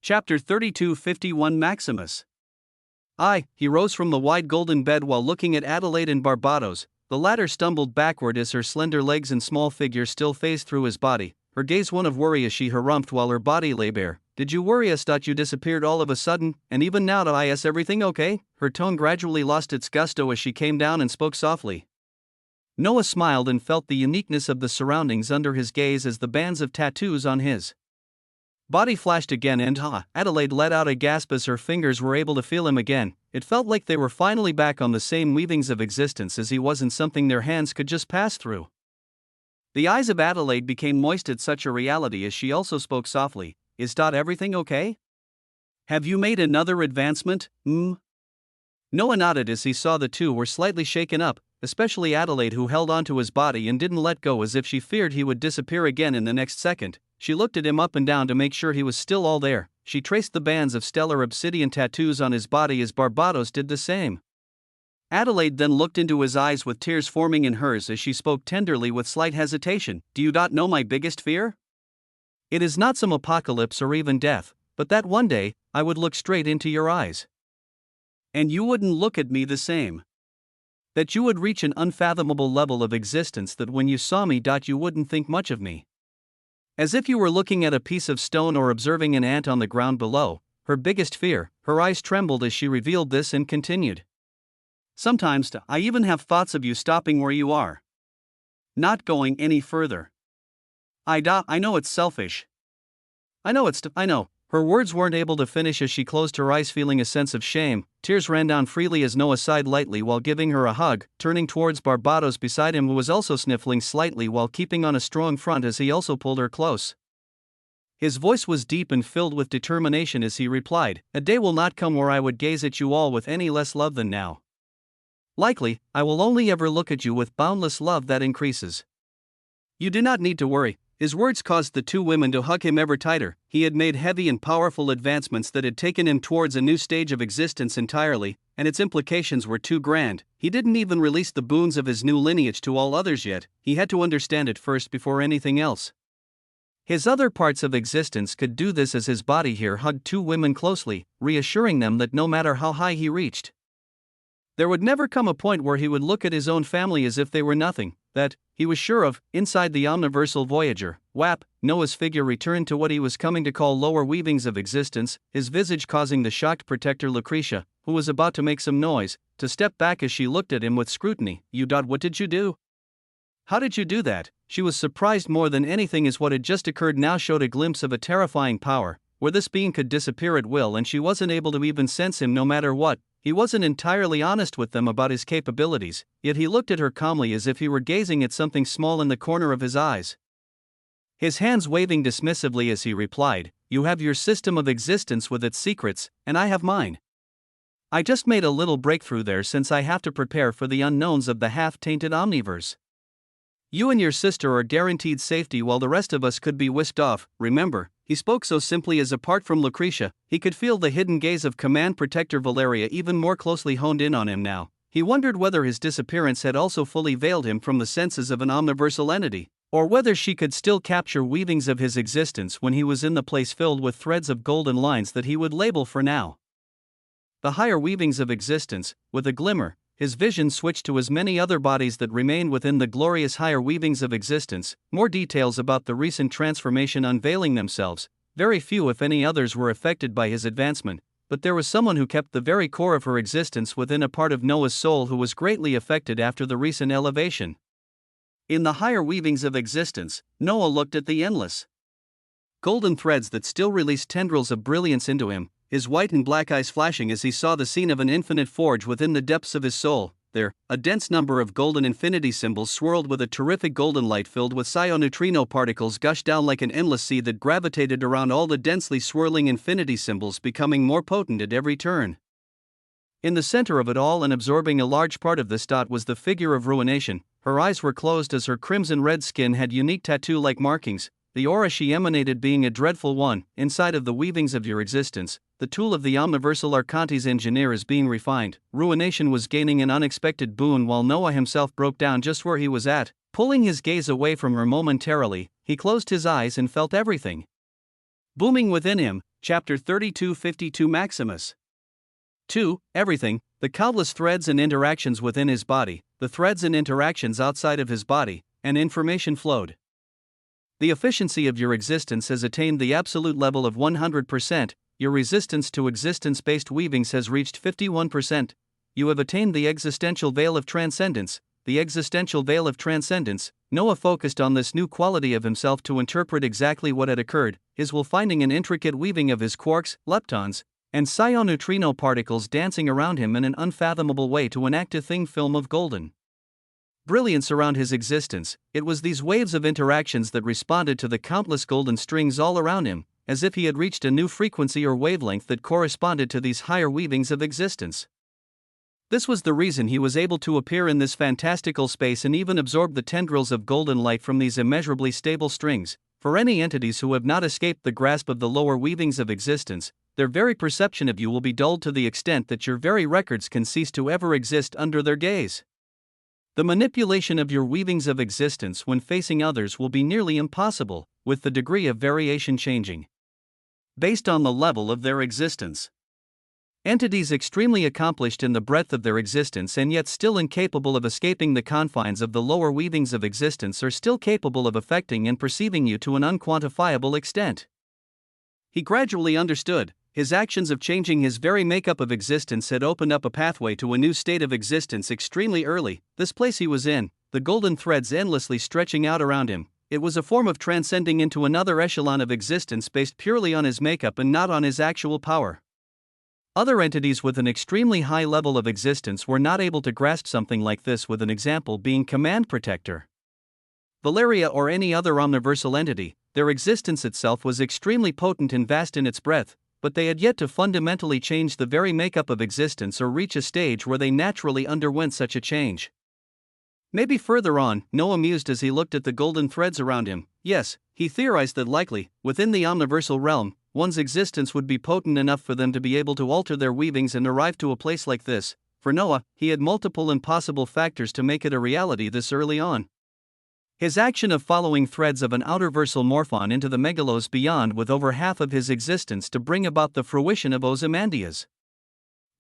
Chapter 3251 Maximus. He rose from the wide golden bed while looking at Adelaide and Barbados. The latter stumbled backward as her slender legs and small figure still phased through his body, her gaze one of worry as she harumphed while her body lay bare. "Did you worry us that you disappeared all of a sudden, and even now is everything okay?" Her tone gradually lost its gusto as she came down and spoke softly. Noah smiled and felt the uniqueness of the surroundings under his gaze as the bands of tattoos on his body flashed again and Adelaide let out a gasp as her fingers were able to feel him again. It felt like they were finally back on the same weavings of existence as he wasn't something their hands could just pass through. The eyes of Adelaide became moist at such a reality as she also spoke softly. "Is everything okay? Have you made another advancement?" Noah nodded as he saw the two were slightly shaken up, especially Adelaide, who held onto his body and didn't let go as if she feared he would disappear again in the next second. She looked at him up and down to make sure he was still all there. She traced the bands of stellar obsidian tattoos on his body as Barbados did the same. Adelaide then looked into his eyes with tears forming in hers as she spoke tenderly with slight hesitation. "Do you not know my biggest fear? It is not some apocalypse or even death, but that one day, I would look straight into your eyes. And you wouldn't look at me the same. That you would reach an unfathomable level of existence that when you saw me, you wouldn't think much of me. As if you were looking at a piece of stone or observing an ant on the ground below." Her biggest fear. Her eyes trembled as she revealed this and continued. "Sometimes I even have thoughts of you stopping where you are. Not going any further. I know it's selfish. I know. Her words weren't able to finish as she closed her eyes, feeling a sense of shame. Tears ran down freely as Noah sighed lightly while giving her a hug, turning towards Barbados beside him, who was also sniffling slightly while keeping on a strong front as he also pulled her close. His voice was deep and filled with determination as he replied, "A day will not come where I would gaze at you all with any less love than now. Likely, I will only ever look at you with boundless love that increases. You do not need to worry." His words caused the two women to hug him ever tighter. He had made heavy and powerful advancements that had taken him towards a new stage of existence entirely, and its implications were too grand. He didn't even release the boons of his new lineage to all others yet. He had to understand it first before anything else. His other parts of existence could do this as his body here hugged two women closely, reassuring them that no matter how high he reached, there would never come a point where he would look at his own family as if they were nothing. That, he was sure of. Inside the Omniversal Voyager, WAP, Noah's figure returned to what he was coming to call lower weavings of existence, his visage causing the shocked protector Lucretia, who was about to make some noise, to step back as she looked at him with scrutiny. What did you do? How did you do that?" She was surprised more than anything as what had just occurred now showed a glimpse of a terrifying power, where this being could disappear at will and she wasn't able to even sense him no matter what. He wasn't entirely honest with them about his capabilities, yet he looked at her calmly as if he were gazing at something small in the corner of his eyes. His hands waving dismissively as he replied, "You have your system of existence with its secrets, and I have mine. I just made a little breakthrough there since I have to prepare for the unknowns of the half-tainted omniverse. You and your sister are guaranteed safety while the rest of us could be whisked off. Remember." He spoke so simply as apart from Lucretia, he could feel the hidden gaze of Command Protector Valeria even more closely honed in on him now. He wondered whether his disappearance had also fully veiled him from the senses of an omniversal entity, or whether she could still capture weavings of his existence when he was in the place filled with threads of golden lines that he would label for now the higher weavings of existence. With a glimmer, his vision switched to as many other bodies that remained within the glorious higher weavings of existence, more details about the recent transformation unveiling themselves. Very few if any others were affected by his advancement, but there was someone who kept the very core of her existence within a part of Noah's soul who was greatly affected after the recent elevation. In the higher weavings of existence, Noah looked at the endless golden threads that still released tendrils of brilliance into him, his white and black eyes flashing as he saw the scene of an infinite forge within the depths of his soul. There, a dense number of golden infinity symbols swirled with a terrific golden light filled with psi-neutrino particles gushed down like an endless sea that gravitated around all the densely swirling infinity symbols, becoming more potent at every turn. In the center of it all and absorbing a large part of this was the figure of Ruination. Her eyes were closed as her crimson-red skin had unique tattoo-like markings, the aura she emanated being a dreadful one. Inside of the weavings of your existence, the tool of the Omniversal Archontes engineer is being refined. Ruination was gaining an unexpected boon while Noah himself broke down just where he was at. Pulling his gaze away from her momentarily, he closed his eyes and felt everything booming within him, Chapter 3252 Maximus. 2. Everything, the countless threads and interactions within his body, the threads and interactions outside of his body, and information flowed. The efficiency of your existence has attained the absolute level of 100%, your resistance to existence-based weavings has reached 51%, you have attained the existential veil of transcendence. The existential veil of transcendence. Noah focused on this new quality of himself to interpret exactly what had occurred, his will finding an intricate weaving of his quarks, leptons, and scion neutrino particles dancing around him in an unfathomable way to enact a thin film of golden brilliance around his existence. It was these waves of interactions that responded to the countless golden strings all around him, as if he had reached a new frequency or wavelength that corresponded to these higher weavings of existence. This was the reason he was able to appear in this fantastical space and even absorb the tendrils of golden light from these immeasurably stable strings. For any entities who have not escaped the grasp of the lower weavings of existence, their very perception of you will be dulled to the extent that your very records can cease to ever exist under their gaze. The manipulation of your weavings of existence when facing others will be nearly impossible, with the degree of variation changing based on the level of their existence. Entities extremely accomplished in the breadth of their existence and yet still incapable of escaping the confines of the lower weavings of existence are still capable of affecting and perceiving you to an unquantifiable extent. He gradually understood, his actions of changing his very makeup of existence had opened up a pathway to a new state of existence extremely early. This place he was in, the golden threads endlessly stretching out around him, it was a form of transcending into another echelon of existence based purely on his makeup and not on his actual power. Other entities with an extremely high level of existence were not able to grasp something like this, with an example being Command Protector, Valeria, or any other omniversal entity. Their existence itself was extremely potent and vast in its breadth, but they had yet to fundamentally change the very makeup of existence or reach a stage where they naturally underwent such a change. Maybe further on, Noah mused as he looked at the golden threads around him. Yes, he theorized that likely, within the omniversal realm, one's existence would be potent enough for them to be able to alter their weavings and arrive to a place like this. For Noah, he had multiple impossible factors to make it a reality this early on. His action of following threads of an outerversal morphon into the megalos beyond with over half of his existence to bring about the fruition of Ozymandias.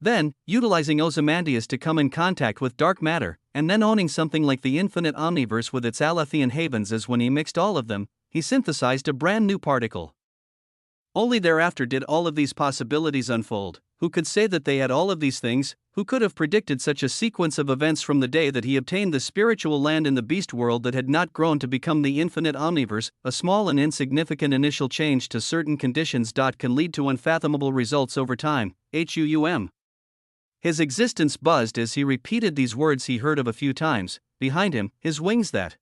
Then, utilizing Ozymandias to come in contact with dark matter, and then owning something like the infinite omniverse with its Alethian havens, as when he mixed all of them, he synthesized a brand new particle. Only thereafter did all of these possibilities unfold. Who could say that they had all of these things? Who could have predicted such a sequence of events from the day that he obtained the spiritual land in the beast world that had not grown to become the infinite omniverse? A small and insignificant initial change to certain conditions can lead to unfathomable results over time. His existence buzzed as he repeated these words he heard of a few times. Behind him, his wings that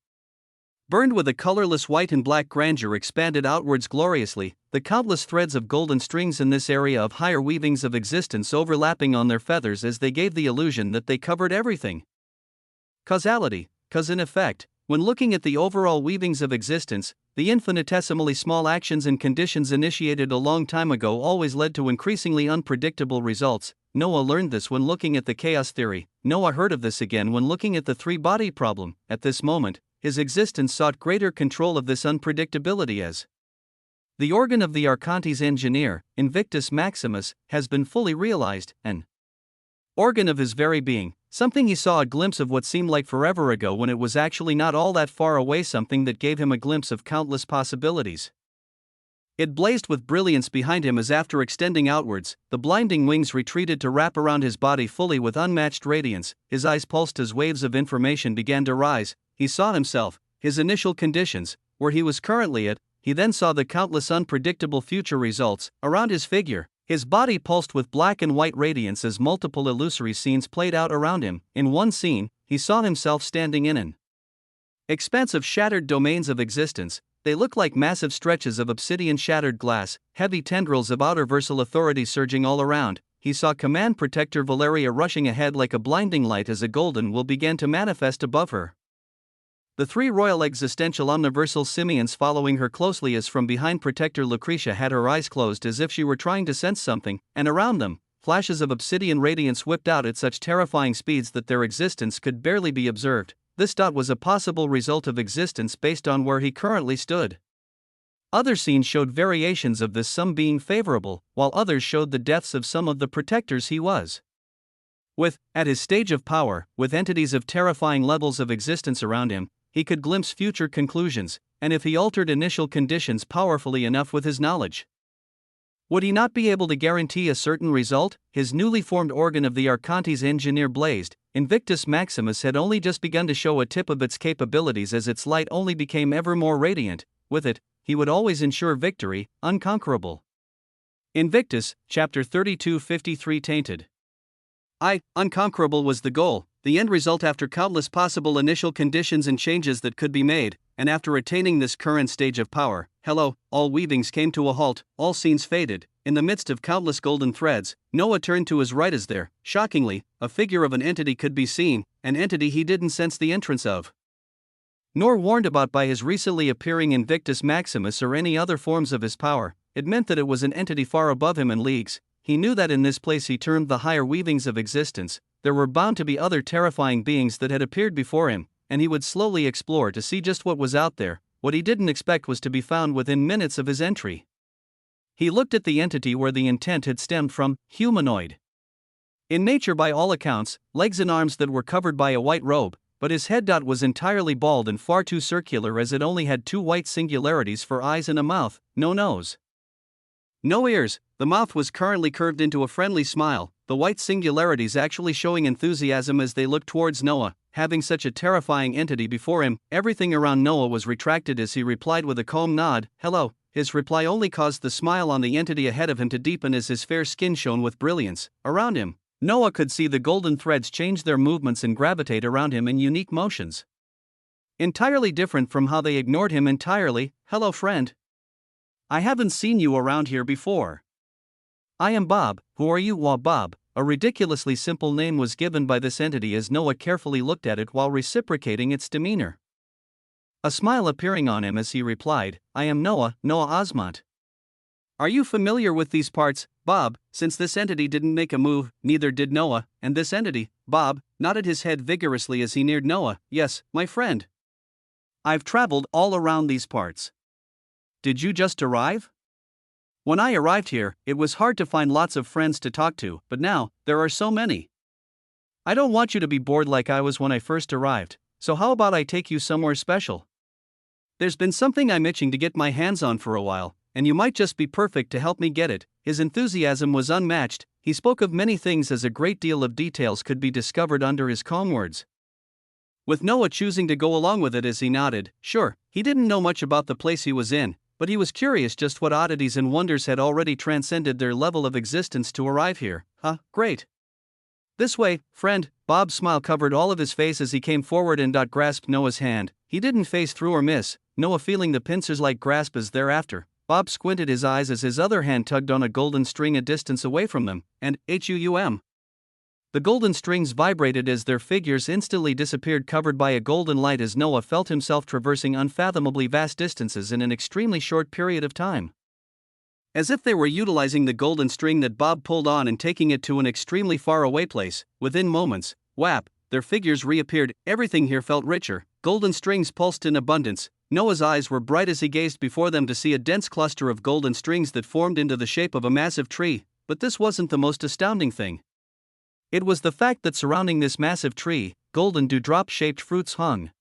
burned with a colorless white and black grandeur expanded outwards gloriously, the countless threads of golden strings in this area of higher weavings of existence overlapping on their feathers as they gave the illusion that they covered everything. Causality, cause and effect. When looking at the overall weavings of existence, the infinitesimally small actions and conditions initiated a long time ago always led to increasingly unpredictable results. Noah learned this when looking at the chaos theory. Noah heard of this again when looking at the three-body problem. At this moment, his existence sought greater control of this unpredictability as the organ of the Archontes engineer, Invictus Maximus, has been fully realized, an organ of his very being, something he saw a glimpse of what seemed like forever ago when it was actually not all that far away, something that gave him a glimpse of countless possibilities. It blazed with brilliance behind him as after extending outwards, the blinding wings retreated to wrap around his body fully with unmatched radiance. His eyes pulsed as waves of information began to rise. He saw himself, his initial conditions, where he was currently at. He then saw the countless unpredictable future results around his figure. His body pulsed with black and white radiance as multiple illusory scenes played out around him. In one scene, he saw himself standing in an expanse of shattered domains of existence. They looked like massive stretches of obsidian shattered glass, heavy tendrils of outerversal authority surging all around. He saw Command Protector Valeria rushing ahead like a blinding light as a golden will began to manifest above her. The three royal existential omniversal simians following her closely as from behind Protector Lucretia had her eyes closed as if she were trying to sense something, and around them, flashes of obsidian radiance whipped out at such terrifying speeds that their existence could barely be observed. This was a possible result of existence based on where he currently stood. Other scenes showed variations of this, some being favorable, while others showed the deaths of some of the protectors he was with. At his stage of power, with entities of terrifying levels of existence around him, he could glimpse future conclusions, and if he altered initial conditions powerfully enough with his knowledge, would he not be able to guarantee a certain result? His newly formed organ of the Archontes engineer blazed. Invictus Maximus had only just begun to show a tip of its capabilities as its light only became ever more radiant. With it, he would always ensure victory, unconquerable. Invictus, Chapter 32:53 Tainted. Unconquerable was the goal, the end result after countless possible initial conditions and changes that could be made, and after attaining this current stage of power, all weavings came to a halt, all scenes faded. In the midst of countless golden threads, Noah turned to his right as there, shockingly, a figure of an entity could be seen, an entity he didn't sense the entrance of, nor warned about by his recently appearing Invictus Maximus or any other forms of his power. It meant that it was an entity far above him in leagues. He knew that in this place he termed the higher weavings of existence, there were bound to be other terrifying beings that had appeared before him, and he would slowly explore to see just what was out there. What he didn't expect was to be found within minutes of his entry. He looked at the entity where the intent had stemmed from, humanoid in nature by all accounts, legs and arms that were covered by a white robe, but his head was entirely bald and far too circular as it only had two white singularities for eyes and a mouth, no nose, no ears. The mouth was currently curved into a friendly smile, the white singularities actually showing enthusiasm as they looked towards Noah. Having such a terrifying entity before him, everything around Noah was retracted as he replied with a calm nod, "Hello." His reply only caused the smile on the entity ahead of him to deepen as his fair skin shone with brilliance. Around him, Noah could see the golden threads change their movements and gravitate around him in unique motions, entirely different from how they ignored him entirely. "Hello, friend. I haven't seen you around here before. I am Bob." "Who are you?" Bob, a ridiculously simple name, was given by this entity as Noah carefully looked at it while reciprocating its demeanor, a smile appearing on him as he replied, "I am Noah Osmont." "Are you familiar with these parts, Bob?" Since this entity didn't make a move, neither did Noah, and this entity, Bob, nodded his head vigorously as he neared Noah. "Yes, my friend. I've traveled all around these parts." "Did you just arrive?" "When I arrived here, it was hard to find lots of friends to talk to, but now, there are so many. I don't want you to be bored like I was when I first arrived, so how about I take you somewhere special? There's been something I'm itching to get my hands on for a while, and you might just be perfect to help me get it." His enthusiasm was unmatched. He spoke of many things as a great deal of details could be discovered under his calm words, with Noah choosing to go along with it as he nodded. Sure, he didn't know much about the place he was in, but he was curious just what oddities and wonders had already transcended their level of existence to arrive here. Great. This way, friend." Bob's smile covered all of his face as he came forward and grasped Noah's hand. He didn't phase through or miss, Noah feeling the pincers-like grasp as thereafter. Bob squinted his eyes as his other hand tugged on a golden string a distance away from them, and the golden strings vibrated as their figures instantly disappeared, covered by a golden light, as Noah felt himself traversing unfathomably vast distances in an extremely short period of time. As if they were utilizing the golden string that Bob pulled on and taking it to an extremely far away place, within moments, their figures reappeared. Everything here felt richer. Golden strings pulsed in abundance. Noah's eyes were bright as he gazed before them to see a dense cluster of golden strings that formed into the shape of a massive tree. But this wasn't the most astounding thing. It was the fact that surrounding this massive tree, golden dewdrop-shaped fruits hung,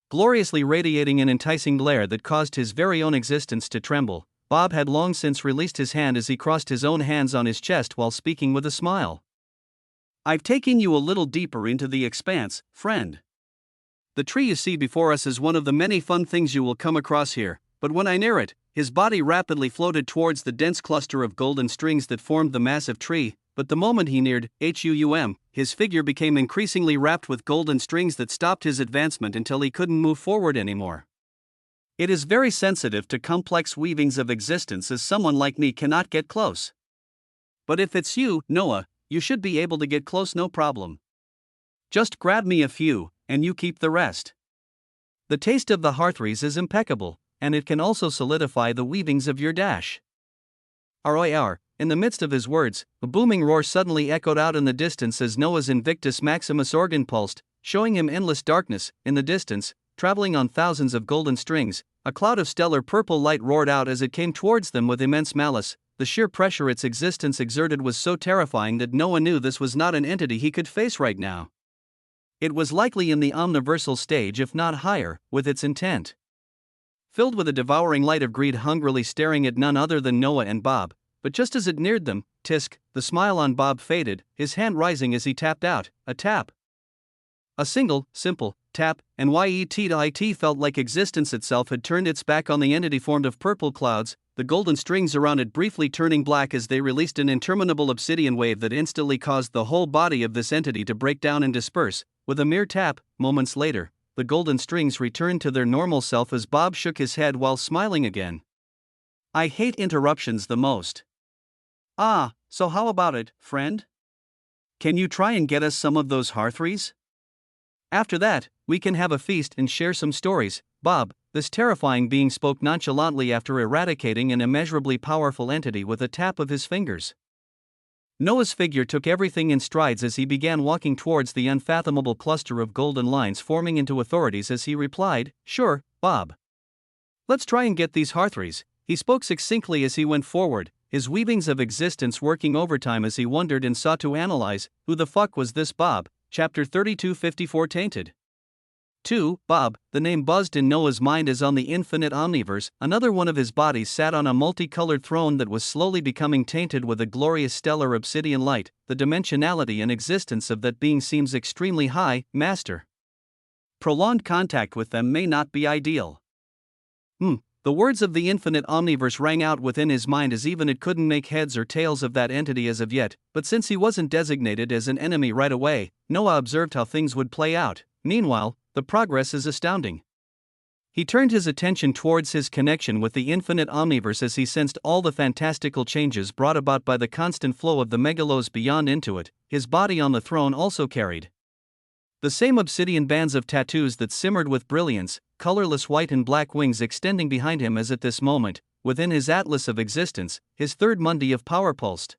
gloriously radiating an enticing glare that caused his very own existence to tremble. Bob had long since released his hand as he crossed his own hands on his chest while speaking with a smile. "I've taken you a little deeper into the expanse, friend. The tree you see before us is one of the many fun things you will come across here, but when I near it, his body rapidly floated towards the dense cluster of golden strings that formed the massive tree. But the moment he neared his figure became increasingly wrapped with golden strings that stopped his advancement until he couldn't move forward anymore. It is very sensitive to complex weavings of existence, as someone like me cannot get close. But if it's you, Noah, you should be able to get close, no problem. Just grab me a few, and you keep the rest." The taste of the hearthrees is impeccable, and it can also solidify the weavings of your dash. "ROR." In the midst of his words, a booming roar suddenly echoed out in the distance as Noah's Invictus Maximus organ pulsed, showing him endless darkness. In the distance, traveling on thousands of golden strings, A cloud of stellar purple light roared out as it came towards them with immense malice. The sheer pressure its existence exerted was so terrifying that Noah knew this was not an entity he could face right now. It was likely in the omniversal stage, if not higher, with its intent. Filled with a devouring light of greed, hungrily staring at none other than Noah and Bob, but just as it neared them, tisk, the smile on Bob faded, his hand rising as he tapped out, a tap. A single, simple, tap, and it felt like existence itself had turned its back on the entity formed of purple clouds, the golden strings around it briefly turning black as they released an interminable obsidian wave that instantly caused the whole body of this entity to break down and disperse. With a mere tap, moments later, the golden strings returned to their normal self as Bob shook his head while smiling again. I hate interruptions the most. Ah, so how about it, friend? Can you try and get us some of those hearthrees? After that, we can have a feast and share some stories. Bob, this terrifying being, spoke nonchalantly after eradicating an immeasurably powerful entity with a tap of his fingers. Noah's figure took everything in strides as he began walking towards the unfathomable cluster of golden lines forming into authorities as he replied, "Sure, Bob. Let's try and get these hearthrees." He spoke succinctly as he went forward, his weavings of existence working overtime as he wondered and sought to analyze, who the fuck was this Bob? Chapter 3254 Tainted. 2. Bob, the name buzzed in Noah's mind as on the infinite omniverse, another one of his bodies sat on a multicolored throne that was slowly becoming tainted with a glorious stellar obsidian light. The dimensionality and existence of that being seems extremely high, master. Prolonged contact with them may not be ideal. The words of the infinite omniverse rang out within his mind as even it couldn't make heads or tails of that entity as of yet, but since he wasn't designated as an enemy right away, Noah observed how things would play out. Meanwhile, the progress is astounding. He turned his attention towards his connection with the infinite omniverse as he sensed all the fantastical changes brought about by the constant flow of the megalos beyond into it. His body on the throne also carried the same obsidian bands of tattoos that simmered with brilliance, colorless white and black wings extending behind him as at this moment, within his atlas of existence, his third mundi of power pulsed.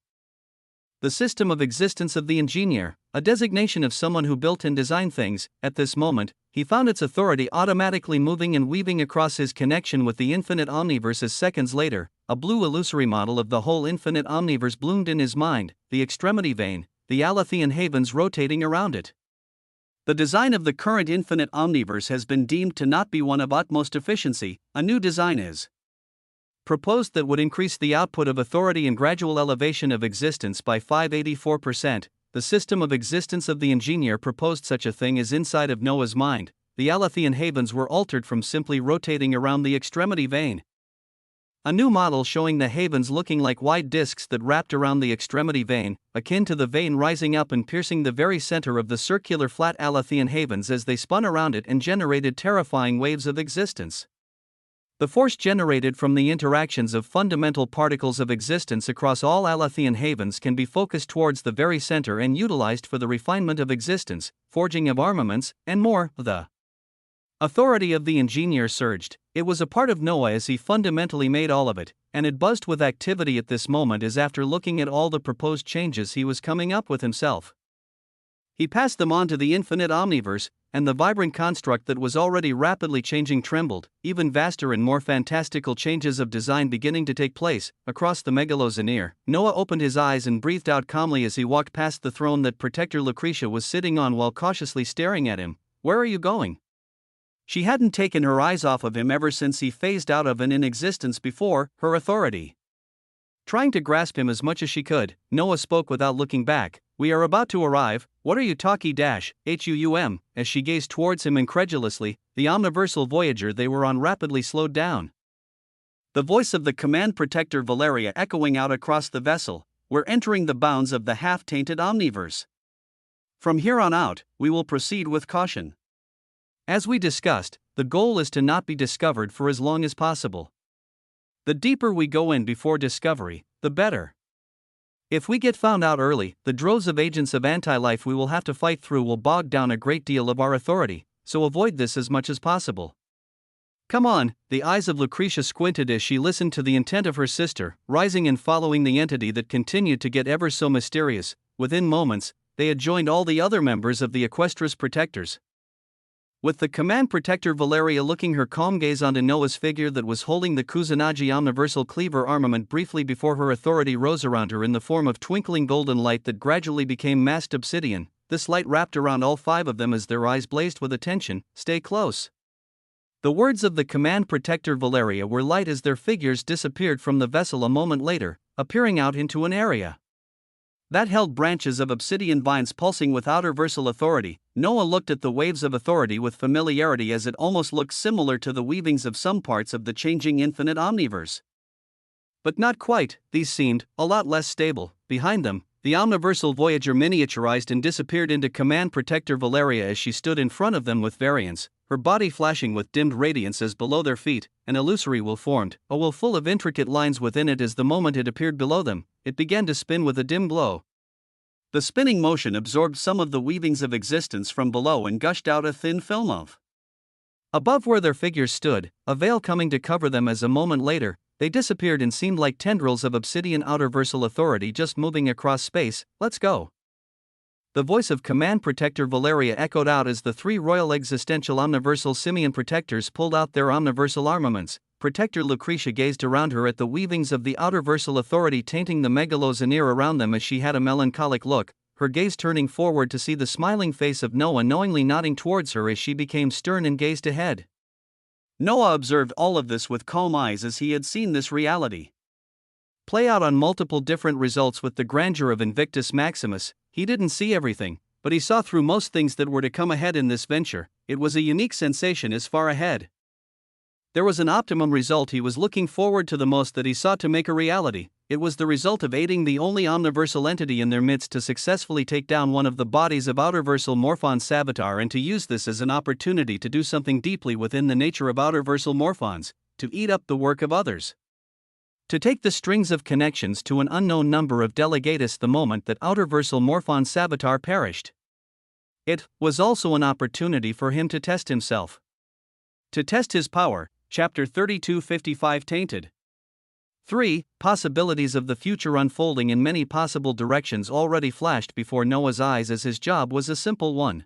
The system of existence of the engineer, a designation of someone who built and designed things. At this moment, he found its authority automatically moving and weaving across his connection with the infinite omniverse as seconds later, a blue illusory model of the whole infinite omniverse bloomed in his mind, the extremity vein, the Alathian havens rotating around it. The design of the current infinite omniverse has been deemed to not be one of utmost efficiency. A new design is proposed that would increase the output of authority and gradual elevation of existence by 584%. The system of existence of the engineer proposed such a thing as inside of Noah's mind. The Alathian havens were altered from simply rotating around the extremity vein. A new model showing the havens looking like wide discs that wrapped around the extremity vein, akin to the vein rising up and piercing the very center of the circular flat Alathian havens as they spun around it and generated terrifying waves of existence. The force generated from the interactions of fundamental particles of existence across all Alathian havens can be focused towards the very center and utilized for the refinement of existence, forging of armaments, and more. The authority of the engineer surged. It was a part of Noah as he fundamentally made all of it, and it buzzed with activity at this moment as after looking at all the proposed changes he was coming up with himself. He passed them on to the infinite omniverse, and the vibrant construct that was already rapidly changing trembled, even vaster and more fantastical changes of design beginning to take place. Across the megalozeneer, Noah opened his eyes and breathed out calmly as he walked past the throne that Protector Lucretia was sitting on while cautiously staring at him. "Where are you going?" She hadn't taken her eyes off of him ever since he phased out of an existence before her authority. Trying to grasp him as much as she could, Noah spoke without looking back. "We are about to arrive. What are you talking huum?" As she gazed towards him incredulously, the omniversal voyager they were on rapidly slowed down. The voice of the command protector Valeria echoing out across the vessel. "We're entering the bounds of the half-tainted omniverse. From here on out, we will proceed with caution. As we discussed, the goal is to not be discovered for as long as possible. The deeper we go in before discovery, the better. If we get found out early, the droves of agents of anti-life we will have to fight through will bog down a great deal of our authority, so avoid this as much as possible. Come on." The eyes of Lucretia squinted as she listened to the intent of her sister, rising and following the entity that continued to get ever so mysterious. Within moments, they had joined all the other members of the Equestris protectors. With the command protector Valeria looking her calm gaze onto Noah's figure that was holding the Kusanagi omniversal cleaver armament briefly before her authority rose around her in the form of twinkling golden light that gradually became massed obsidian. This light wrapped around all five of them as their eyes blazed with attention. Stay close. The words of the command protector Valeria were light as their figures disappeared from the vessel a moment later, appearing out into an area that held branches of obsidian vines pulsing with outerversal authority. Noah looked at the waves of authority with familiarity as it almost looked similar to the weavings of some parts of the changing infinite omniverse. But not quite, these seemed a lot less stable. Behind them, the omniversal Voyager miniaturized and disappeared into command protector Valeria as she stood in front of them with variance, her body flashing with dimmed radiance as below their feet, an illusory wheel formed, a wheel full of intricate lines within it as the moment it appeared below them, it began to spin with a dim glow. The spinning motion absorbed some of the weavings of existence from below and gushed out a thin film of above where their figures stood, a veil coming to cover them as a moment later, they disappeared and seemed like tendrils of obsidian outerversal authority just moving across space. Let's go. The voice of command protector Valeria echoed out as the three royal existential omniversal simian protectors pulled out their omniversal armaments. Protector Lucretia gazed around her at the weavings of the outerversal authority tainting the megalozanir around them as she had a melancholic look, her gaze turning forward to see the smiling face of Noah knowingly nodding towards her as she became stern and gazed ahead. Noah observed all of this with calm eyes as he had seen this reality play out on multiple different results with the grandeur of Invictus Maximus. He didn't see everything, but he saw through most things that were to come ahead in this venture. It was a unique sensation as far ahead. There was an optimum result he was looking forward to the most that he sought to make a reality. It was the result of aiding the only omniversal entity in their midst to successfully take down one of the bodies of outerversal Morphon Savitar and to use this as an opportunity to do something deeply within the nature of outerversal Morphons, to eat up the work of others. To take the strings of connections to an unknown number of delegatus the moment that outerversal Morphon Savitar perished. It was also an opportunity for him to test himself. To test his power. Chapter 3255 Tainted. 3. Possibilities of the future unfolding in many possible directions already flashed before Noah's eyes as his job was a simple one.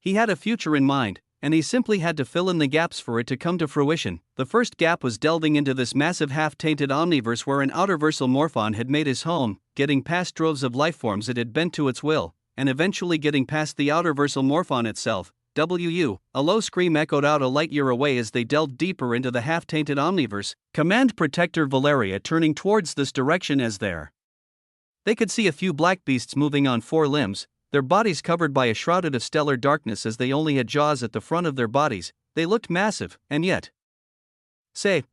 He had a future in mind, and he simply had to fill in the gaps for it to come to fruition. The first gap was delving into this massive half-tainted omniverse where an outerversal Morphon had made his home, getting past droves of lifeforms it had bent to its will, and eventually getting past the outerversal Morphon itself. A low scream echoed out a light year away as they delved deeper into the half-tainted omniverse, command protector Valeria turning towards this direction as they could see a few black beasts moving on four limbs, their bodies covered by a shrouded of stellar darkness as they only had jaws at the front of their bodies. They looked massive, and yet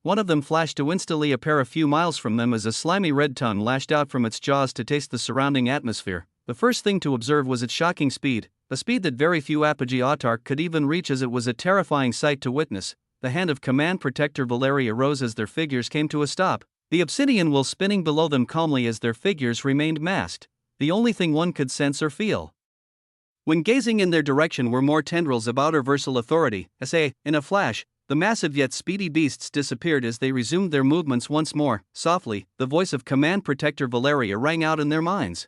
one of them flashed to instantly appear a few miles from them as a slimy red tongue lashed out from its jaws to taste the surrounding atmosphere. The first thing to observe was its shocking speed, a speed that very few apogee autarch could even reach, as it was a terrifying sight to witness. The hand of command protector Valeria rose as their figures came to a stop, the obsidian wheel spinning below them calmly as their figures remained masked, the only thing one could sense or feel when gazing in their direction were more tendrils of outerversal authority. In a flash, the massive yet speedy beasts disappeared as they resumed their movements once more. Softly, the voice of command protector Valeria rang out in their minds.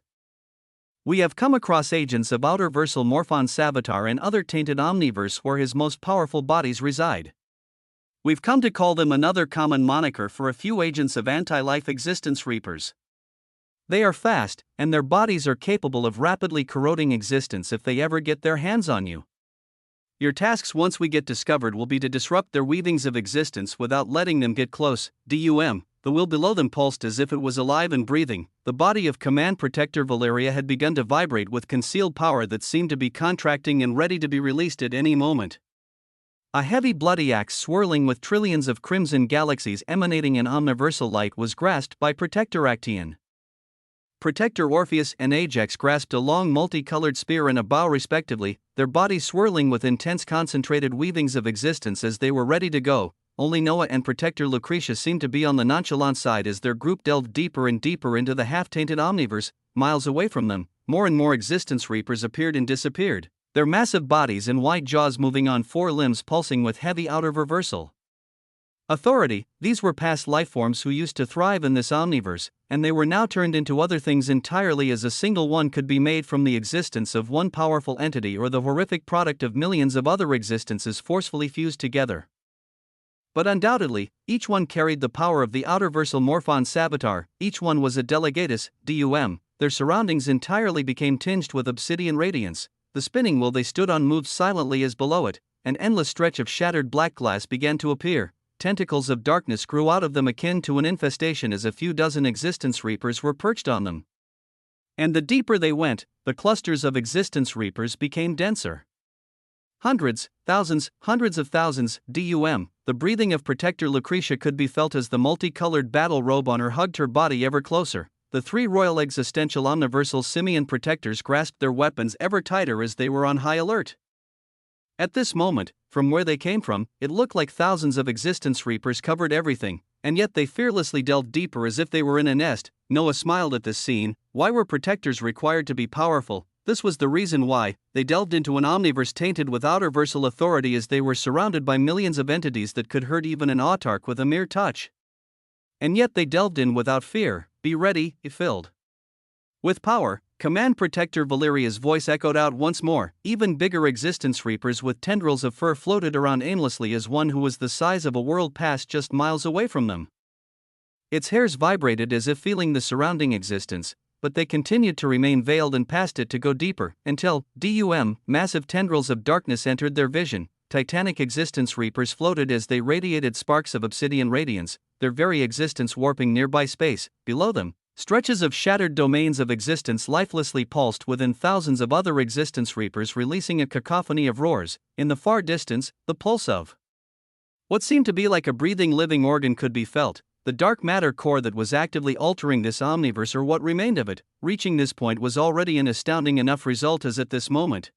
We have come across agents of outerversal Morphon Savitar and other tainted omniverse where his most powerful bodies reside. We've come to call them another common moniker for a few agents of anti-life existence reapers. They are fast, and their bodies are capable of rapidly corroding existence if they ever get their hands on you. Your tasks once we get discovered will be to disrupt their weavings of existence without letting them get close. The wheel below them pulsed as if it was alive and breathing. The body of command protector Valeria had begun to vibrate with concealed power that seemed to be contracting and ready to be released at any moment. A heavy bloody axe swirling with trillions of crimson galaxies emanating an omniversal light was grasped by Protector Actaeon. Protector Orpheus and Ajax grasped a long multicolored spear and a bow respectively, their bodies swirling with intense concentrated weavings of existence as they were ready to go. Only Noah and Protector Lucretia seemed to be on the nonchalant side as their group delved deeper and deeper into the half-tainted omniverse. Miles away from them, more and more existence reapers appeared and disappeared, their massive bodies and wide jaws moving on four limbs pulsing with heavy outer reversal Authority, these were past lifeforms who used to thrive in this omniverse, and they were now turned into other things entirely, as a single one could be made from the existence of one powerful entity or the horrific product of millions of other existences forcefully fused together. But undoubtedly, each one carried the power of the outerversal morphon saboteur, each one was a delegatus, DUM, their surroundings entirely became tinged with obsidian radiance, the spinning wheel they stood on moved silently as below it, an endless stretch of shattered black glass began to appear. Tentacles of darkness grew out of them akin to an infestation as a few dozen existence reapers were perched on them. And the deeper they went, the clusters of existence reapers became denser. Hundreds, thousands, hundreds of thousands, DUM, the breathing of Protector Lucretia could be felt as the multicolored battle robe on her hugged her body ever closer. The three royal existential omniversal simian protectors grasped their weapons ever tighter as they were on high alert. At this moment, from where they came from, it looked like thousands of existence reapers covered everything, and yet they fearlessly delved deeper as if they were in a nest. Noah smiled at this scene. Why were protectors required to be powerful? This was the reason why. They delved into an omniverse tainted with outerversal authority, as they were surrounded by millions of entities that could hurt even an autarch with a mere touch. And yet they delved in without fear. Be ready, filled with power. Command Protector Valeria's voice echoed out once more. Even bigger existence reapers with tendrils of fur floated around aimlessly as one who was the size of a world passed just miles away from them. Its hairs vibrated as if feeling the surrounding existence, but they continued to remain veiled and passed it to go deeper, until, DUM, massive tendrils of darkness entered their vision. Titanic existence reapers floated as they radiated sparks of obsidian radiance, their very existence warping nearby space. Below them, stretches of shattered domains of existence lifelessly pulsed within thousands of other existence reapers, releasing a cacophony of roars. In the far distance, the pulse of what seemed to be like a breathing living organ could be felt, the dark matter core that was actively altering this omniverse, or what remained of it. Reaching this point was already an astounding enough result, as at this moment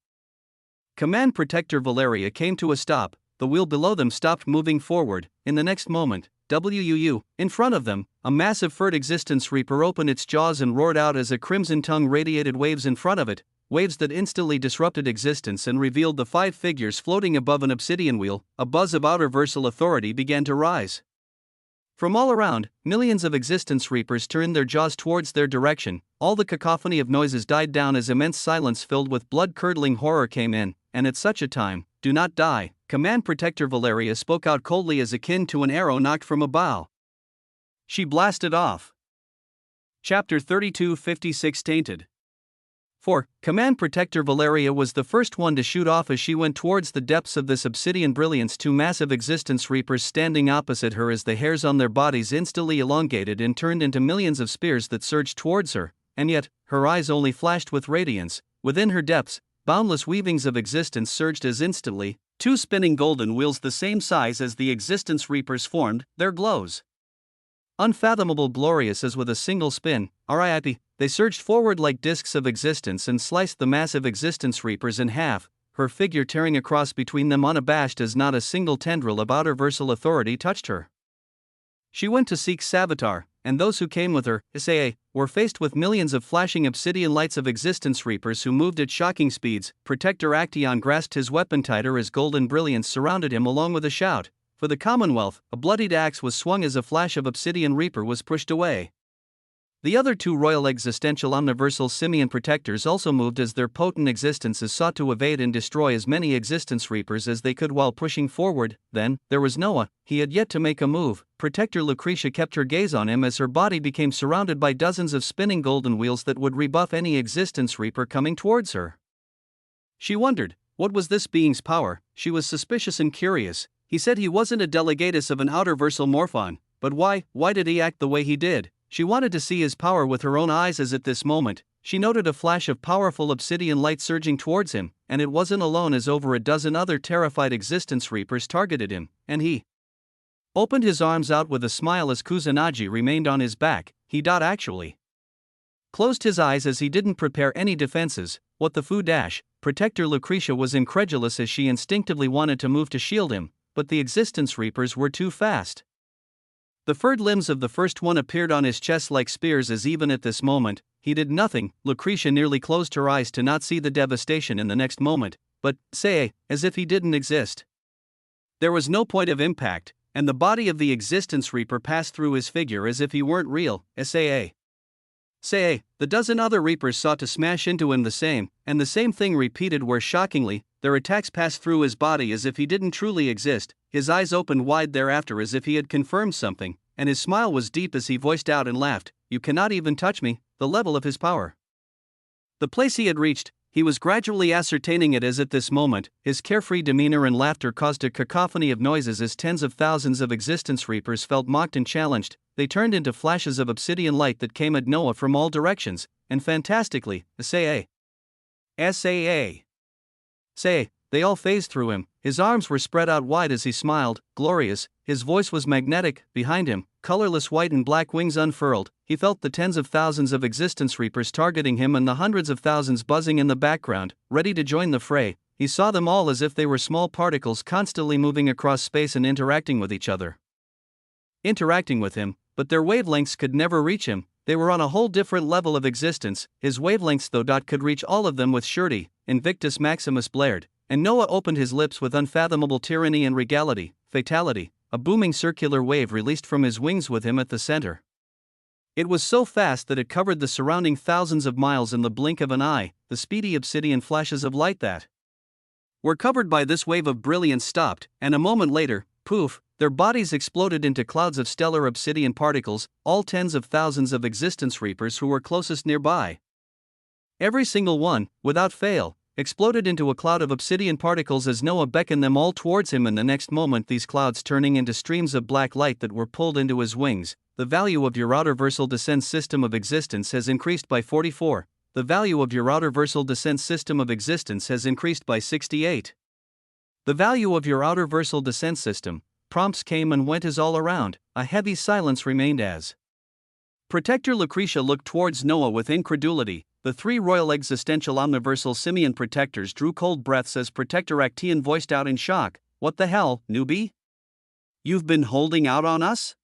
Command Protector Valeria came to a stop. The wheel below them stopped moving forward. In the next moment, in front of them, a massive furred existence reaper opened its jaws and roared out as a crimson tongue radiated waves in front of it, waves that instantly disrupted existence and revealed the five figures floating above an obsidian wheel. A buzz of outerversal authority began to rise. From all around, millions of existence reapers turned their jaws towards their direction. All the cacophony of noises died down as immense silence filled with blood-curdling horror came in, and at such a time, do not die. Command Protector Valeria spoke out coldly, as akin to an arrow knocked from a bow. She blasted off. Chapter 32:56 Tainted. 4. Command Protector Valeria was the first one to shoot off as she went towards the depths of this obsidian brilliance. Two massive existence reapers standing opposite her, as the hairs on their bodies instantly elongated and turned into millions of spears that surged towards her, and yet, her eyes only flashed with radiance. Within her depths, boundless weavings of existence surged as instantly, two spinning golden wheels the same size as the existence reapers formed, their glows unfathomable, glorious as with a single spin. RIP, they surged forward like discs of existence and sliced the massive existence reapers in half, her figure tearing across between them unabashed as not a single tendril of outerversal authority touched her. She went to seek Savitar, and those who came with her, Isaiah, were faced with millions of flashing obsidian lights of existence reapers who moved at shocking speeds. Protector Actaeon grasped his weapon tighter as golden brilliance surrounded him, along with a shout. For the Commonwealth, a bloodied axe was swung as a flash of obsidian reaper was pushed away. The other two royal existential omniversal simian protectors also moved as their potent existences sought to evade and destroy as many existence reapers as they could while pushing forward. Then, there was Noah. He had yet to make a move. Protector Lucretia kept her gaze on him as her body became surrounded by dozens of spinning golden wheels that would rebuff any existence reaper coming towards her. She wondered, what was this being's power? She was suspicious and curious. He said he wasn't a delegatus of an outerversal morphon, but why did he act the way he did? She wanted to see his power with her own eyes, as at this moment, she noted a flash of powerful obsidian light surging towards him, and it wasn't alone, as over a dozen other terrified existence reapers targeted him, and he opened his arms out with a smile as Kusanagi remained on his back. He actually closed his eyes as he didn't prepare any defenses. What the foo dash? Protector Lucretia was incredulous as she instinctively wanted to move to shield him, but the existence reapers were too fast. The furred limbs of the first one appeared on his chest like spears, as even at this moment, he did nothing. Lucretia nearly closed her eyes to not see the devastation in the next moment, but, as if he didn't exist. There was no point of impact. and the body of the Existence Reaper passed through his figure as if he weren't real. Saa. The dozen other Reapers sought to smash into him and the same thing repeated where shockingly, their attacks passed through his body as if he didn't truly exist. His eyes opened wide thereafter as if he had confirmed something, and his smile was deep as he voiced out and laughed, "You cannot even touch me," the level of his power. The place he had reached, he was gradually ascertaining it as at this moment, his carefree demeanor and laughter caused a cacophony of noises as tens of thousands of Existence Reapers felt mocked and challenged. They turned into flashes of obsidian light that came at Noah from all directions, and fantastically, Saa. They all phased through him. His arms were spread out wide as he smiled, glorious. His voice was magnetic. Behind him, colorless white and black wings unfurled. He felt the tens of thousands of Existence Reapers targeting him and the hundreds of thousands buzzing in the background, ready to join the fray. He saw them all as if they were small particles constantly moving across space and interacting with each other. Interacting with him, but their wavelengths could never reach him. They were on a whole different level of existence. His wavelengths though could reach all of them with surety. Invictus Maximus blared, and Noah opened his lips with unfathomable tyranny and regality. Fatality, a booming circular wave released from his wings with him at the center. It was so fast that it covered the surrounding thousands of miles in the blink of an eye. The speedy obsidian flashes of light that were covered by this wave of brilliance stopped, and a moment later, poof, their bodies exploded into clouds of stellar obsidian particles, all tens of thousands of Existence Reapers who were closest nearby. Every single one, without fail, exploded into a cloud of obsidian particles as Noah beckoned them all towards him, and the next moment these clouds turning into streams of black light that were pulled into his wings. The value of your outerversal descent system of existence has increased by 44. The value of your outerversal descent system of existence has increased by 68. The value of your outerversal descent system. Prompts came and went as all around, a heavy silence remained as Protector Lucretia looked towards Noah with incredulity. The three royal existential omniversal simian protectors drew cold breaths as Protector Actaeon voiced out in shock, "What the hell, newbie? You've been holding out on us?"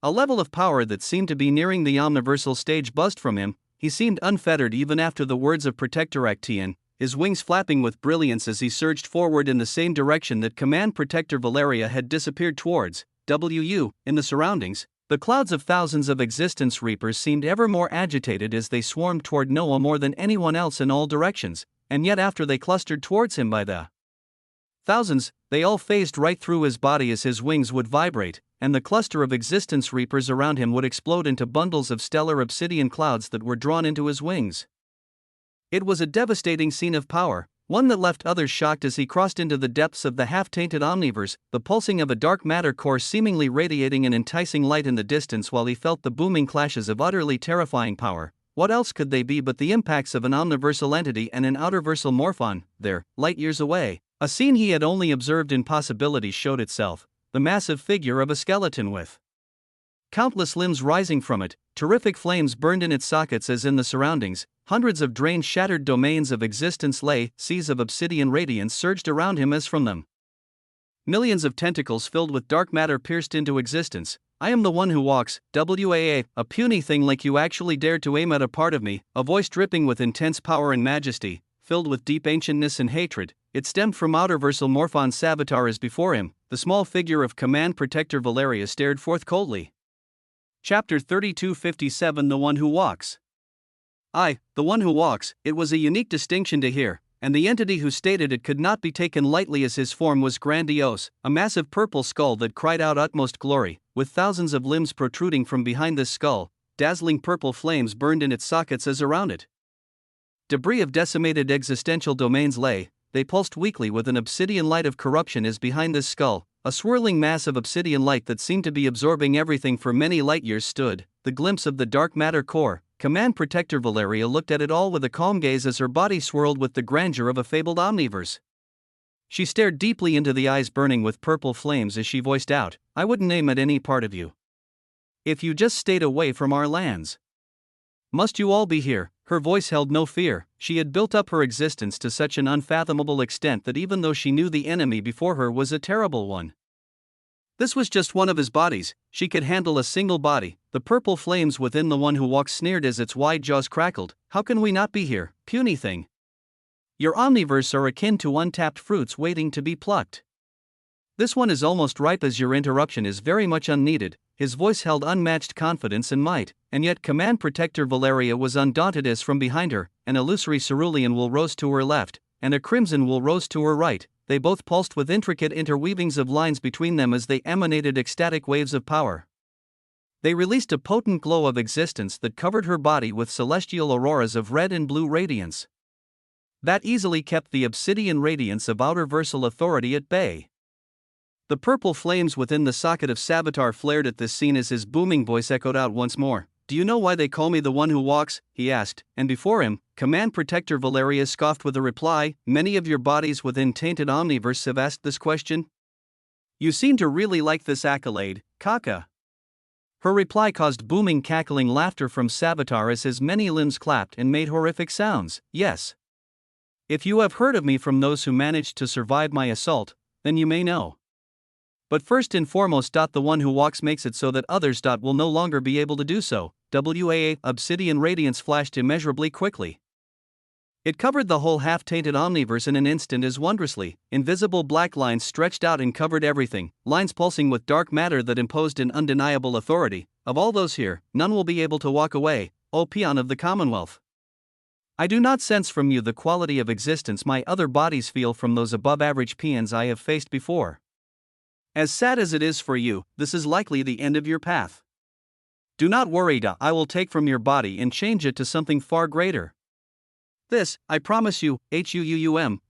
A level of power that seemed to be nearing the omniversal stage buzzed from him. He seemed unfettered even after the words of Protector Actaeon, his wings flapping with brilliance as he surged forward in the same direction that Command Protector Valeria had disappeared towards. In the surroundings, the clouds of thousands of Existence Reapers seemed ever more agitated as they swarmed toward Noah more than anyone else in all directions, and yet after they clustered towards him by the thousands, they all phased right through his body as his wings would vibrate, and the cluster of Existence Reapers around him would explode into bundles of stellar obsidian clouds that were drawn into his wings. It was a devastating scene of power, one that left others shocked as he crossed into the depths of the half-tainted omniverse, the pulsing of a dark matter core seemingly radiating an enticing light in the distance while he felt the booming clashes of utterly terrifying power. What else could they be but the impacts of an omniversal entity and an outerversal morphon? There, light years away, a scene he had only observed in possibilities showed itself, the massive figure of a skeleton with countless limbs rising from it. Terrific flames burned in its sockets as in the surroundings. Hundreds of drained shattered domains of existence lay, seas of obsidian radiance surged around him as from them. Millions of tentacles filled with dark matter pierced into existence. "I am the one who walks, WAA, a puny thing like you actually dared to aim at a part of me," a voice dripping with intense power and majesty, filled with deep ancientness and hatred. It stemmed from outerversal morphon Savitar as before him. The small figure of Command Protector Valeria stared forth coldly. Chapter 3257 The One Who Walks. The one who walks, it was a unique distinction to hear, and the entity who stated it could not be taken lightly as his form was grandiose, a massive purple skull that cried out utmost glory, with thousands of limbs protruding from behind this skull. Dazzling purple flames burned in its sockets as around it. Debris of decimated existential domains lay, they pulsed weakly with an obsidian light of corruption as behind this skull. A swirling mass of obsidian light that seemed to be absorbing everything for many light years stood, the glimpse of the dark matter core. Command Protector Valeria looked at it all with a calm gaze as her body swirled with the grandeur of a fabled omniverse. She stared deeply into the eyes burning with purple flames as she voiced out, "I wouldn't aim at any part of you if you just stayed away from our lands. Must you all be here?" Her voice held no fear. She had built up her existence to such an unfathomable extent that even though she knew the enemy before her was a terrible one, this was just one of his bodies. She could handle a single body. The purple flames within the one who walks sneered as its wide jaws crackled. "How can we not be here, puny thing? Your omniverse are akin to untapped fruits waiting to be plucked. This one is almost ripe as your interruption is very much unneeded. His voice held unmatched confidence and might, and yet Command Protector Valeria was undaunted as from behind her, an illusory cerulean wool rose to her left, and a crimson wool rose to her right. They both pulsed with intricate interweavings of lines between them as they emanated ecstatic waves of power. They released a potent glow of existence that covered her body with celestial auroras of red and blue radiance. That easily kept the obsidian radiance of outer-versal authority at bay. The purple flames within the socket of Savitar flared at this scene as his booming voice echoed out once more. "Do you know why they call me the one who walks?" he asked, and before him, Command Protector Valeria scoffed with a reply. "Many of your bodies within Tainted Omniverse have asked this question. You seem to really like this accolade, Kaka." Her reply caused booming cackling laughter from Savitar as his many limbs clapped and made horrific sounds. "Yes. If you have heard of me from those who managed to survive my assault, then you may know. But first and foremost, the one who walks makes it so that others will no longer be able to do so." Obsidian radiance flashed immeasurably quickly. It covered the whole half-tainted omniverse in an instant as wondrously, invisible black lines stretched out and covered everything, lines pulsing with dark matter that imposed an undeniable authority. "Of all those here, none will be able to walk away, O peon of the Commonwealth. I do not sense from you the quality of existence my other bodies feel from those above-average peons I have faced before. As sad as it is for you, this is likely the end of your path. Do not worry, I will take from your body and change it to something far greater. This, I promise you."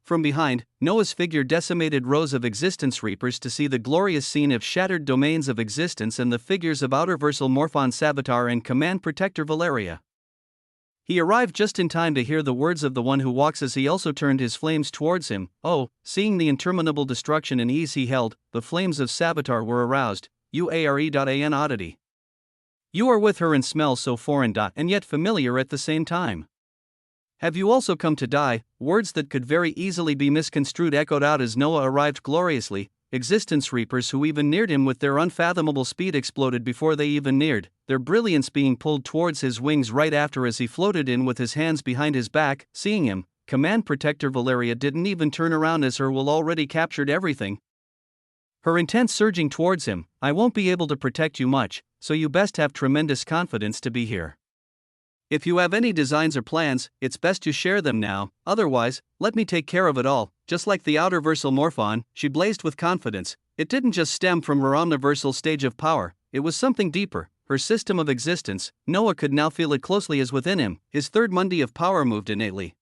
From behind, Noah's figure decimated rows of existence reapers to see the glorious scene of shattered domains of existence and the figures of outer-versal Morphon Savitar and Command Protector Valeria. He arrived just in time to hear the words of the one who walks as he also turned his flames towards him. Oh, seeing the interminable destruction and ease he held, the flames of Savitar were aroused. An oddity. You are with her and smell so foreign, and yet familiar at the same time. Have you also come to die? Words that could very easily be misconstrued echoed out as Noah arrived gloriously. Existence reapers who even neared him with their unfathomable speed exploded before they even neared, their brilliance being pulled towards his wings right after as he floated in with his hands behind his back. Seeing him, Command Protector Valeria didn't even turn around as her will already captured everything. Her intent surging towards him. "I won't be able to protect you much, so you best have tremendous confidence to be here. If you have any designs or plans, it's best to share them now, otherwise, let me take care of it all." Just like the outer-versal Morphon, she blazed with confidence. It didn't just stem from her omniversal stage of power, it was something deeper, her system of existence. Noah could now feel it closely as within him, his third mundi of power moved innately.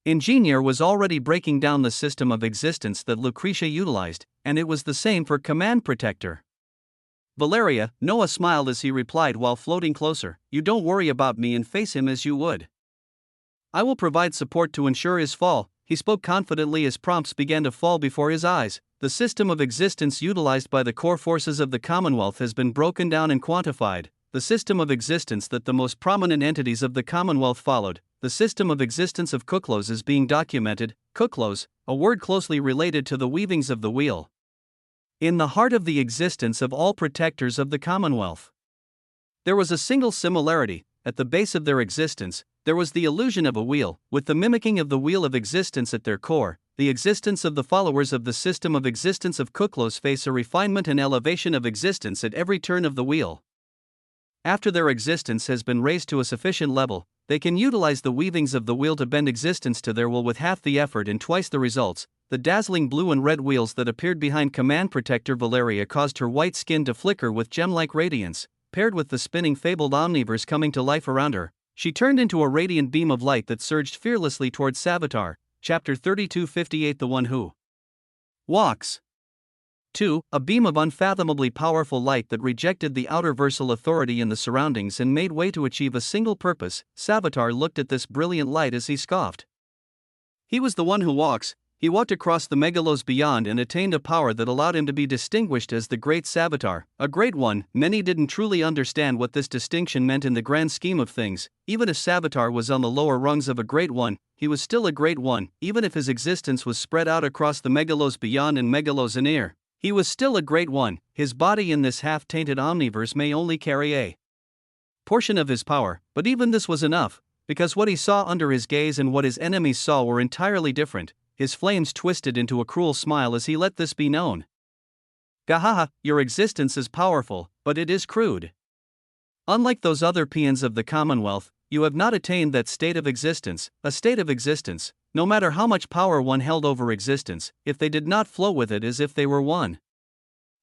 Ingenier was already breaking down the system of existence that Lucretia utilized, and it was the same for Command Protector Valeria. Noah smiled as he replied while floating closer. "You don't worry about me and face him as you would. I will provide support to ensure his fall." He spoke confidently as prompts began to fall before his eyes. The system of existence utilized by the core forces of the Commonwealth has been broken down and quantified. The system of existence that the most prominent entities of the Commonwealth followed. The system of existence of Kuklos is being documented. Kuklos, a word closely related to the weavings of the wheel. In the heart of the existence of all protectors of the Commonwealth, there was a single similarity. At the base of their existence, there was the illusion of a wheel, with the mimicking of the wheel of existence at their core. The existence of the followers of the system of existence of Kuklos face a refinement and elevation of existence at every turn of the wheel. After their existence has been raised to a sufficient level, they can utilize the weavings of the wheel to bend existence to their will with half the effort and twice the results. The dazzling blue and red wheels that appeared behind Command Protector Valeria caused her white skin to flicker with gem-like radiance, paired with the spinning fabled omniverse coming to life around her. She turned into a radiant beam of light that surged fearlessly towards Savitar. Chapter 3258 The One Who Walks. 2. A beam of unfathomably powerful light that rejected the outer-versal authority in the surroundings and made way to achieve a single purpose. Savitar looked at this brilliant light as he scoffed. He was the one who walks. He walked across the megalos beyond and attained a power that allowed him to be distinguished as the Great Savitar, a great one. Many didn't truly understand what this distinction meant in the grand scheme of things. Even if Savitar was on the lower rungs of a great one, he was still a great one. Even if his existence was spread out across the megalos beyond and megalos anear, he was still a great one. His body in this half-tainted omniverse may only carry a portion of his power, but even this was enough, because what he saw under his gaze and what his enemies saw were entirely different. His flames twisted into a cruel smile as he let this be known. Gahaha, your existence is powerful, but it is crude. Unlike those other peons of the Commonwealth, you have not attained that state of existence, a state of existence, no matter how much power one held over existence, if they did not flow with it as if they were one.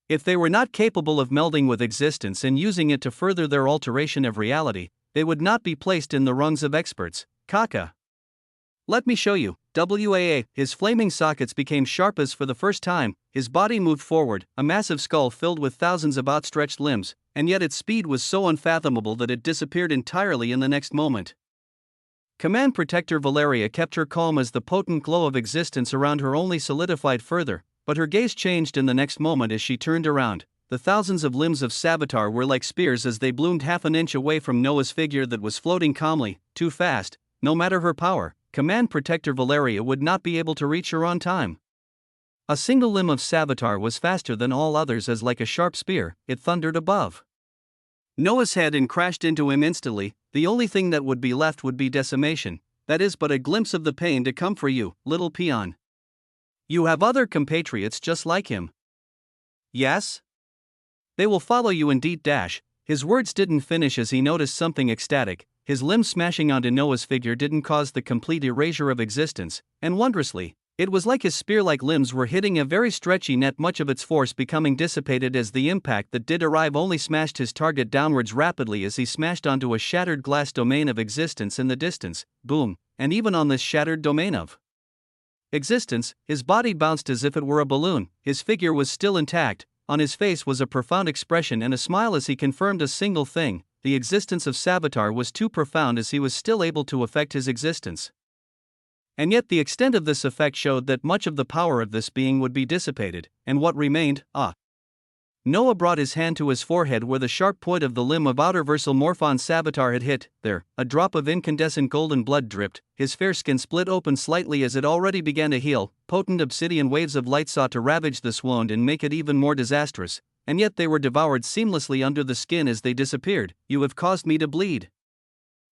If they were not capable of melding with existence and using it to further their alteration of reality, they would not be placed in the rungs of experts. Kaka. Let me show you. WAA. His flaming sockets became sharp as for the first time, his body moved forward, a massive skull filled with thousands of outstretched limbs, and yet its speed was so unfathomable that it disappeared entirely in the next moment. Command Protector Valeria kept her calm as the potent glow of existence around her only solidified further, but her gaze changed in the next moment as she turned around. The thousands of limbs of Savitar were like spears as they bloomed half an inch away from Noah's figure that was floating calmly, too fast. No matter her power, Command Protector Valeria would not be able to reach her on time. A single limb of Savitar was faster than all others as like a sharp spear, it thundered above Noah's head and crashed into him instantly. The only thing that would be left would be decimation, that is but a glimpse of the pain to come for you, little peon. You have other compatriots just like him. Yes? They will follow you indeed. His words didn't finish as he noticed something ecstatic. His limbs smashing onto Noah's figure didn't cause the complete erasure of existence, and wondrously, it was like his spear-like limbs were hitting a very stretchy net, much of its force becoming dissipated as the impact that did arrive only smashed his target downwards rapidly as he smashed onto a shattered glass domain of existence in the distance. Boom, and even on this shattered domain of existence, his body bounced as if it were a balloon. His figure was still intact. On his face was a profound expression and a smile as he confirmed a single thing: the existence of Savitar was too profound as he was still able to affect his existence. And yet the extent of this effect showed that much of the power of this being would be dissipated, and what remained, Noah brought his hand to his forehead where the sharp point of the limb of outerversal Morphon Savitar had hit. There, a drop of incandescent golden blood dripped, his fair skin split open slightly as it already began to heal. Potent obsidian waves of light sought to ravage this wound and make it even more disastrous, and yet they were devoured seamlessly under the skin as they disappeared. You have caused me to bleed.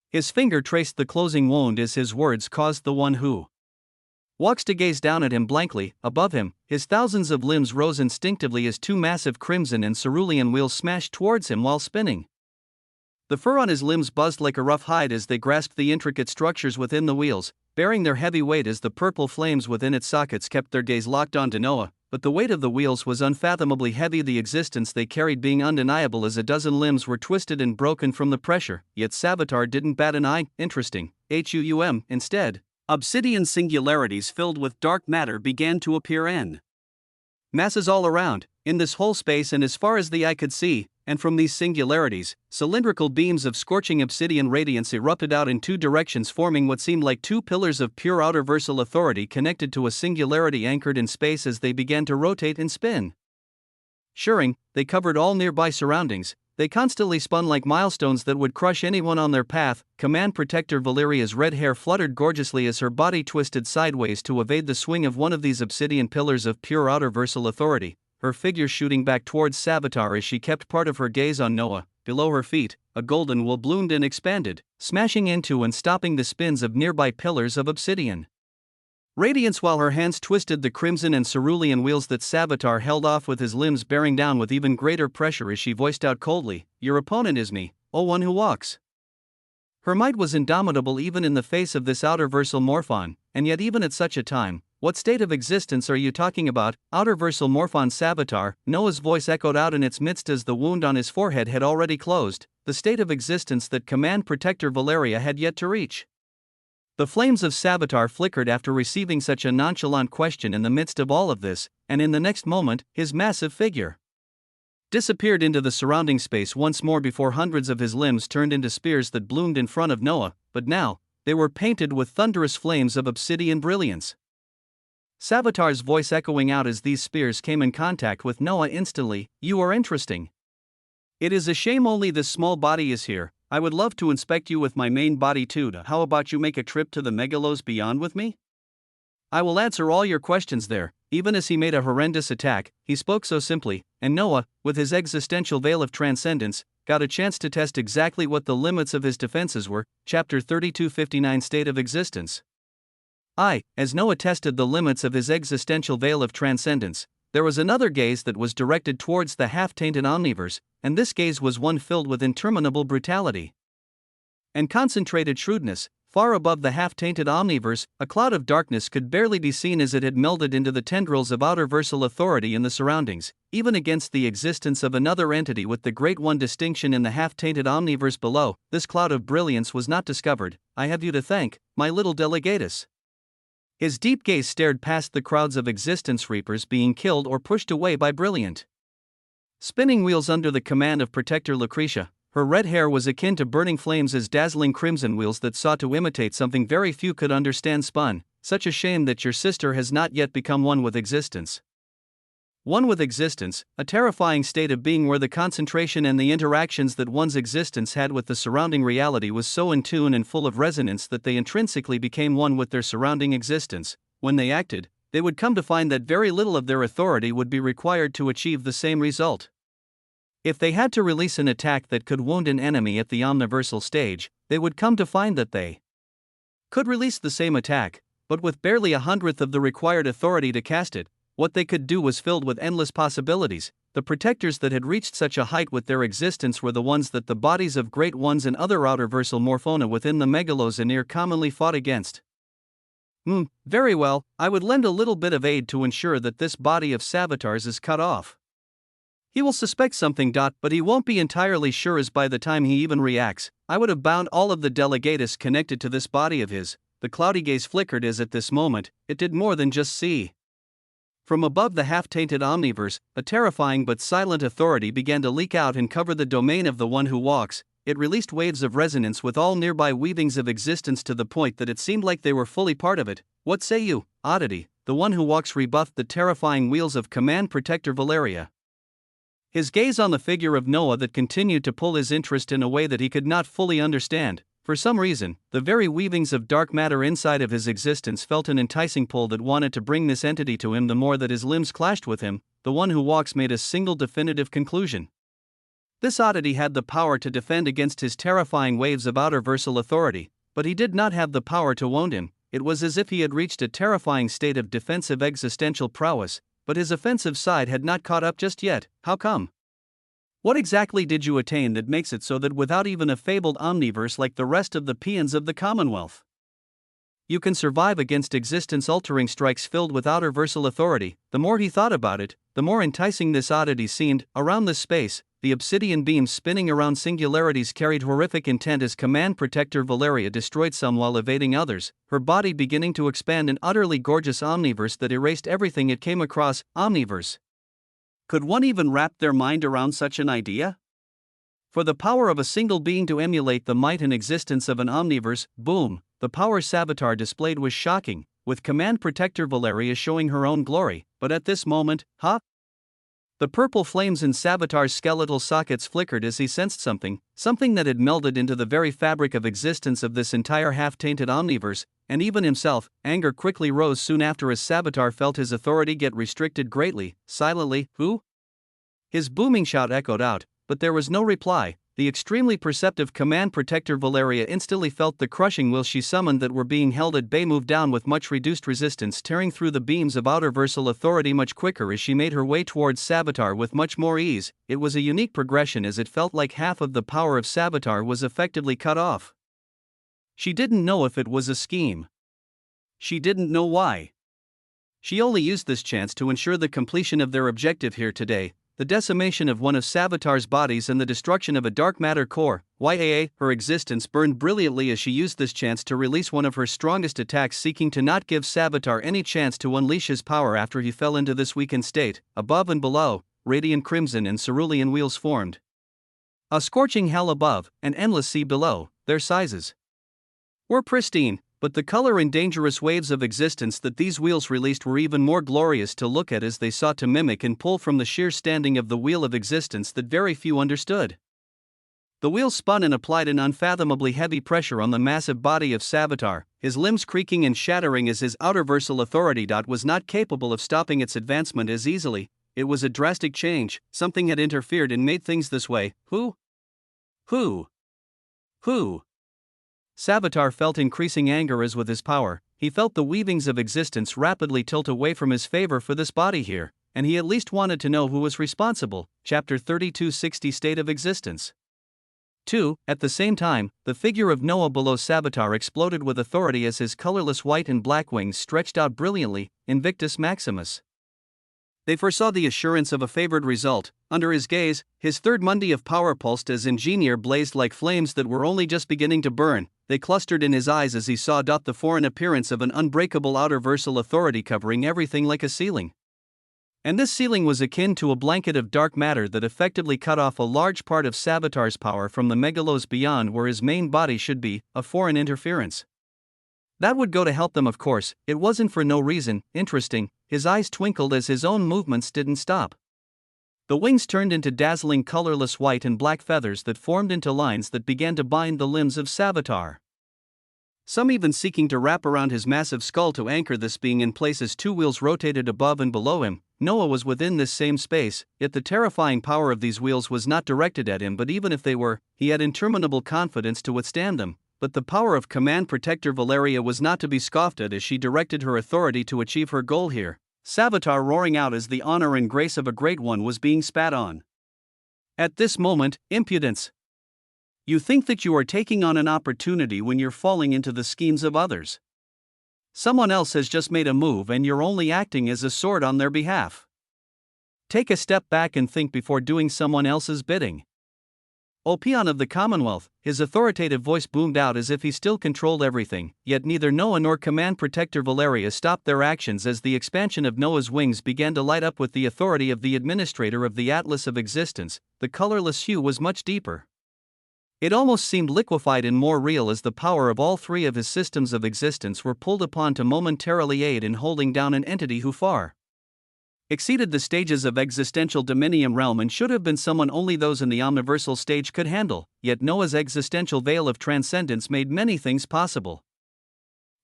His finger traced the closing wound as his words caused the one who walks to gaze down at him blankly. Above him, his thousands of limbs rose instinctively as two massive crimson and cerulean wheels smashed towards him while spinning. The fur on his limbs buzzed like a rough hide as they grasped the intricate structures within the wheels, bearing their heavy weight as the purple flames within its sockets kept their gaze locked onto Noah. But the weight of the wheels was unfathomably heavy, the existence they carried being undeniable as a dozen limbs were twisted and broken from the pressure. Yet Savitar didn't bat an eye. Interesting. Instead, obsidian singularities filled with dark matter began to appear in masses all around, in this whole space and as far as the eye could see, and from these singularities, cylindrical beams of scorching obsidian radiance erupted out in two directions, forming what seemed like two pillars of pure outerversal authority connected to a singularity anchored in space as they began to rotate and spin. Shirring, they covered all nearby surroundings. They constantly spun like milestones that would crush anyone on their path. Command Protector Valeria's red hair fluttered gorgeously as her body twisted sideways to evade the swing of one of these obsidian pillars of pure outerversal authority, her figure shooting back towards Savitar as she kept part of her gaze on Noah. Below her feet, a golden wool bloomed and expanded, smashing into and stopping the spins of nearby pillars of obsidian radiance while her hands twisted the crimson and cerulean wheels that Savitar held off with his limbs bearing down with even greater pressure as she voiced out coldly, "Your opponent is me, O one who walks." Her might was indomitable even in the face of this outerversal Morphon, and yet even at such a time, what state of existence are you talking about, outerversal Morphon Savitar? Noah's voice echoed out in its midst as the wound on his forehead had already closed, the state of existence that Command Protector Valeria had yet to reach. The flames of Savitar flickered after receiving such a nonchalant question in the midst of all of this, and in the next moment, his massive figure disappeared into the surrounding space once more before hundreds of his limbs turned into spears that bloomed in front of Noah, but now, they were painted with thunderous flames of obsidian brilliance. Savitar's voice echoing out as these spears came in contact with Noah instantly, "You are interesting. It is a shame only this small body is here. I would love to inspect you with my main body too. How about you make a trip to the megalos beyond with me? I will answer all your questions there." Even as he made a horrendous attack, he spoke so simply, and Noah, with his existential veil of transcendence, got a chance to test exactly what the limits of his defenses were. Chapter 32:59 State of Existence. As Noah tested the limits of his existential veil of transcendence, There was another gaze that was directed towards the half-tainted omniverse, and this gaze was one filled with interminable brutality and concentrated shrewdness. Far above the half-tainted omniverse, a cloud of darkness could barely be seen as it had melded into the tendrils of outerversal authority in the surroundings. Even against the existence of another entity with the Great One distinction in the half-tainted omniverse below, this cloud of brilliance was not discovered. I have you to thank, my little delegatus. His deep gaze stared past the crowds of existence reapers being killed or pushed away by brilliant spinning wheels under the command of Protector Lucretia. Her red hair was akin to burning flames as dazzling crimson wheels that sought to imitate something very few could understand spun. Such a shame that your sister has not yet become one with existence. One with existence, a terrifying state of being where the concentration and the interactions that one's existence had with the surrounding reality was so in tune and full of resonance that they intrinsically became one with their surrounding existence. When they acted, they would come to find that very little of their authority would be required to achieve the same result. If they had to release an attack that could wound an enemy at the omniversal stage, they would come to find that they could release the same attack, but with barely 1/100th of the required authority to cast it. What they could do was filled with endless possibilities. The protectors that had reached such a height with their existence were the ones that the bodies of great ones and other outerversal morphona within the megalosaneer commonly fought against. Very well, I would lend a little bit of aid to ensure that this body of Savitar's is cut off. He will suspect something, but he won't be entirely sure as by the time he even reacts. I would have bound all of the delegatus connected to this body of his. The cloudy gaze flickered as at this moment, it did more than just see. From above the half-tainted omniverse, a terrifying but silent authority began to leak out and cover the domain of the one who walks. It released waves of resonance with all nearby weavings of existence to the point that it seemed like they were fully part of it. What say you, oddity? The one who walks rebuffed the terrifying wheels of Command Protector Valeria. His gaze on the figure of Noah that continued to pull his interest in a way that he could not fully understand. For some reason, the very weavings of dark matter inside of his existence felt an enticing pull that wanted to bring this entity to him. The more that his limbs clashed with him, the one who walks made a single definitive conclusion. This oddity had the power to defend against his terrifying waves of outerversal authority, but he did not have the power to wound him. It was as if he had reached a terrifying state of defensive existential prowess, but his offensive side had not caught up just yet. How come? What exactly did you attain that makes it so that without even a fabled omniverse like the rest of the peons of the Commonwealth, you can survive against existence-altering strikes filled with outerversal authority? The more he thought about it, the more enticing this oddity seemed. Around this space, the obsidian beams spinning around singularities carried horrific intent as Command Protector Valeria destroyed some while evading others, her body beginning to expand an utterly gorgeous omniverse that erased everything it came across. Omniverse. Could one even wrap their mind around such an idea? For the power of a single being to emulate the might and existence of an omniverse, boom, the power Savitar displayed was shocking, with Command Protector Valeria showing her own glory. But at this moment, the purple flames in Savitar's skeletal sockets flickered as he sensed something that had melded into the very fabric of existence of this entire half-tainted omniverse, and even himself. Anger quickly rose soon after as Savitar felt his authority get restricted greatly. Silently, who? His booming shout echoed out, but there was no reply. The extremely perceptive Command Protector Valeria instantly felt the crushing will she summoned that were being held at bay move down with much reduced resistance, tearing through the beams of outerversal authority much quicker as she made her way towards Savitar with much more ease. It was a unique progression as it felt like half of the power of Savitar was effectively cut off. She didn't know if it was a scheme. She didn't know why. She only used this chance to ensure the completion of their objective here today, the decimation of one of Savitar's bodies and the destruction of a dark matter core. Her existence burned brilliantly as she used this chance to release one of her strongest attacks, seeking to not give Savitar any chance to unleash his power after he fell into this weakened state. Above and below, radiant crimson and cerulean wheels formed a scorching hell above, an endless sea below. Their sizes were pristine, but the color and dangerous waves of existence that these wheels released were even more glorious to look at as they sought to mimic and pull from the sheer standing of the wheel of existence that very few understood. The wheel spun and applied an unfathomably heavy pressure on the massive body of Savitar, his limbs creaking and shattering as his outerversal authority was not capable of stopping its advancement as easily. It was a drastic change. Something had interfered and made things this way. Who? Savitar felt increasing anger as with his power, he felt the weavings of existence rapidly tilt away from his favor for this body here, and he at least wanted to know who was responsible. Chapter 3260 State of Existence. 2. At the same time, the figure of Noah below Savitar exploded with authority as his colorless white and black wings stretched out brilliantly, Invictus Maximus. They foresaw the assurance of a favored result. Under his gaze, his third Monday of power pulsed as ingenier blazed like flames that were only just beginning to burn. They clustered in his eyes as he saw the foreign appearance of an unbreakable outer versal authority covering everything like a ceiling. And this ceiling was akin to a blanket of dark matter that effectively cut off a large part of Savitar's power from the megalos beyond where his main body should be, a foreign interference. That would go to help them, of course. It wasn't for no reason. Interesting. His eyes twinkled as his own movements didn't stop. The wings turned into dazzling colorless white and black feathers that formed into lines that began to bind the limbs of Savitar. Some even seeking to wrap around his massive skull to anchor this being in place as two wheels rotated above and below him. Noah was within this same space, yet the terrifying power of these wheels was not directed at him, but even if they were, he had interminable confidence to withstand them. But the power of Command Protector Valeria was not to be scoffed at as she directed her authority to achieve her goal here. Savitar roaring out as the honor and grace of a great one was being spat on. At this moment, impudence. You think that you are taking on an opportunity when you're falling into the schemes of others. Someone else has just made a move and you're only acting as a sword on their behalf. Take a step back and think before doing someone else's bidding. O peon of the Commonwealth, his authoritative voice boomed out as if he still controlled everything, yet neither Noah nor Command Protector Valeria stopped their actions as the expansion of Noah's wings began to light up with the authority of the administrator of the Atlas of Existence. The colorless hue was much deeper. It almost seemed liquefied and more real as the power of all three of his systems of existence were pulled upon to momentarily aid in holding down an entity who far exceeded the stages of existential dominium realm and should have been someone only those in the omniversal stage could handle, yet Noah's existential veil of transcendence made many things possible.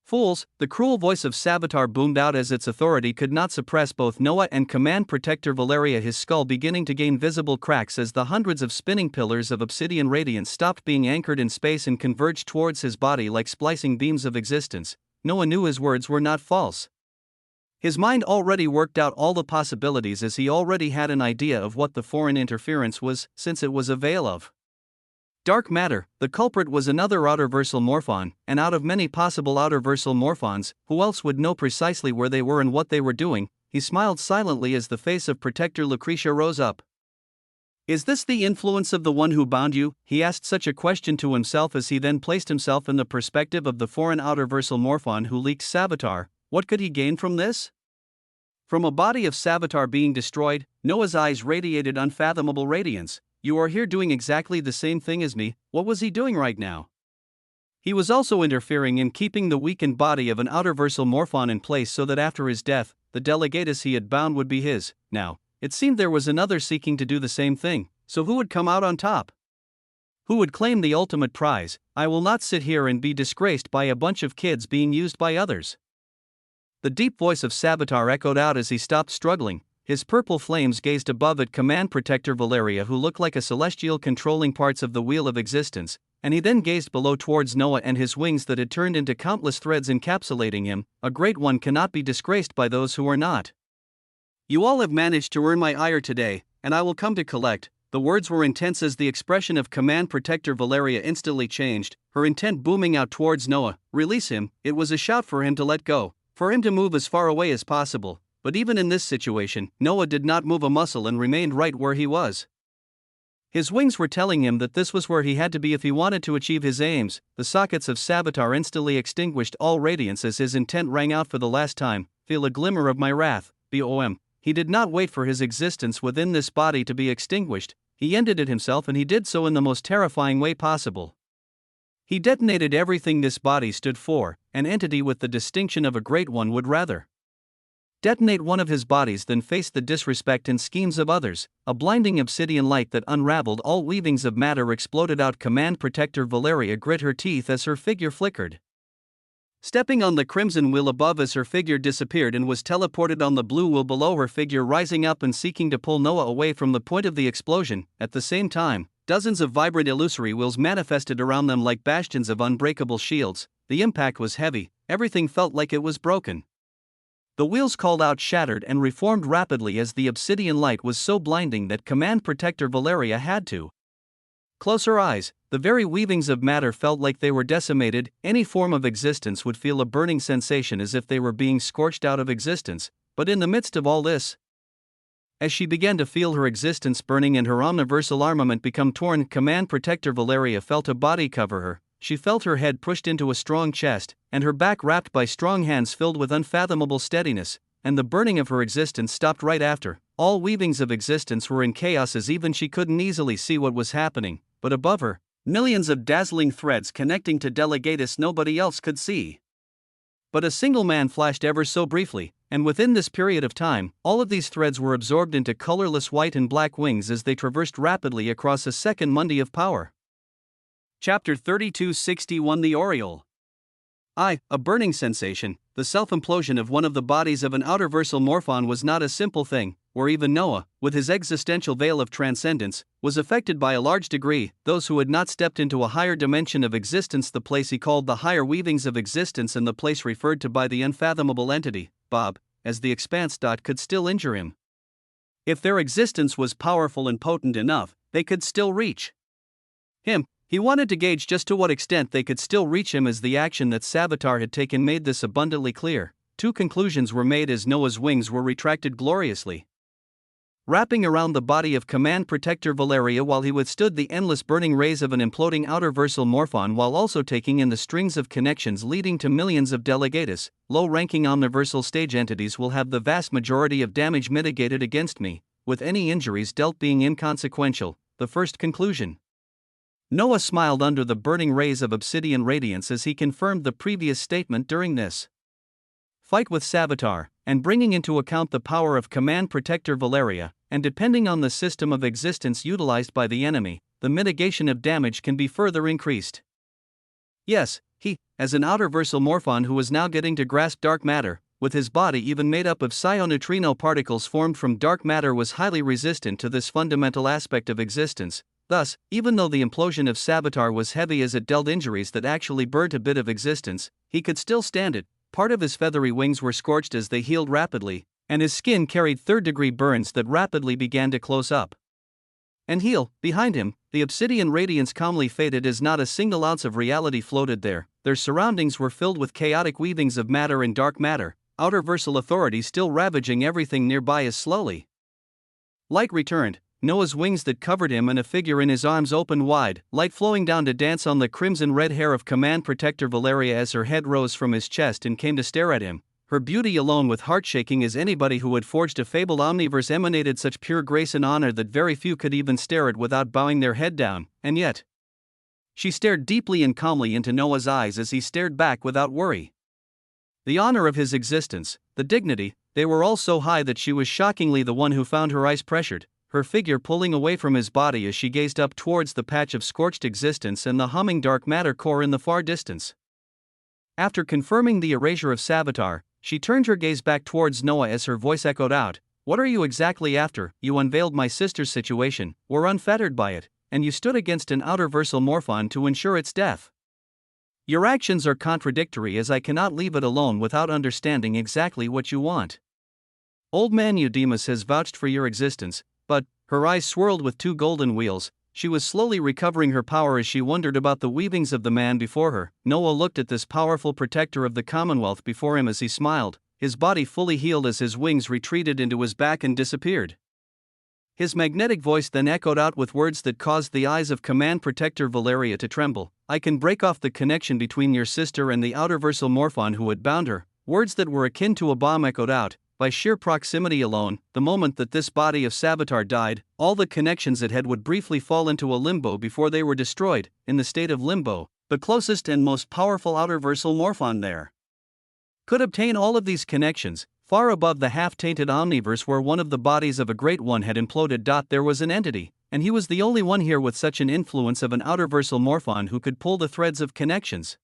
Fools, the cruel voice of Savitar boomed out as its authority could not suppress both Noah and Command Protector Valeria, his skull beginning to gain visible cracks as the hundreds of spinning pillars of obsidian radiance stopped being anchored in space and converged towards his body like splicing beams of existence. Noah knew his words were not false. His mind already worked out all the possibilities as he already had an idea of what the foreign interference was, since it was a veil of dark matter. The culprit was another outer versal morphon, and out of many possible outer versal morphons, who else would know precisely where they were and what they were doing? He smiled silently as the face of Protector Lucretia rose up. Is this the influence of the one who bound you? He asked such a question to himself as he then placed himself in the perspective of the foreign outer versal morphon who leaked Savitar. What could he gain from this? From a body of Savitar being destroyed, Noah's eyes radiated unfathomable radiance. You are here doing exactly the same thing as me. What was he doing right now? He was also interfering in keeping the weakened body of an outer versal morphon in place so that after his death, the delegatus he had bound would be his. Now, it seemed there was another seeking to do the same thing, so who would come out on top? Who would claim the ultimate prize? I will not sit here and be disgraced by a bunch of kids being used by others. The deep voice of Savitar echoed out as he stopped struggling. His purple flames gazed above at Command Protector Valeria, who looked like a celestial controlling parts of the wheel of existence, and he then gazed below towards Noah and his wings that had turned into countless threads encapsulating him. A great one cannot be disgraced by those who are not. You all have managed to earn my ire today, and I will come to collect. The words were intense as the expression of Command Protector Valeria instantly changed, her intent booming out towards Noah. Release him. It was a shout for him to let go, for him to move as far away as possible. But even in this situation, Noah did not move a muscle and remained right where he was. His wings were telling him that this was where he had to be if he wanted to achieve his aims. The sockets of Savitar instantly extinguished all radiance as his intent rang out for the last time. Feel a glimmer of my wrath, BOM. He did not wait for his existence within this body to be extinguished. He ended it himself, and he did so in the most terrifying way possible. He detonated everything this body stood for. An entity with the distinction of a great one would rather detonate one of his bodies than face the disrespect and schemes of others. A blinding obsidian light that unraveled all weavings of matter exploded out. Command Protector Valeria grit her teeth as her figure flickered, stepping on the crimson wheel above as her figure disappeared and was teleported on the blue wheel below her, figure rising up and seeking to pull Noah away from the point of the explosion. At the same time, dozens of vibrant illusory wheels manifested around them like bastions of unbreakable shields. The impact was heavy, everything felt like it was broken. The wheels called out, shattered, and reformed rapidly as the obsidian light was so blinding that Command Protector Valeria had to close her eyes. The very weavings of matter felt like they were decimated. Any form of existence would feel a burning sensation as if they were being scorched out of existence. But in the midst of all this, as she began to feel her existence burning and her omniversal armament become torn, Command Protector Valeria felt a body cover her. She felt her head pushed into a strong chest, and her back wrapped by strong hands filled with unfathomable steadiness, and the burning of her existence stopped right after. All weavings of existence were in chaos as even she couldn't easily see what was happening, but above her, millions of dazzling threads connecting to Delegatus nobody else could see. But a single man flashed ever so briefly, and within this period of time, all of these threads were absorbed into colorless white and black wings as they traversed rapidly across a second Monday of power. Chapter 3261, The Oriole. A burning sensation. The self-implosion of one of the bodies of an outerversal morphon was not a simple thing, where even Noah, with his existential veil of transcendence, was affected by a large degree. Those who had not stepped into a higher dimension of existence, the place he called the higher weavings of existence, and the place referred to by the unfathomable entity, Bob, as the expanse. Could still injure him. If their existence was powerful and potent enough, they could still reach him. He wanted to gauge just to what extent they could still reach him, as the action that Savitar had taken made this abundantly clear. Two conclusions were made as Noah's wings were retracted gloriously, wrapping around the body of Command Protector Valeria while he withstood the endless burning rays of an imploding outerversal morphon, while also taking in the strings of connections leading to millions of Delegatus. Low-ranking omniversal stage entities will have the vast majority of damage mitigated against me, with any injuries dealt being inconsequential. The first conclusion. Noah smiled under the burning rays of obsidian radiance as he confirmed the previous statement. During this fight with Savitar, and bringing into account the power of Command Protector Valeria, and depending on the system of existence utilized by the enemy, the mitigation of damage can be further increased. Yes, he, as an outerversal morphon who was now getting to grasp dark matter, with his body even made up of psioneutrino particles formed from dark matter, was highly resistant to this fundamental aspect of existence. Thus, even though the implosion of Savitar was heavy as it dealt injuries that actually burnt a bit of existence, he could still stand it. Part of his feathery wings were scorched as they healed rapidly, and his skin carried third-degree burns that rapidly began to close up and heal. Behind him, the obsidian radiance calmly faded as not a single ounce of reality floated there. Their surroundings were filled with chaotic weavings of matter and dark matter, outerversal authority still ravaging everything nearby as slowly light returned. Noah's wings that covered him and a figure in his arms opened wide, light flowing down to dance on the crimson-red hair of Command Protector Valeria as her head rose from his chest and came to stare at him. Her beauty alone, with heart-shaking as anybody who had forged a fabled omniverse, emanated such pure grace and honor that very few could even stare at without bowing their head down, and yet she stared deeply and calmly into Noah's eyes as he stared back without worry. The honor of his existence, the dignity, they were all so high that she was shockingly the one who found her eyes pressured, her figure pulling away from his body as she gazed up towards the patch of scorched existence and the humming dark matter core in the far distance. After confirming the erasure of Savitar, she turned her gaze back towards Noah as her voice echoed out, "What are you exactly after? You unveiled my sister's situation, were unfettered by it, and you stood against an outerversal morphon to ensure its death. Your actions are contradictory, as I cannot leave it alone without understanding exactly what you want. Old man Eudemus has vouched for your existence." But, her eyes swirled with two golden wheels, she was slowly recovering her power as she wondered about the weavings of the man before her. Noah looked at this powerful protector of the Commonwealth before him as he smiled, his body fully healed as his wings retreated into his back and disappeared. His magnetic voice then echoed out with words that caused the eyes of Command Protector Valeria to tremble. "I can break off the connection between your sister and the outerversal morphon who had bound her." Words that were akin to a bomb echoed out. By sheer proximity alone, the moment that this body of Savitar died, all the connections it had would briefly fall into a limbo before they were destroyed. In the state of limbo, the closest and most powerful outerversal morphon there could obtain all of these connections, far above the half-tainted omniverse where one of the bodies of a great one had imploded. There was an entity, and he was the only one here with such an influence of an outerversal morphon who could pull the threads of connections.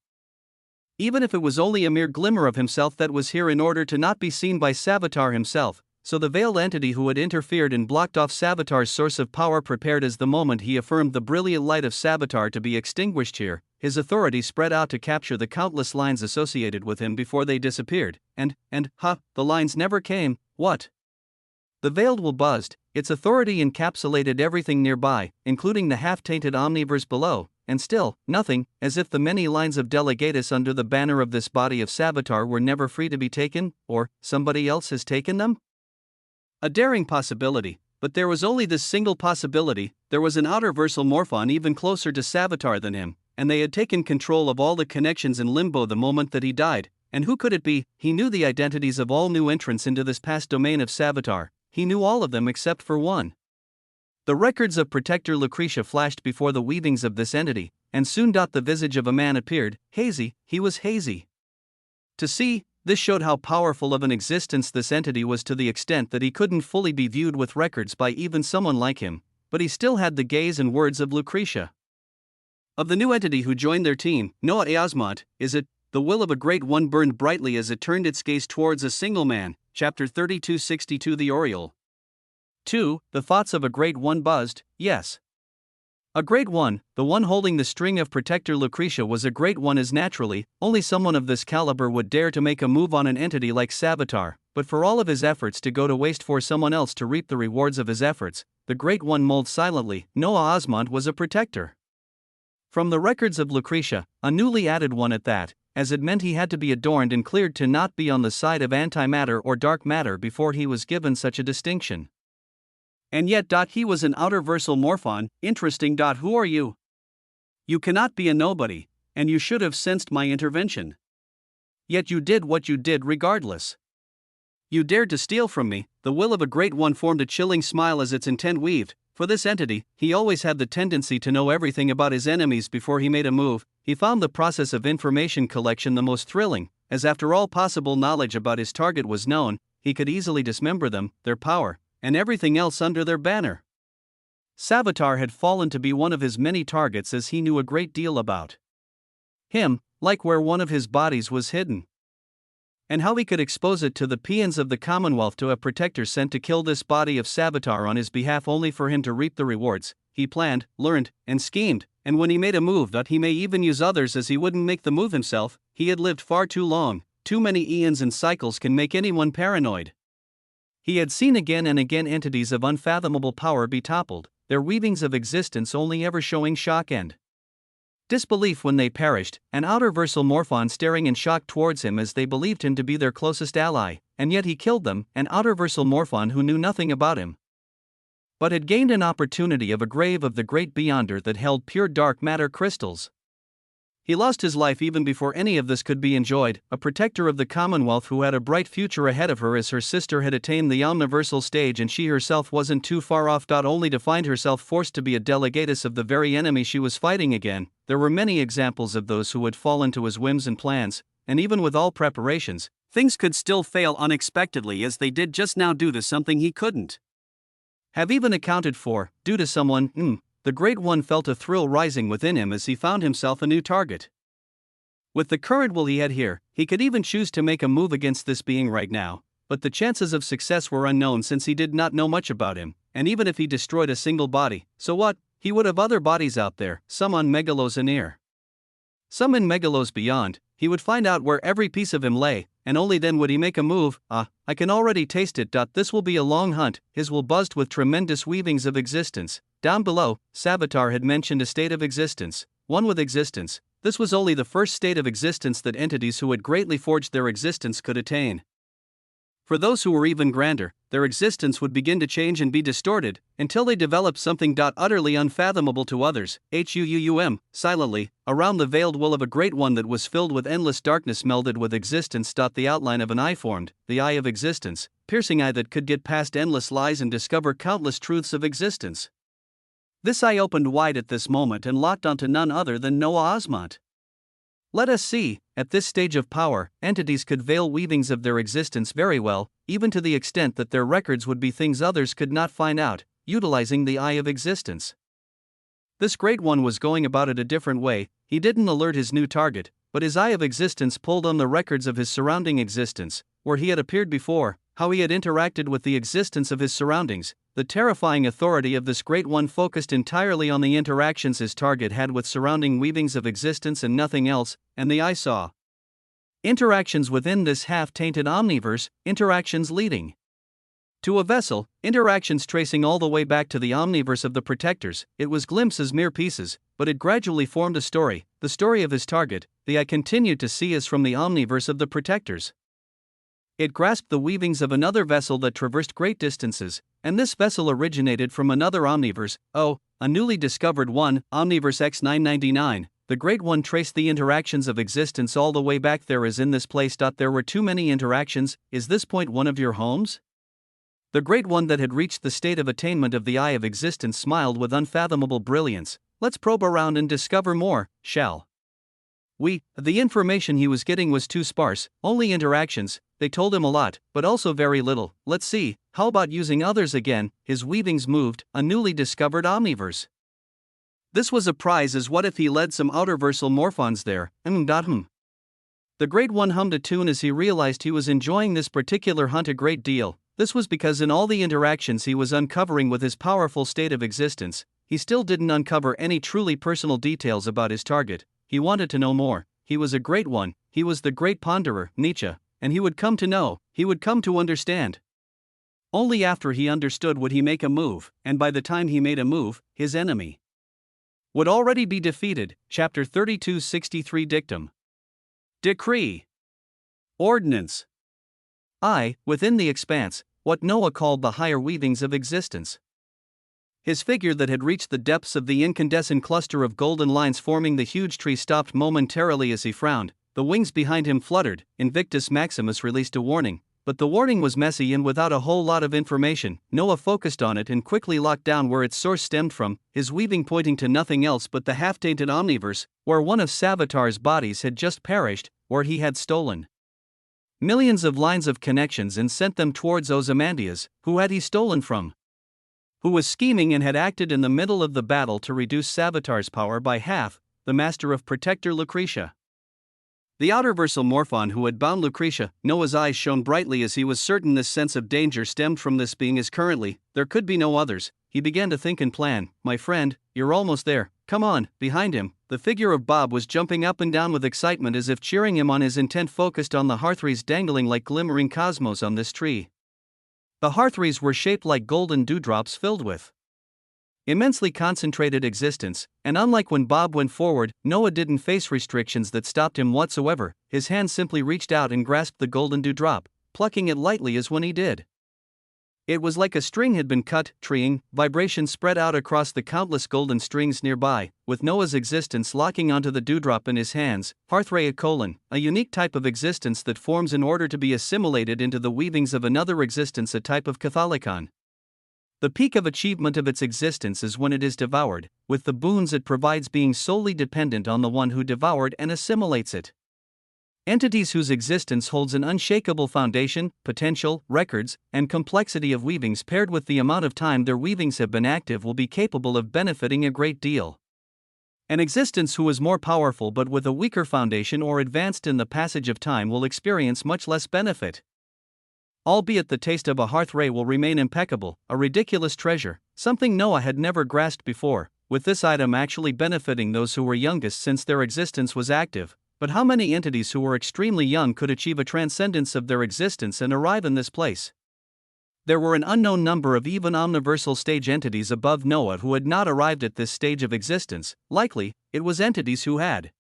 Even if it was only a mere glimmer of himself that was here in order to not be seen by Savitar himself, so the veiled entity who had interfered and blocked off Savitar's source of power prepared as the moment he affirmed the brilliant light of Savitar to be extinguished here. his authority spread out to capture the countless lines associated with him before they disappeared, and the lines never came, what? The veiled will buzzed, its authority encapsulated everything nearby, including the half-tainted omniverse below, and still, nothing, as if the many lines of delegatus under the banner of this body of Savitar were never free to be taken, or somebody else has taken them? A daring possibility, but there was only this single possibility: there was an outerversal Morphon even closer to Savitar than him, and they had taken control of all the connections in Limbo the moment that he died. And who could it be? He knew the identities of all new entrants into this past domain of Savitar. He knew all of them except for one. The records of Protector Lucretia flashed before the weavings of this entity, and soon the visage of a man appeared, hazy, he was hazy. To see, this showed how powerful of an existence this entity was to the extent that he couldn't fully be viewed with records by even someone like him, but he still had the gaze and words of Lucretia. Of the new entity who joined their team, Noah Eosmont, is it, the will of a great one burned brightly as it turned its gaze towards a single man, chapter 3262 The Oriole. 2. The thoughts of a great one buzzed, yes. A great one, the one holding the string of Protector Lucretia, was a great one as naturally, only someone of this caliber would dare to make a move on an entity like Savitar, but for all of his efforts to go to waste for someone else to reap the rewards of his efforts, the great one mulled silently. Noah Osmond was a protector. From the records of Lucretia, a newly added one at that, as it meant he had to be adorned and cleared to not be on the side of antimatter or dark matter before he was given such a distinction. And yet, he was an outerversal Morphon. Interesting. Who are you? You cannot be a nobody, and you should have sensed my intervention. Yet you did what you did regardless. You dared to steal from me. The will of a great one formed a chilling smile as its intent weaved. For this entity, he always had the tendency to know everything about his enemies before he made a move. He found the process of information collection the most thrilling, as after all possible knowledge about his target was known, he could easily dismember them, their power, and everything else under their banner. Savitar had fallen to be one of his many targets, as he knew a great deal about him, like where one of his bodies was hidden, and how he could expose it to the peons of the Commonwealth to a protector sent to kill this body of Savitar on his behalf only for him to reap the rewards. He planned, learned, and schemed, and when he made a move he may even use others, as he wouldn't make the move himself. He had lived far too long. Too many eons and cycles can make anyone paranoid. He had seen again and again entities of unfathomable power be toppled, their weavings of existence only ever showing shock and disbelief when they perished, an outerversal Morphon staring in shock towards him as they believed him to be their closest ally, and yet he killed them, an outerversal Morphon who knew nothing about him, but had gained an opportunity of a grave of the great Beyonder that held pure dark matter crystals. He lost his life even before any of this could be enjoyed, a protector of the Commonwealth who had a bright future ahead of her, as her sister had attained the omniversal stage and she herself wasn't too far off. Only to find herself forced to be a delegatus of the very enemy she was fighting again. There were many examples of those who would fall into his whims and plans, and even with all preparations, things could still fail unexpectedly, as they did just now due to something he couldn't have even accounted for, due to someone. The Great One felt a thrill rising within him as he found himself a new target. With the current will he had here, he could even choose to make a move against this being right now, but the chances of success were unknown since he did not know much about him, and even if he destroyed a single body, so what? He would have other bodies out there, some on Megalos Anir, some in Megalos beyond. He would find out where every piece of him lay, and only then would he make a move. I can already taste it. This will be a long hunt. His will buzzed with tremendous weavings of existence. Down below, Savitar had mentioned a state of existence, one with existence. This was only the first state of existence that entities who had greatly forged their existence could attain. For those who were even grander, their existence would begin to change and be distorted, until they developed something utterly unfathomable to others. Silently, around the veiled will of a great one that was filled with endless darkness melded with existence. The outline of an eye formed, the eye of existence, piercing eye that could get past endless lies and discover countless truths of existence. This eye opened wide at this moment and locked onto none other than Noah Osmont. Let us see, at this stage of power, entities could veil weavings of their existence very well, even to the extent that their records would be things others could not find out, utilizing the eye of existence. This great one was going about it a different way. He didn't alert his new target, but his eye of existence pulled on the records of his surrounding existence, where he had appeared before, how he had interacted with the existence of his surroundings. the terrifying authority of this great one focused entirely on the interactions his target had with surrounding weavings of existence and nothing else, and the eye saw interactions within this half-tainted omniverse, interactions leading to a vessel, interactions tracing all the way back to the omniverse of the protectors. It was glimpses, mere pieces, but it gradually formed a story, the story of his target, the eye continued to see as from the omniverse of the protectors. It grasped the weavings of another vessel that traversed great distances, and this vessel originated from another omniverse, a newly discovered one, Omniverse X999. The Great One traced the interactions of existence all the way back there as in this place. There were too many interactions. Is this point one of your homes? The Great One that had reached the state of attainment of the eye of existence smiled with unfathomable brilliance. Let's probe around and discover more, shall we? The information he was getting was too sparse, only interactions. They told him a lot, but also very little. Let's see, how about using others again? His weavings moved, a newly discovered omniverse. This was a prize, as what if he led some outerversal morphons there? The Great One hummed a tune as he realized he was enjoying this particular hunt a great deal. This was because in all the interactions he was uncovering with his powerful state of existence, he still didn't uncover any truly personal details about his target. He wanted to know more. He was a great one, he was the great ponderer, Nietzsche, and he would come to know, he would come to understand. Only after he understood would he make a move, and by the time he made a move, his enemy would already be defeated. Chapter 3263 Dictum. Decree. Ordinance. Within the expanse, what Noah called the higher weavings of existence. His figure that had reached the depths of the incandescent cluster of golden lines forming the huge tree stopped momentarily as he frowned. The wings behind him fluttered. Invictus Maximus released a warning, but the warning was messy and without a whole lot of information. Noah focused on it and quickly locked down where its source stemmed from, his weaving pointing to nothing else but the half-tainted omniverse, where one of Savitar's bodies had just perished, where he had stolen millions of lines of connections and sent them towards Ozymandias. Who had he stolen from? Who was scheming and had acted in the middle of the battle to reduce Savitar's power by half? The master of Protector Lucretia. The outerversal morphon who had bound Lucretia. Noah's eyes shone brightly as he was certain this sense of danger stemmed from this being as currently, there could be no others. He began to think and plan. My friend, you're almost there. Come on. Behind him, the figure of Bob was jumping up and down with excitement as if cheering him on, his intent focused on the hearthrees dangling like glimmering cosmos on this tree. The hearthrees were shaped like golden dewdrops filled with immensely concentrated existence, and unlike when Bob went forward, Noah didn't face restrictions that stopped him whatsoever. His hand simply reached out and grasped the golden dewdrop, plucking it lightly as when he did. It was like a string had been cut, treeing, vibration spread out across the countless golden strings nearby, with Noah's existence locking onto the dewdrop in his hands. Hearthray a unique type of existence that forms in order to be assimilated into the weavings of another existence, a type of Catholicon. The peak of achievement of its existence is when it is devoured, with the boons it provides being solely dependent on the one who devoured and assimilates it. Entities whose existence holds an unshakable foundation, potential, records, and complexity of weavings paired with the amount of time their weavings have been active will be capable of benefiting a great deal. An existence who is more powerful but with a weaker foundation or advanced in the passage of time will experience much less benefit. Albeit the taste of a hearthray will remain impeccable, a ridiculous treasure, something Noah had never grasped before, with this item actually benefiting those who were youngest since their existence was active. But how many entities who were extremely young could achieve a transcendence of their existence and arrive in this place? There were an unknown number of even omniversal stage entities above Noah who had not arrived at this stage of existence. Likely, it was entities who had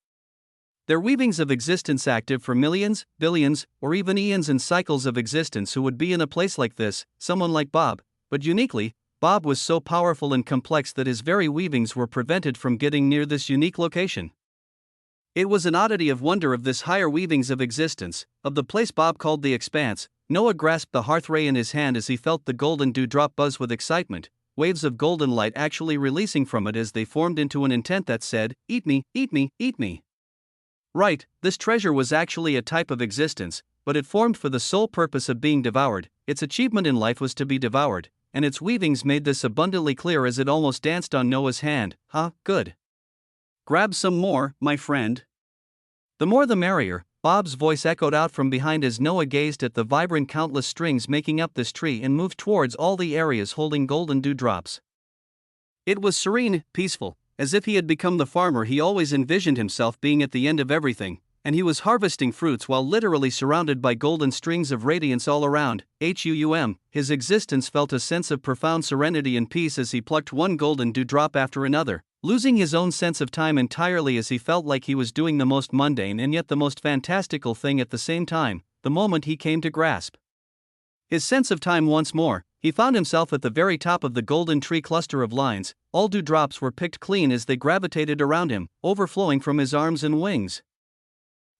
their weavings of existence active for millions, billions, or even eons and cycles of existence who would be in a place like this, someone like Bob. But uniquely, Bob was so powerful and complex that his very weavings were prevented from getting near this unique location. It was an oddity of wonder of this higher weavings of existence, of the place Bob called the expanse. Noah grasped the hearthray in his hand as he felt the golden dewdrop buzz with excitement, waves of golden light actually releasing from it as they formed into an intent that said, "Eat me, eat me, eat me." Right, this treasure was actually a type of existence, but it formed for the sole purpose of being devoured. Its achievement in life was to be devoured, and its weavings made this abundantly clear as it almost danced on Noah's hand. Good. Grab some more, my friend. The more the merrier. Bob's voice echoed out from behind as Noah gazed at the vibrant countless strings making up this tree and moved towards all the areas holding golden dewdrops. It was serene, peaceful, as if he had become the farmer he always envisioned himself being at the end of everything, and he was harvesting fruits while literally surrounded by golden strings of radiance all around. His existence felt a sense of profound serenity and peace as he plucked one golden dewdrop after another, losing his own sense of time entirely as he felt like he was doing the most mundane and yet the most fantastical thing at the same time, the moment he came to grasp his sense of time once more. He found himself at the very top of the golden tree cluster of lines. All dewdrops were picked clean as they gravitated around him, overflowing from his arms and wings.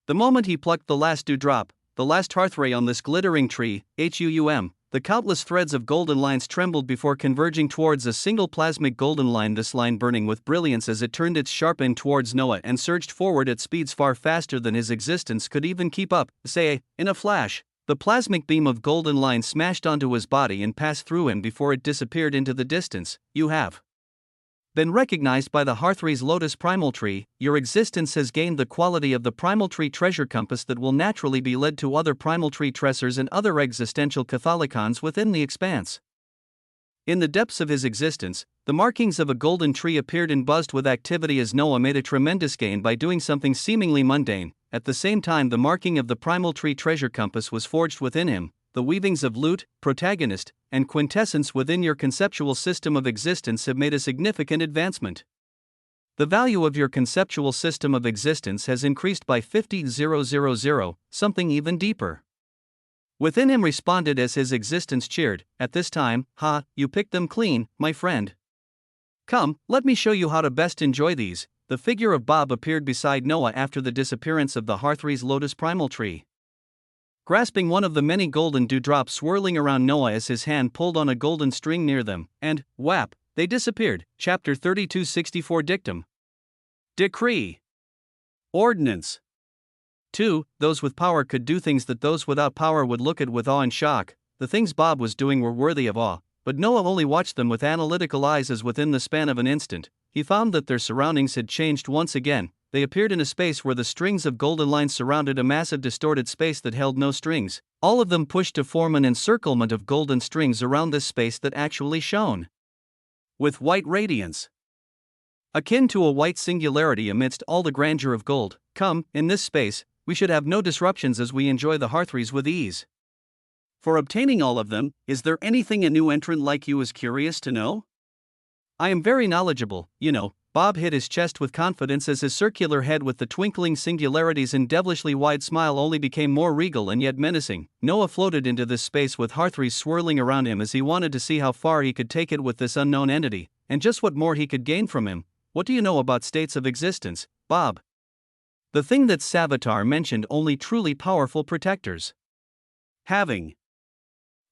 The moment he plucked the last dewdrop, the last hearthray on this glittering tree, the countless threads of golden lines trembled before converging towards a single plasmic golden line, this line burning with brilliance as it turned its sharp end towards Noah and surged forward at speeds far faster than his existence could even keep up. In a flash, the plasmic beam of golden line smashed onto his body and passed through him before it disappeared into the distance. You have been recognized by the Hearthray's Lotus Primal Tree. Your existence has gained the quality of the Primal Tree treasure compass that will naturally be led to other Primal Tree tressors and other existential catholicons within the expanse. In the depths of his existence, the markings of a golden tree appeared and buzzed with activity as Noah made a tremendous gain by doing something seemingly mundane. At the same time, the marking of the Primal Tree treasure compass was forged within him. The weavings of lute, protagonist, and quintessence within your conceptual system of existence have made a significant advancement. The value of your conceptual system of existence has increased by 50,000, something even deeper within him responded as his existence cheered. At this time, you picked them clean, my friend. Come, let me show you how to best enjoy these. The figure of Bob appeared beside Noah after the disappearance of the Hearthray's Lotus Primal Tree, grasping one of the many golden dewdrops swirling around Noah as his hand pulled on a golden string near them, and, whap, they disappeared. Chapter 3264 Dictum. Decree. Ordinance. 2. Those with power could do things that those without power would look at with awe and shock. The things Bob was doing were worthy of awe, but Noah only watched them with analytical eyes as within the span of an instant, he found that their surroundings had changed once again. They appeared in a space where the strings of golden lines surrounded a massive distorted space that held no strings, all of them pushed to form an encirclement of golden strings around this space that actually shone with white radiance, akin to a white singularity amidst all the grandeur of gold. Come, in this space, we should have no disruptions as we enjoy the Hearthrays with ease. For obtaining all of them, is there anything a new entrant like you is curious to know? I am very knowledgeable, you know. Bob hit his chest with confidence as his circular head with the twinkling singularities and devilishly wide smile only became more regal and yet menacing. Noah floated into this space with Hearthrays swirling around him as he wanted to see how far he could take it with this unknown entity, and just what more he could gain from him. What do you know about states of existence, Bob? The thing that Savitar mentioned, only truly powerful protectors. Having.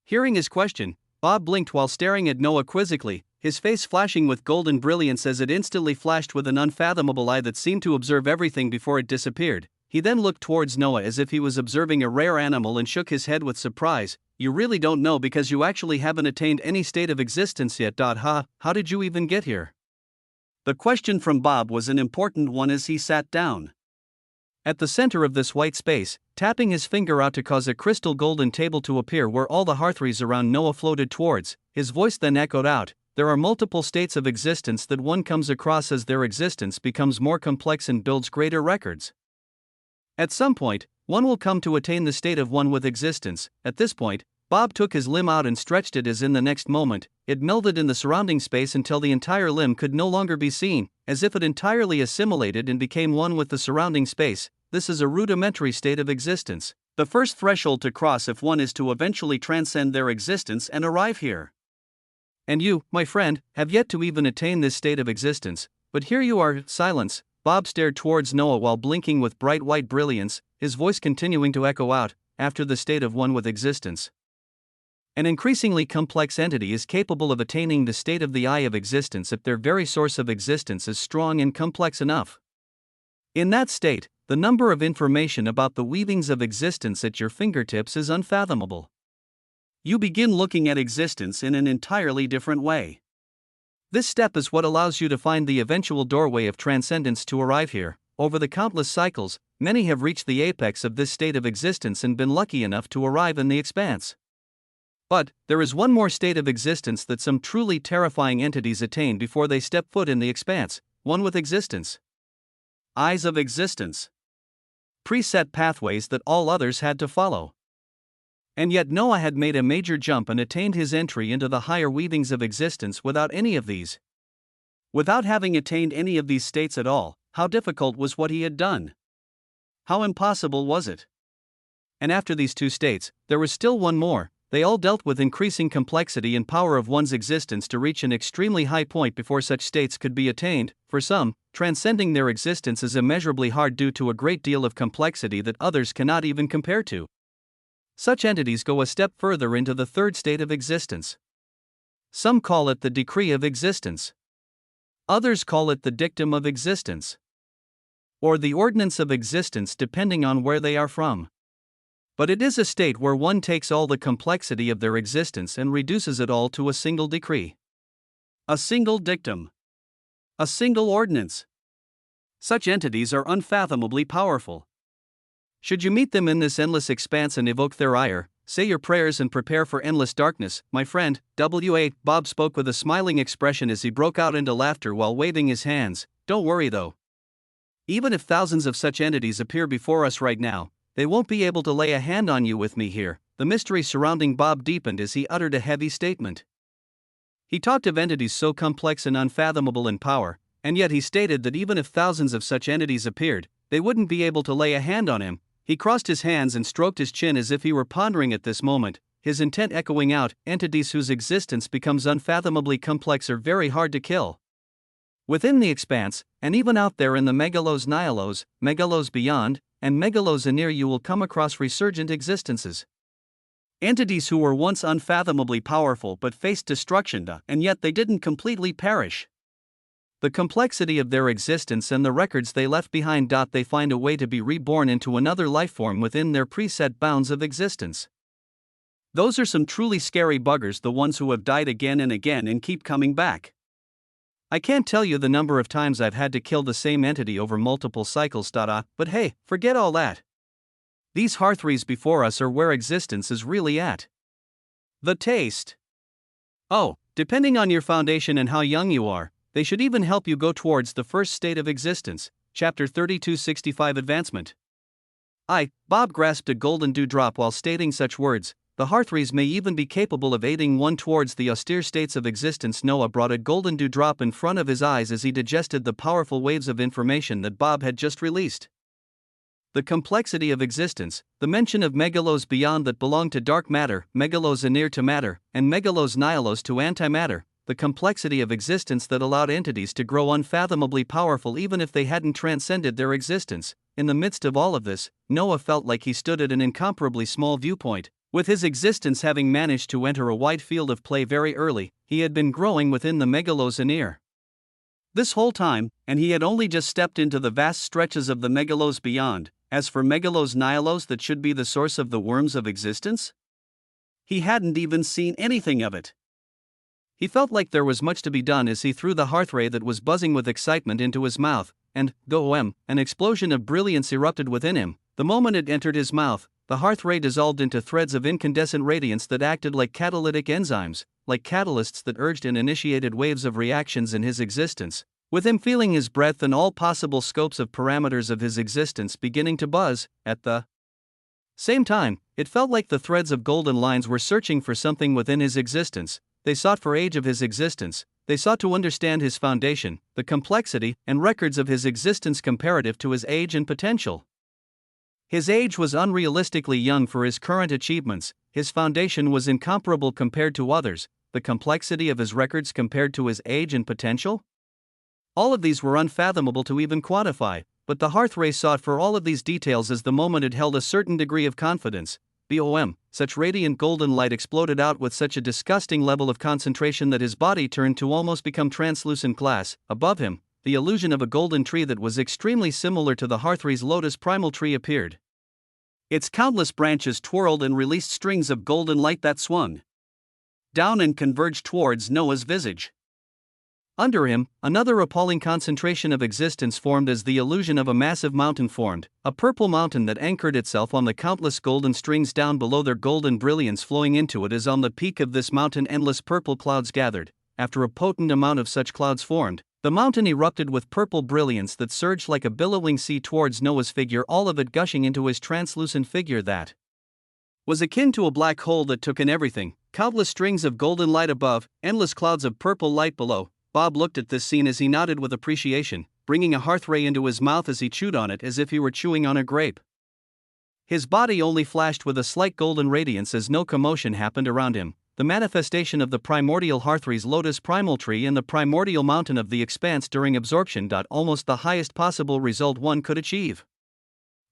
Hearing his question, Bob blinked while staring at Noah quizzically, his face flashing with golden brilliance as it instantly flashed with an unfathomable eye that seemed to observe everything before it disappeared. He then looked towards Noah as if he was observing a rare animal and shook his head with surprise. You really don't know because you actually haven't attained any state of existence yet. How did you even get here? The question from Bob was an important one as he sat down at the center of this white space, tapping his finger out to cause a crystal golden table to appear where all the Hearthrays around Noah floated towards. His voice then echoed out, there are multiple states of existence that one comes across as their existence becomes more complex and builds greater records. At some point, one will come to attain the state of one with existence. At this point, Bob took his limb out and stretched it as in the next moment, it melded in the surrounding space until the entire limb could no longer be seen, as if it entirely assimilated and became one with the surrounding space. This is a rudimentary state of existence, the first threshold to cross if one is to eventually transcend their existence and arrive here. And you, my friend, have yet to even attain this state of existence, but here you are. Silence. Bob stared towards Noah while blinking with bright white brilliance, his voice continuing to echo out, after the state of one with existence. An increasingly complex entity is capable of attaining the state of the eye of existence if their very source of existence is strong and complex enough. In that state, the number of information about the weavings of existence at your fingertips is unfathomable. You begin looking at existence in an entirely different way. This step is what allows you to find the eventual doorway of transcendence to arrive here. over the countless cycles, many have reached the apex of this state of existence and been lucky enough to arrive in the expanse. But there is one more state of existence that some truly terrifying entities attain before they step foot in the expanse, one with existence. Eyes of existence. Preset pathways that all others had to follow. And yet Noah had made a major jump and attained his entry into the higher weavings of existence without any of these. Without having attained any of these states at all, how difficult was what he had done? How impossible was it? And after these two states, there was still one more. They all dealt with increasing complexity and power of one's existence to reach an extremely high point before such states could be attained. For some, transcending their existence is immeasurably hard due to a great deal of complexity that others cannot even compare to. Such entities go a step further into the third state of existence. Some call it the decree of existence. Others call it the dictum of existence. Or the ordinance of existence, depending on where they are from. But it is a state where one takes all the complexity of their existence and reduces it all to a single decree. A single dictum. A single ordinance. Such entities are unfathomably powerful. Should you meet them in this endless expanse and evoke their ire, say your prayers and prepare for endless darkness, my friend. W.A. Bob spoke with a smiling expression as he broke out into laughter while waving his hands. Don't worry though. Even if thousands of such entities appear before us right now, they won't be able to lay a hand on you with me here. The mystery surrounding Bob deepened as he uttered a heavy statement. He talked of entities so complex and unfathomable in power, and yet he stated that even if thousands of such entities appeared, they wouldn't be able to lay a hand on him. He crossed his hands and stroked his chin as if he were pondering at this moment, his intent echoing out, entities whose existence becomes unfathomably complex are very hard to kill. Within the expanse, and even out there in the megalos nihilos, megalos beyond, and megalos anear, you will come across resurgent existences. Entities who were once unfathomably powerful but faced destruction, and yet they didn't completely perish. The complexity of their existence and the records they left behind. They find a way to be reborn into another lifeform within their preset bounds of existence. Those are some truly scary buggers, the ones who have died again and again and keep coming back. I can't tell you the number of times I've had to kill the same entity over multiple cycles. But hey, forget all that. These hearthries before us are where existence is really at. The taste. Oh, depending on your foundation and how young you are, they should even help you go towards the first state of existence. Chapter 3265 Advancement. Bob grasped a golden dewdrop while stating such words. The hearthries may even be capable of aiding one towards the austere states of existence. Noah brought a golden dewdrop in front of his eyes as he digested the powerful waves of information that Bob had just released. The complexity of existence, the mention of megalos beyond that belong to dark matter, megalos anear to matter, and megalos nihilos to antimatter, the complexity of existence that allowed entities to grow unfathomably powerful even if they hadn't transcended their existence. In the midst of all of this, Noah felt like he stood at an incomparably small viewpoint. With his existence having managed to enter a wide field of play very early, he had been growing within the megalos anear. This whole time, and he had only just stepped into the vast stretches of the megalos beyond. As for megalos nihilos that should be the source of the worms of existence, he hadn't even seen anything of it. He felt like there was much to be done as he threw the hearthray that was buzzing with excitement into his mouth, and, an explosion of brilliance erupted within him. The moment it entered his mouth, the hearthray dissolved into threads of incandescent radiance that acted like catalytic enzymes, like catalysts that urged and initiated waves of reactions in his existence, with him feeling his breath and all possible scopes of parameters of his existence beginning to buzz. At the same time, it felt like the threads of golden lines were searching for something within his existence. They sought for age of his existence, they sought to understand his foundation, the complexity and records of his existence comparative to his age and potential. His age was unrealistically young for his current achievements, his foundation was incomparable compared to others, the complexity of his records compared to his age and potential? All of these were unfathomable to even quantify, but the hearthray sought for all of these details as the moment it held a certain degree of confidence. Such radiant golden light exploded out with such a disgusting level of concentration that his body turned to almost become translucent glass. Above him, the illusion of a golden tree that was extremely similar to the hearthray's lotus primal tree appeared. Its countless branches twirled and released strings of golden light that swung down and converged towards Noah's visage. Under him, another appalling concentration of existence formed as the illusion of a massive mountain formed, a purple mountain that anchored itself on the countless golden strings down below, their golden brilliance flowing into it as on the peak of this mountain endless purple clouds gathered. After a potent amount of such clouds formed, the mountain erupted with purple brilliance that surged like a billowing sea towards Noah's figure, all of it gushing into his translucent figure that was akin to a black hole that took in everything, countless strings of golden light above, endless clouds of purple light below. Bob looked at this scene as he nodded with appreciation, bringing a hearthrake into his mouth as he chewed on it as if he were chewing on a grape. His body only flashed with a slight golden radiance as no commotion happened around him. The manifestation of the primordial hearthrake's lotus primal tree and the primordial mountain of the expanse during absorption. Almost the highest possible result one could achieve.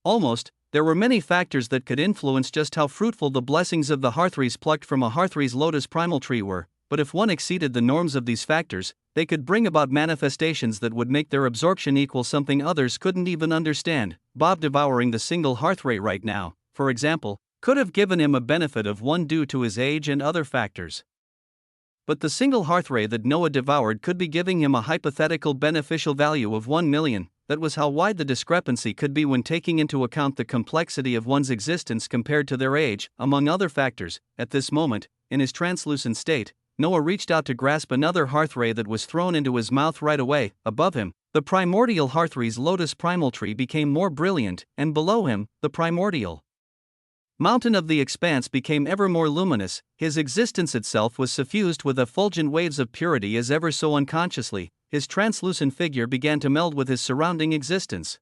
Almost, there were many factors that could influence just how fruitful the blessings of the hearthrace plucked from a hearthrake's lotus primal tree were, but if one exceeded the norms of these factors, they could bring about manifestations that would make their absorption equal something others couldn't even understand. Bob devouring the single hearthrake right now, for example, could have given him a benefit of 1 due to his age and other factors. But the single hearthrake that Noah devoured could be giving him a hypothetical beneficial value of 1 million. That was how wide the discrepancy could be when taking into account the complexity of one's existence compared to their age, among other factors. At this moment, in his translucent state, Noah reached out to grasp another hearthrake that was thrown into his mouth right away. Above him, the primordial hearthrake's lotus primal tree became more brilliant, and below him, the primordial mountain of the expanse became ever more luminous. His existence itself was suffused with effulgent waves of purity as ever so unconsciously, his translucent figure began to meld with his surrounding existence.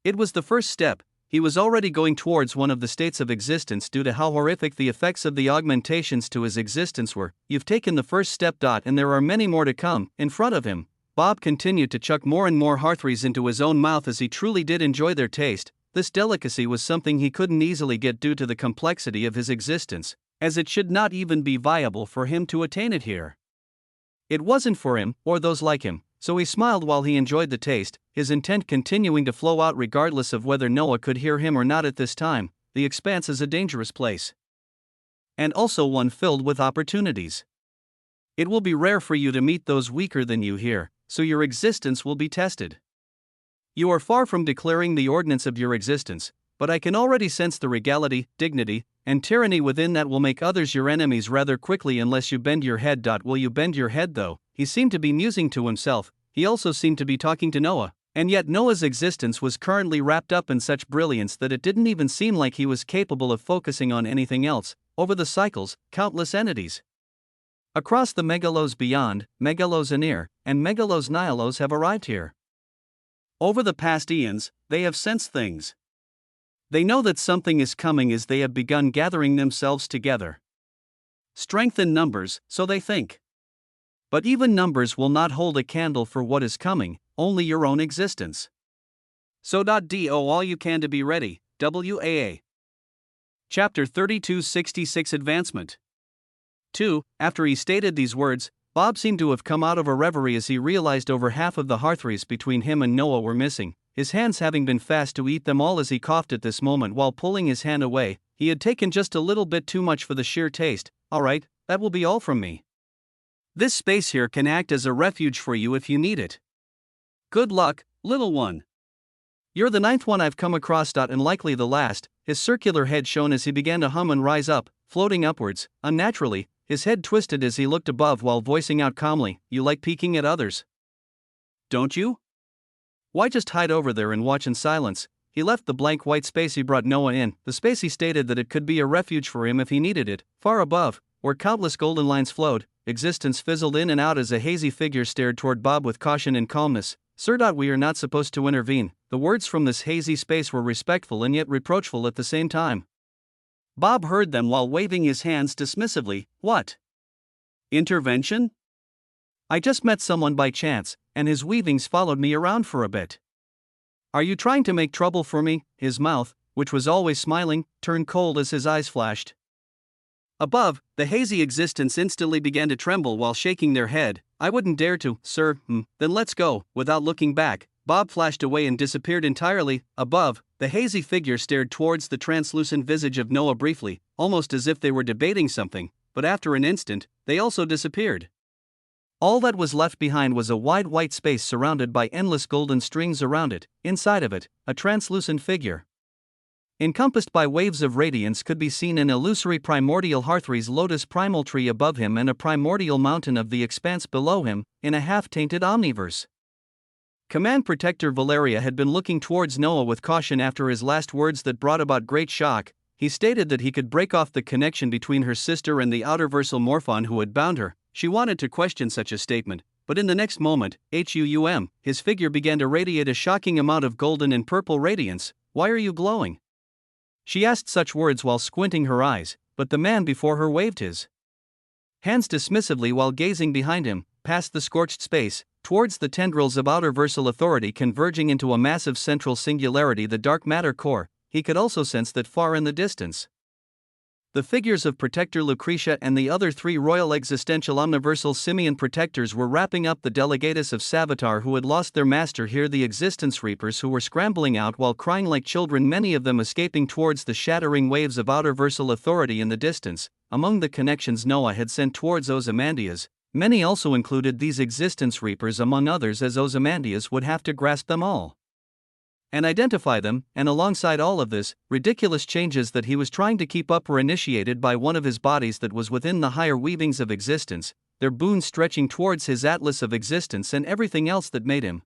It was the first step. He was already going towards one of the states of existence due to how horrific the effects of the augmentations to his existence were. You've taken the first step. And there are many more to come. In front of him, Bob continued to chuck more and more hearthrays into his own mouth as he truly did enjoy their taste. This delicacy was something he couldn't easily get due to the complexity of his existence, as it should not even be viable for him to attain it here. It wasn't for him, or those like him, so he smiled while he enjoyed the taste, his intent continuing to flow out regardless of whether Noah could hear him or not at this time. The expanse is a dangerous place, and also one filled with opportunities. It will be rare for you to meet those weaker than you here, so your existence will be tested. You are far from declaring the ordinance of your existence, but I can already sense the regality, dignity, and tyranny within that will make others your enemies rather quickly unless you bend your head. Will you bend your head though? He seemed to be musing to himself. He also seemed to be talking to Noah, and yet Noah's existence was currently wrapped up in such brilliance that it didn't even seem like he was capable of focusing on anything else. Over the cycles, countless entities across the megalos beyond, megalos anear, and megalos nihilos have arrived here. Over the past eons, they have sensed things. They know that something is coming as they have begun gathering themselves together. Strength in numbers, so they think. But even numbers will not hold a candle for what is coming, only your own existence. So do all you can to be ready. WAA. Chapter 3266 Advancement 2. After he stated these words, Bob seemed to have come out of a reverie as he realized over half of the hearthrays between him and Noah were missing, his hands having been fast to eat them all as he coughed at this moment while pulling his hand away. He had taken just a little bit too much for the sheer taste. Alright, that will be all from me. This space here can act as a refuge for you if you need it. Good luck, little one. You're the 9th one I've come across. And likely the last. His circular head shone as he began to hum and rise up, floating upwards, unnaturally. His head twisted as he looked above while voicing out calmly, "You like peeking at others, don't you? Why just hide over there and watch in silence?" He left the blank white space he brought Noah in, the space he stated that it could be a refuge for him if he needed it. Far above, where countless golden lines flowed, existence fizzled in and out as a hazy figure stared toward Bob with caution and calmness. "Sir, we are not supposed to intervene." The words from this hazy space were respectful and yet reproachful at the same time. Bob heard them while waving his hands dismissively. What? Intervention? I just met someone by chance, and his weavings followed me around for a bit. Are you trying to make trouble for me? His mouth, which was always smiling, turned cold as his eyes flashed. Above, the hazy existence instantly began to tremble while shaking their head. "I wouldn't dare to, sir." Then let's go." Without looking back, Bob flashed away and disappeared entirely. Above, the hazy figure stared towards the translucent visage of Noah briefly, almost as if they were debating something, but after an instant, they also disappeared. All that was left behind was a wide white space surrounded by endless golden strings around it. Inside of it, a translucent figure, encompassed by waves of radiance, could be seen an illusory primordial Hearthree's lotus primal tree above him and a primordial mountain of the expanse below him, in a half-tainted omniverse. Command Protector Valeria had been looking towards Noah with caution after his last words that brought about great shock. He stated that he could break off the connection between her sister and the outerversal Morphon who had bound her. She wanted to question such a statement, but in the next moment, his figure began to radiate a shocking amount of golden and purple radiance. "Why are you glowing?" She asked such words while squinting her eyes, but the man before her waved his hands dismissively while gazing behind him, past the scorched space, towards the tendrils of outerversal authority converging into a massive central singularity, the dark matter core. He could also sense that far in the distance, the figures of Protector Lucretia and the other 3 royal existential omniversal simian protectors were wrapping up the delegatus of Savitar who had lost their master here, the existence reapers who were scrambling out while crying like children, many of them escaping towards the shattering waves of outerversal authority in the distance. Among the connections Noah had sent towards Ozymandias, many also included these existence reapers among others, as Ozymandias would have to grasp them all and identify them, and alongside all of this, ridiculous changes that he was trying to keep up were initiated by one of his bodies that was within the higher weavings of existence, their boons stretching towards his atlas of existence and everything else that made him.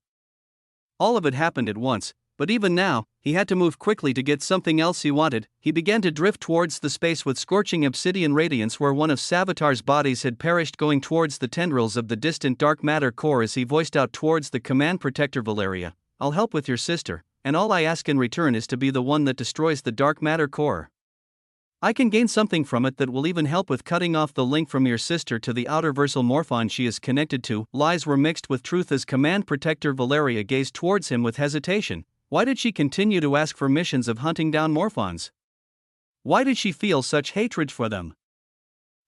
All of it happened at once, but even now, he had to move quickly to get something else he wanted. He began to drift towards the space with scorching obsidian radiance where one of Savitar's bodies had perished, going towards the tendrils of the distant dark matter core as he voiced out towards the Command Protector Valeria, "I'll help with your sister, and all I ask in return is to be the one that destroys the dark matter core. I can gain something from it that will even help with cutting off the link from your sister to the outerversal Morphon she is connected to." Lies were mixed with truth as Command Protector Valeria gazed towards him with hesitation. Why did she continue to ask for missions of hunting down Morphons? Why did she feel such hatred for them?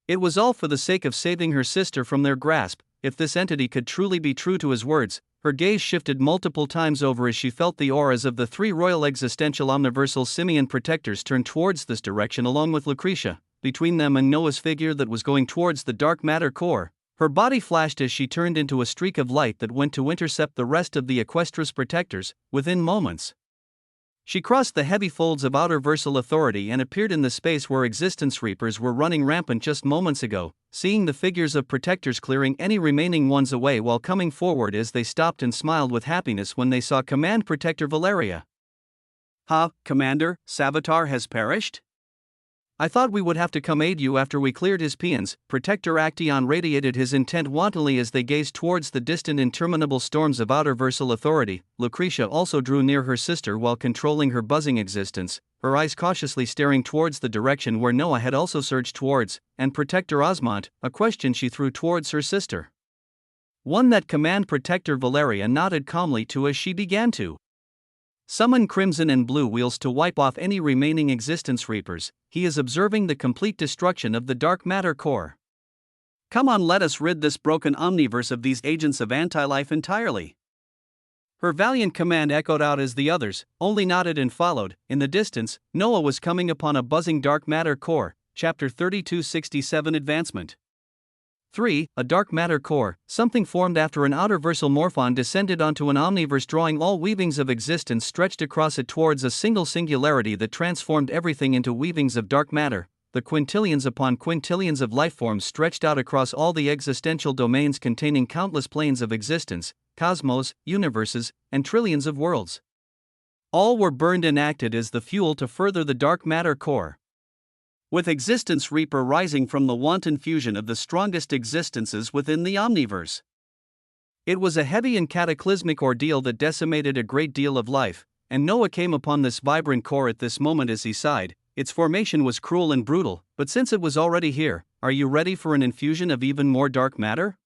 It was all for the sake of saving her sister from their grasp. If this entity could truly be true to his words, her gaze shifted multiple times over as she felt the auras of the 3 royal existential omniversal simian protectors turn towards this direction along with Lucretia. Between them and Noah's figure that was going towards the dark matter core, her body flashed as she turned into a streak of light that went to intercept the rest of the Equestris protectors. Within moments, she crossed the heavy folds of outerversal authority and appeared in the space where existence reapers were running rampant just moments ago, seeing the figures of protectors clearing any remaining ones away while coming forward as they stopped and smiled with happiness when they saw Command Protector Valeria. "Ha, Commander, Savitar has perished? I thought we would have to come aid you after we cleared his peons." Protector Actaeon radiated his intent wantonly as they gazed towards the distant interminable storms of outerversal authority. Lucretia also drew near her sister while controlling her buzzing existence, her eyes cautiously staring towards the direction where Noah had also surged towards, and Protector Osmond, a question she threw towards her sister. One that Command Protector Valeria nodded calmly to as she began to summon crimson and blue wheels to wipe off any remaining existence reapers. He is observing the complete destruction of the dark matter core. Come on, let us rid this broken omniverse of these agents of anti-life entirely. Her valiant command echoed out as the others only nodded and followed. In the distance, Noah was coming upon a buzzing dark matter core. Chapter 3267 Advancement 3. A dark matter core, something formed after an outerversal Morphon descended onto an omniverse, drawing all weavings of existence stretched across it towards a single singularity that transformed everything into weavings of dark matter. The quintillions upon quintillions of lifeforms stretched out across all the existential domains containing countless planes of existence, cosmos, universes, and trillions of worlds. All were burned and acted as the fuel to further the dark matter core, with Existence Reaper rising from the wanton fusion of the strongest existences within the omniverse. It was a heavy and cataclysmic ordeal that decimated a great deal of life, and Noah came upon this vibrant core at this moment as he sighed. Its formation was cruel and brutal, but since it was already here, are you ready for an infusion of even more dark matter?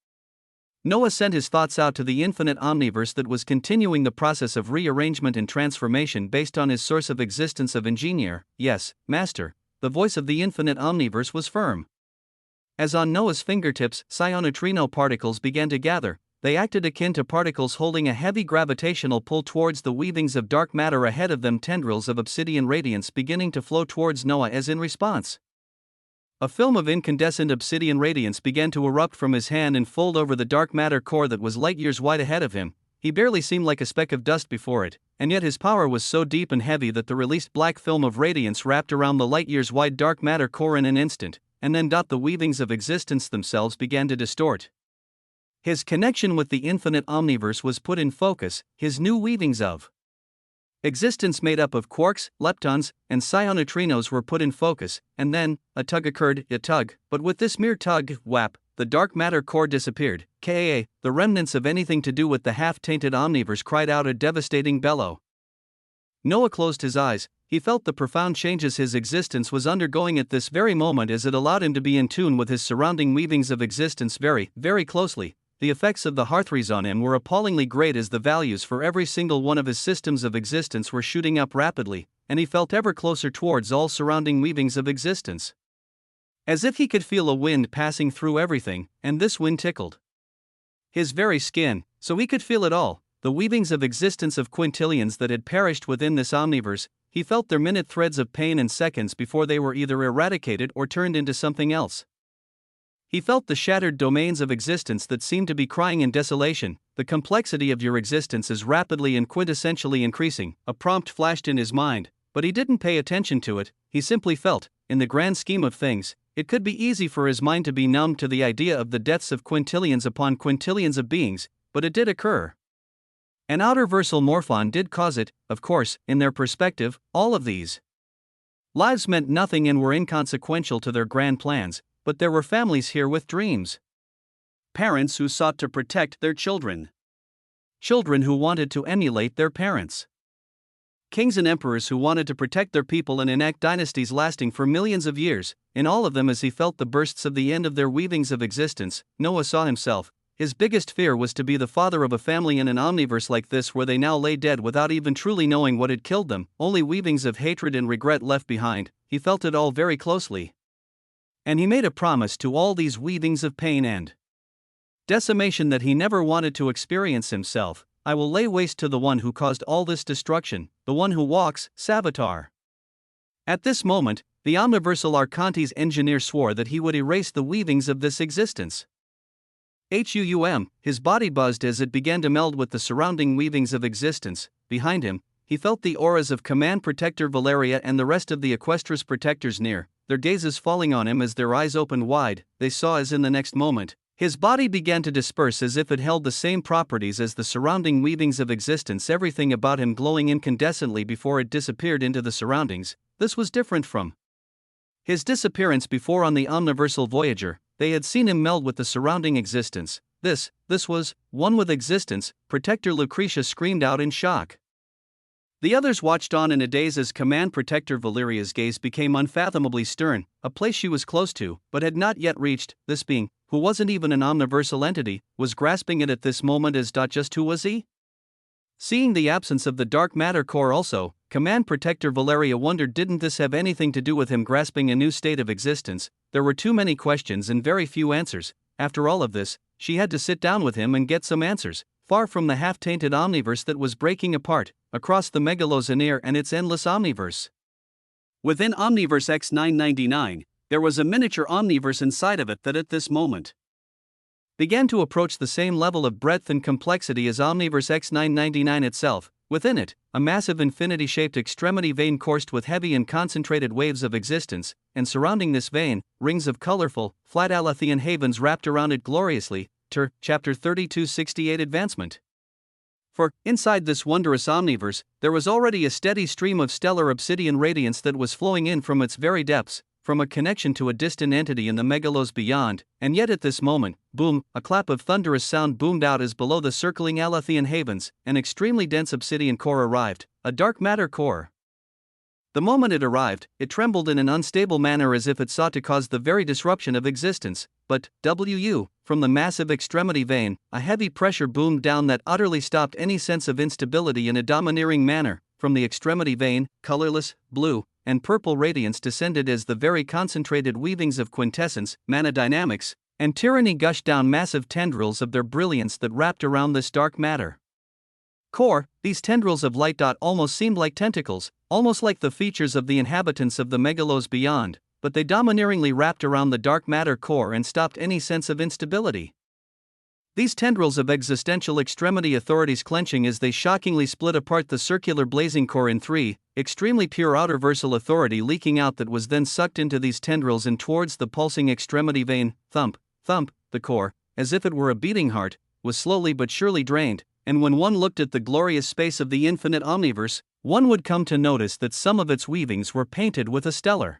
Noah sent his thoughts out to the infinite omniverse that was continuing the process of rearrangement and transformation based on his source of existence of Engineer. Yes, Master. The voice of the infinite omniverse was firm. As on Noah's fingertips, cyanotrino particles began to gather. They acted akin to particles holding a heavy gravitational pull towards the weavings of dark matter ahead of them, tendrils of obsidian radiance beginning to flow towards Noah as in response. A film of incandescent obsidian radiance began to erupt from his hand and fold over the dark matter core that was light years wide ahead of him. He barely seemed like a speck of dust before it, and yet his power was so deep and heavy that the released black film of radiance wrapped around the light years wide dark matter core in an instant, and then the weavings of existence themselves began to distort. His connection with the infinite omniverse was put in focus, his new weavings of existence made up of quarks, leptons, and psioneutrinos were put in focus, and then, a tug occurred, but with this mere tug, whap, the dark matter core disappeared, aka, the remnants of anything to do with the half-tainted omniverse cried out a devastating bellow. Noah closed his eyes. He felt the profound changes his existence was undergoing at this very moment as it allowed him to be in tune with his surrounding weavings of existence very, very closely. The effects of the Hearthrees on him were appallingly great as the values for every single one of his systems of existence were shooting up rapidly, and he felt ever closer towards all surrounding weavings of existence. As if he could feel a wind passing through everything, and this wind tickled his very skin, so he could feel it all, the weavings of existence of quintillions that had perished within this omniverse. He felt their minute threads of pain and seconds before they were either eradicated or turned into something else. He felt the shattered domains of existence that seemed to be crying in desolation. The complexity of your existence is rapidly and quintessentially increasing, a prompt flashed in his mind, but he didn't pay attention to it. He simply felt, in the grand scheme of things, it could be easy for his mind to be numbed to the idea of the deaths of quintillions upon quintillions of beings, but it did occur. An outerversal morphon did cause it, of course. In their perspective, all of these lives meant nothing and were inconsequential to their grand plans, but there were families here with dreams. Parents who sought to protect their children. Children who wanted to emulate their parents. Kings and emperors who wanted to protect their people and enact dynasties lasting for millions of years. In all of them, as he felt the bursts of the end of their weavings of existence, Noah saw himself. His biggest fear was to be the father of a family in an omniverse like this where they now lay dead without even truly knowing what had killed them, only weavings of hatred and regret left behind. He felt it all very closely. And he made a promise to all these weavings of pain and decimation that he never wanted to experience himself. I will lay waste to the one who caused all this destruction, the one who walks, Savitar. At this moment, the omniversal Archontes engineer swore that he would erase the weavings of this existence. His body buzzed as it began to meld with the surrounding weavings of existence. Behind him, he felt the auras of Command Protector Valeria and the rest of the Equestris protectors near, their gazes falling on him as their eyes opened wide. They saw as in the next moment, his body began to disperse as if it held the same properties as the surrounding weavings of existence, everything about him glowing incandescently before it disappeared into the surroundings. This was different from his disappearance before on the Omniversal Voyager. They had seen him meld with the surrounding existence. This was one with existence. Protector Lucretia screamed out in shock. The others watched on in a daze as Command Protector Valeria's gaze became unfathomably stern, a place she was close to, but had not yet reached. This being, who wasn't even an omniversal entity, was grasping it at this moment as just who was he? Seeing the absence of the dark matter core also, Command Protector Valeria wondered, didn't this have anything to do with him grasping a new state of existence? There were too many questions and very few answers. After all of this, she had to sit down with him and get some answers. Far from the half-tainted omniverse that was breaking apart, across the Megalozeneer and its endless omniverse. Within Omniverse X999, there was a miniature omniverse inside of it that at this moment began to approach the same level of breadth and complexity as Omniverse X999 itself. Within it, a massive infinity-shaped extremity vein coursed with heavy and concentrated waves of existence, and surrounding this vein, rings of colorful, flat Alathian havens wrapped around it gloriously. Chapter 3268 Advancement. For, inside this wondrous omniverse, there was already a steady stream of stellar obsidian radiance that was flowing in from its very depths, from a connection to a distant entity in the megalos beyond, and yet at this moment, boom, a clap of thunderous sound boomed out as below the circling Alathian havens, an extremely dense obsidian core arrived, a dark matter core. The moment it arrived, it trembled in an unstable manner as if it sought to cause the very disruption of existence, but, from the massive extremity vein, a heavy pressure boomed down that utterly stopped any sense of instability in a domineering manner. From the extremity vein, colorless, blue, and purple radiance descended as the very concentrated weavings of quintessence, mana dynamics, and tyranny gushed down massive tendrils of their brilliance that wrapped around this dark matter core. These tendrils of light almost seemed like tentacles, almost like the features of the inhabitants of the megalos beyond, but they domineeringly wrapped around the dark matter core and stopped any sense of instability. These tendrils of existential extremity authorities clenching as they shockingly split apart the circular blazing core in three, extremely pure outer-versal authority leaking out that was then sucked into these tendrils and towards the pulsing extremity vein, thump, thump, the core, as if it were a beating heart, was slowly but surely drained, and when one looked at the glorious space of the infinite omniverse, one would come to notice that some of its weavings were painted with a stellar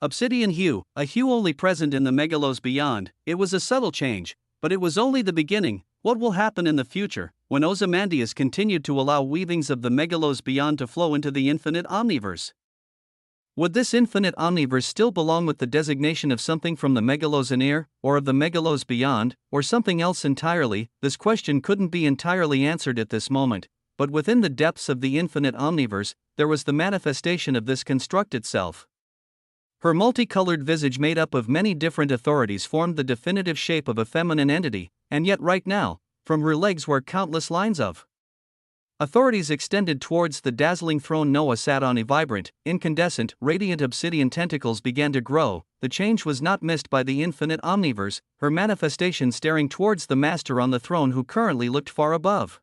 obsidian hue, a hue only present in the megalos beyond. It was a subtle change, but it was only the beginning. What will happen in the future, when Ozymandias continued to allow weavings of the megalos beyond to flow into the infinite omniverse? Would this infinite omniverse still belong with the designation of something from the megalos anear, or of the megalos beyond, or something else entirely? This question couldn't be entirely answered at this moment, but within the depths of the infinite omniverse, there was the manifestation of this construct itself. Her multicolored visage made up of many different authorities formed the definitive shape of a feminine entity, and yet right now, from her legs were countless lines of authorities extended towards the dazzling throne Noah sat on. Vibrant, incandescent, radiant obsidian tentacles began to grow. The change was not missed by the infinite omniverse, her manifestation staring towards the master on the throne who currently looked far above.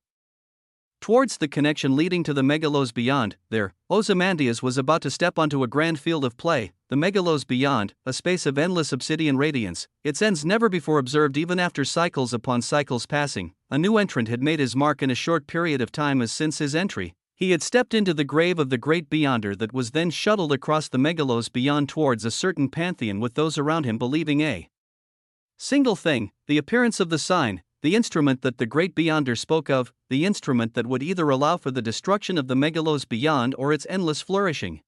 Towards the connection leading to the megalos beyond, there, Ozymandias was about to step onto a grand field of play, the megalos beyond, a space of endless obsidian radiance, its ends never before observed even after cycles upon cycles passing. A new entrant had made his mark in a short period of time as since his entry. He had stepped into the grave of the great beyonder that was then shuttled across the megalos beyond towards a certain pantheon with those around him believing a single thing, the appearance of the sign, the instrument that the great beyonder spoke of, the instrument that would either allow for the destruction of the megalos beyond or its endless flourishing.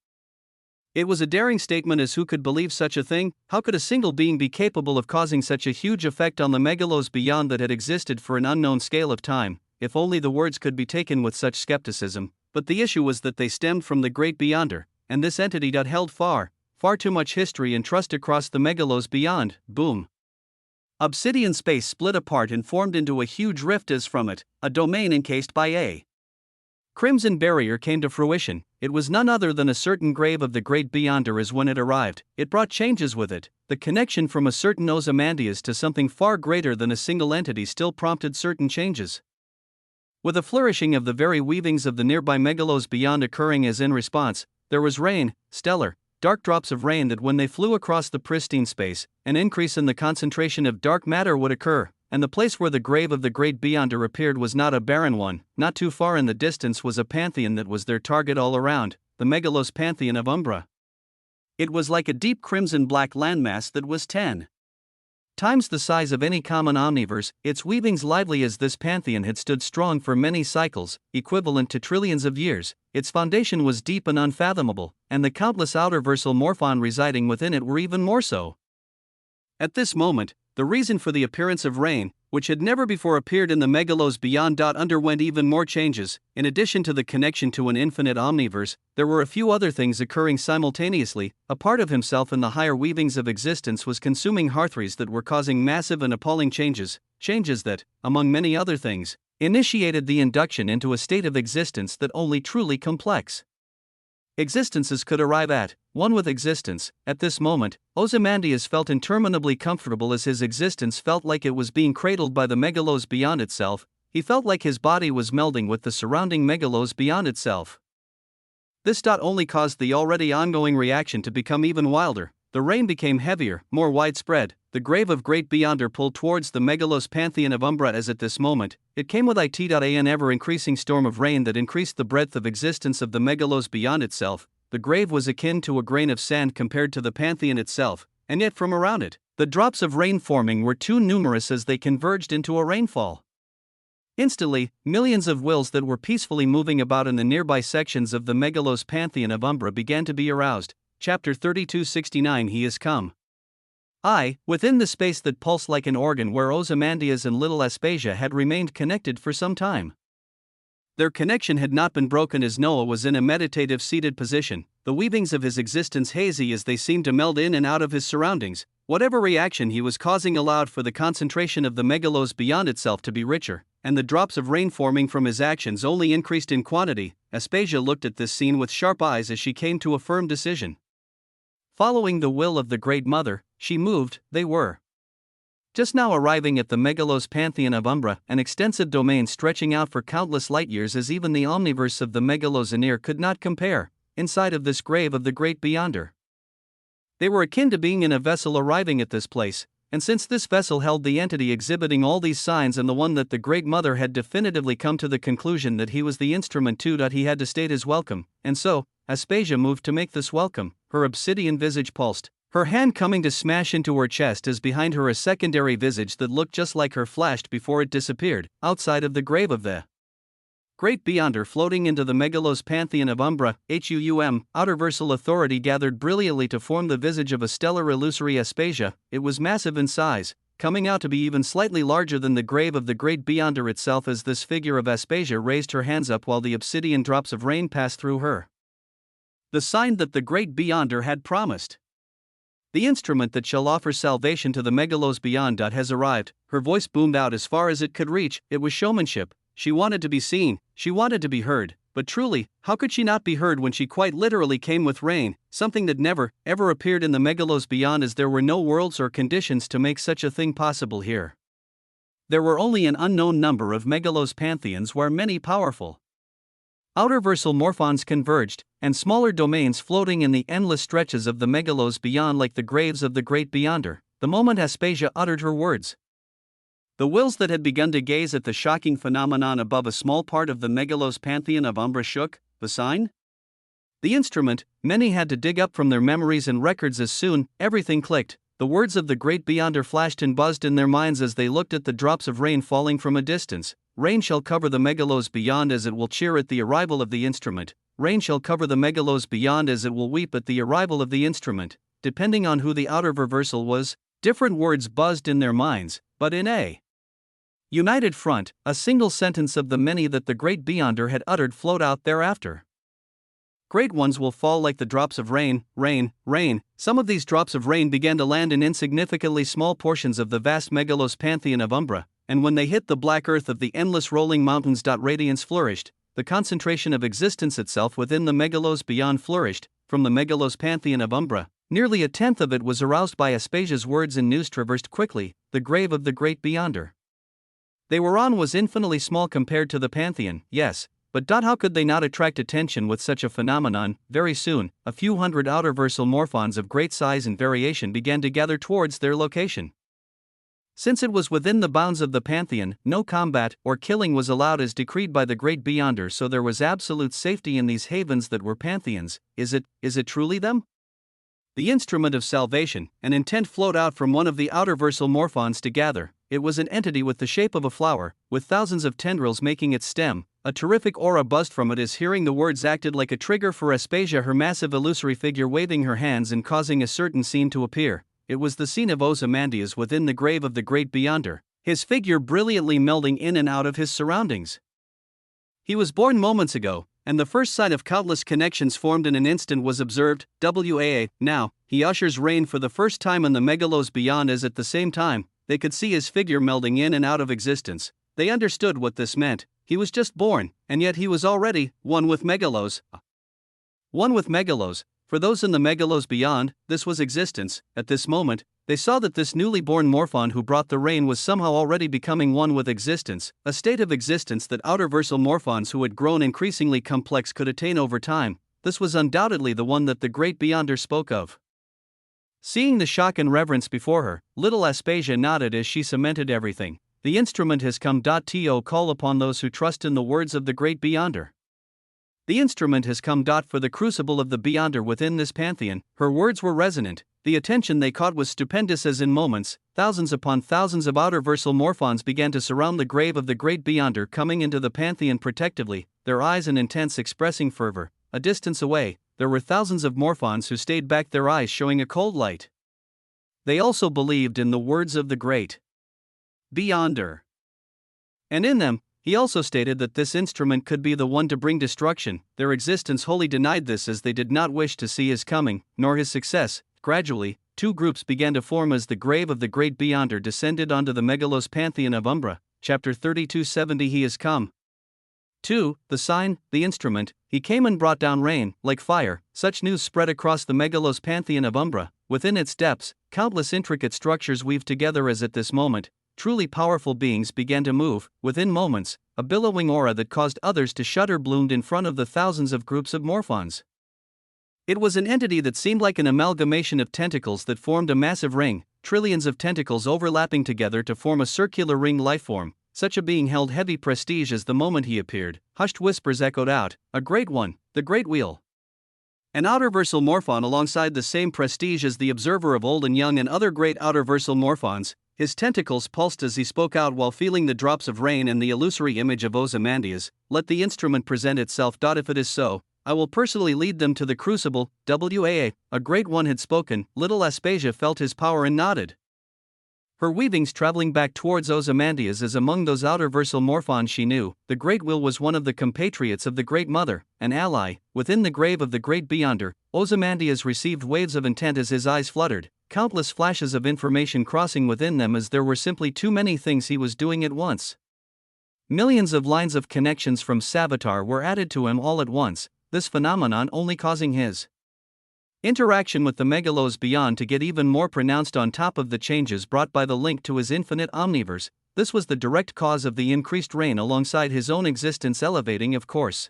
It was a daring statement, as who could believe such a thing? How could a single being be capable of causing such a huge effect on the megalos beyond that had existed for an unknown scale of time? If only the words could be taken with such skepticism, but the issue was that they stemmed from the great beyonder, and this entity that held far too much history and trust across the megalos beyond. Boom. Obsidian space split apart and formed into a huge rift as from it, a domain encased by a crimson barrier came to fruition. It was none other than a certain grave of the great beyonder. As when it arrived, it brought changes with it. The connection from a certain Ozymandias to something far greater than a single entity still prompted certain changes. With a flourishing of the very weavings of the nearby megalos beyond occurring as in response, there was rain, stellar, dark drops of rain that when they flew across the pristine space, an increase in the concentration of dark matter would occur, and the place where the grave of the great beyonder appeared was not a barren one. Not too far in the distance was a pantheon that was their target all around, the megalos pantheon of Umbra. It was like a deep crimson-black landmass that was 10 times the size of any common omniverse, its weavings lively as this pantheon had stood strong for many cycles, equivalent to trillions of years. Its foundation was deep and unfathomable, and the countless outer-versal morphon residing within it were even more so. At this moment, the reason for the appearance of rain, which had never before appeared in the megalos beyond, underwent even more changes. In addition to the connection to an infinite omniverse, there were a few other things occurring simultaneously. A part of himself in the higher weavings of existence was consuming hearthries that were causing massive and appalling changes that, among many other things, initiated the induction into a state of existence that only truly complex existences could arrive at. One with existence. At this moment, Ozymandias felt interminably comfortable as his existence felt like it was being cradled by the megalos beyond itself. He felt like his body was melding with the surrounding megalos beyond itself. This only caused the already ongoing reaction to become even wilder. The rain became heavier, more widespread. The grave of great beyonder pulled towards the megalos pantheon of Umbra as at this moment, it came with an ever-increasing storm of rain that increased the breadth of existence of the megalos beyond itself. The grave was akin to a grain of sand compared to the pantheon itself, and yet from around it, the drops of rain forming were too numerous as they converged into a rainfall. Instantly, millions of wills that were peacefully moving about in the nearby sections of the megalos pantheon of Umbra began to be aroused. Chapter 3269. He is come. Within the space that pulsed like an organ where Ozymandias and little Aspasia had remained connected for some time. Their connection had not been broken as Noah was in a meditative seated position, the weavings of his existence hazy as they seemed to meld in and out of his surroundings. Whatever reaction he was causing allowed for the concentration of the megalos beyond itself to be richer, and the drops of rain forming from his actions only increased in quantity. Aspasia looked at this scene with sharp eyes as she came to a firm decision. Following the will of the Great Mother, she moved. They were just now arriving at the Megalos pantheon of Umbra, an extensive domain stretching out for countless light-years as even the omniverse of the Megalos Anir could not compare, inside of this grave of the Great Beyonder. They were akin to being in a vessel arriving at this place, and since this vessel held the entity exhibiting all these signs and the one that the Great Mother had definitively come to the conclusion that he was the instrument too, he had to state his welcome, and so, Aspasia moved to make this welcome. Her obsidian visage pulsed, her hand coming to smash into her chest as behind her a secondary visage that looked just like her flashed before it disappeared, outside of the grave of the Great Beyonder floating into the Megalos pantheon of Umbra. Outerversal authority gathered brilliantly to form the visage of a stellar illusory Aspasia. It was massive in size, coming out to be even slightly larger than the grave of the Great Beyonder itself as this figure of Aspasia raised her hands up while the obsidian drops of rain passed through her. The sign that the Great Beyonder had promised. The instrument that shall offer salvation to the Megalos beyond. Has arrived. Her voice boomed out as far as it could reach. It was showmanship. She wanted to be seen, she wanted to be heard, but truly, how could she not be heard when she quite literally came with rain, something that never, ever appeared in the Megalos beyond, as there were no worlds or conditions to make such a thing possible here. There were only an unknown number of Megalos pantheons where many powerful outerversal morphons converged, and smaller domains floating in the endless stretches of the Megalos beyond like the graves of the Great Beyonder, the moment Aspasia uttered her words. The wills that had begun to gaze at the shocking phenomenon above a small part of the Megalos pantheon of Umbra shook. The sign? The instrument, many had to dig up from their memories and records as soon, everything clicked. The words of the Great Beyonder flashed and buzzed in their minds as they looked at the drops of rain falling from a distance. Rain shall cover the Megalos beyond as it will cheer at the arrival of the instrument. Rain shall cover the Megalos beyond as it will weep at the arrival of the instrument. Depending on who the outer reversal was, different words buzzed in their minds, but in a united front, a single sentence of the many that the Great Beyonder had uttered flowed out thereafter. Great ones will fall like the drops of rain, rain, rain. Some of these drops of rain began to land in insignificantly small portions of the vast Megalos pantheon of Umbra, and when they hit the black earth of the endless rolling mountains, radiance flourished. The concentration of existence itself within the Megalos beyond flourished. From the Megalos pantheon of Umbra, nearly a tenth of it was aroused by Aspasia's words, and news traversed quickly, the grave of the Great Beyonder. They were on was infinitely small compared to the pantheon, yes, but how could they not attract attention with such a phenomenon? Very soon, a few hundred outerversal morphons of great size and variation began to gather towards their location. Since it was within the bounds of the pantheon, no combat or killing was allowed as decreed by the Great Beyonder, so there was absolute safety in these havens that were pantheons. Is it truly them? The instrument of salvation, an intent flowed out from one of the outerversal morphons to gather. It was an entity with the shape of a flower, with thousands of tendrils making its stem. A terrific aura buzzed from it as hearing the words acted like a trigger for Aspasia, her massive illusory figure waving her hands and causing a certain scene to appear. It was the scene of Ozymandias within the grave of the Great Beyonder, his figure brilliantly melding in and out of his surroundings. He was born moments ago, and the first sign of countless connections formed in an instant was observed. Now, he ushers rain for the first time in the Megalos beyond, as at the same time, they could see his figure melding in and out of existence. They understood what this meant. He was just born, and yet he was already one with Megalos. One with Megalos. For those in the Megalos beyond, this was existence. At this moment, they saw that this newly born morphon who brought the rain was somehow already becoming one with existence, a state of existence that outerversal morphons who had grown increasingly complex could attain over time. This was undoubtedly the one that the Great Beyonder spoke of. Seeing the shock and reverence before her, little Aspasia nodded as she cemented everything. The instrument has come. To call upon those who trust in the words of the Great Beyonder. The instrument has come. For the crucible of the Beyonder within this pantheon, her words were resonant. The attention they caught was stupendous as in moments, thousands upon thousands of outerversal morphons began to surround the grave of the Great Beyonder, coming into the pantheon protectively, their eyes and intents expressing fervor. A distance away, there were thousands of morphons who stayed back, their eyes showing a cold light. They also believed in the words of the Great Beyonder. And in them, he also stated that this instrument could be the one to bring destruction. Their existence wholly denied this, as they did not wish to see his coming, nor his success. Gradually, two groups began to form as the grave of the Great Beyonder descended onto the Megalos pantheon of Umbra. Chapter 3270. He has come. 2. The sign, the instrument, he came and brought down rain, like fire. Such news spread across the megalos pantheon of Umbra. Within its depths, countless intricate structures weave together as at this moment, truly powerful beings began to move. Within moments, a billowing aura that caused others to shudder bloomed in front of the thousands of groups of morphons. It was an entity that seemed like an amalgamation of tentacles that formed a massive ring, trillions of tentacles overlapping together to form a circular ring lifeform. Such a being held heavy prestige as the moment he appeared. Hushed whispers echoed out, "A great one, the great wheel." An outerversal morphon alongside the same prestige as the observer of old and young and other great outerversal morphons. His tentacles pulsed as he spoke out while feeling the drops of rain and the illusory image of Ozymandias. "Let the instrument present itself. If it is so, I will personally lead them to the crucible." A great one had spoken. Little Aspasia felt his power and nodded. Her weavings traveling back towards Ozymandias as among those outerversal morphons she knew, the Great Will was one of the compatriots of the Great Mother, an ally. Within the grave of the Great Beyonder, Ozymandias received waves of intent as his eyes fluttered, countless flashes of information crossing within them as there were simply too many things he was doing at once. Millions of lines of connections from Savitar were added to him all at once, this phenomenon only causing his interaction with the megalos beyond to get even more pronounced on top of the changes brought by the link to his infinite omniverse. This was the direct cause of the increased rain alongside his own existence elevating, of course.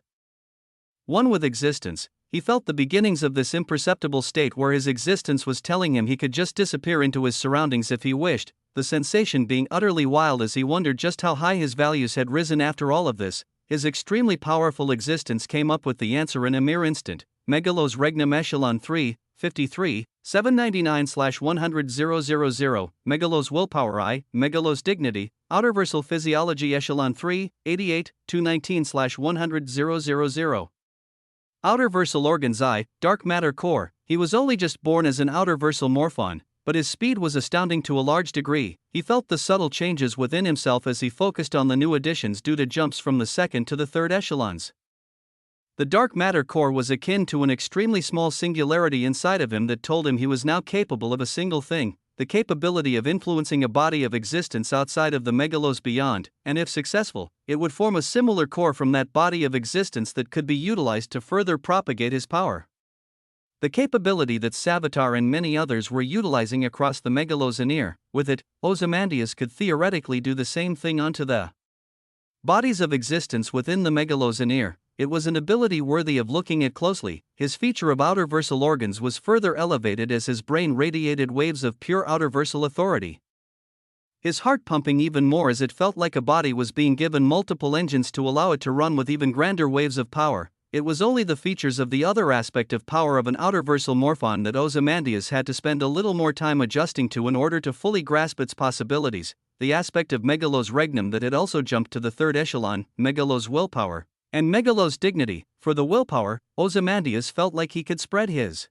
One with existence, he felt the beginnings of this imperceptible state where his existence was telling him he could just disappear into his surroundings if he wished, the sensation being utterly wild as he wondered just how high his values had risen after all of this. His extremely powerful existence came up with the answer in a mere instant. Megalos Regnum Echelon 3, 53, 799/100,000, Megalos Willpower I, Megalos Dignity, Outerversal Physiology Echelon 3, 88, 219/100,000. Outerversal Organs I, Dark Matter Core. He was only just born as an outerversal morphon, but his speed was astounding to a large degree. He felt the subtle changes within himself as he focused on the new additions due to jumps from the second to the third echelons. The dark matter core was akin to an extremely small singularity inside of him that told him he was now capable of a single thing, the capability of influencing a body of existence outside of the megalos beyond, and if successful, it would form a similar core from that body of existence that could be utilized to further propagate his power. The capability that Savitar and many others were utilizing across the megalos Anir. With it, Ozymandias could theoretically do the same thing onto the bodies of existence within the megalos Anir. It was an ability worthy of looking at closely. His feature of outerversal organs was further elevated as his brain radiated waves of pure outerversal authority. His heart pumping even more as it felt like a body was being given multiple engines to allow it to run with even grander waves of power. It was only the features of the other aspect of power of an outerversal morphon that Ozymandias had to spend a little more time adjusting to in order to fully grasp its possibilities. The aspect of Megalos Regnum that had also jumped to the third echelon, Megalos Willpower, and Megalos Dignity. For the willpower, Ozymandias felt like he could spread his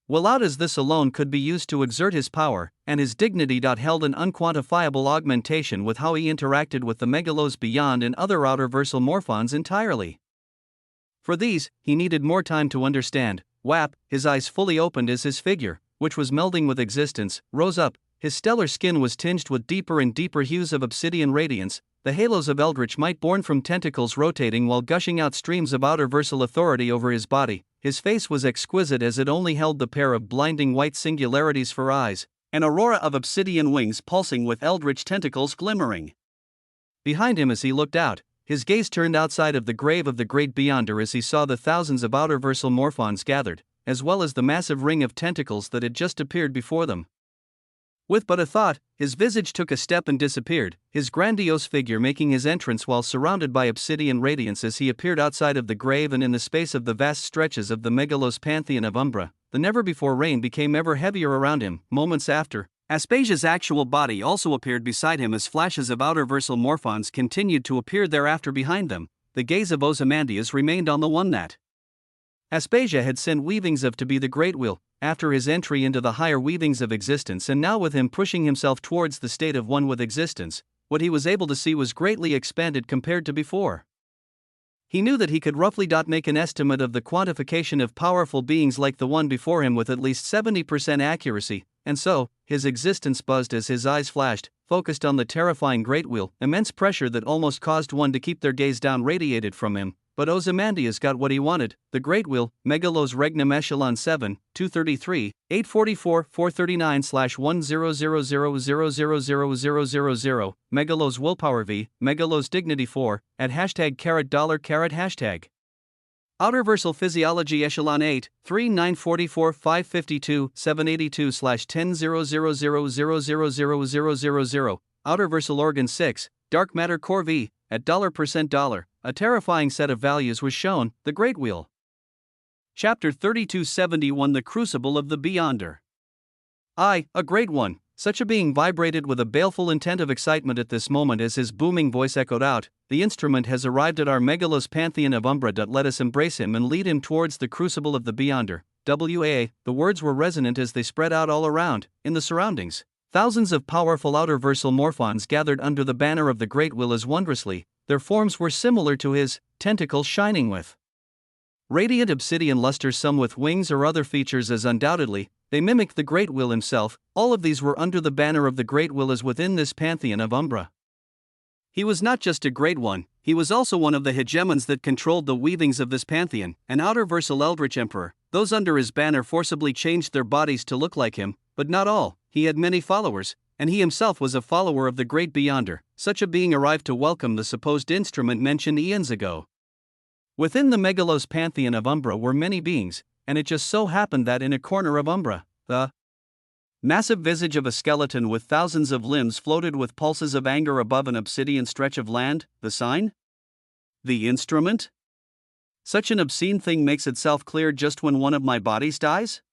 will out as this alone could be used to exert his power, and his dignity held an unquantifiable augmentation with how he interacted with the megalos beyond and other outerversal morphons entirely. For these, he needed more time to understand. His eyes fully opened as his figure, which was melding with existence, rose up. His stellar skin was tinged with deeper and deeper hues of obsidian radiance, the halos of eldritch might born from tentacles rotating while gushing out streams of outerversal authority over his body. His face was exquisite as it only held the pair of blinding white singularities for eyes, an aurora of obsidian wings pulsing with eldritch tentacles glimmering behind him as he looked out. His gaze turned outside of the grave of the Great Beyonder as he saw the thousands of outerversal morphons gathered, as well as the massive ring of tentacles that had just appeared before them. With but a thought, his visage took a step and disappeared, his grandiose figure making his entrance while surrounded by obsidian radiance as he appeared outside of the grave and in the space of the vast stretches of the megalos pantheon of Umbra. The never-before rain became ever heavier around him. Moments after, Aspasia's actual body also appeared beside him as flashes of outerversal morphons continued to appear thereafter behind them. The gaze of Ozymandias remained on the one that Aspasia had sent weavings of to be the Great Wheel, after his entry into the higher weavings of existence, and now with him pushing himself towards the state of one with existence, what he was able to see was greatly expanded compared to before. He knew that he could roughly make an estimate of the quantification of powerful beings like the one before him with at least 70% accuracy, and so, his existence buzzed as his eyes flashed, focused on the terrifying great wheel, immense pressure that almost caused one to keep their gaze down radiated from him. But Ozymandias got what he wanted. The great wheel, Megalos Regnum Echelon 7, 233, 844, 439/1000000000, Megalos Willpower V, Megalos Dignity 4, at hashtag $$ hashtag. Outerversal Physiology Echelon 8, 3 944 552 782/1000000000, Outerversal Organ 6, Dark Matter Core V, at $%. A terrifying set of values was shown, the Great Wheel. Chapter 3271 The Crucible of the Beyonder. A great one. Such a being vibrated with a baleful intent of excitement at this moment as his booming voice echoed out, "The instrument has arrived at our Megalos Pantheon of Umbra. Let us embrace him and lead him towards the crucible of the Beyonder." The words were resonant as they spread out all around, in the surroundings. Thousands of powerful outerversal morphons gathered under the banner of the Great Wheel as wondrously, their forms were similar to his, tentacles shining with radiant obsidian luster, some with wings or other features as undoubtedly, they mimicked the Great Wheel himself. All of these were under the banner of the Great Wheel as within this pantheon of Umbra. He was not just a great one, he was also one of the hegemons that controlled the weavings of this pantheon, an outerversal eldritch emperor. Those under his banner forcibly changed their bodies to look like him, but not all. He had many followers, and he himself was a follower of the Great Beyonder. Such a being arrived to welcome the supposed instrument mentioned eons ago. Within the Megalos Pantheon of Umbra were many beings, and it just so happened that in a corner of Umbra, the massive visage of a skeleton with thousands of limbs floated with pulses of anger above an obsidian stretch of land. The sign? The instrument? Such an obscene thing makes itself clear just when one of my bodies dies?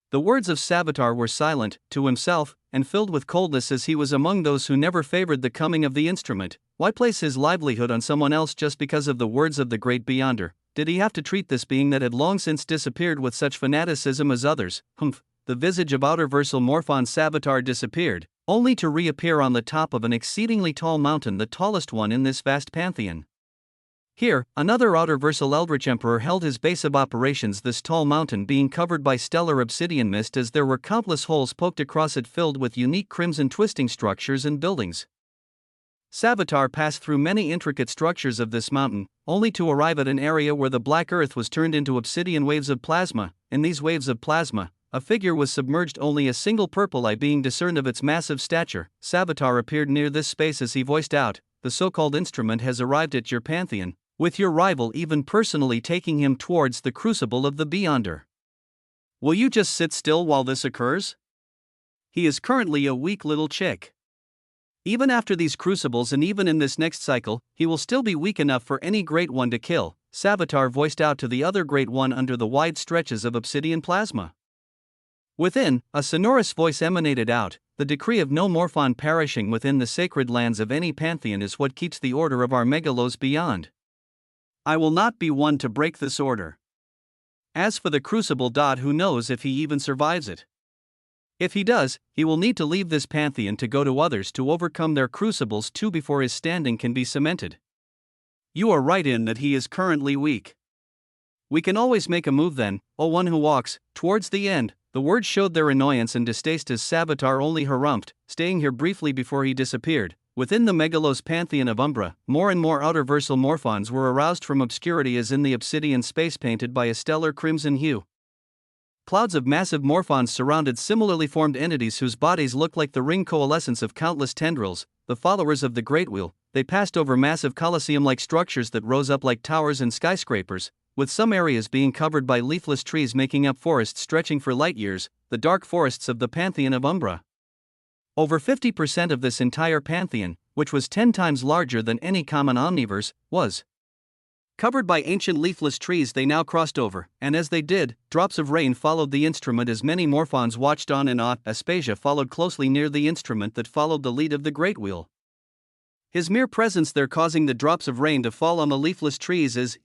The words of Savitar were silent, to himself, and filled with coldness as he was among those who never favored the coming of the instrument. Why place his livelihood on someone else just because of the words of the Great Beyonder? Did he have to treat this being that had long since disappeared with such fanaticism as others? The visage of outerversal morphon Savitar disappeared, only to reappear on the top of an exceedingly tall mountain, the tallest one in this vast pantheon. Here, another outerversal eldritch emperor held his base of operations, this tall mountain being covered by stellar obsidian mist as there were countless holes poked across it filled with unique crimson twisting structures and buildings. Savitar passed through many intricate structures of this mountain, only to arrive at an area where the black earth was turned into obsidian waves of plasma. In these waves of plasma, a figure was submerged, only a single purple eye being discerned of its massive stature. Savitar appeared near this space as he voiced out, "The so-called instrument has arrived at your pantheon, with your rival even personally taking him towards the crucible of the Beyonder. Will you just sit still while this occurs? He is currently a weak little chick. Even after these crucibles and even in this next cycle, he will still be weak enough for any great one to kill," Savitar voiced out to the other great one under the wide stretches of obsidian plasma. Within, a sonorous voice emanated out, "The decree of no morphon perishing within the sacred lands of any pantheon is what keeps the order of our Megalos beyond. I will not be one to break this order. As for the crucible, who knows if he even survives it? If he does, he will need to leave this pantheon to go to others to overcome their crucibles too before his standing can be cemented. You are right in that he is currently weak. We can always make a move then, O one who walks towards the end." The words showed their annoyance and distaste as Savitar only harumphed, staying here briefly before he disappeared. Within the Megalos Pantheon of Umbra, more and more outerversal morphons were aroused from obscurity as in the obsidian space painted by a stellar crimson hue. Clouds of massive morphons surrounded similarly formed entities whose bodies looked like the ring coalescence of countless tendrils, the followers of the Great Wheel. They passed over massive colosseum-like structures that rose up like towers and skyscrapers, with some areas being covered by leafless trees making up forests stretching for light years, the dark forests of the Pantheon of Umbra. Over 50% of this entire pantheon, which was 10 times larger than any common omniverse, was covered by ancient leafless trees. They now crossed over, and as they did, drops of rain followed the instrument as many morphons watched on in awe. Aspasia followed closely near the instrument that followed the lead of the Great Wheel. His mere presence there causing the drops of rain to fall on the leafless trees as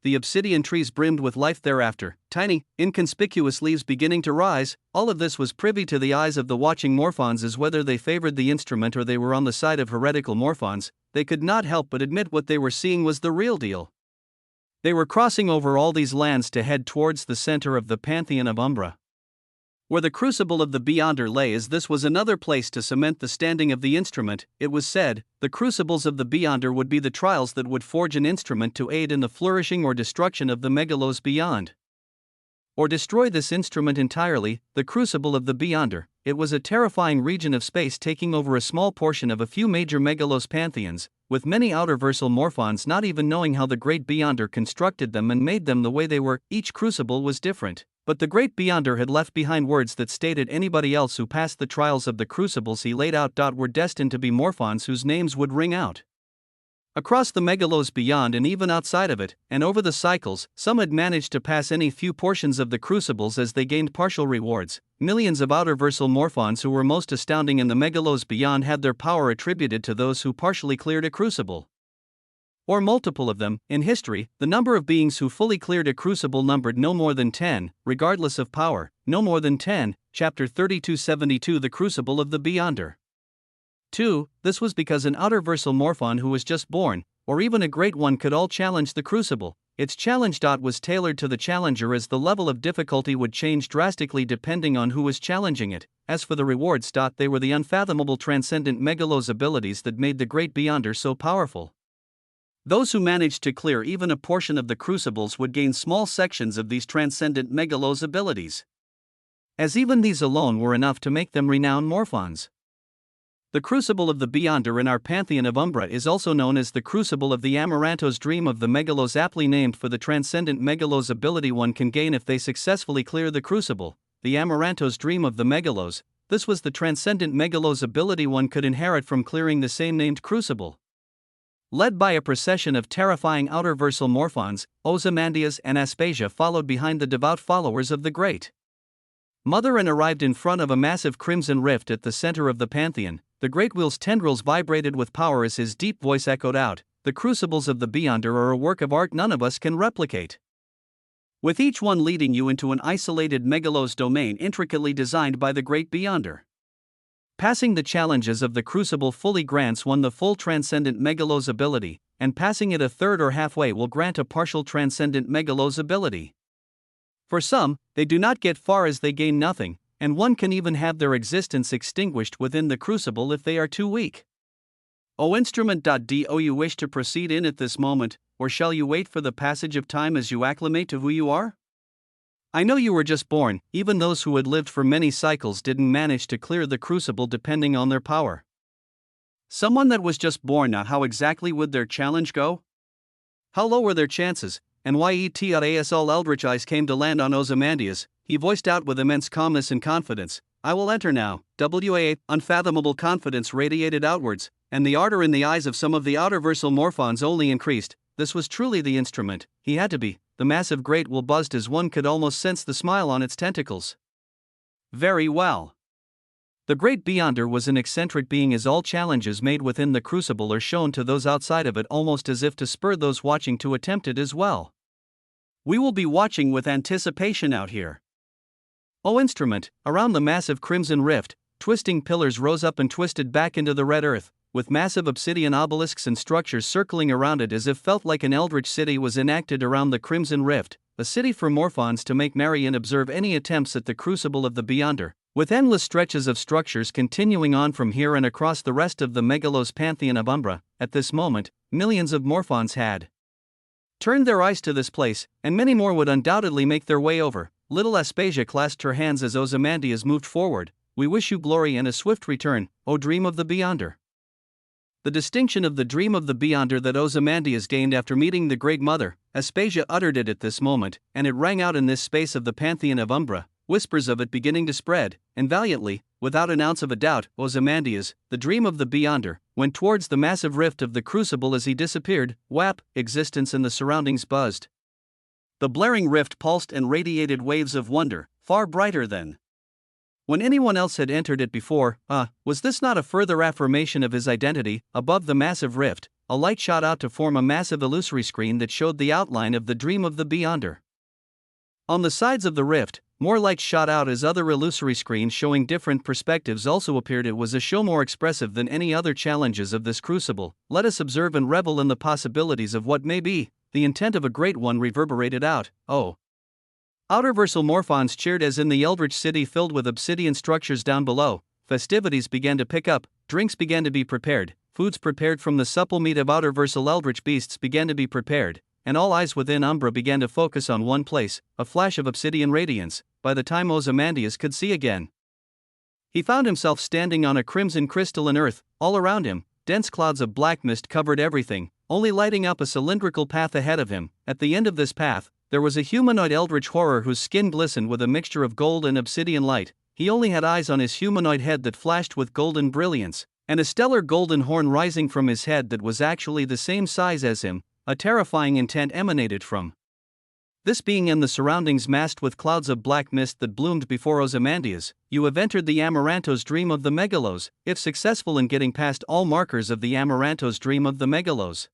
the obsidian trees brimmed with life thereafter, tiny, inconspicuous leaves beginning to rise. All of this was privy to the eyes of the watching morphons, as whether they favored the instrument or they were on the side of heretical morphons, they could not help but admit what they were seeing was the real deal. They were crossing over all these lands to head towards the center of the Pantheon of Umbra. Where the crucible of the Beyonder lay, as this was another place to cement the standing of the instrument, it was said, the crucibles of the Beyonder would be the trials that would forge an instrument to aid in the flourishing or destruction of the megalos beyond. Or destroy this instrument entirely, the crucible of the Beyonder. It was a terrifying region of space taking over a small portion of a few major megalos pantheons, with many outerversal morphons not even knowing how the great Beyonder constructed them and made them the way they were. Each crucible was different. But the great Beyonder had left behind words that stated anybody else who passed the trials of the crucibles he laid out were destined to be morphons whose names would ring out. Across the megalos beyond and even outside of it, and over the cycles, some had managed to pass any few portions of the crucibles as they gained partial rewards. Millions of outerversal morphons who were most astounding in the megalos beyond had their power attributed to those who partially cleared a crucible. Or multiple of them. In history, the number of beings who fully cleared a crucible numbered no more than 10, regardless of power, no more than 10, chapter 3272 The Crucible of the Beyonder. 2. This was because an outerversal morphon who was just born, or even a great one, could all challenge the crucible. Its challenge was tailored to the challenger, as the level of difficulty would change drastically depending on who was challenging it. As for the rewards, they were the unfathomable transcendent megalos abilities that made the great Beyonder so powerful. Those who managed to clear even a portion of the crucibles would gain small sections of these transcendent megalos abilities, as even these alone were enough to make them renowned morphons. The crucible of the Beyonder in our pantheon of Umbra is also known as the crucible of the Amaranto's dream of the megalos, aptly named for the transcendent megalos ability one can gain if they successfully clear the crucible. The Amaranto's dream of the megalos, this was the transcendent megalos ability one could inherit from clearing the same named crucible. Led by a procession of terrifying outerversal morphons, Ozymandias and Aspasia followed behind the devout followers of the Great Mother and arrived in front of a massive crimson rift at the center of the pantheon. The Great Wheel's tendrils vibrated with power as his deep voice echoed out, "The crucibles of the Beyonder are a work of art none of us can replicate," with each one leading you into an isolated megalos domain intricately designed by the Great Beyonder. Passing the challenges of the crucible fully grants one the full transcendent megalos ability, and passing it a third or halfway will grant a partial transcendent megalos ability. For some, they do not get far as they gain nothing, and one can even have their existence extinguished within the crucible if they are too weak. O instrument. Do you wish to proceed in at this moment, or shall you wait for the passage of time as you acclimate to who you are? I know you were just born. Even those who had lived for many cycles didn't manage to clear the crucible depending on their power. Someone that was just born now, how exactly would their challenge go? How low were their chances? And as all eldritch eyes came to land on Ozymandias, he voiced out with immense calmness and confidence, "I will enter now." Unfathomable confidence radiated outwards, and the ardor in the eyes of some of the outerversal morphons only increased. This was truly the instrument. He had to be. The massive great will buzzed as one could almost sense the smile on its tentacles. Very well. The great Beyonder was an eccentric being, as all challenges made within the crucible are shown to those outside of it, almost as if to spur those watching to attempt it as well. We will be watching with anticipation out here. O instrument, around the massive crimson rift, twisting pillars rose up and twisted back into the red earth, with massive obsidian obelisks and structures circling around it as if felt like an eldritch city was enacted around the crimson rift, a city for morphons to make merry and observe any attempts at the crucible of the Beyonder, with endless stretches of structures continuing on from here and across the rest of the megalos pantheon of Umbra. At this moment, millions of morphons had turned their eyes to this place, and many more would undoubtedly make their way over. Little Aspasia clasped her hands as Ozymandias moved forward. "We wish you glory and a swift return, O dream of the Beyonder." The distinction of the dream of the Beyonder that Ozymandias gained after meeting the Great Mother, Aspasia uttered it at this moment, and it rang out in this space of the pantheon of Umbra, whispers of it beginning to spread, and valiantly, without an ounce of a doubt, Ozymandias, the dream of the Beyonder, went towards the massive rift of the crucible. As he disappeared, whap, existence and the surroundings buzzed. The blaring rift pulsed and radiated waves of wonder, far brighter than when anyone else had entered it before. Was this not a further affirmation of his identity? Above the massive rift, a light shot out to form a massive illusory screen that showed the outline of the dream of the Beyonder. On the sides of the rift, more lights shot out as other illusory screens showing different perspectives also appeared. It was a show more expressive than any other challenges of this crucible. Let us observe and revel in the possibilities of what may be. The intent of a great one reverberated out. Oh, Outerversal morphons cheered as in the eldritch city filled with obsidian structures down below. Festivities began to pick up, drinks began to be prepared, foods prepared from the supple meat of outerversal eldritch beasts began to be prepared, and all eyes within Umbra began to focus on one place, a flash of obsidian radiance. By the time Ozymandias could see again, he found himself standing on a crimson crystalline earth. All around him, dense clouds of black mist covered everything, only lighting up a cylindrical path ahead of him. At the end of this path, there was a humanoid eldritch horror whose skin glistened with a mixture of gold and obsidian light. He only had eyes on his humanoid head that flashed with golden brilliance, and a stellar golden horn rising from his head that was actually the same size as him. A terrifying intent emanated from this being, and the surroundings masked with clouds of black mist that bloomed before Ozymandias. You have entered the Amaranto's dream of the Megalos, if successful in getting past all markers of the Amaranto's dream of the Megalos.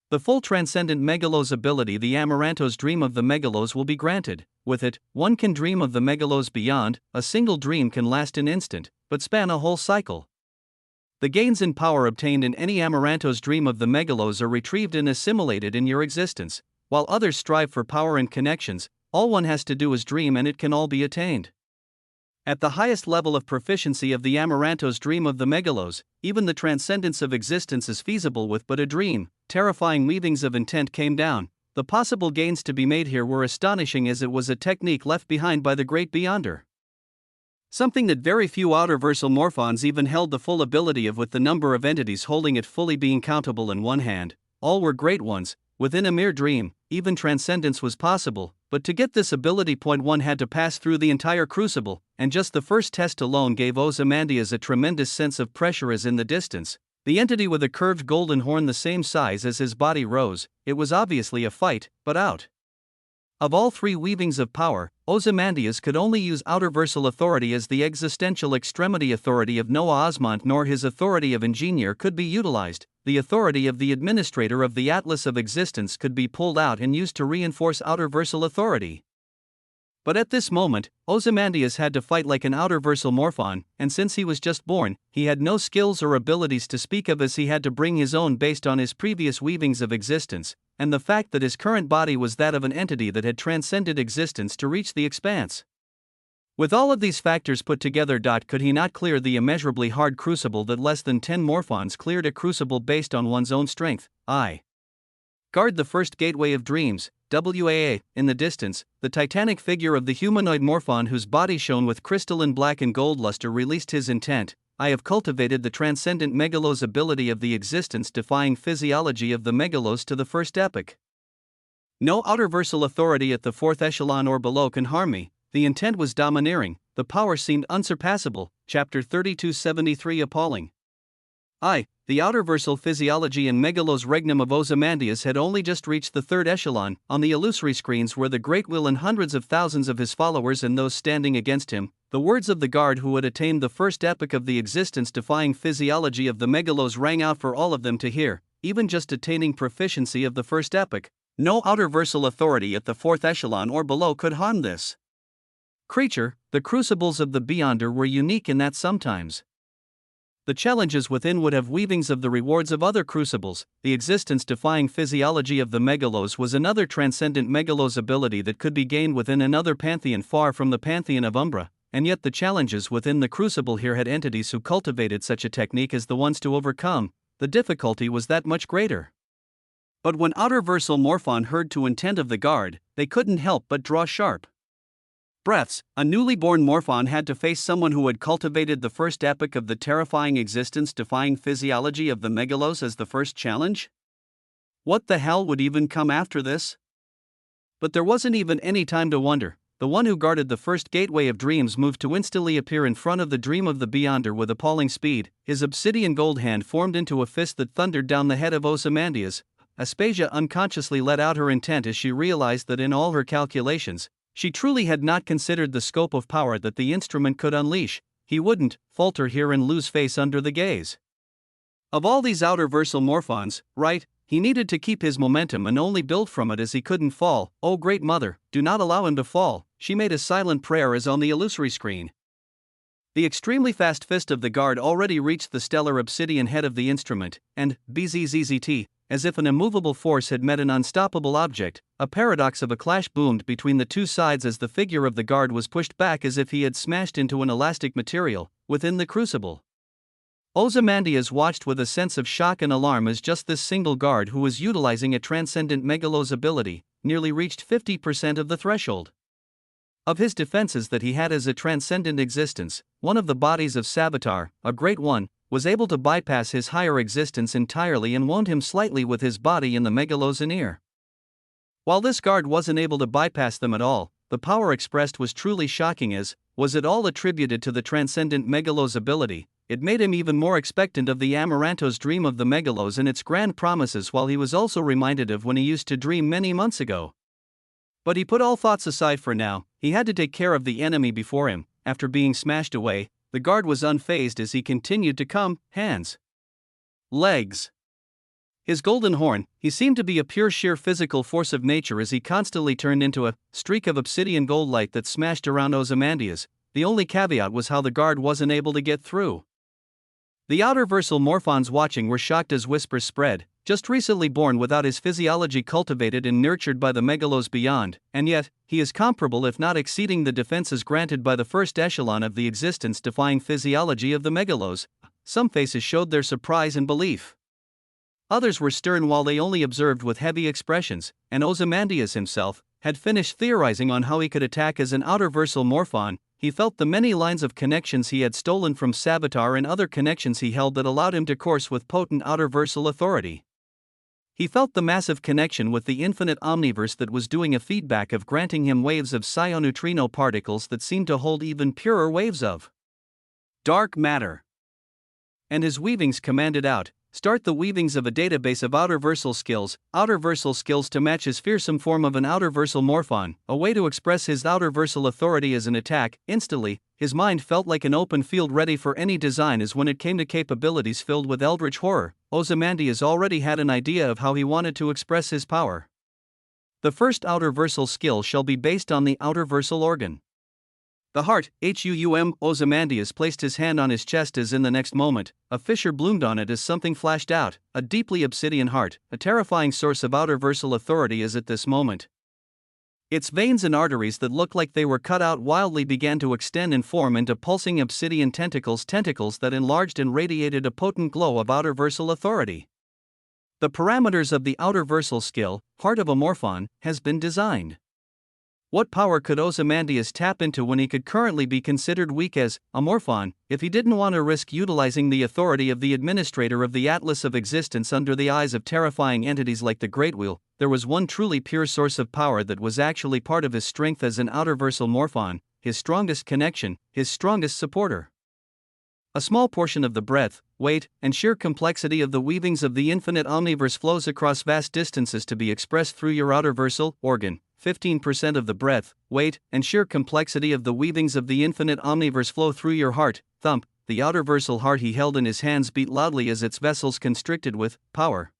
The full transcendent Megalos ability, the Amaranto's dream of the Megalos, will be granted. With it, one can dream of the Megalos beyond. A single dream can last an instant, but span a whole cycle. The gains in power obtained in any Amaranto's dream of the Megalos are retrieved and assimilated in your existence. While others strive for power and connections, all one has to do is dream and it can all be attained. At the highest level of proficiency of the Amaranto's dream of the Megalos, even the transcendence of existence is feasible with but a dream. Terrifying weavings of intent came down. The possible gains to be made here were astonishing, as it was a technique left behind by the great Beyonder. Something that very few outerversal morphons even held the full ability of, with the number of entities holding it fully being countable in one hand. All were great ones. Within a mere dream, even transcendence was possible, but to get this ability point one had to pass through the entire crucible, and just the first test alone gave Ozymandias a tremendous sense of pressure as in the distance. The entity with a curved golden horn the same size as his body rose. It was obviously a fight, but out of all three weavings of power, Ozymandias could only use outerversal authority as the existential extremity. Authority of Noah Osmont nor his authority of engineer could be utilized. The authority of the administrator of the Atlas of Existence could be pulled out and used to reinforce outerversal authority. But at this moment, Ozymandias had to fight like an outerversal morphon, and since he was just born, he had no skills or abilities to speak of, as he had to bring his own based on his previous weavings of existence, and the fact that his current body was that of an entity that had transcended existence to reach the expanse. With all of these factors put together, could he not clear the immeasurably hard crucible that less than 10 morphons cleared? A crucible based on one's own strength. Guard the first gateway of dreams. WAA. In the distance, the titanic figure of the humanoid morphon whose body shone with crystalline black and gold luster released his intent. I have cultivated the transcendent Megalos ability of the existence-defying physiology of the Megalos to the first epoch. No outerversal authority at the fourth echelon or below can harm me. The intent was domineering, the power seemed unsurpassable. Chapter 3273. Appalling. The outerversal physiology and Megalos regnum of Ozymandias had only just reached the third echelon. On the illusory screens were the Great Will and hundreds of thousands of his followers and those standing against him. The words of the guard who had attained the first epoch of the existence-defying physiology of the Megalos rang out for all of them to hear. Even just attaining proficiency of the first epoch, no outerversal authority at the fourth echelon or below could harm this creature. The crucibles of the Beyonder were unique in that sometimes the challenges within would have weavings of the rewards of other crucibles. The existence-defying physiology of the Megalos was another transcendent Megalos ability that could be gained within another pantheon far from the pantheon of Umbra, and yet the challenges within the crucible here had entities who cultivated such a technique as the ones to overcome. The difficulty was that much greater. But when outerversal morphon heard to intent of the guard, they couldn't help but draw sharp breaths. A newly born morphon had to face someone who had cultivated the first epoch of the terrifying existence-defying physiology of the Megalos as the first challenge? What the hell would even come after this? But there wasn't even any time to wonder. The one who guarded the first gateway of dreams moved to instantly appear in front of the dream of the Beyonder with appalling speed. His obsidian gold hand formed into a fist that thundered down the head of Ozymandias. Aspasia unconsciously let out her intent as she realized that in all her calculations, she truly had not considered the scope of power that the instrument could unleash. He wouldn't falter here and lose face under the gaze of all these outerversal morphons, right? He needed to keep his momentum and only build from it, as he couldn't fall. Oh Great Mother, do not allow him to fall. She made a silent prayer as on the illusory screen the extremely fast fist of the guard already reached the stellar obsidian head of the instrument, and BZZZT, as if an immovable force had met an unstoppable object. A paradox of a clash boomed between the two sides as the figure of the guard was pushed back as if he had smashed into an elastic material within the crucible. Ozymandias watched with a sense of shock and alarm as just this single guard, who was utilizing a transcendent megalos ability, nearly reached 50% of the threshold of his defenses that he had as a transcendent existence. One of the bodies of Savitar, a great one, was able to bypass his higher existence entirely and wound him slightly with his body in the megalos ear. While this guard wasn't able to bypass them at all, the power expressed was truly shocking, as was it all attributed to the transcendent megalos ability. It made him even more expectant of the Amaranto's dream of the megalos and its grand promises, while he was also reminded of when he used to dream many months ago. But he put all thoughts aside for now. He had to take care of the enemy before him. After being smashed away, the guard was unfazed as he continued to come, hands, legs. His golden horn, he seemed to be a pure sheer physical force of nature as he constantly turned into a streak of obsidian gold light that smashed around Ozymandias. The only caveat was how the guard wasn't able to get through. The outer-versal morphons watching were shocked as whispers spread. Just recently born without his physiology cultivated and nurtured by the megalos beyond, and yet, he is comparable if not exceeding the defenses granted by the first echelon of the existence-defying physiology of the megalos. Some faces showed their surprise and belief. Others were stern while they only observed with heavy expressions, and Ozymandias himself had finished theorizing on how he could attack as an outer-versal morphon. He felt the many lines of connections he had stolen from Savitar and other connections he held that allowed him to course with potent outer-versal authority. He felt the massive connection with the infinite omniverse that was doing a feedback of granting him waves of psi-neutrino particles that seemed to hold even purer waves of dark matter. And his weavings commanded out, start the weavings of a database of outer-versal skills to match his fearsome form of an outer-versal morphon, a way to express his outer-versal authority as an attack. Instantly, his mind felt like an open field ready for any design, as when it came to capabilities filled with eldritch horror, Ozymandias already had an idea of how he wanted to express his power. The first outer-versal skill shall be based on the outer-versal organ. The heart, Ozymandias placed his hand on his chest as in the next moment, a fissure bloomed on it as something flashed out, a deeply obsidian heart, a terrifying source of outer-versal authority as at this moment. Its veins and arteries that looked like they were cut out wildly began to extend and form into pulsing obsidian tentacles that enlarged and radiated a potent glow of outer-versal authority. The parameters of the outer-versal skill, heart of a morphon, has been designed. What power could Ozymandias tap into when he could currently be considered weak as a morphon, if he didn't want to risk utilizing the authority of the administrator of the Atlas of Existence under the eyes of terrifying entities like the Great Wheel? There was one truly pure source of power that was actually part of his strength as an outer-versal morphon, his strongest connection, his strongest supporter. A small portion of the breadth, weight, and sheer complexity of the weavings of the infinite omniverse flows across vast distances to be expressed through your outer-versal organ. 15% of the breadth, weight, and sheer complexity of the weavings of the infinite omniverse flow through your heart. Thump. The outer-versal heart he held in his hands beat loudly as its vessels constricted with power.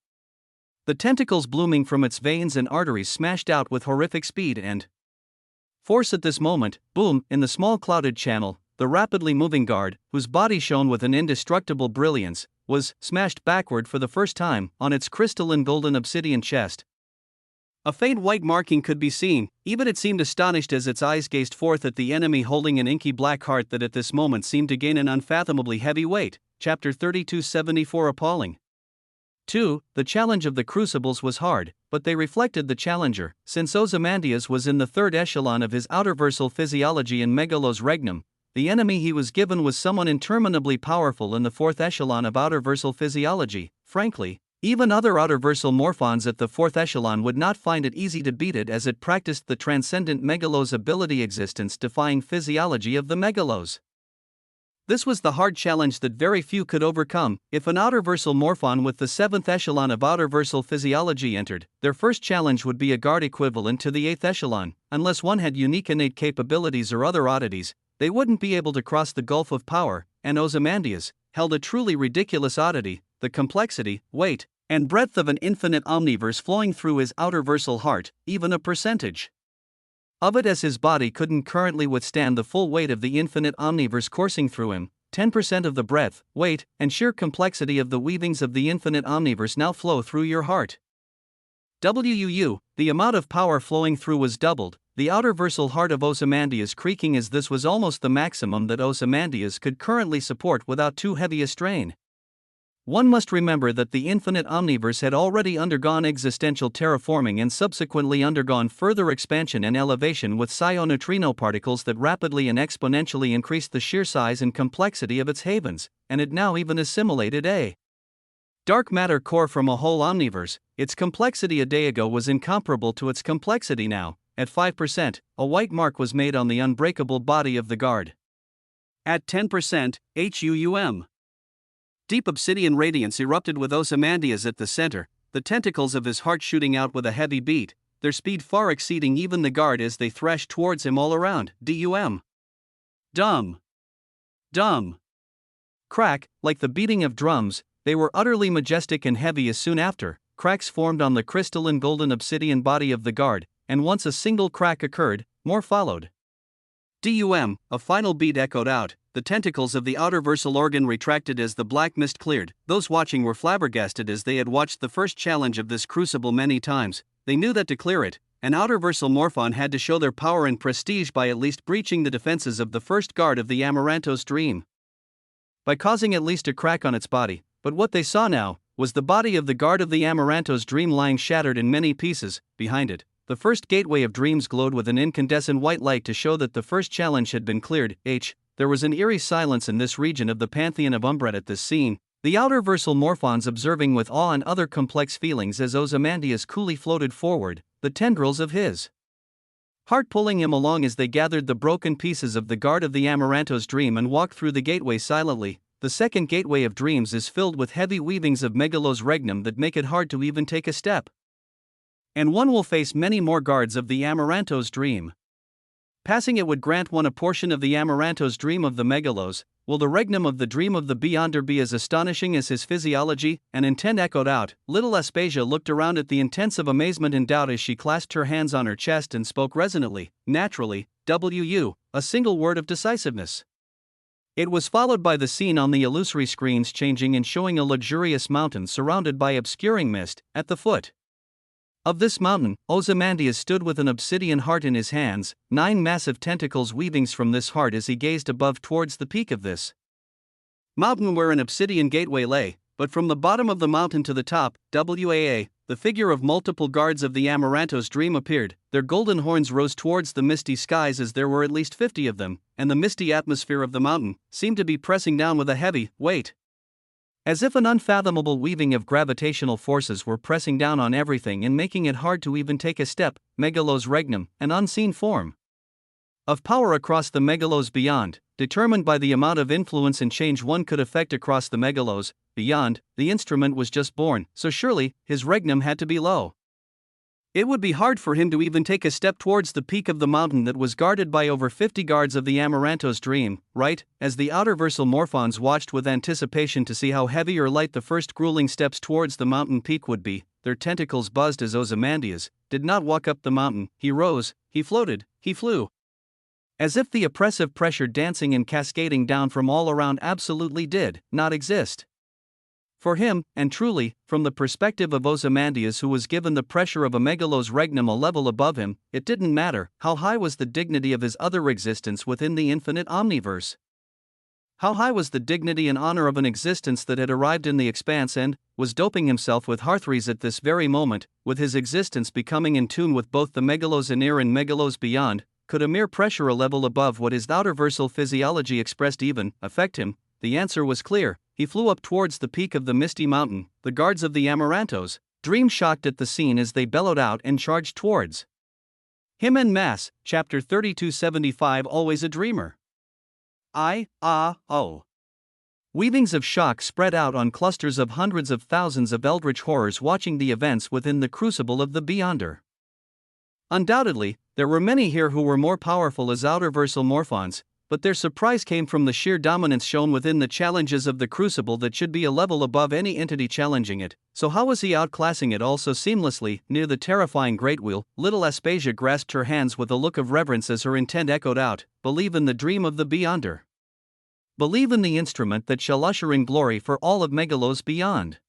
The tentacles blooming from its veins and arteries smashed out with horrific speed and force at this moment. Boom! In the small clouded channel, the rapidly moving guard, whose body shone with an indestructible brilliance, was smashed backward for the first time on its crystalline golden obsidian chest. A faint white marking could be seen, even it seemed astonished as its eyes gazed forth at the enemy holding an inky black heart that at this moment seemed to gain an unfathomably heavy weight. Chapter 3274 Appalling. 2. The challenge of the crucibles was hard, but they reflected the challenger. Since Ozymandias was in the third echelon of his outer-versal physiology in Megalos Regnum, the enemy he was given was someone interminably powerful in the fourth echelon of outer-versal physiology. Frankly, even other outer-versal morphons at the fourth echelon would not find it easy to beat it, as it practiced the transcendent megalos ability existence-defying physiology of the megalos. This was the hard challenge that very few could overcome. If an outer-versal morphon with the seventh echelon of outer-versal physiology entered, their first challenge would be a guard equivalent to the eighth echelon. Unless one had unique innate capabilities or other oddities, they wouldn't be able to cross the gulf of power, and Ozymandias held a truly ridiculous oddity: the complexity, weight, and breadth of an infinite omniverse flowing through his outer-versal heart, even a percentage of it as his body couldn't currently withstand the full weight of the infinite omniverse coursing through him. 10% of the breadth, weight, and sheer complexity of the weavings of the infinite omniverse now flow through your heart. WUU, the amount of power flowing through was doubled, the outer versal heart of Ozymandias creaking as this was almost the maximum that Ozymandias could currently support without too heavy a strain. One must remember that the infinite omniverse had already undergone existential terraforming and subsequently undergone further expansion and elevation with psi-neutrino particles that rapidly and exponentially increased the sheer size and complexity of its havens, and it now even assimilated a dark matter core from a whole omniverse. Its complexity a day ago was incomparable to its complexity now. At 5%, a white mark was made on the unbreakable body of the guard. At 10%, HUUM. Deep obsidian radiance erupted with Ozymandias at the center, the tentacles of his heart shooting out with a heavy beat, their speed far exceeding even the guard as they thrashed towards him all around. DUM. Dum. Dum. Crack, like the beating of drums, they were utterly majestic and heavy as soon after, cracks formed on the crystalline golden obsidian body of the guard, and once a single crack occurred, more followed. DUM, a final beat echoed out, the tentacles of the outer versal organ retracted as the black mist cleared. Those watching were flabbergasted as they had watched the first challenge of this crucible many times. They knew that to clear it, an outer versal morphon had to show their power and prestige by at least breaching the defenses of the first guard of the Amarantos dream. By causing at least a crack on its body, but what they saw now was the body of the guard of the Amarantos dream lying shattered in many pieces. Behind it, the first gateway of dreams glowed with an incandescent white light to show that the first challenge had been cleared. There was an eerie silence in this region of the pantheon of Umbret at this scene, the outer versal morphons observing with awe and other complex feelings as Ozymandias coolly floated forward, the tendrils of his heart pulling him along as they gathered the broken pieces of the guard of the Amarantos dream and walked through the gateway silently. The second gateway of dreams is filled with heavy weavings of megalos regnum that make it hard to even take a step. And one will face many more guards of the Amarantos dream. Passing it would grant one a portion of the Amarantos dream of the megalos. Will the regnum of the dream of the Beyonder be as astonishing as his physiology? An intent echoed out. Little Aspasia looked around at the intense of amazement and doubt as she clasped her hands on her chest and spoke resonantly, naturally, WU, a single word of decisiveness. It was followed by the scene on the illusory screens changing and showing a luxurious mountain surrounded by obscuring mist. At the foot of this mountain, Ozymandias stood with an obsidian heart in his hands, 9 massive tentacles weavings from this heart as he gazed above towards the peak of this mountain where an obsidian gateway lay, but from the bottom of the mountain to the top, WAA, the figure of multiple guards of the Amarantos dream appeared. Their golden horns rose towards the misty skies as there were at least 50 of them, and the misty atmosphere of the mountain seemed to be pressing down with a heavy weight. As if an unfathomable weaving of gravitational forces were pressing down on everything and making it hard to even take a step. Megalos regnum, an unseen form of power across the megalos beyond, determined by the amount of influence and change one could effect across the megalos beyond. The instrument was just born, so surely his regnum had to be low. It would be hard for him to even take a step towards the peak of the mountain that was guarded by over 50 guards of the Amarantos dream, right? As the outer versal morphons watched with anticipation to see how heavy or light the first grueling steps towards the mountain peak would be, their tentacles buzzed as Ozymandias did not walk up the mountain. He rose, he floated, he flew. As if the oppressive pressure dancing and cascading down from all around absolutely did not exist. For him, and truly, from the perspective of Ozymandias who was given the pressure of a megalos regnum a level above him, it didn't matter how high was the dignity of his other existence within the infinite omniverse. How high was the dignity and honor of an existence that had arrived in the expanse and was doping himself with hearthries at this very moment, with his existence becoming in tune with both the megalos near and megalos beyond. Could a mere pressure a level above what his outer versal physiology expressed even affect him? The answer was clear. He flew up towards the peak of the misty mountain. The guards of the Amarantos dream shocked at the scene as they bellowed out and charged towards him en masse. Chapter 3275. Always a dreamer. Weavings of shock spread out on clusters of hundreds of thousands of eldritch horrors watching the events within the crucible of the Beyonder. Undoubtedly, there were many here who were more powerful as outer versal morphons, but their surprise came from the sheer dominance shown within the challenges of the crucible that should be a level above any entity challenging it. So how was he outclassing it all so seamlessly? Near the terrifying great wheel, little Aspasia grasped her hands with a look of reverence as her intent echoed out, believe in the dream of the Beyonder. Believe in the instrument that shall usher in glory for all of Megalos beyond.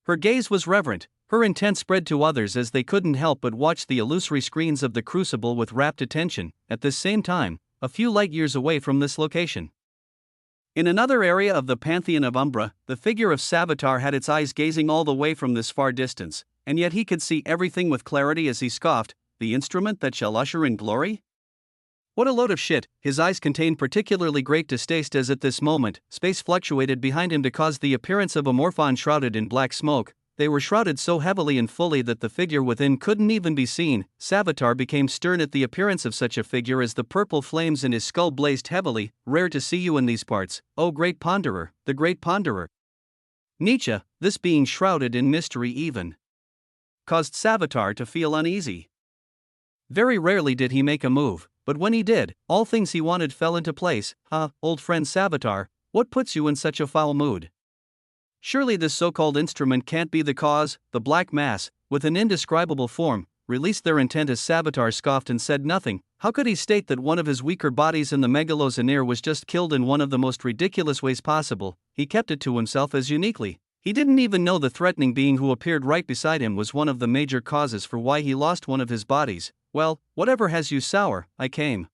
Her gaze was reverent, her intent spread to others as they couldn't help but watch the illusory screens of the crucible with rapt attention. At this same time, a few light years away from this location, in another area of the Pantheon of Umbra, the figure of Savitar had its eyes gazing all the way from this far distance, and yet he could see everything with clarity as he scoffed, "The instrument that shall usher in glory? What a load of shit." His eyes contained particularly great distaste as at this moment, space fluctuated behind him to cause the appearance of a morphon shrouded in black smoke. They were shrouded so heavily and fully that the figure within couldn't even be seen. Savitar became stern at the appearance of such a figure as the purple flames in his skull blazed heavily. "Rare to see you in these parts, O great ponderer, the great ponderer." Nietzsche, this being shrouded in mystery even caused Savitar to feel uneasy. Very rarely did he make a move, but when he did, all things he wanted fell into place. Old friend Savitar, what puts you in such a foul mood? Surely this so-called instrument can't be the cause. The black mass, with an indescribable form, released their intent as Savitar scoffed and said nothing. How could he state that one of his weaker bodies in the Megalos Anir was just killed in one of the most ridiculous ways possible? He kept it to himself as uniquely. He didn't even know the threatening being who appeared right beside him was one of the major causes for why he lost one of his bodies. Well, whatever has you sour, I came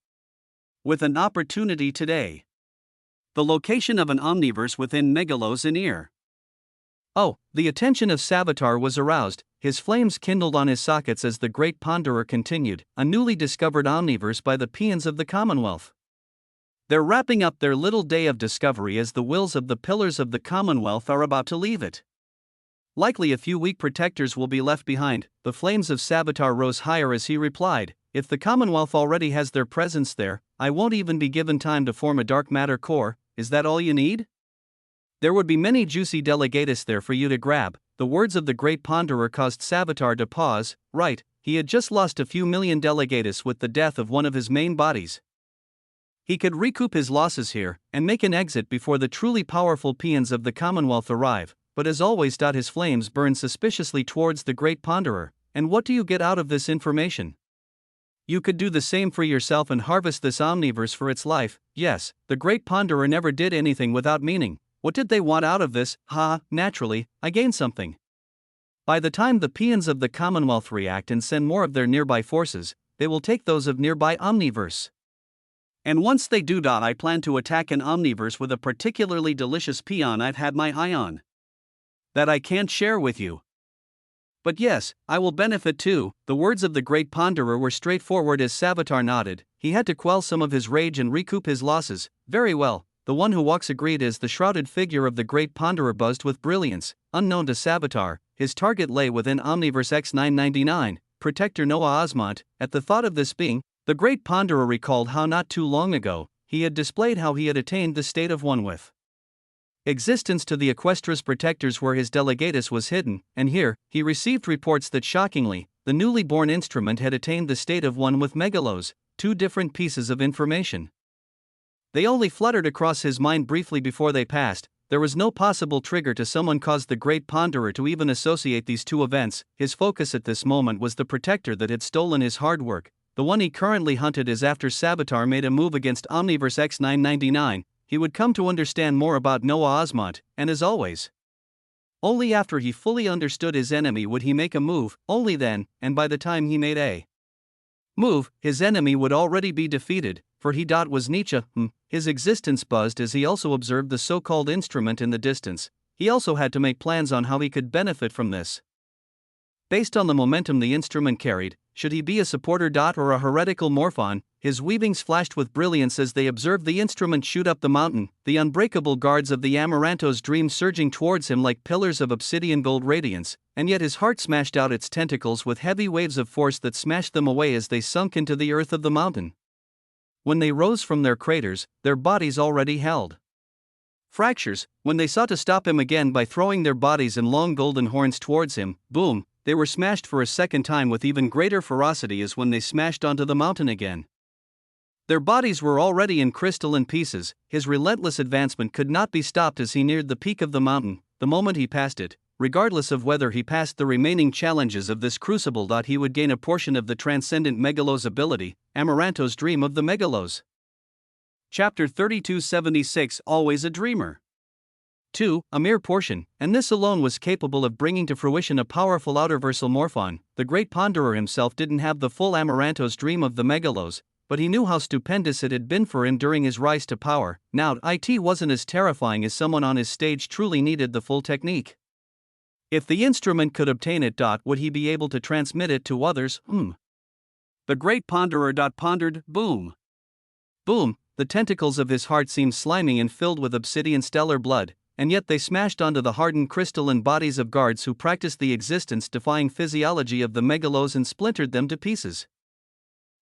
with an opportunity today. The location of an omniverse within Megalos Anir. Oh, the attention of Savitar was aroused, his flames kindled on his sockets as the great ponderer continued, "A newly discovered omniverse by the peons of the Commonwealth. They're wrapping up their little day of discovery as the wills of the pillars of the Commonwealth are about to leave it. Likely a few weak protectors will be left behind." The flames of Savitar rose higher as he replied, "If the Commonwealth already has their presence there, I won't even be given time to form a dark matter core. Is that all you need? There would be many juicy delegatus there for you to grab." The words of the great ponderer caused Savitar to pause. Right, he had just lost a few million delegatus with the death of one of his main bodies. He could recoup his losses here, and make an exit before the truly powerful peons of the Commonwealth arrive, but as always, his flames burned suspiciously towards the great ponderer. "And what do you get out of this information? You could do the same for yourself and harvest this omniverse for its life." Yes, the great ponderer never did anything without meaning. What did they want out of this? Naturally, I gained something. By the time the peons of the Commonwealth react and send more of their nearby forces, they will take those of nearby omniverse. And once they do, I plan to attack an omniverse with a particularly delicious peon I've had my eye on, that I can't share with you. But yes, I will benefit too. The words of the great ponderer were straightforward as Savitar nodded. He had to quell some of his rage and recoup his losses. Very well. The one who walks agreed as the shrouded figure of the great ponderer buzzed with brilliance. Unknown to Savitar, his target lay within Omniverse X999, Protector Noah Osmont. At the thought of this being, the great ponderer recalled how not too long ago, he had displayed how he had attained the state of one with existence to the Equestris protectors where his delegatus was hidden, and here, he received reports that shockingly, the newly born instrument had attained the state of one with Megalos. Two different pieces of information. They only fluttered across his mind briefly before they passed. There was no possible trigger to someone caused the great ponderer to even associate these two events. His focus at this moment was the protector that had stolen his hard work. The one he currently hunted is after Savitar made a move against Omniverse X999, he would come to understand more about Noah Osmont, and as always, only after he fully understood his enemy would he make a move. Only then, and by the time he made a move, his enemy would already be defeated, for he was Nietzsche. His existence buzzed as he also observed the so-called instrument in the distance. He also had to make plans on how he could benefit from this. Based on the momentum the instrument carried, should he be a supporter or a heretical morphon? His weavings flashed with brilliance as they observed the instrument shoot up the mountain, the unbreakable guards of the Amaranto's dream surging towards him like pillars of obsidian gold radiance, and yet his heart smashed out its tentacles with heavy waves of force that smashed them away as they sunk into the earth of the mountain. When they rose from their craters, their bodies already held fractures. When they sought to stop him again by throwing their bodies and long golden horns towards him, boom, they were smashed for a second time with even greater ferocity as when they smashed onto the mountain again. Their bodies were already in crystalline pieces. His relentless advancement could not be stopped as he neared the peak of the mountain. The moment he passed it, regardless of whether he passed the remaining challenges of this crucible, he would gain a portion of the transcendent Megalos ability, Amaranto's dream of the Megalos. Chapter 3276 Always a Dreamer. 2. A mere portion, and this alone was capable of bringing to fruition a powerful outerversal morphon. The great ponderer himself didn't have the full Amaranto's dream of the megalos, but he knew how stupendous it had been for him during his rise to power. Now, it wasn't as terrifying as someone on his stage truly needed the full technique. If the instrument could obtain it, would he be able to transmit it to others? The great ponderer pondered, boom. Boom, the tentacles of his heart seemed slimy and filled with obsidian stellar blood, and yet they smashed onto the hardened crystalline bodies of guards who practiced the existence-defying physiology of the megalos and splintered them to pieces.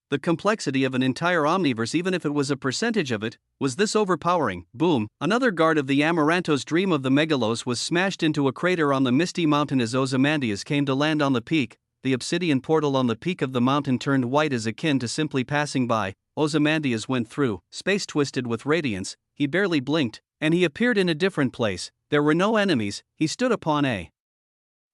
The complexity of an entire omniverse, even if it was a percentage of it, was this overpowering. Boom, another guard of the Amaranto's dream of the megalos was smashed into a crater on the misty mountain as Ozymandias came to land on the peak. The obsidian portal on the peak of the mountain turned white as akin to simply passing by. Ozymandias went through, space twisted with radiance, he barely blinked, and he appeared in a different place. There were no enemies, he stood upon a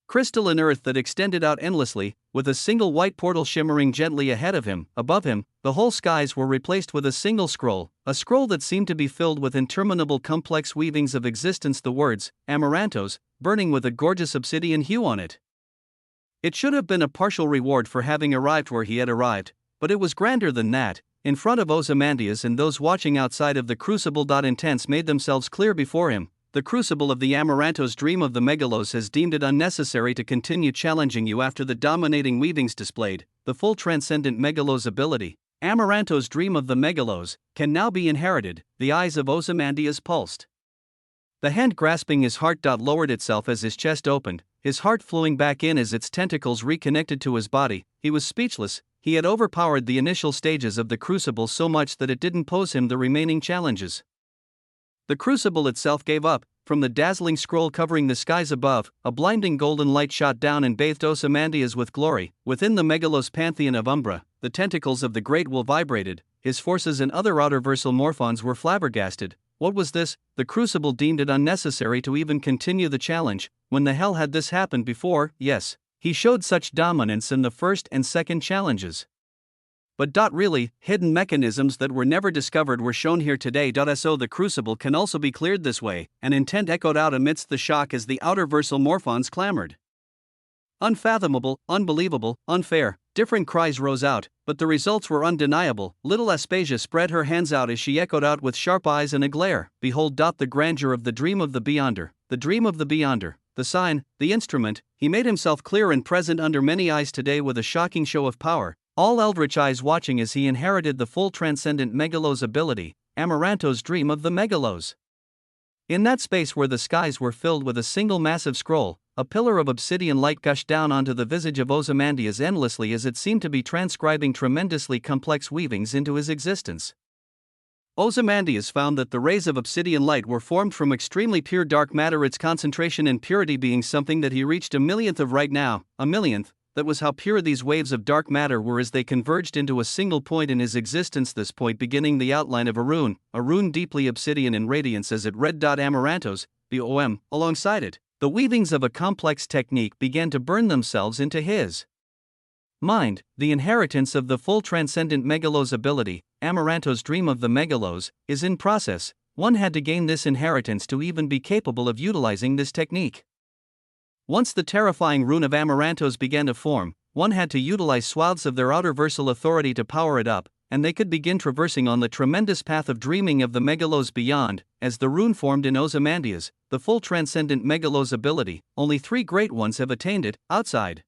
crystalline earth that extended out endlessly, with a single white portal shimmering gently ahead of him. Above him, the whole skies were replaced with a single scroll, a scroll that seemed to be filled with interminable complex weavings of existence. The words, Amarantos, burning with a gorgeous obsidian hue on it. It should have been a partial reward for having arrived where he had arrived, but it was grander than that. In front of Ozymandias and those watching outside of the crucible. Intents made themselves clear before him. The crucible of the Amaranto's dream of the megalos has deemed it unnecessary to continue challenging you after the dominating weavings displayed. The full transcendent megalos ability, Amaranto's dream of the megalos, can now be inherited. The eyes of Ozymandias pulsed. The hand grasping his heart lowered itself as his chest opened, his heart flowing back in as its tentacles reconnected to his body. He was speechless. He had overpowered the initial stages of the crucible so much that it didn't pose him the remaining challenges. The crucible itself gave up. From the dazzling scroll covering the skies above, a blinding golden light shot down and bathed Ozymandias with glory. Within the megalos pantheon of Umbra, the tentacles of the Great Will vibrated, his forces and other outerversal morphons were flabbergasted. What was this? The crucible deemed it unnecessary to even continue the challenge. When the hell had this happened before? Yes, he showed such dominance in the first and second challenges. But really, hidden mechanisms that were never discovered were shown here today. So the crucible can also be cleared this way, an intent echoed out amidst the shock as the outerversal morphons clamored. Unfathomable, unbelievable, unfair, different cries rose out, but the results were undeniable. Little Aspasia spread her hands out as she echoed out with sharp eyes and a glare. Behold, the grandeur of the dream of the Beyonder, the dream of the Beyonder, the sign, the instrument. He made himself clear and present under many eyes today with a shocking show of power, all eldritch eyes watching as he inherited the full transcendent megalos ability, Amaranto's dream of the megalos. In that space where the skies were filled with a single massive scroll, a pillar of obsidian light gushed down onto the visage of Ozymandias endlessly as it seemed to be transcribing tremendously complex weavings into his existence. Ozymandias found that the rays of obsidian light were formed from extremely pure dark matter, its concentration and purity being something that he reached a millionth of right now, a millionth. That was how pure these waves of dark matter were as they converged into a single point in his existence, this point beginning the outline of a rune deeply obsidian in radiance as it read. Amarantos, BOM, alongside it, the weavings of a complex technique began to burn themselves into his mind. The inheritance of the full transcendent megalos ability, Amaranto's dream of the megalos, is in process. One had to gain this inheritance to even be capable of utilizing this technique. Once the terrifying rune of Amarantos began to form, one had to utilize swaths of their outerversal authority to power it up, and they could begin traversing on the tremendous path of dreaming of the megalos beyond. As the rune formed in Ozymandias, the full transcendent megalos ability, only 3 great ones have attained it, outside.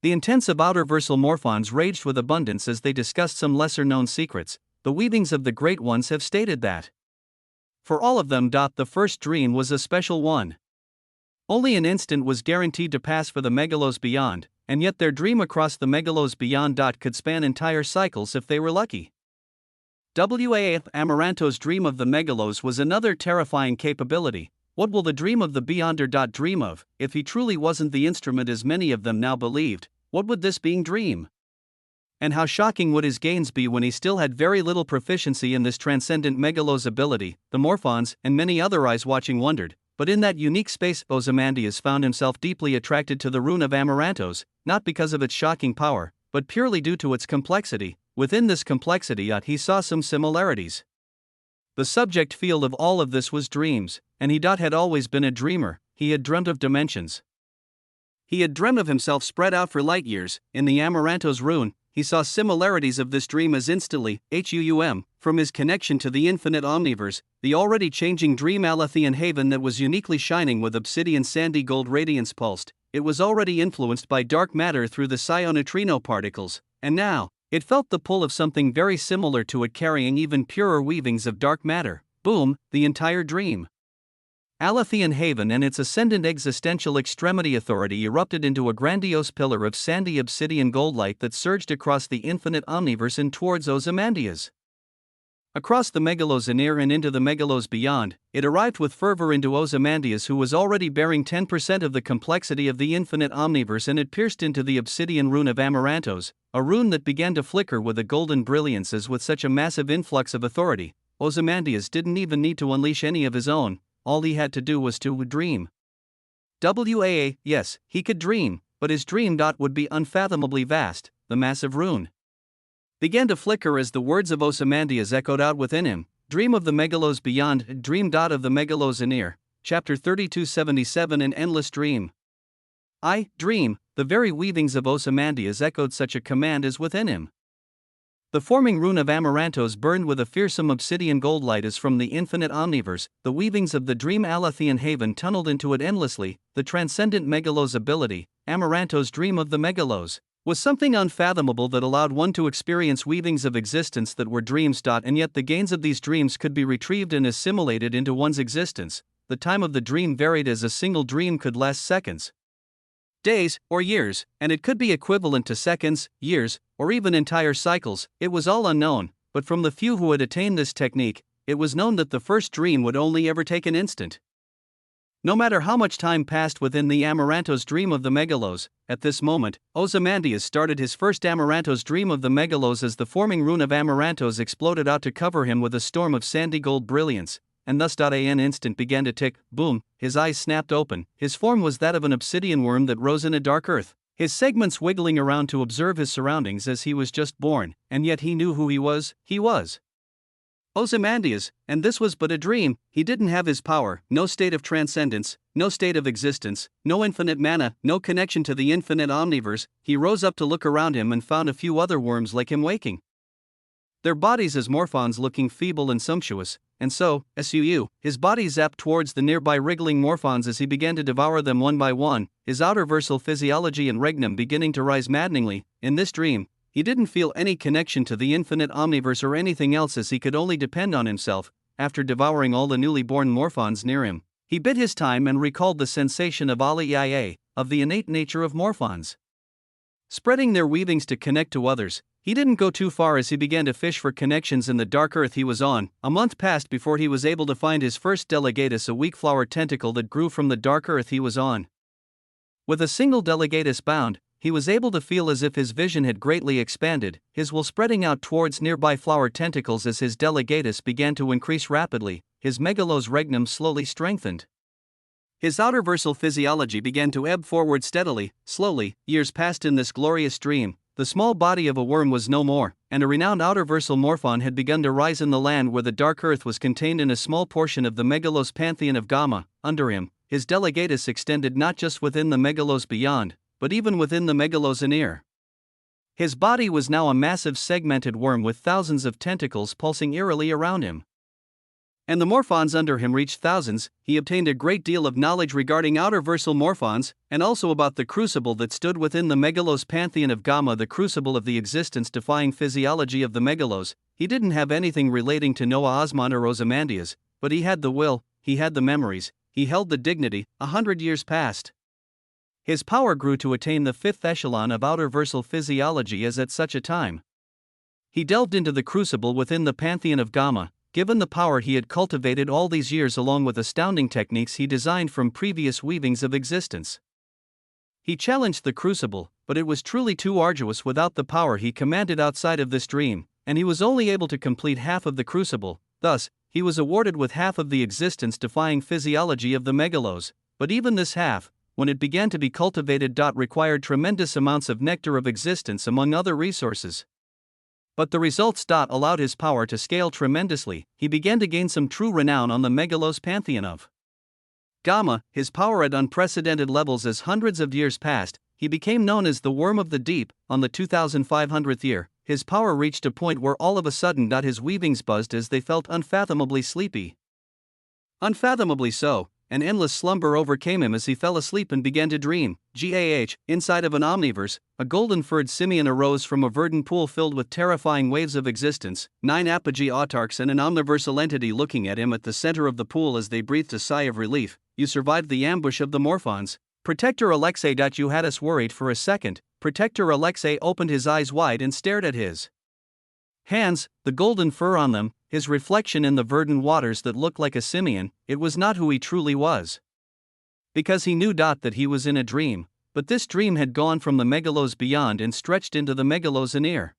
The intensive outerversal morphons raged with abundance as they discussed some lesser-known secrets. The weavings of the great ones have stated that for all of them, the first dream was a special one. Only an instant was guaranteed to pass for the megalos beyond, and yet their dream across the megalos beyond could span entire cycles if they were lucky. WAF Amaranto's dream of the megalos was another terrifying capability. What will the dream of the Beyonder dream of? If he truly wasn't the instrument as many of them now believed, what would this being dream? And how shocking would his gains be when he still had very little proficiency in this transcendent megalos ability? The morphons and many other eyes watching wondered. But in that unique space, Ozymandias found himself deeply attracted to the rune of Amarantos, not because of its shocking power, but purely due to its complexity. Within this complexity, he saw some similarities. The subject field of all of this was dreams, and he had always been a dreamer. He had dreamt of dimensions. He had dreamt of himself spread out for light years. In the Amaranto's rune, he saw similarities of this dream as instantly, from his connection to the infinite omniverse, the already changing dream Alathian haven that was uniquely shining with obsidian sandy gold radiance pulsed. It was already influenced by dark matter through the psi-neutrino particles, and now, it felt the pull of something very similar to it carrying even purer weavings of dark matter. Boom, the entire dream. Alathian Haven and its ascendant existential extremity authority erupted into a grandiose pillar of sandy obsidian gold light that surged across the infinite omniverse and towards Ozymandias. Across the megalos anear and into the megalos beyond, it arrived with fervor into Ozymandias, who was already bearing 10% of the complexity of the infinite omniverse, and it pierced into the obsidian rune of Amarantos, a rune that began to flicker with a golden brilliance as with such a massive influx of authority, Ozymandias didn't even need to unleash any of his own, all he had to do was to dream. Yes, he could dream, but his dream would be unfathomably vast. The massive rune began to flicker as the words of Ozymandias echoed out within him. Dream of the megalos beyond, dream of the megalos anear. Chapter 3277. An endless dream. I dream. The very weavings of Ozymandias echoed such a command as within him. The forming rune of Amarantos burned with a fearsome obsidian gold light as from the infinite omniverse, the weavings of the dream Alathian haven tunneled into it endlessly. The transcendent megalos ability, Amarantos' dream of the megalos, was something unfathomable that allowed one to experience weavings of existence that were dreams. And yet the gains of these dreams could be retrieved and assimilated into one's existence. The time of the dream varied, as a single dream could last seconds, days, or years, and it could be equivalent to seconds, years, or even entire cycles. It was all unknown, but from the few who had attained this technique, it was known that the first dream would only ever take an instant. No matter how much time passed within the Amarantos dream of the megalos, at this moment, Ozymandias started his first Amarantos dream of the megalos as the forming rune of Amarantos exploded out to cover him with a storm of sandy gold brilliance, and thus an instant began to tick. Boom, his eyes snapped open. His form was that of an obsidian worm that rose in a dark earth, his segments wiggling around to observe his surroundings as he was just born, and yet he knew who he was. He was Ozymandias, and this was but a dream. He didn't have his power, no state of transcendence, no state of existence, no infinite mana, no connection to the infinite omniverse. He rose up to look around him and found a few other worms like him waking, their bodies as morphons looking feeble and sumptuous, and so, his body zapped towards the nearby wriggling morphons as he began to devour them one by one, his outer versal physiology and regnum beginning to rise maddeningly. In this dream, he didn't feel any connection to the infinite omniverse or anything else, as he could only depend on himself. After devouring all the newly born morphons near him, he bid his time and recalled the sensation of Aliyah, of the innate nature of morphons spreading their weavings to connect to others. He didn't go too far as he began to fish for connections in the dark earth he was on. A month passed before he was able to find his first delegatus, a weak flower tentacle that grew from the dark earth he was on. With a single delegatus bound, he was able to feel as if his vision had greatly expanded, his will spreading out towards nearby flower tentacles as his delegatus began to increase rapidly. His megalos regnum slowly strengthened. His outer versal physiology began to ebb forward steadily, slowly. Years passed in this glorious dream. The small body of a worm was no more, and a renowned outer versal morphon had begun to rise in the land where the dark earth was contained in a small portion of the megalos pantheon of Gamma. Under him, his delegatus extended not just within the megalos beyond, but even within the megalos anear. His body was now a massive segmented worm with thousands of tentacles pulsing eerily around him. And the morphons under him reached thousands. He obtained a great deal of knowledge regarding outer versal morphons, and also about the crucible that stood within the megalos pantheon of Gamma, the crucible of the existence-defying physiology of the megalos. He didn't have anything relating to Noah Osmond or Ozymandias, but he had the will, he had the memories, he held the dignity. 100 years passed. His power grew to attain the fifth echelon of outer versal physiology as at such a time. He delved into the crucible within the pantheon of Gamma. Given the power he had cultivated all these years along with astounding techniques he designed from previous weavings of existence, he challenged the crucible, but it was truly too arduous without the power he commanded outside of this dream, and he was only able to complete half of the crucible. Thus, he was awarded with half of the existence-defying physiology of the megalos, but even this half, when it began to be cultivated, required tremendous amounts of nectar of existence among other resources. But the results allowed his power to scale tremendously. He began to gain some true renown on the megalos pantheon of Gamma, his power at unprecedented levels. As hundreds of years passed, he became known as the Worm of the Deep. On the 2500th year, his power reached a point where all of a sudden his weavings buzzed as they felt unfathomably sleepy. Unfathomably so, an endless slumber overcame him as he fell asleep and began to dream. Inside of an omniverse, a golden-furred simian arose from a verdant pool filled with terrifying waves of existence, 9 apogee autarchs and an omniversal entity looking at him at the center of the pool as they breathed a sigh of relief. You survived the ambush of the Morphons. Protector Alexei. You had us worried for a second. Protector Alexei opened his eyes wide and stared at his hands, the golden fur on them, his reflection in the verdant waters that looked like a simian. It was not who he truly was. Because he knew that he was in a dream, but this dream had gone from the megalos beyond and stretched into the megalos anear.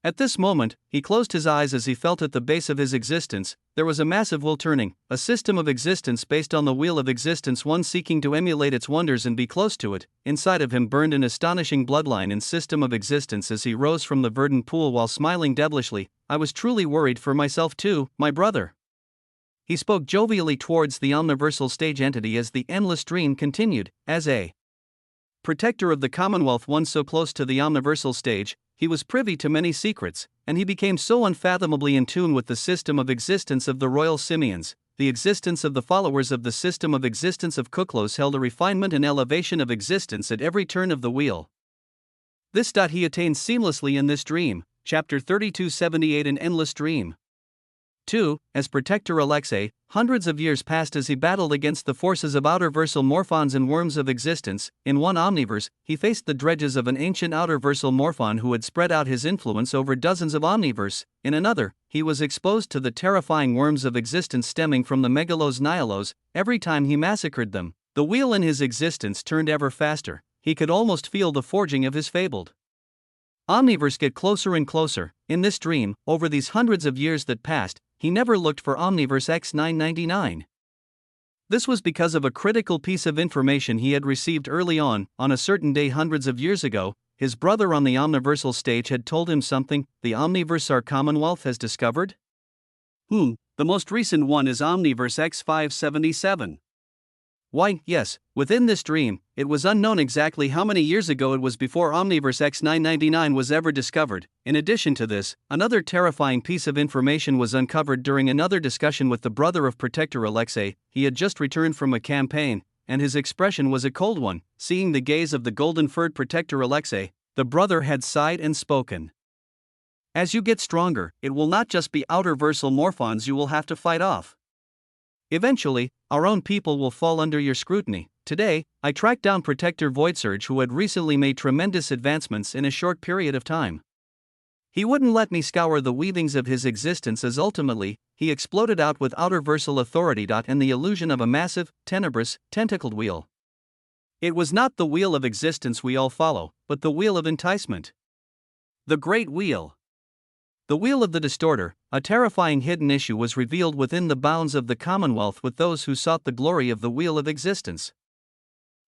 At this moment, he closed his eyes as he felt at the base of his existence, there was a massive wheel turning, a system of existence based on the wheel of existence, one seeking to emulate its wonders and be close to it. Inside of him burned an astonishing bloodline and system of existence as he rose from the verdant pool while smiling devilishly. I was truly worried for myself too, my brother. He spoke jovially towards the omniversal stage entity as the endless dream continued. As a protector of the Commonwealth, one so close to the omniversal stage, he was privy to many secrets, and he became so unfathomably in tune with the system of existence of the royal simians. The existence of the followers of the system of existence of Kuklos held a refinement and elevation of existence at every turn of the wheel. This he attained seamlessly in this dream. Chapter 3278, An Endless Dream. 2. As Protector Alexei, hundreds of years passed as he battled against the forces of outerversal morphons and worms of existence. In one omniverse, he faced the dredges of an ancient outerversal morphon who had spread out his influence over dozens of omniverse. In another, he was exposed to the terrifying worms of existence stemming from the megalos nihilos. Every time he massacred them, the wheel in his existence turned ever faster. He could almost feel the forging of his fabled omniverse get closer and closer. In this dream, over these hundreds of years that passed, he never looked for Omniverse X999. This was because of a critical piece of information he had received early on a certain day hundreds of years ago. His brother on the omniversal stage had told him something the Omniverse our Commonwealth has discovered. The most recent one is Omniverse X577. Why, yes, within this dream, it was unknown exactly how many years ago it was before Omniverse X999 was ever discovered. In addition to this, another terrifying piece of information was uncovered during another discussion with the brother of Protector Alexei. He had just returned from a campaign, and his expression was a cold one. Seeing the gaze of the golden-furred Protector Alexei, the brother had sighed and spoken. As you get stronger, it will not just be outerversal morphons you will have to fight off. Eventually, our own people will fall under your scrutiny. Today, I tracked down Protector Voidsurge, who had recently made tremendous advancements in a short period of time. He wouldn't let me scour the weavings of his existence as ultimately, he exploded out with outerversal authority and the illusion of a massive, tenebrous, tentacled wheel. It was not the wheel of existence we all follow, but the wheel of enticement. The Great Wheel. The Wheel of the Distorter, a terrifying hidden issue, was revealed within the bounds of the Commonwealth with those who sought the glory of the Wheel of Existence.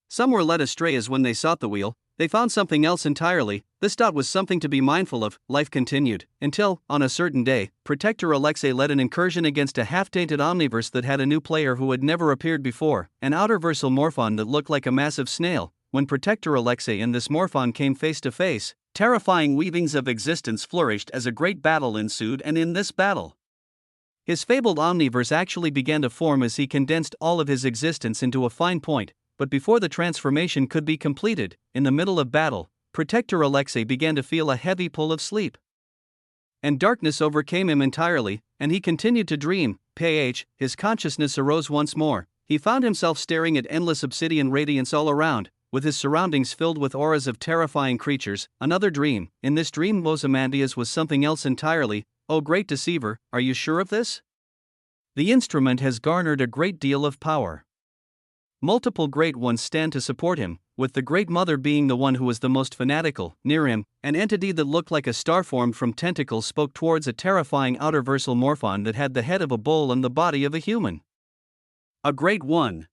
Some were led astray as when they sought the wheel, they found something else entirely. This was something to be mindful of. Life continued, until, on a certain day, Protector Alexei led an incursion against a half-tainted omniverse that had a new player who had never appeared before, an outerversal morphon that looked like a massive snail. When Protector Alexei and this morphon came face to face, terrifying weavings of existence flourished as a great battle ensued, and in this battle, his fabled omniverse actually began to form as he condensed all of his existence into a fine point. But before the transformation could be completed, in the middle of battle, Protector Alexei began to feel a heavy pull of sleep. And darkness overcame him entirely, and he continued to dream. His consciousness arose once more. He found himself staring at endless obsidian radiance all around, with his surroundings filled with auras of terrifying creatures. Another dream. In this dream, Ozymandias was something else entirely. Oh, great deceiver, are you sure of this? The instrument has garnered a great deal of power. Multiple great ones stand to support him, with the Great Mother being the one who was the most fanatical. Near him, an entity that looked like a star formed from tentacles spoke towards a terrifying outerversal morphon that had the head of a bull and the body of a human. A great one.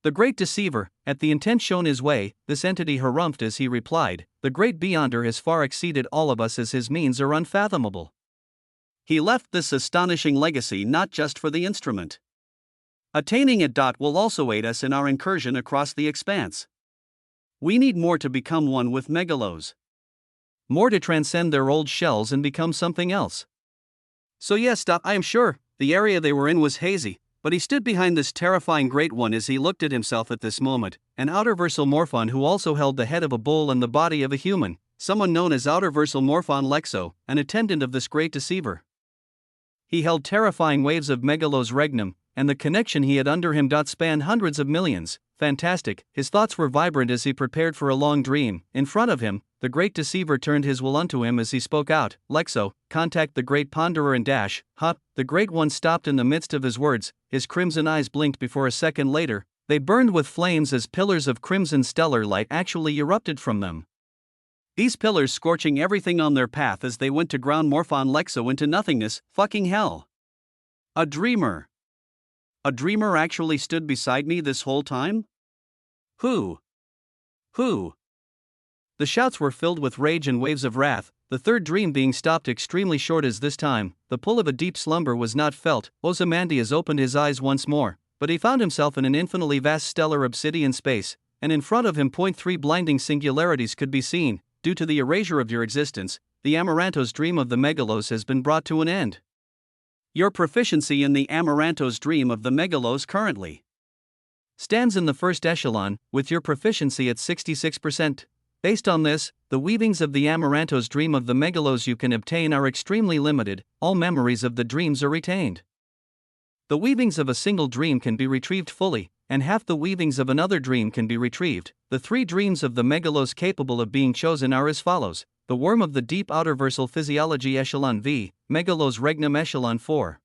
The great deceiver, at the intent shown his way, this entity harumphed as he replied, the great beyonder has far exceeded all of us as his means are unfathomable. He left this astonishing legacy not just for the instrument. Attaining it. Will also aid us in our incursion across the expanse. We need more to become one with megalos. More to transcend their old shells and become something else. So yes, I am sure, the area they were in was hazy, but he stood behind this terrifying great one as he looked at himself at this moment, an outerversal morphon who also held the head of a bull and the body of a human, someone known as outerversal morphon Lexo, an attendant of this great deceiver. He held terrifying waves of megalos regnum, and the connection he had under him. Spanned hundreds of millions. Fantastic, his thoughts were vibrant as he prepared for a long dream. In front of him, the great deceiver turned his will unto him as he spoke out, Lexo, contact the great ponderer and dash. The great one stopped in the midst of his words, his crimson eyes blinked before a second later, they burned with flames as pillars of crimson stellar light actually erupted from them. These pillars scorching everything on their path as they went to ground Morphon Lexo into nothingness. Fucking hell. A dreamer. A dreamer actually stood beside me this whole time? Who? The shouts were filled with rage and waves of wrath, the third dream being stopped extremely short as this time, the pull of a deep slumber was not felt. Ozymandias opened his eyes once more, but he found himself in an infinitely vast stellar obsidian space, and in front of him 3 blinding singularities could be seen. Due to the erasure of your existence, the Amaranto's dream of the megalos has been brought to an end. Your proficiency in the Amaranto's dream of the megalos currently stands in the first echelon, with your proficiency at 66%. Based on this, the weavings of the Amaranto's dream of the megalos you can obtain are extremely limited, all memories of the dreams are retained. The weavings of a single dream can be retrieved fully, and half the weavings of another dream can be retrieved. The 3 dreams of the megalos capable of being chosen are as follows: the worm of the deep outerversal physiology echelon V, megalos regnum echelon 4.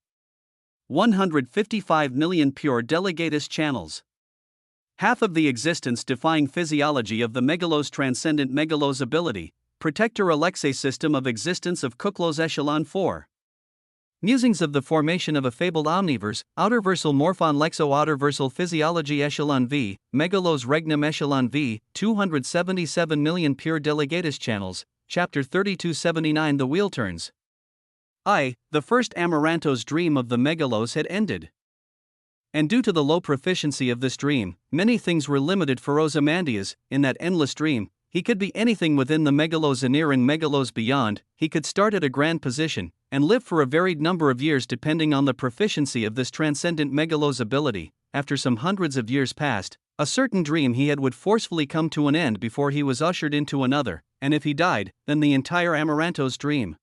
155 million pure delegatus channels. Half of the existence-defying physiology of the megalos transcendent megalos ability, protector Alexei system of existence of Kuklos echelon 4. Musings of the formation of a fabled omniverse, outerversal morphon Lexo outerversal physiology echelon V, megalos regnum echelon V, 277 million pure delegatus channels, chapter 3279. The wheel turns. The first Amaranto's dream of the megalos had ended. And due to the low proficiency of this dream, many things were limited for Ozymandias. In that endless dream, he could be anything within the megalos near and megalos beyond. He could start at a grand position and live for a varied number of years depending on the proficiency of this transcendent megalos ability. After some hundreds of years passed, a certain dream he had would forcefully come to an end before he was ushered into another, and if he died, then the entire Amaranto's dream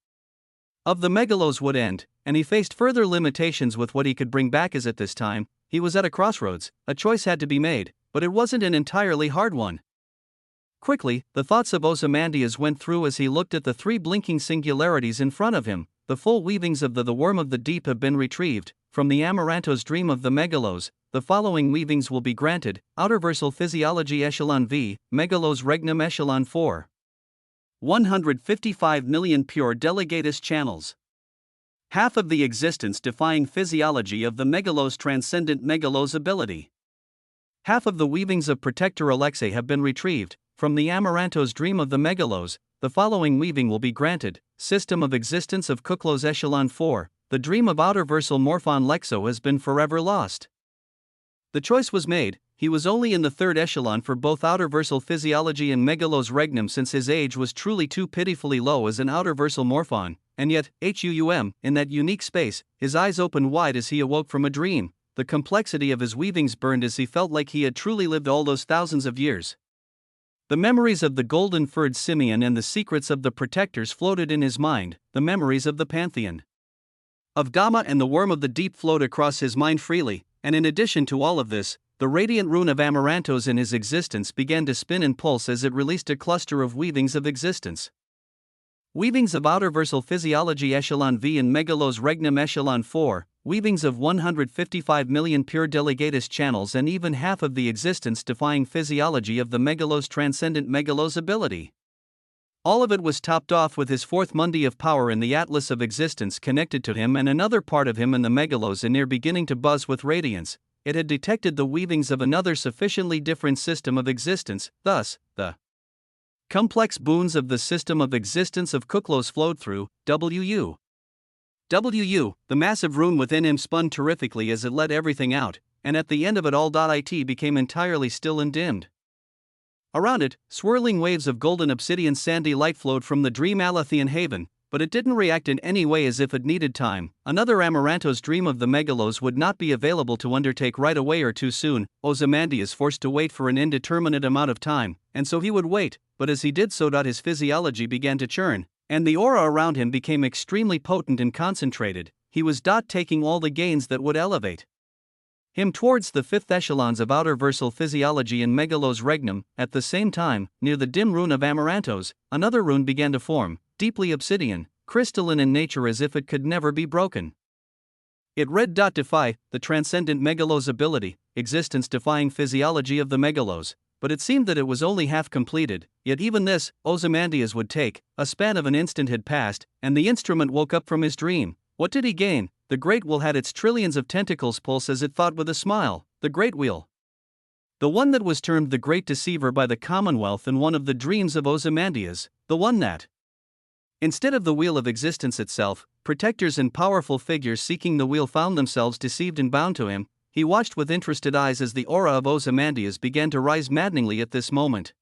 of the megalos would end, and he faced further limitations with what he could bring back. As at this time, he was at a crossroads. A choice had to be made, but it wasn't an entirely hard one. Quickly, the thoughts of Ozymandias went through as he looked at the 3 blinking singularities in front of him. The full weavings of the worm of the deep have been retrieved. From the Amaranto's dream of the megalos, the following weavings will be granted: outerversal physiology echelon V, megalos regnum echelon 4. 155 million pure delegatus channels. Half of the existence-defying physiology of the megalos transcendent megalos ability. Half of the weavings of protector Alexei have been retrieved. From the Amaranto's dream of the megalos, the following weaving will be granted: system of existence of Kuklos echelon 4. The dream of outerversal morphon Lexo has been forever lost. The choice was made. He was only in the 3rd echelon for both outerversal physiology and megalos regnum since his age was truly too pitifully low as an outerversal morphon, and yet, in that unique space, his eyes opened wide as he awoke from a dream. The complexity of his weavings burned as he felt like he had truly lived all those thousands of years. The memories of the golden-furred simian and the secrets of the protectors floated in his mind, the memories of the pantheon of Dhamma and the worm of the deep flowed across his mind freely, and in addition to all of this, the radiant rune of Amarantos in his existence began to spin and pulse as it released a cluster of weavings of existence. Weavings of outerversal physiology echelon V and megalos regnum echelon 4, weavings of 155 million pure delegatus channels, and even half of the existence-defying physiology of the megalos transcendent megalos ability. All of it was topped off with his 4th mundi of power in the atlas of existence connected to him and another part of him in the megalos near beginning to buzz with radiance. it had detected the weavings of another sufficiently different system of existence. Thus, the complex boons of the system of existence of Kuklos flowed through WU. The massive rune within him spun terrifically as it let everything out, and at the end of it all, it became entirely still and dimmed. Around it, swirling waves of golden obsidian sandy light flowed from the dream Alathian haven, but it didn't react in any way as if it needed time. Another Amaranto's dream of the megalos would not be available to undertake right away or too soon. Ozymandias forced to wait for an indeterminate amount of time, and so he would wait, but as he did so, his physiology began to churn, and the aura around him became extremely potent and concentrated. He was taking all the gains that would elevate him towards the fifth echelons of outer versal physiology in Megalos Regnum. At the same time, near the dim rune of Amarantos, another rune began to form, deeply obsidian, crystalline in nature as if it could never be broken. It read, "Defy, the transcendent Megalos ability, existence-defying physiology of the Megalos," but it seemed that it was only half completed, yet even this, Ozymandias would take. A span of an instant had passed, and the instrument woke up from his dream. What did he gain? The Great Wheel had its trillions of tentacles pulse as it thought with a smile. The Great Wheel. The one that was termed the Great Deceiver by the Commonwealth and one of the dreams of Ozymandias. The one that, instead of the wheel of existence itself, protectors and powerful figures seeking the wheel found themselves deceived and bound to him. He watched with interested eyes as the aura of Ozymandias began to rise maddeningly at this moment.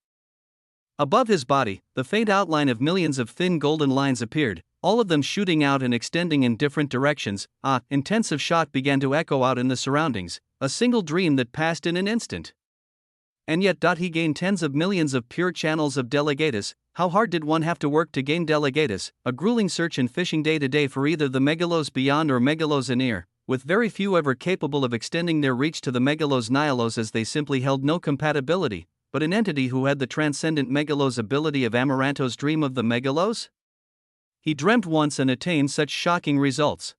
Above his body, the faint outline of millions of thin golden lines appeared, all of them shooting out and extending in different directions. Intensive shot began to echo out in the surroundings, a single dream that passed in an instant. And yet, he gained tens of millions of pure channels of delegatus. How hard did one have to work to gain delegatus? A grueling search and fishing day to day for either the Megalos beyond or Megalos anear, with very few ever capable of extending their reach to the Megalos Nihilos, as they simply held no compatibility. But an entity who had the transcendent Megalos ability of Amaranto's dream of the Megalos? He dreamt once and attained such shocking results.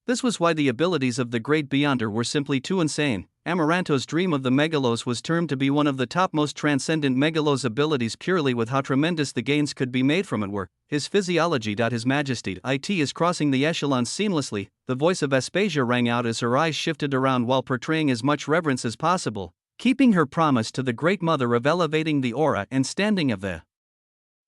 This was why the abilities of the Great Beyonder were simply too insane. Amaranto's dream of the Megalos was termed to be one of the topmost transcendent Megalos abilities purely with how tremendous the gains could be made from it were. His physiology. His Majesty it is crossing the echelons seamlessly. The voice of Aspasia rang out as her eyes shifted around while portraying as much reverence as possible, keeping her promise to the Great Mother of elevating the aura and standing of the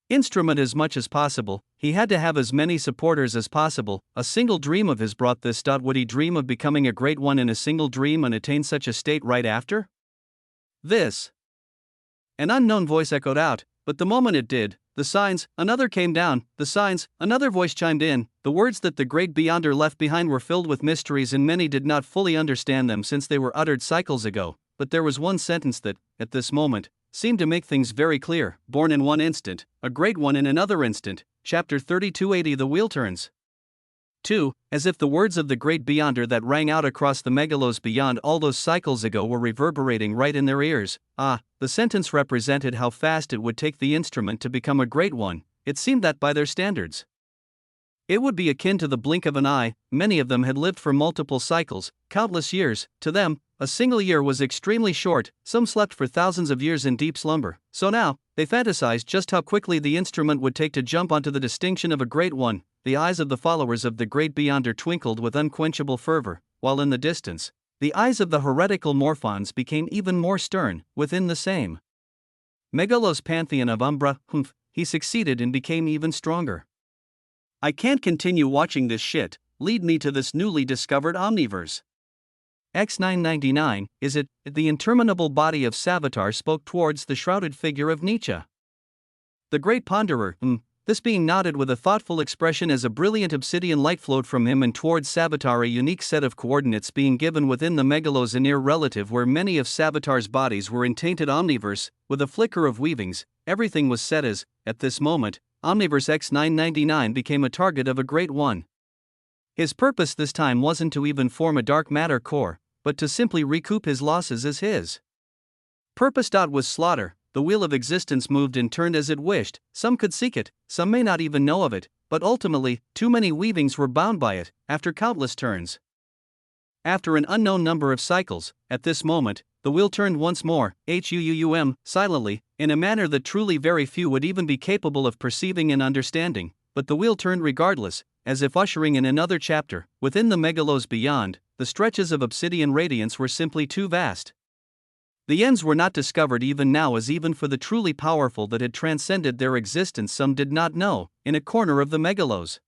instrument as much as possible. He had to have as many supporters as possible. A single dream of his brought this. Would he dream of becoming a great one in a single dream and attain such a state right after this? An unknown voice echoed out, but the moment it did, the signs, another came down. The signs, another voice chimed in. The words that the Great Beyonder left behind were filled with mysteries, and many did not fully understand them since they were uttered cycles ago. But there was one sentence that, at this moment, seemed to make things very clear. Born in one instant, a great one in another instant. Chapter 3280. The Wheel Turns. 2. As if the words of the Great Beyonder that rang out across the Megalos beyond all those cycles ago were reverberating right in their ears. The sentence represented how fast it would take the instrument to become a great one. It seemed that by their standards, it would be akin to the blink of an eye. Many of them had lived for multiple cycles, countless years. To them, a single year was extremely short. Some slept for thousands of years in deep slumber. So now, they fantasized just how quickly the instrument would take to jump onto the distinction of a great one. The eyes of the followers of the Great Beyonder twinkled with unquenchable fervor, while in the distance, the eyes of the heretical Morphons became even more stern. Within the same Megalos pantheon of Umbra, he succeeded and became even stronger. I can't continue watching this shit. Lead me to this newly discovered omniverse. X999, is it? The interminable body of Savitar spoke towards the shrouded figure of Nietzsche. The great ponderer, this being nodded with a thoughtful expression as a brilliant obsidian light flowed from him and towards Savitar, a unique set of coordinates being given within the Megalos anear relative where many of Savitar's bodies were in tainted omniverse. With a flicker of weavings, everything was set as, at this moment, Omniverse X999 became a target of a great one. His purpose this time wasn't to even form a dark matter core, but to simply recoup his losses as his purpose. Was slaughter. The wheel of existence moved and turned as it wished. Some could seek it, some may not even know of it, but ultimately, too many weavings were bound by it. After countless turns, after an unknown number of cycles, at this moment, the wheel turned once more, silently, in a manner that truly very few would even be capable of perceiving and understanding, but the wheel turned regardless, as if ushering in another chapter. Within the Megalos beyond, the stretches of obsidian radiance were simply too vast. The ends were not discovered even now, as even for the truly powerful that had transcended their existence some did not know, in a corner of the megalos.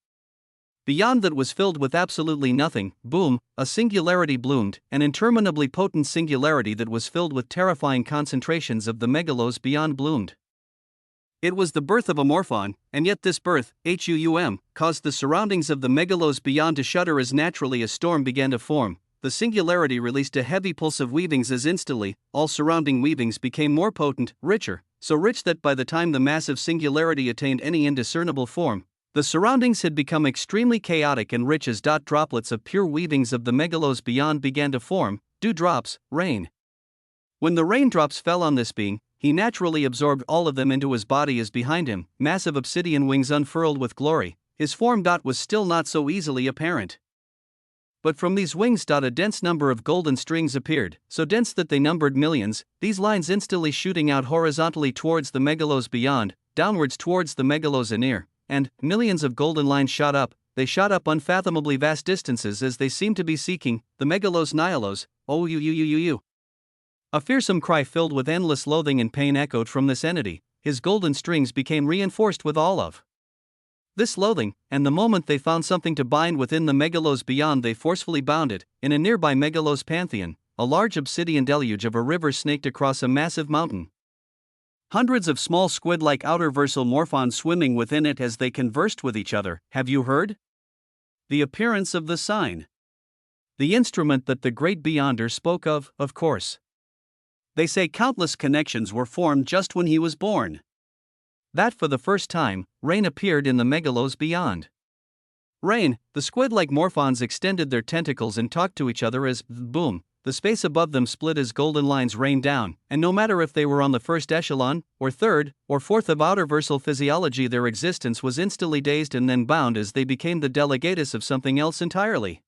Beyond that was filled with absolutely nothing, boom, a singularity bloomed, an interminably potent singularity that was filled with terrifying concentrations of the megalos beyond bloomed. It was the birth of a morphon, and yet this birth, caused the surroundings of the megalos beyond to shudder as naturally a storm began to form. The singularity released a heavy pulse of weavings as instantly, all surrounding weavings became more potent, richer, so rich that by the time the massive singularity attained any indiscernible form, the surroundings had become extremely chaotic and rich as droplets of pure weavings of the megalos beyond began to form, dewdrops, rain. When the raindrops fell on this being, he naturally absorbed all of them into his body as behind him, massive obsidian wings unfurled with glory, his form was still not so easily apparent. But from these wings a dense number of golden strings appeared, so dense that they numbered millions, these lines instantly shooting out horizontally towards the megalos beyond, downwards towards the megalos anear, and millions of golden lines shot up. They shot up unfathomably vast distances as they seemed to be seeking the megalos nihilos. Oh you. A fearsome cry filled with endless loathing and pain echoed from this entity. His golden strings became reinforced with all of this loathing, and the moment they found something to bind within the megalos beyond, they forcefully bound it. In a nearby megalos pantheon, a large obsidian deluge of a river snaked across a massive mountain. Hundreds of small squid-like outer versal morphons swimming within it as they conversed with each other. Have you heard? The appearance of the sign. The instrument that the great Beyonder spoke of course. They say countless connections were formed just when he was born. That for the first time, rain appeared in the megalos beyond. Rain, the squid-like morphons extended their tentacles and talked to each other as, boom, the space above them split as golden lines rained down, and no matter if they were on the first echelon, or third, or fourth of outer versal physiology, their existence was instantly dazed and then bound as they became the delegatus of something else entirely.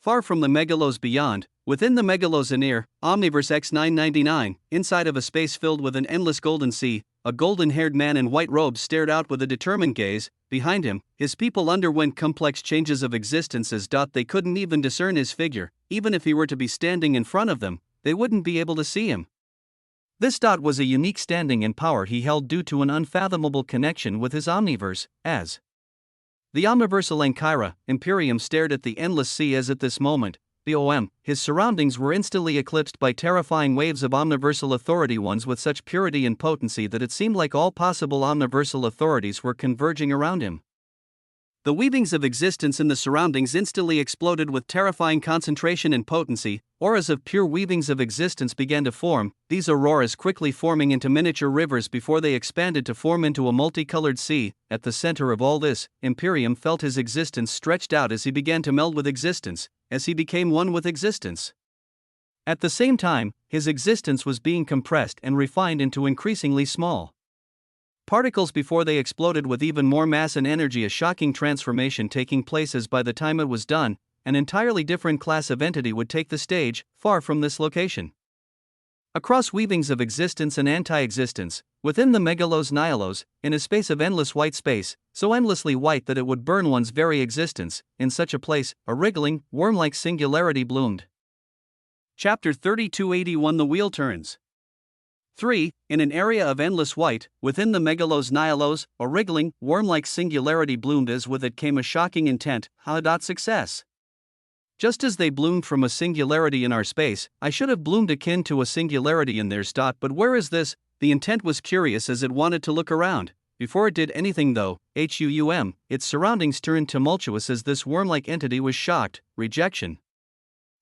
Far from the megalos beyond, within the megalos anear, Omniverse X999, inside of a space filled with an endless golden sea, a golden-haired man in white robes stared out with a determined gaze. Behind him, his people underwent complex changes of existence as they couldn't even discern his figure. Even if he were to be standing in front of them, they wouldn't be able to see him. This was a unique standing and power he held due to an unfathomable connection with his omniverse, as the omniversal Ankara, Imperium stared at the endless sea as at this moment, his surroundings were instantly eclipsed by terrifying waves of omniversal authority, ones with such purity and potency that it seemed like all possible omniversal authorities were converging around him. The weavings of existence in the surroundings instantly exploded with terrifying concentration and potency. Auras of pure weavings of existence began to form, these auroras quickly forming into miniature rivers before they expanded to form into a multicolored sea. At the center of all this, Imperium felt his existence stretched out as he began to meld with existence, as he became one with existence. At the same time, his existence was being compressed and refined into increasingly small particles before they exploded with even more mass and energy, a shocking transformation taking place as by the time it was done, an entirely different class of entity would take the stage, far from this location. Across weavings of existence and anti-existence, within the megalos nihilos, in a space of endless white space, so endlessly white that it would burn one's very existence, in such a place, a wriggling, worm-like singularity bloomed. Chapter 3281 The Wheel Turns. 3. In an area of endless white, within the megalos nihilos, a wriggling, worm-like singularity bloomed as with it came a shocking intent. Success. Just as they bloomed from a singularity in our space, I should have bloomed akin to a singularity in theirs. But where is this? The intent was curious as it wanted to look around. Before it did anything though, its surroundings turned tumultuous as this worm-like entity was shocked. Rejection.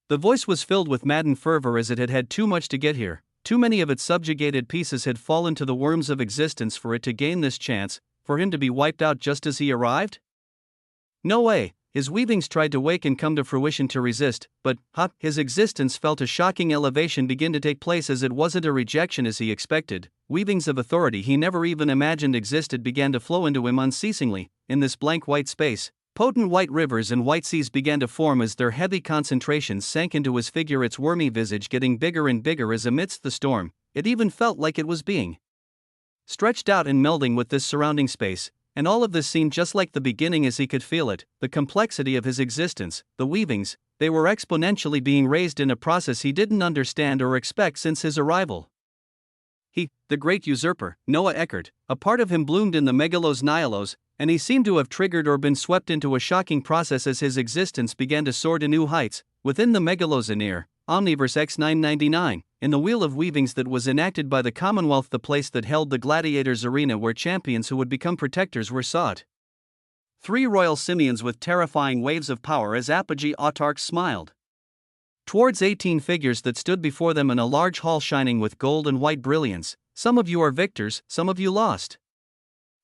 The voice was filled with maddened fervor as it had had too much to get here. Too many of its subjugated pieces had fallen to the worms of existence for it to gain this chance, for him to be wiped out just as he arrived? No way. His weavings tried to wake and come to fruition to resist, but, his existence felt a shocking elevation begin to take place as it wasn't a rejection as he expected. Weavings of authority he never even imagined existed began to flow into him unceasingly. In this blank white space, potent white rivers and white seas began to form as their heavy concentrations sank into his figure, its wormy visage getting bigger and bigger as amidst the storm, it even felt like it was being stretched out and melding with this surrounding space, and all of this seemed just like the beginning as he could feel it, the complexity of his existence, the weavings, they were exponentially being raised in a process he didn't understand or expect since his arrival. He, the great usurper, Noah Eckert, a part of him bloomed in the megalos nihilus, and he seemed to have triggered or been swept into a shocking process as his existence began to soar to new heights, within the megalosaneer, Omniverse X999, in the wheel of weavings that was enacted by the Commonwealth, the place that held the gladiators' arena where champions who would become protectors were sought. 3 royal simians with terrifying waves of power as apogee autarchs smiled towards 18 figures that stood before them in a large hall shining with gold and white brilliance. Some of you are victors, some of you lost.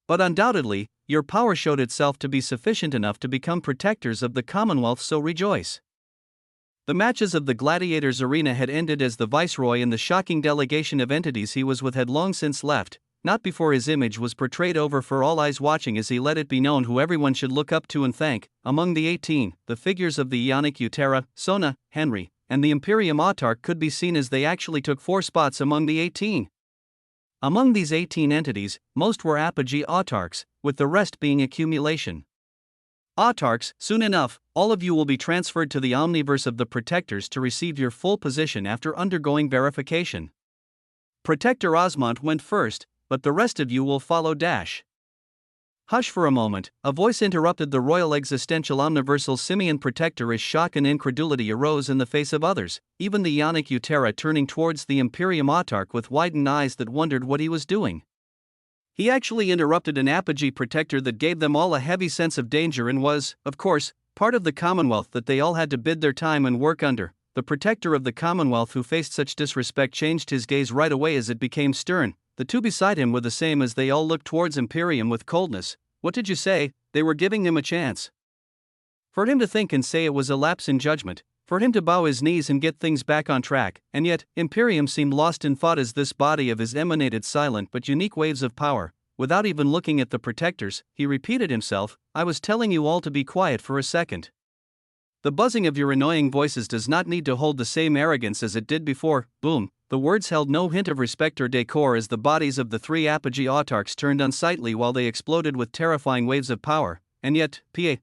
But undoubtedly, your power showed itself to be sufficient enough to become protectors of the Commonwealth, so rejoice. The matches of the gladiators' arena had ended as the viceroy and the shocking delegation of entities he was with had long since left, not before his image was portrayed over for all eyes watching as he let it be known who everyone should look up to and thank. Among the 18, the figures of the Ionic Eutera, Sona, Henry, and the Imperium Autarch could be seen as they actually took 4 spots among the 18. Among these 18 entities, most were apogee autarchs, with the rest being accumulation. Autarchs, soon enough, all of you will be transferred to the Omniverse of the Protectors to receive your full position after undergoing verification. Protector Osmont went first, but the rest of you will follow. Hush for a moment, a voice interrupted the royal existential omniversal simian protector as shock and incredulity arose in the face of others, even the Ionic Eutera turning towards the Imperium Autarch with widened eyes that wondered what he was doing. He actually interrupted an apogee protector that gave them all a heavy sense of danger and was, of course, part of the Commonwealth that they all had to bid their time and work under. The protector of the Commonwealth who faced such disrespect changed his gaze right away as it became stern. The 2 beside him were the same as they all looked towards Imperium with coldness. What did you say? They were giving him a chance. For him to think and say it was a lapse in judgment, for him to bow his knees and get things back on track, and yet, Imperium seemed lost in thought as this body of his emanated silent but unique waves of power. Without even looking at the protectors, he repeated himself, I was telling you all to be quiet for a second. The buzzing of your annoying voices does not need to hold the same arrogance as it did before. Boom. The words held no hint of respect or decor as the bodies of the 3 apogee autarchs turned unsightly while they exploded with terrifying waves of power, and yet,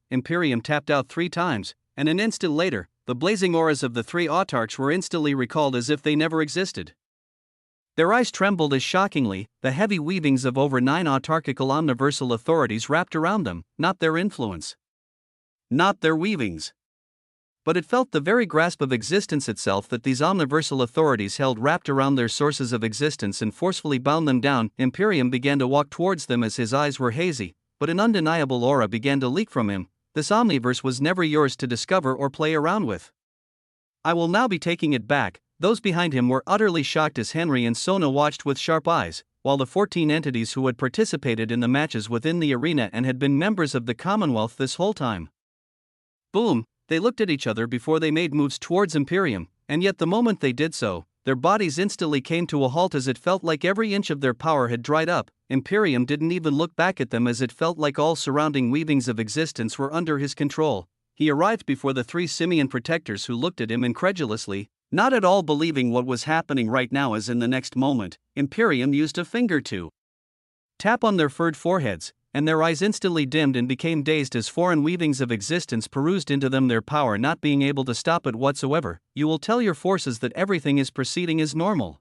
Imperium tapped out 3 times, and an instant later, the blazing auras of the 3 autarchs were instantly recalled as if they never existed. Their eyes trembled as shockingly, the heavy weavings of over 9 autarchical omniversal authorities wrapped around them, not their influence. Not their weavings. But it felt the very grasp of existence itself that these omniversal authorities held wrapped around their sources of existence and forcefully bound them down. Imperium began to walk towards them as his eyes were hazy, but an undeniable aura began to leak from him. This omniverse was never yours to discover or play around with. I will now be taking it back. Those behind him were utterly shocked as Henry and Sona watched with sharp eyes, while the 14 entities who had participated in the matches within the arena and had been members of the Commonwealth this whole time. Boom. They looked at each other before they made moves towards Imperium, and yet the moment they did so, their bodies instantly came to a halt as it felt like every inch of their power had dried up. Imperium didn't even look back at them as it felt like all surrounding weavings of existence were under his control. He arrived before the 3 simian protectors who looked at him incredulously, not at all believing what was happening right now as in the next moment, Imperium used a finger to tap on their furred foreheads, and their eyes instantly dimmed and became dazed as foreign weavings of existence perused into them, their power not being able to stop it whatsoever. You will tell your forces that everything is proceeding as normal.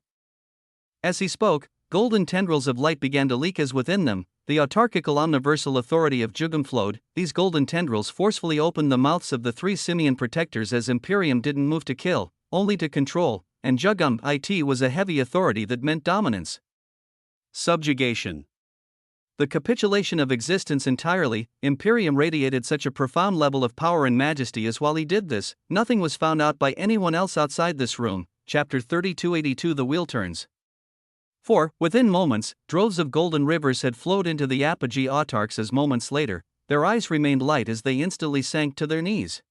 As he spoke, golden tendrils of light began to leak as within them, the autarchical omniversal authority of Jugum flowed. These golden tendrils forcefully opened the mouths of the 3 simian protectors as Imperium didn't move to kill, only to control, and Jugum it was a heavy authority that meant dominance. Subjugation. The capitulation of existence entirely. Imperium radiated such a profound level of power and majesty as while he did this, nothing was found out by anyone else outside this room. Chapter 3282 The Wheel Turns. For, within moments, droves of golden rivers had flowed into the apogee autarchs as moments later, their eyes remained light as they instantly sank to their knees.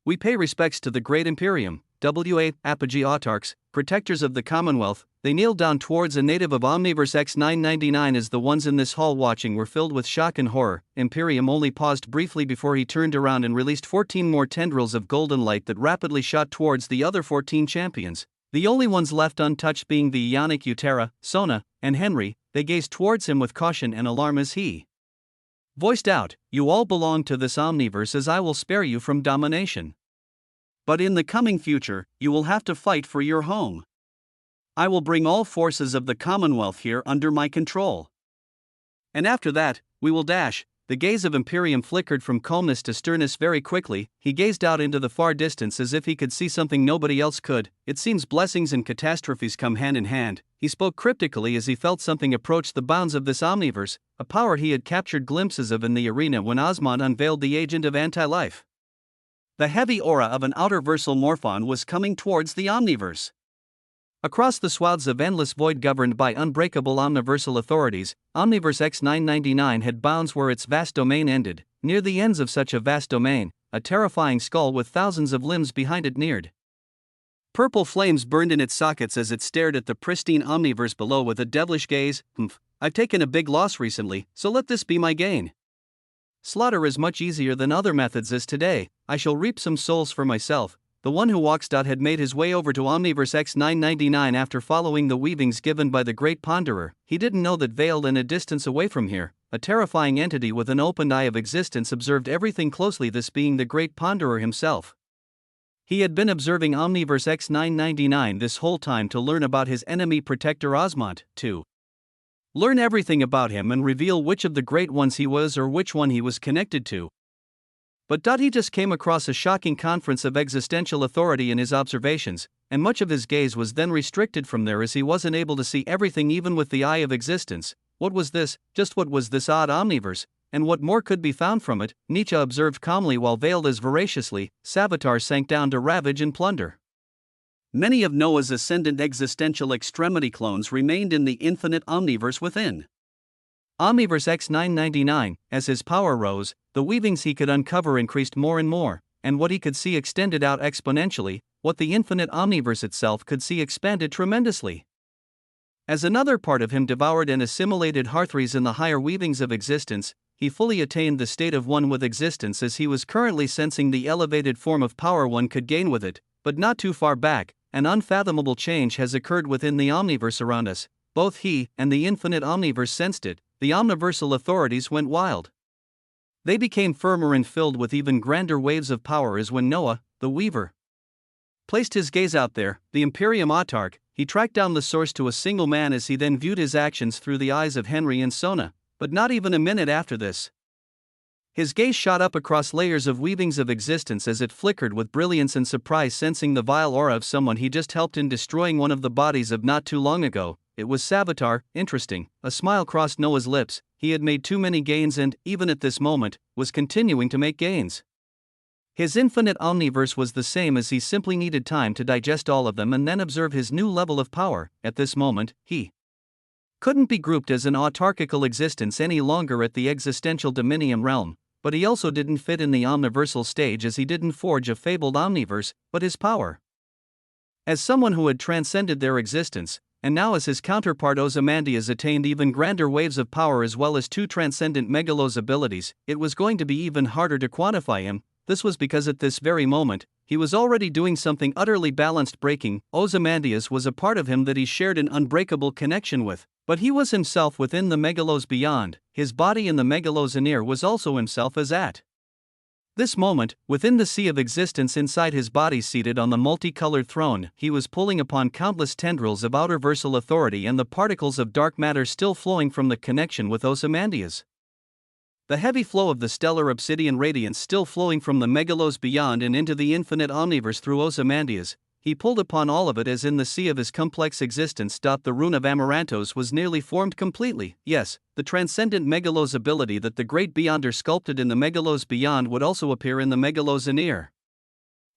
We pay respects to the great Imperium, apogee autarchs, protectors of the Commonwealth. They kneeled down towards a native of Omniverse X999 as the ones in this hall watching were filled with shock and horror. Imperium only paused briefly before he turned around and released 14 more tendrils of golden light that rapidly shot towards the other 14 champions, the only ones left untouched being the Ionic Eutera, Sona, and Henry. They gazed towards him with caution and alarm as he voiced out, "You all belong to this Omniverse as I will spare you from domination." But in the coming future, you will have to fight for your home. I will bring all forces of the Commonwealth here under my control. And after that, we will dash. The gaze of Imperium flickered from calmness to sternness very quickly. He gazed out into the far distance as if he could see something nobody else could. It seems blessings and catastrophes come hand in hand. He spoke cryptically as he felt something approach the bounds of this omniverse, a power he had captured glimpses of in the arena when Osmond unveiled the agent of anti-life. The heavy aura of an outerversal morphon was coming towards the omniverse. Across the swaths of endless void governed by unbreakable omniversal authorities, Omniverse X999 had bounds where its vast domain ended. Near the ends of such a vast domain, a terrifying skull with thousands of limbs behind it neared. Purple flames burned in its sockets as it stared at the pristine omniverse below with a devilish gaze. I've taken a big loss recently, so let this be my gain. Slaughter is much easier than other methods as today. I shall reap some souls for myself. The one who walks had made his way over to Omniverse X999 after following the weavings given by the Great Ponderer. He didn't know that veiled and a distance away from here, a terrifying entity with an open eye of existence observed everything closely, this being the Great Ponderer himself. He had been observing Omniverse X999 this whole time to learn about his enemy protector Osmond, to learn everything about him and reveal which of the Great Ones he was or which one he was connected to. But he just came across a shocking confluence of existential authority in his observations, and much of his gaze was then restricted from there as he wasn't able to see everything even with the eye of existence. What was this? Just what was this odd omniverse, and what more could be found from it? Nietzsche observed calmly while veiled as voraciously. Savitar sank down to ravage and plunder. Many of Noah's ascendant existential extremity clones remained in the infinite omniverse within. Omniverse X999, as his power rose, the weavings he could uncover increased more and more, and what he could see extended out exponentially. What the infinite omniverse itself could see expanded tremendously. As another part of him devoured and assimilated Hearthries in the higher weavings of existence, he fully attained the state of one with existence as he was currently sensing the elevated form of power one could gain with it, but not too far back. An unfathomable change has occurred within the omniverse around us. Both he and the infinite omniverse sensed it. The omniversal authorities went wild. They became firmer and filled with even grander waves of power as when Noah, the Weaver, placed his gaze out there, the Imperium Autarch. He tracked down the source to a single man as he then viewed his actions through the eyes of Henry and Sona. But not even a minute after this, his gaze shot up across layers of weavings of existence as it flickered with brilliance and surprise, sensing the vile aura of someone he just helped in destroying one of the bodies of not too long ago. It was Savitar. Interesting. A smile crossed Noah's lips. He had made too many gains and, even at this moment, was continuing to make gains. His infinite omniverse was the same as he simply needed time to digest all of them and then observe his new level of power. At this moment, he couldn't be grouped as an autarchical existence any longer at the existential dominium realm, but he also didn't fit in the omniversal stage as he didn't forge a fabled omniverse, but his power. As someone who had transcended their existence, and now as his counterpart Ozymandias attained even grander waves of power as well as two transcendent megalos abilities, it was going to be even harder to quantify him. This was because at this very moment, he was already doing something utterly balanced breaking. Ozymandias was a part of him that he shared an unbreakable connection with, but he was himself within the megalos beyond. His body in the megalos anear was also himself as at this moment, within the sea of existence inside his body seated on the multicolored throne, he was pulling upon countless tendrils of outerversal authority and the particles of dark matter still flowing from the connection with Ozymandias. The heavy flow of the stellar obsidian radiance still flowing from the megalos beyond and into the infinite omniverse through Ozymandias. He pulled upon all of it as in the sea of his complex existence. The rune of Amarantos was nearly formed completely. Yes, the transcendent megalos ability that the great Beyonder sculpted in the megalos beyond would also appear in the megalos anear.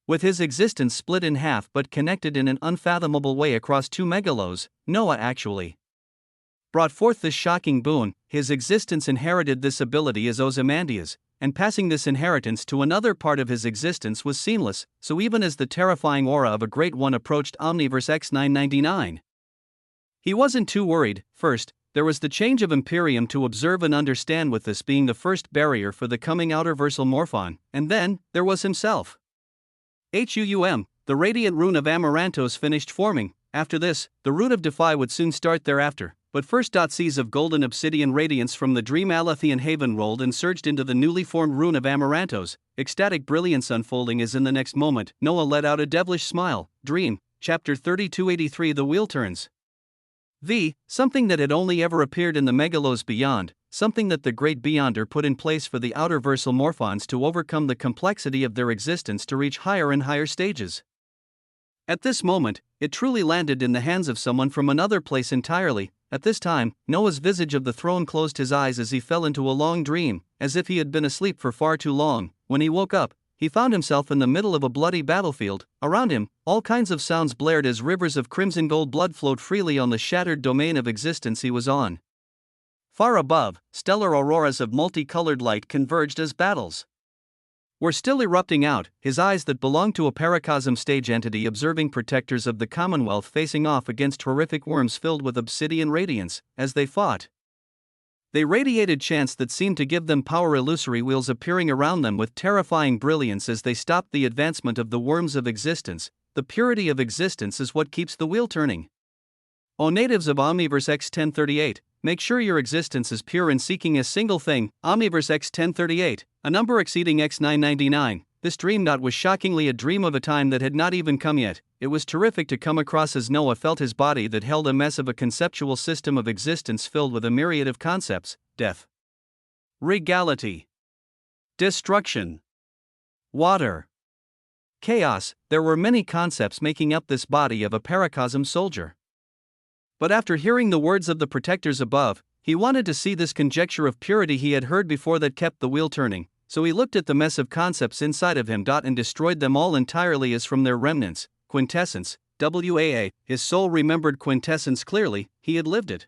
With his existence split in half but connected in an unfathomable way across two megalos, Noah actually brought forth this shocking boon. His existence inherited this ability as Ozymandias, and passing this inheritance to another part of his existence was seamless, so even as the terrifying aura of a great one approached Omniverse X999, he wasn't too worried. First, there was the change of Imperium to observe and understand, with this being the first barrier for the coming outerversal morphon, and then, there was himself. The radiant rune of Amarantos finished forming. After this, the rune of Defy would soon start thereafter. But first, seas of golden obsidian radiance from the dream Alethian haven rolled and surged into the newly formed rune of Amarantos. Ecstatic brilliance unfolding as in the next moment, Noah let out a devilish smile. Dream, chapter 3283. The wheel turns. Something that had only ever appeared in the megalos beyond, something that the great Beyonder put in place for the outer versal morphons to overcome the complexity of their existence to reach higher and higher stages. At this moment, it truly landed in the hands of someone from another place entirely. At this time, Noah's visage of the throne closed his eyes as he fell into a long dream, as if he had been asleep for far too long. When he woke up, he found himself in the middle of a bloody battlefield. Around him, all kinds of sounds blared as rivers of crimson gold blood flowed freely on the shattered domain of existence he was on. Far above, stellar auroras of multicolored light converged as battles were still erupting out, his eyes that belonged to a paracosm stage entity observing protectors of the Commonwealth facing off against horrific worms filled with obsidian radiance. As they fought, they radiated chants that seemed to give them power, illusory wheels appearing around them with terrifying brilliance as they stopped the advancement of the worms of existence. The purity of existence is what keeps the wheel turning. O natives of Omniverse X 1038, make sure your existence is pure in seeking a single thing. Omniverse X 1038, a number exceeding X 999. This dream was shockingly a dream of a time that had not even come yet. It was terrific to come across as Noah felt his body that held a mess of a conceptual system of existence filled with a myriad of concepts: death, regality, destruction, water, chaos. There were many concepts making up this body of a paracosm soldier. But after hearing the words of the protectors above, he wanted to see this conjecture of purity he had heard before that kept the wheel turning. So he looked at the mess of concepts inside of him and destroyed them all entirely as from their remnants. Quintessence, WAA, his soul remembered quintessence clearly. He had lived it.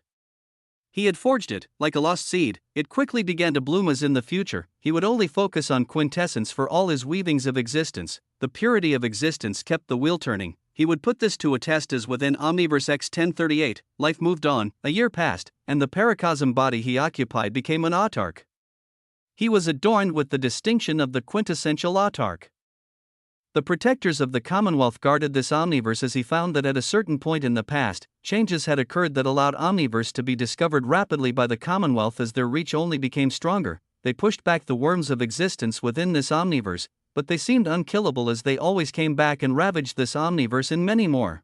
He had forged it, like a lost seed. It quickly began to bloom as in the future. He would only focus on quintessence for all his weavings of existence. The purity of existence kept the wheel turning. He would put this to a test as within Omniverse X 1038, life moved on, a year passed, and the paracosm body he occupied became an autarch. He was adorned with the distinction of the quintessential autarch. The protectors of the Commonwealth guarded this Omniverse as he found that at a certain point in the past, changes had occurred that allowed Omniverse to be discovered rapidly by the Commonwealth as their reach only became stronger. They pushed back the worms of existence within this Omniverse, but they seemed unkillable as they always came back and ravaged this Omniverse and many more.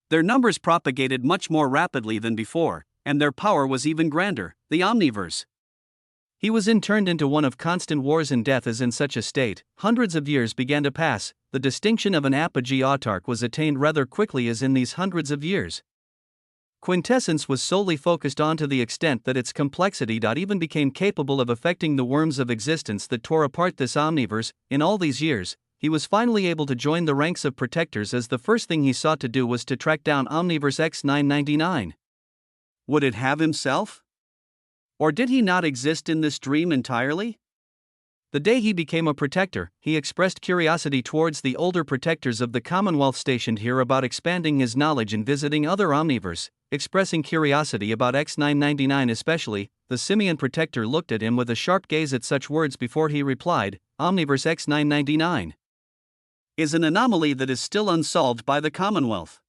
Their numbers propagated much more rapidly than before, and their power was even grander. The Omniverse. He was turned into one of constant wars and death. As in such a state, hundreds of years began to pass. The distinction of an apogee autarch was attained rather quickly as in these hundreds of years. Quintessence was solely focused on to the extent that its complexity even became capable of affecting the worms of existence that tore apart this Omniverse. In all these years, he was finally able to join the ranks of protectors as the first thing he sought to do was to track down Omniverse X 999. Would it have himself? Or did he not exist in this dream entirely? The day he became a protector, he expressed curiosity towards the older protectors of the Commonwealth stationed here about expanding his knowledge and visiting other Omniverse. Expressing curiosity about X 999 especially, the simian protector looked at him with a sharp gaze at such words before he replied, Omniverse X 999 is an anomaly that is still unsolved by the Commonwealth.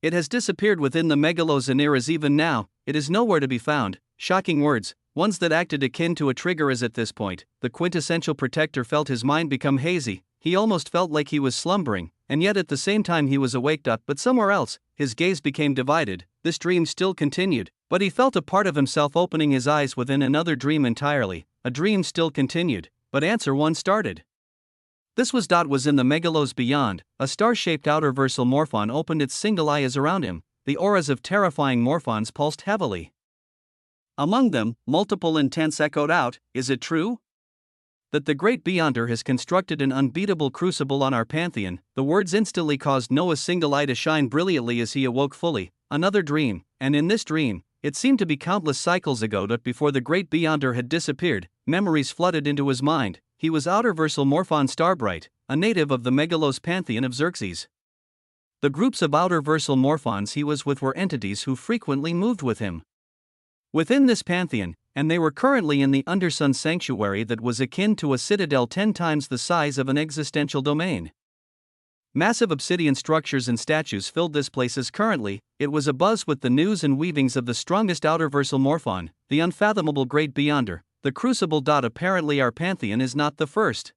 It has disappeared within the megalos and eras. Even now, it is nowhere to be found. Shocking words, ones that acted akin to a trigger as at this point, the quintessential protector felt his mind become hazy. He almost felt like he was slumbering, and yet at the same time he was awaked up, but somewhere else. His gaze became divided. This dream still continued, but he felt a part of himself opening his eyes within another dream entirely. A dream still continued, but answer one started. This was in the megalos beyond. A star-shaped outer versal morphon opened its single eye as around him. The auras of terrifying morphons pulsed heavily. Among them, multiple intents echoed out, is it true? That the great Beyonder has constructed an unbeatable crucible on our pantheon. The words instantly caused Noah's single eye to shine brilliantly as he awoke fully. Another dream, and in this dream, it seemed to be countless cycles ago that before the great Beyonder had disappeared, memories flooded into his mind. He was outer versal morphon Starbright, a native of the megalos pantheon of Xerxes. The groups of outer versal morphons he was with were entities who frequently moved with him within this pantheon, and they were currently in the Undersun sanctuary that was akin to a citadel 10 times the size of an existential domain. Massive obsidian structures and statues filled this place as currently, it was abuzz with the news and weavings of the strongest outerversal morphon, the unfathomable great beyonder, the crucible. Apparently our pantheon is not the first.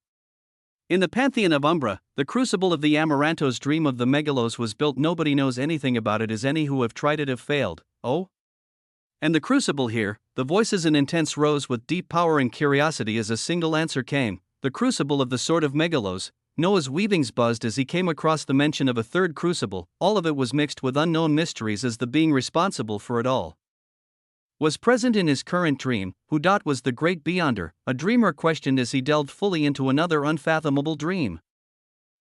In the pantheon of Umbra, the crucible of the Amaranto's dream of the megalos was built. Nobody knows anything about it, as any who have tried it have failed. Oh? And the crucible here, the voices in intense rose with deep power and curiosity as a single answer came, the crucible of the sword of megalos. Noah's weavings buzzed as he came across the mention of a third crucible. All of it was mixed with unknown mysteries, as the being responsible for it all was present in his current dream. Who was the great beyonder? A dreamer questioned as he delved fully into another unfathomable dream.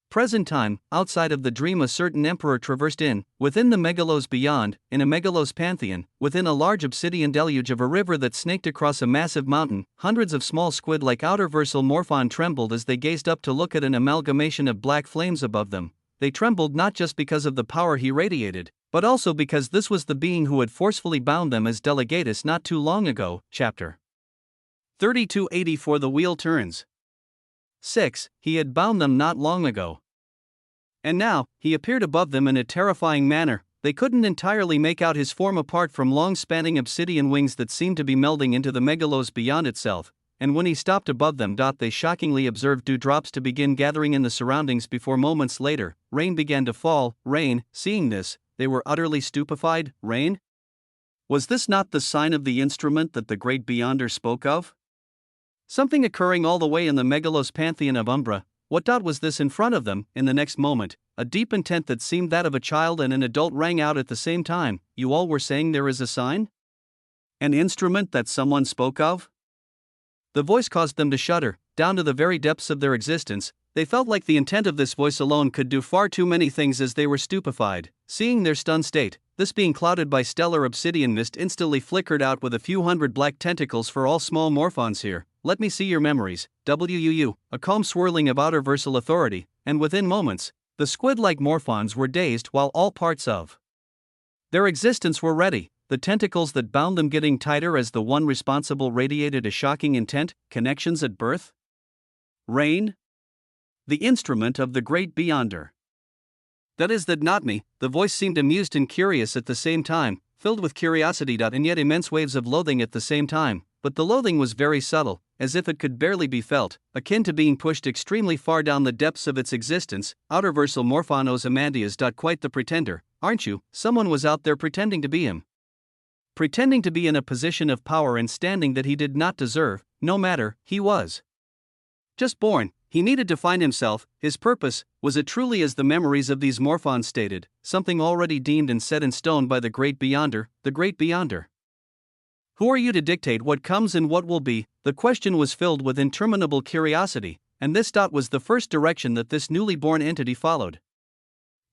Present time, outside of the dream, a certain emperor traversed within the megalos beyond, in a megalos pantheon, within a large obsidian deluge of a river that snaked across a massive mountain. Hundreds of small squid-like outerversal morphon trembled as they gazed up to look at an amalgamation of black flames above them. They trembled not just because of the power he radiated, but also because this was the being who had forcefully bound them as delegatus not too long ago. Chapter 3284. The wheel turns. 6. He had bound them not long ago. And now, he appeared above them in a terrifying manner. They couldn't entirely make out his form apart from long-spanning obsidian wings that seemed to be melding into the megalos beyond itself, and when he stopped above them, they shockingly observed dewdrops to begin gathering in the surroundings before moments later, rain began to fall. Rain. Seeing this, they were utterly stupefied. Rain? Was this not the sign of the instrument that the great beyonder spoke of? Something occurring all the way in the megalos pantheon of Umbra. What was this in front of them? In the next moment, a deep intent that seemed that of a child and an adult rang out at the same time. You all were saying there is a sign? An instrument that someone spoke of? The voice caused them to shudder, down to the very depths of their existence. They felt like the intent of this voice alone could do far too many things as they were stupefied. Seeing their stunned state, this being clouded by stellar obsidian mist instantly flickered out with a few hundred black tentacles for all small morphons here. Let me see your memories. A calm swirling of outerversal authority, and within moments, the squid-like morphons were dazed while all parts of their existence were ready. The tentacles that bound them getting tighter as the one responsible radiated a shocking intent. Connections at birth? Rain? The instrument of the great beyonder. That is that not me. The voice seemed amused and curious at the same time, filled with curiosity and yet immense waves of loathing at the same time, but the loathing was very subtle, as if it could barely be felt, akin to being pushed extremely far down the depths of its existence. Outerversal morphonos Amandias. Quite the pretender, aren't you? Someone was out there pretending to be him. Pretending to be in a position of power and standing that he did not deserve. No matter, he was just born. He needed to find himself. His purpose was it truly, as the memories of these morphons stated, something already deemed and set in stone by the great beyonder. The great beyonder. Who are you to dictate what comes and what will be? The question was filled with interminable curiosity, and this was the first direction that this newly born entity followed.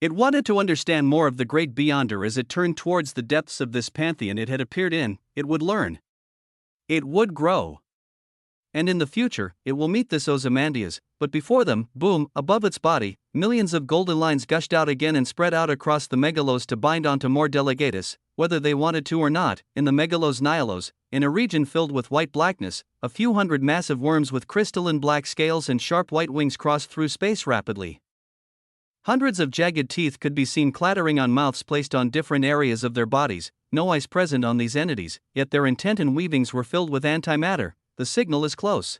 It wanted to understand more of the great beyonder. As it turned towards the depths of this pantheon it had appeared in, it would learn. It would grow. And in the future, it will meet this Ozymandias, but before them, boom, above its body, millions of golden lines gushed out again and spread out across the megalos to bind onto more delegatus, whether they wanted to or not. In the megalos Nihilos, in a region filled with white blackness, a few hundred massive worms with crystalline black scales and sharp white wings crossed through space rapidly. Hundreds of jagged teeth could be seen clattering on mouths placed on different areas of their bodies. No eyes present on these entities, yet their intent and weavings were filled with antimatter. The signal is close.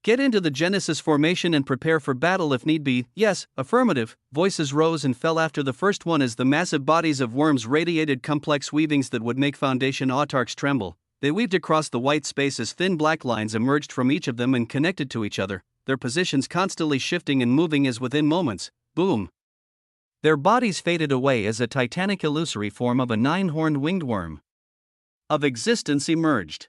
Get into the Genesis formation and prepare for battle if need be. Yes, affirmative. Voices rose and fell after the first one as the massive bodies of worms radiated complex weavings that would make foundation autarchs tremble. They weaved across the white space as thin black lines emerged from each of them and connected to each other, their positions constantly shifting and moving as within moments. Boom. Their bodies faded away as a titanic illusory form of a 9-horned winged worm of existence emerged.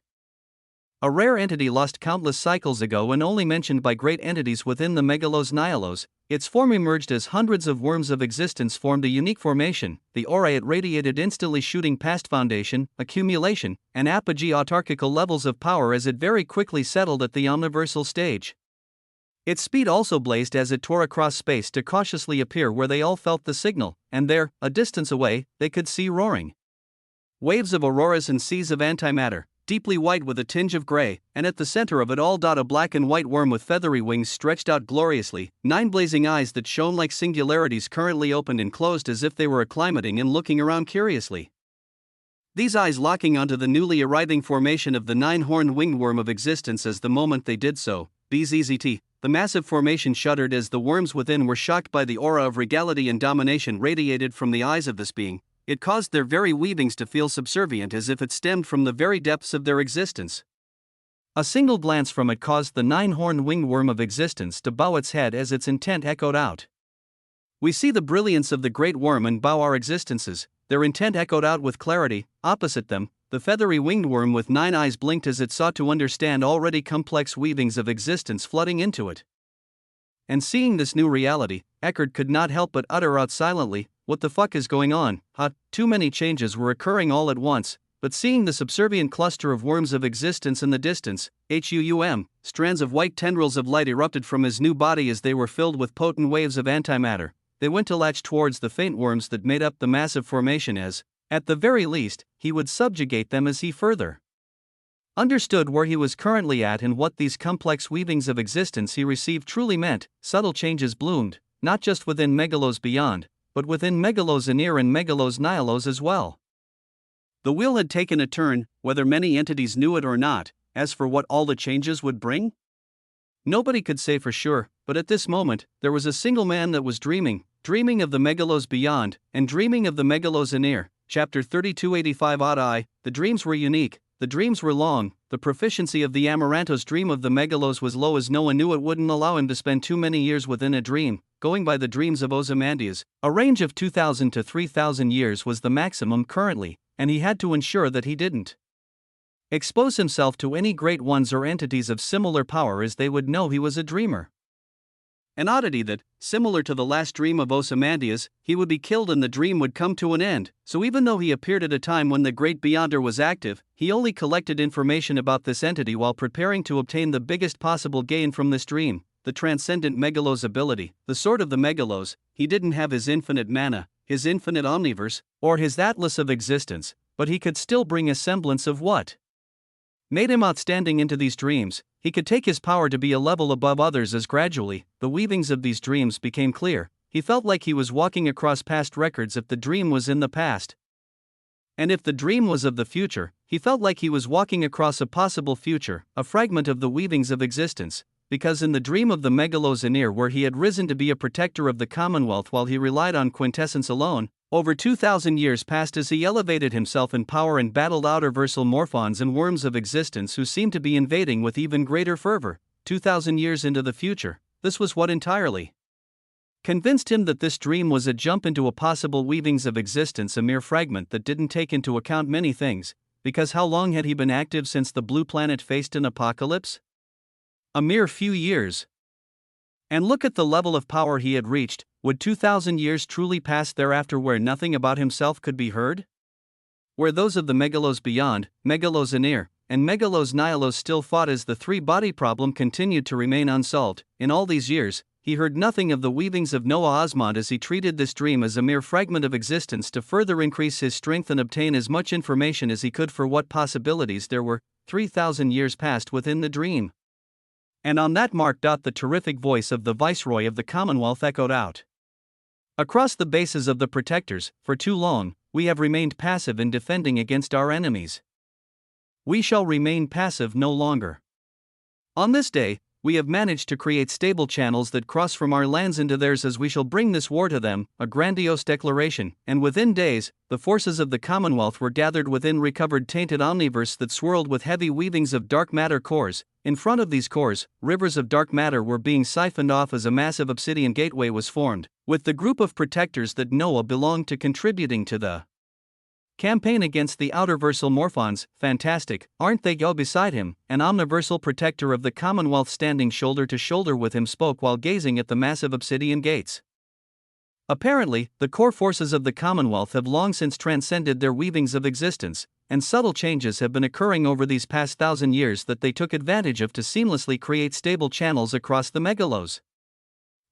A rare entity lost countless cycles ago and only mentioned by great entities within the megalos Nihilos. Its form emerged as hundreds of worms of existence formed a unique formation. The aura it radiated instantly shooting past foundation, accumulation, and apogee autarchical levels of power as it very quickly settled at the omniversal stage. Its speed also blazed as it tore across space to cautiously appear where they all felt the signal, and there, a distance away, they could see roaring waves of auroras and seas of antimatter. deeply white with a tinge of gray, and at the center of it all a black and white worm with feathery wings stretched out gloriously, 9 blazing eyes that shone like singularities currently opened and closed as if they were acclimating and looking around curiously. These eyes locking onto the newly arriving formation of the 9-horned winged worm of existence as the moment they did so, BZZT, the massive formation shuddered as the worms within were shocked by the aura of regality and domination radiated from the eyes of this being. It caused their very weavings to feel subservient as if it stemmed from the very depths of their existence. A single glance from it caused the 9-horned winged worm of existence to bow its head as its intent echoed out. We see the brilliance of the great worm and bow our existences, their intent echoed out with clarity. Opposite them, the feathery winged worm with 9 eyes blinked as it sought to understand already complex weavings of existence flooding into it. And seeing this new reality, Eckert could not help but utter out silently, "What the fuck is going on?" Too many changes were occurring all at once, but seeing the subservient cluster of worms of existence in the distance, strands of white tendrils of light erupted from his new body as they were filled with potent waves of antimatter. They went to latch towards the faint worms that made up the massive formation as, at the very least, he would subjugate them as he further understood where he was currently at and what these complex weavings of existence he received truly meant. Subtle changes bloomed, not just within Megalos beyond, but within Megalos Anear and Megalos Nihilus as well. The wheel had taken a turn, whether many entities knew it or not. As for what all the changes would bring, nobody could say for sure, but at this moment, there was a single man that was dreaming of the Megalos beyond, and dreaming of the Megalos Anear. Chapter 3285 I. The dreams were unique, the dreams were long. The proficiency of the Amaranto's dream of the Megalos was low as no one knew it wouldn't allow him to spend too many years within a dream. Going by the dreams of Ozymandias, a range of 2,000 to 3,000 years was the maximum currently, and he had to ensure that he didn't expose himself to any great ones or entities of similar power, as they would know he was a dreamer. An oddity that, similar to the last dream of Ozymandias, he would be killed and the dream would come to an end. So even though he appeared at a time when the Great Beyonder was active, he only collected information about this entity while preparing to obtain the biggest possible gain from this dream, the transcendent Megalos ability, the sword of the Megalos. He didn't have his infinite mana, his infinite omniverse, or his atlas of existence, but he could still bring a semblance of what made him outstanding into these dreams. He could take his power to be a level above others as gradually the weavings of these dreams became clear. He felt like he was walking across past records if the dream was in the past. And if the dream was of the future, he felt like he was walking across a possible future, a fragment of the weavings of existence. Because in the dream of the Megalos Anear, where he had risen to be a protector of the Commonwealth while he relied on quintessence alone, over 2,000 years passed as he elevated himself in power and battled outerversal morphons and worms of existence who seemed to be invading with even greater fervor. 2,000 years into the future, this was what entirely convinced him that this dream was a jump into a possible weavings of existence, a mere fragment that didn't take into account many things. Because how long had he been active since the blue planet faced an apocalypse? A mere few years. And look at the level of power he had reached. Would 2,000 years truly pass thereafter where nothing about himself could be heard? Where those of the Megalos beyond, Megalos Anear, and Megalos Nihilus still fought as the three-body problem continued to remain unsolved. In all these years, he heard nothing of the weavings of Noah Osmond as he treated this dream as a mere fragment of existence to further increase his strength and obtain as much information as he could for what possibilities there were. 3,000 years passed within the dream. And on that mark, the terrific voice of the Viceroy of the Commonwealth echoed out across the bases of the protectors. For too long, we have remained passive in defending against our enemies. We shall remain passive no longer. On this day, we have managed to create stable channels that cross from our lands into theirs, as we shall bring this war to them, a grandiose declaration, and within days, the forces of the Commonwealth were gathered within recovered tainted omniverse that swirled with heavy weavings of dark matter cores. In front of these cores, rivers of dark matter were being siphoned off as a massive obsidian gateway was formed, with the group of protectors that Noah belonged to contributing to the campaign against the outerversal morphons. Fantastic, aren't they? Go beside him, an omniversal protector of the Commonwealth standing shoulder to shoulder with him spoke while gazing at the massive obsidian gates. Apparently, the core forces of the Commonwealth have long since transcended their weavings of existence, and subtle changes have been occurring over these past 1,000 years that they took advantage of to seamlessly create stable channels across the Megalos.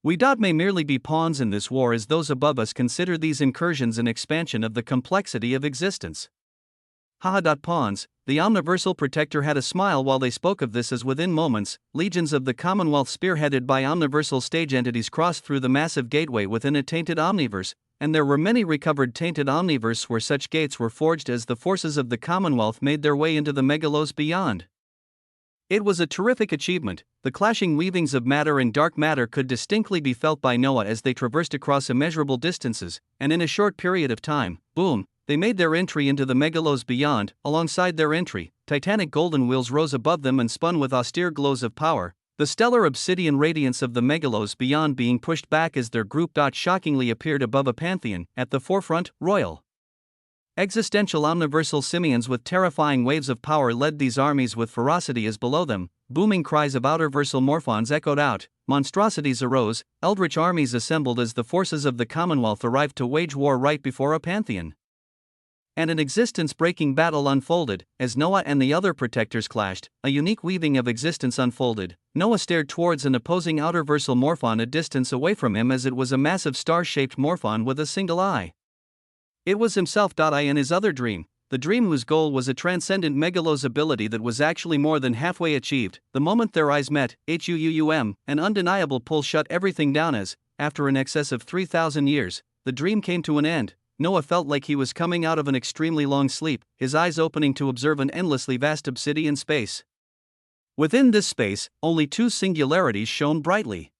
We may merely be pawns in this war, as those above us consider these incursions an expansion of the complexity of existence. Haha. Pawns, the omniversal protector had a smile while they spoke of this as within moments, legions of the Commonwealth spearheaded by omniversal stage entities crossed through the massive gateway within a tainted omniverse, and there were many recovered tainted omniverse where such gates were forged as the forces of the Commonwealth made their way into the megalos beyond. It was a terrific achievement. The clashing weavings of matter and dark matter could distinctly be felt by Noah as they traversed across immeasurable distances, and in a short period of time, boom, they made their entry into the megalos beyond. Alongside their entry, titanic golden wheels rose above them and spun with austere glows of power, the stellar obsidian radiance of the megalos beyond being pushed back as their group. Shockingly appeared above a pantheon, at the forefront, royal. Existential omniversal simians with terrifying waves of power led these armies with ferocity as below them, booming cries of outerversal morphons echoed out, monstrosities arose, eldritch armies assembled as the forces of the Commonwealth arrived to wage war right before a pantheon. And an existence-breaking battle unfolded, as Noah and the other protectors clashed, a unique weaving of existence unfolded. Noah stared towards an opposing outerversal morphon a distance away from him as it was a massive star-shaped morphon with a single eye. It was himself. In his other dream, the dream whose goal was a transcendent megalos ability that was actually more than halfway achieved, the moment their eyes met, an undeniable pull shut everything down as, after an excess of 3,000 years, the dream came to an end. Noah felt like he was coming out of an extremely long sleep, his eyes opening to observe an endlessly vast obsidian space. Within this space, only two singularities shone brightly.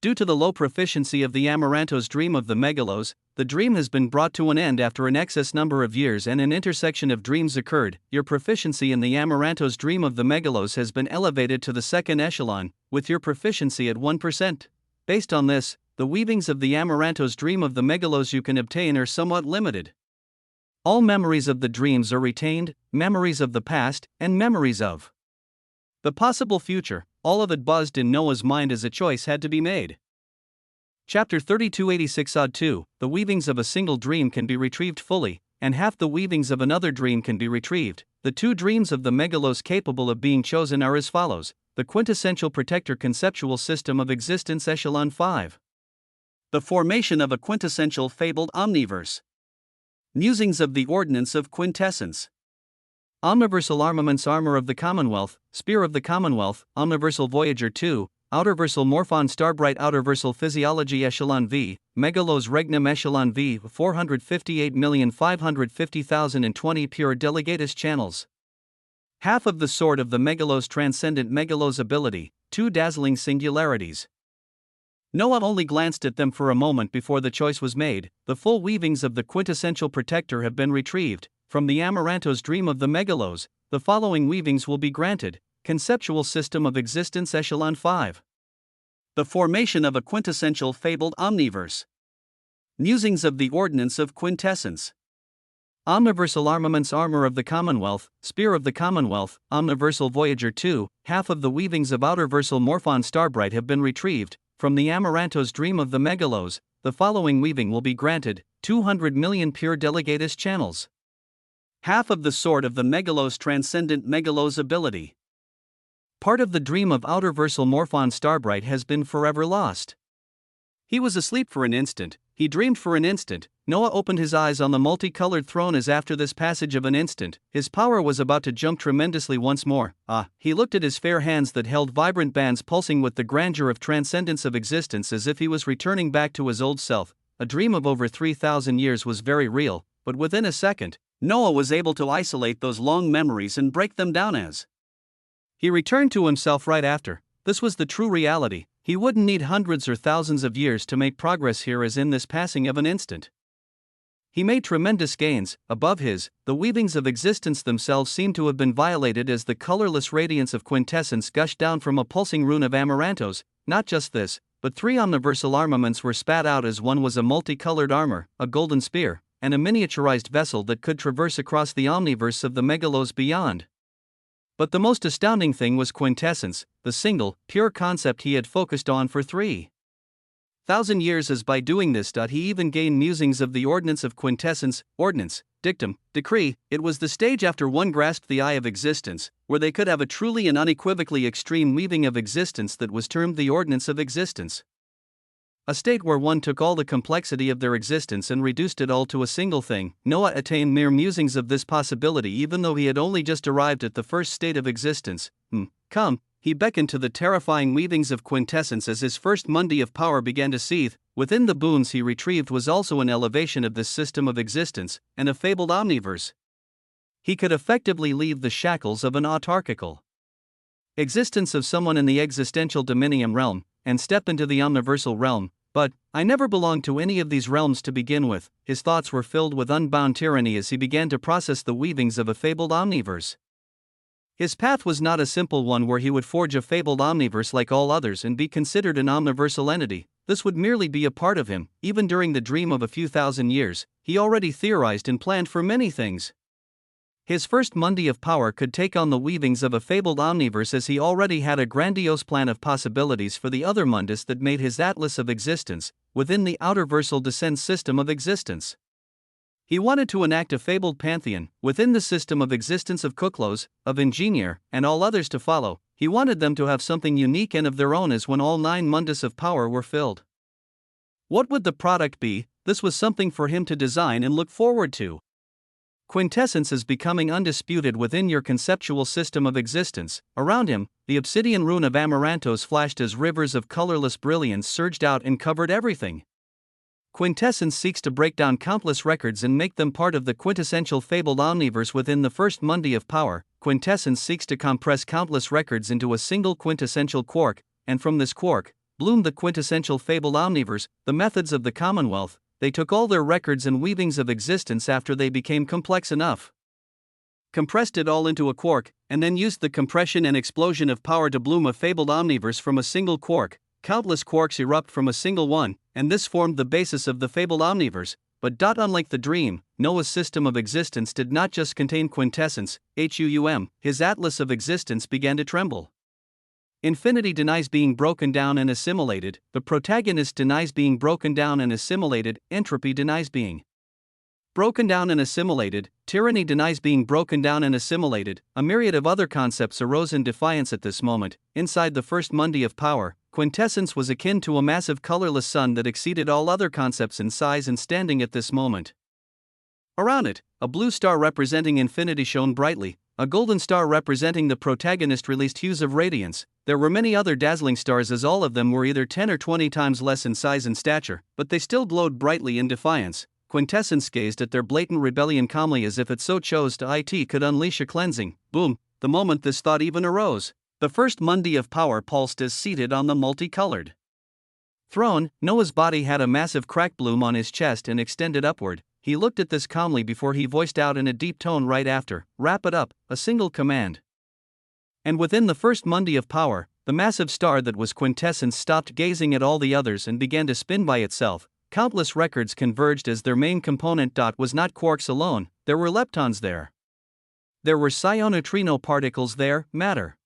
Due to the low proficiency of the Amaranto's dream of the megalos, the dream has been brought to an end after an excess number of years and an intersection of dreams occurred. Your proficiency in the Amaranto's dream of the megalos has been elevated to the second echelon, with your proficiency at 1%. Based on this, the weavings of the Amaranto's dream of the megalos you can obtain are somewhat limited. All memories of the dreams are retained, memories of the past, and memories of the possible future. All of it buzzed in Noah's mind as a choice had to be made. Chapter 3286-2, the weavings of a single dream can be retrieved fully, and half the weavings of another dream can be retrieved. The two dreams of the megalos capable of being chosen are as follows: the quintessential protector conceptual system of existence echelon 5. The formation of a quintessential fabled omniverse. Musings of the ordinance of quintessence. Omniversal armaments armor of the Commonwealth, spear of the Commonwealth, Omniversal Voyager 2, Outerversal Morphon Starbright Outerversal Physiology Echelon V, Megalos Regnum Echelon V 458,550,020 Pure Delegatus Channels. Half of the sword of the Megalos Transcendent Megalos ability, two dazzling singularities. Noah only glanced at them for a moment before the choice was made. The full weavings of the quintessential protector have been retrieved. From the Amaranto's dream of the megalos, the following weavings will be granted: conceptual system of existence echelon 5. The formation of a quintessential fabled omniverse. Musings of the ordinance of quintessence. Omniversal armaments armor of the Commonwealth, spear of the Commonwealth, Omniversal Voyager 2, half of the weavings of Outerversal Morphon Starbright have been retrieved. From the Amaranto's dream of the megalos, the following weaving will be granted: 200 million pure delegatus channels. Half of the sword of the megalos transcendent megalos ability. Part of the dream of Outerversal Morphon Starbright has been forever lost. He was asleep for an instant, he dreamed for an instant. Noah opened his eyes on the multicolored throne as after this passage of an instant, his power was about to jump tremendously once more. He looked at his fair hands that held vibrant bands pulsing with the grandeur of transcendence of existence as if he was returning back to his old self. A dream of over 3,000 years was very real, but within a second, Noah was able to isolate those long memories and break them down as he returned to himself right after. This was the true reality. He wouldn't need hundreds or thousands of years to make progress here as in this passing of an instant. He made tremendous gains. Above the weavings of existence themselves seemed to have been violated as the colorless radiance of quintessence gushed down from a pulsing rune of Amarantos. Not just this, but three omniversal armaments were spat out as one was a multicolored armor, a golden spear, and a miniaturized vessel that could traverse across the omniverse of the megalos beyond. But the most astounding thing was quintessence, the single, pure concept he had focused on for 3,000 years, as by doing this, he even gained musings of the ordinance of quintessence, ordinance, dictum, decree. It was the stage after one grasped the eye of existence, where they could have a truly and unequivocally extreme weaving of existence that was termed the ordinance of existence. a state where one took all the complexity of their existence and reduced it all to a single thing. Noah attained mere musings of this possibility even though he had only just arrived at the first state of existence. Come, he beckoned to the terrifying weavings of quintessence as his first Monday of power began to seethe. Within the boons he retrieved was also an elevation of this system of existence, and a fabled omniverse. He could effectively leave the shackles of an autarchical existence of someone in the existential dominium realm, and step into the omniversal realm. But I never belonged to any of these realms to begin with. His thoughts were filled with unbound tyranny as he began to process the weavings of a fabled omniverse. His path was not a simple one where he would forge a fabled omniverse like all others and be considered an omniversal entity. This would merely be a part of him. Even during the dream of a few thousand years, he already theorized and planned for many things. His first Monday of power could take on the weavings of a fabled omniverse as he already had a grandiose plan of possibilities for the other mundus that made his atlas of existence, within the outerversal descent system of existence. He wanted to enact a fabled pantheon, within the system of existence of Kuklos, of Ingenier, and all others to follow. He wanted them to have something unique and of their own as when all 9 mundus of power were filled. What would the product be? This was something for him to design and look forward to. Quintessence is becoming undisputed within your conceptual system of existence. Around him, the obsidian rune of Amarantos flashed as rivers of colorless brilliance surged out and covered everything. Quintessence seeks to break down countless records and make them part of the quintessential fabled omniverse within the first Monday of power. Quintessence seeks to compress countless records into a single quintessential quark, and from this quark, bloomed the quintessential fabled omniverse. The methods of the Commonwealth: they took all their records and weavings of existence after they became complex enough, compressed it all into a quark, and then used the compression and explosion of power to bloom a fabled omniverse from a single quark. Countless quarks erupt from a single one, and this formed the basis of the fabled omniverse. But unlike the dream, Noah's system of existence did not just contain quintessence, his atlas of existence began to tremble. Infinity denies being broken down and assimilated, the protagonist denies being broken down and assimilated, entropy denies being broken down and assimilated, tyranny denies being broken down and assimilated. A myriad of other concepts arose in defiance at this moment. Inside the first Monday of power, quintessence was akin to a massive colorless sun that exceeded all other concepts in size and standing at this moment. Around it, a blue star representing infinity shone brightly. A golden star representing the protagonist released hues of radiance. There were many other dazzling stars, as all of them were either 10 or 20 times less in size and stature, but they still glowed brightly in defiance. Quintessence gazed at their blatant rebellion calmly as if it so chose to. It could unleash a cleansing. Boom! The moment this thought even arose, the first Monday of power pulsed as seated on the multicolored throne. Noah's body had a massive crack bloom on his chest and extended upward. He looked at this calmly before he voiced out in a deep tone right after, "Wrap it up," a single command. And within the first Monday of power, the massive star that was quintessence stopped gazing at all the others and began to spin by itself. Countless records converged as their main component. Was not quarks alone, there were leptons there. There were psioneutrino particles there, matter.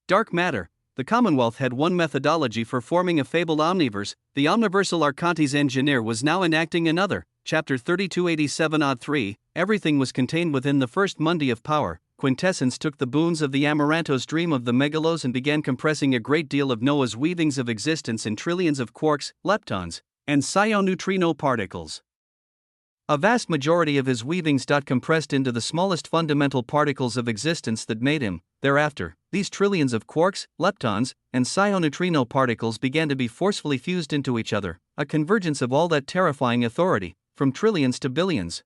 Dark matter. The Commonwealth had one methodology for forming a fabled omniverse. The omniversal Archontes engineer was now enacting another. Chapter 3287-3, everything was contained within the first Monday of power. Quintessence took the boons of the Amarantos dream of the megalos and began compressing a great deal of Noah's weavings of existence in trillions of quarks, leptons, and psioneutrino particles. A vast majority of his weavings compressed into the smallest fundamental particles of existence that made him. Thereafter, these trillions of quarks, leptons, and psioneutrino particles began to be forcefully fused into each other, a convergence of all that terrifying authority, from trillions to billions.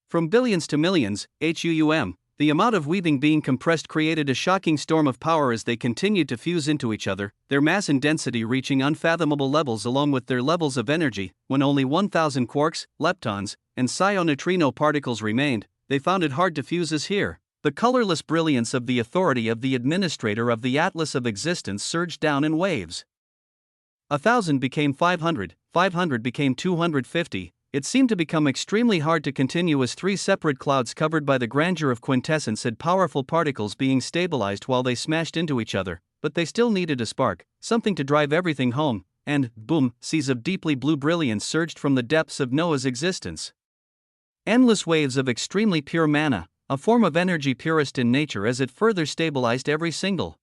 From billions to millions, the amount of weaving being compressed created a shocking storm of power as they continued to fuse into each other, their mass and density reaching unfathomable levels along with their levels of energy. When only 1,000 quarks, leptons, and psioneutrino particles remained, they found it hard to fuse as here. The colorless brilliance of the authority of the administrator of the Atlas of Existence surged down in waves. 1,000 became 500, 500 became 250. It seemed to become extremely hard to continue as 3 separate clouds covered by the grandeur of quintessence had powerful particles being stabilized while they smashed into each other, but they still needed a spark, something to drive everything home, and, boom, seas of deeply blue brilliance surged from the depths of Noah's existence. Endless waves of extremely pure mana, a form of energy purest in nature as it further stabilized every single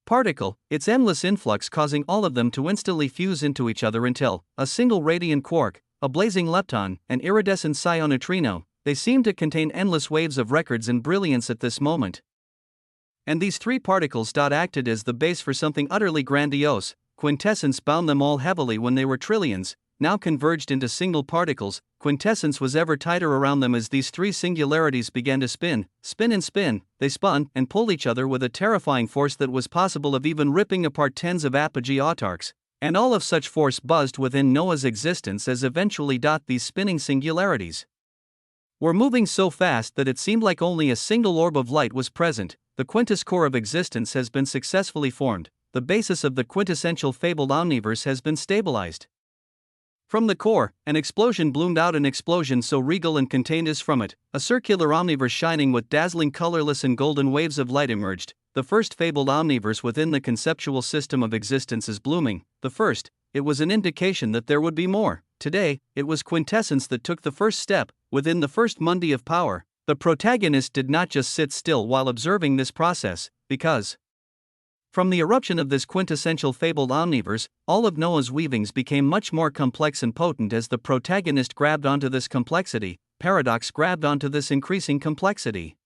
particle, its endless influx causing all of them to instantly fuse into each other until a single radiant quark, a blazing lepton, an iridescent psi-neutrino, they seem to contain endless waves of records in brilliance at this moment. And these three particles acted as the base for something utterly grandiose. Quintessence bound them all heavily when they were trillions, now converged into single particles. Quintessence was ever tighter around them as these three singularities began to spin, and spin. They spun and pulled each other with a terrifying force that was possible of even ripping apart tens of apogee autarchs. And all of such force buzzed within Noah's existence as eventually these spinning singularities were moving so fast that it seemed like only a single orb of light was present. The quintus core of existence has been successfully formed. The basis of the quintessential fabled omniverse has been stabilized. From the core, an explosion bloomed out, an explosion so regal and contained as from it, a circular omniverse shining with dazzling colorless and golden waves of light emerged. The first fabled omniverse within the conceptual system of existence is blooming. The first, it was an indication that there would be more. Today, it was quintessence that took the first step. Within the first mundi of power, the protagonist did not just sit still while observing this process, because from the eruption of this quintessential fabled omniverse, all of Noah's weavings became much more complex and potent as the protagonist grabbed onto this complexity. Paradox grabbed onto this increasing complexity.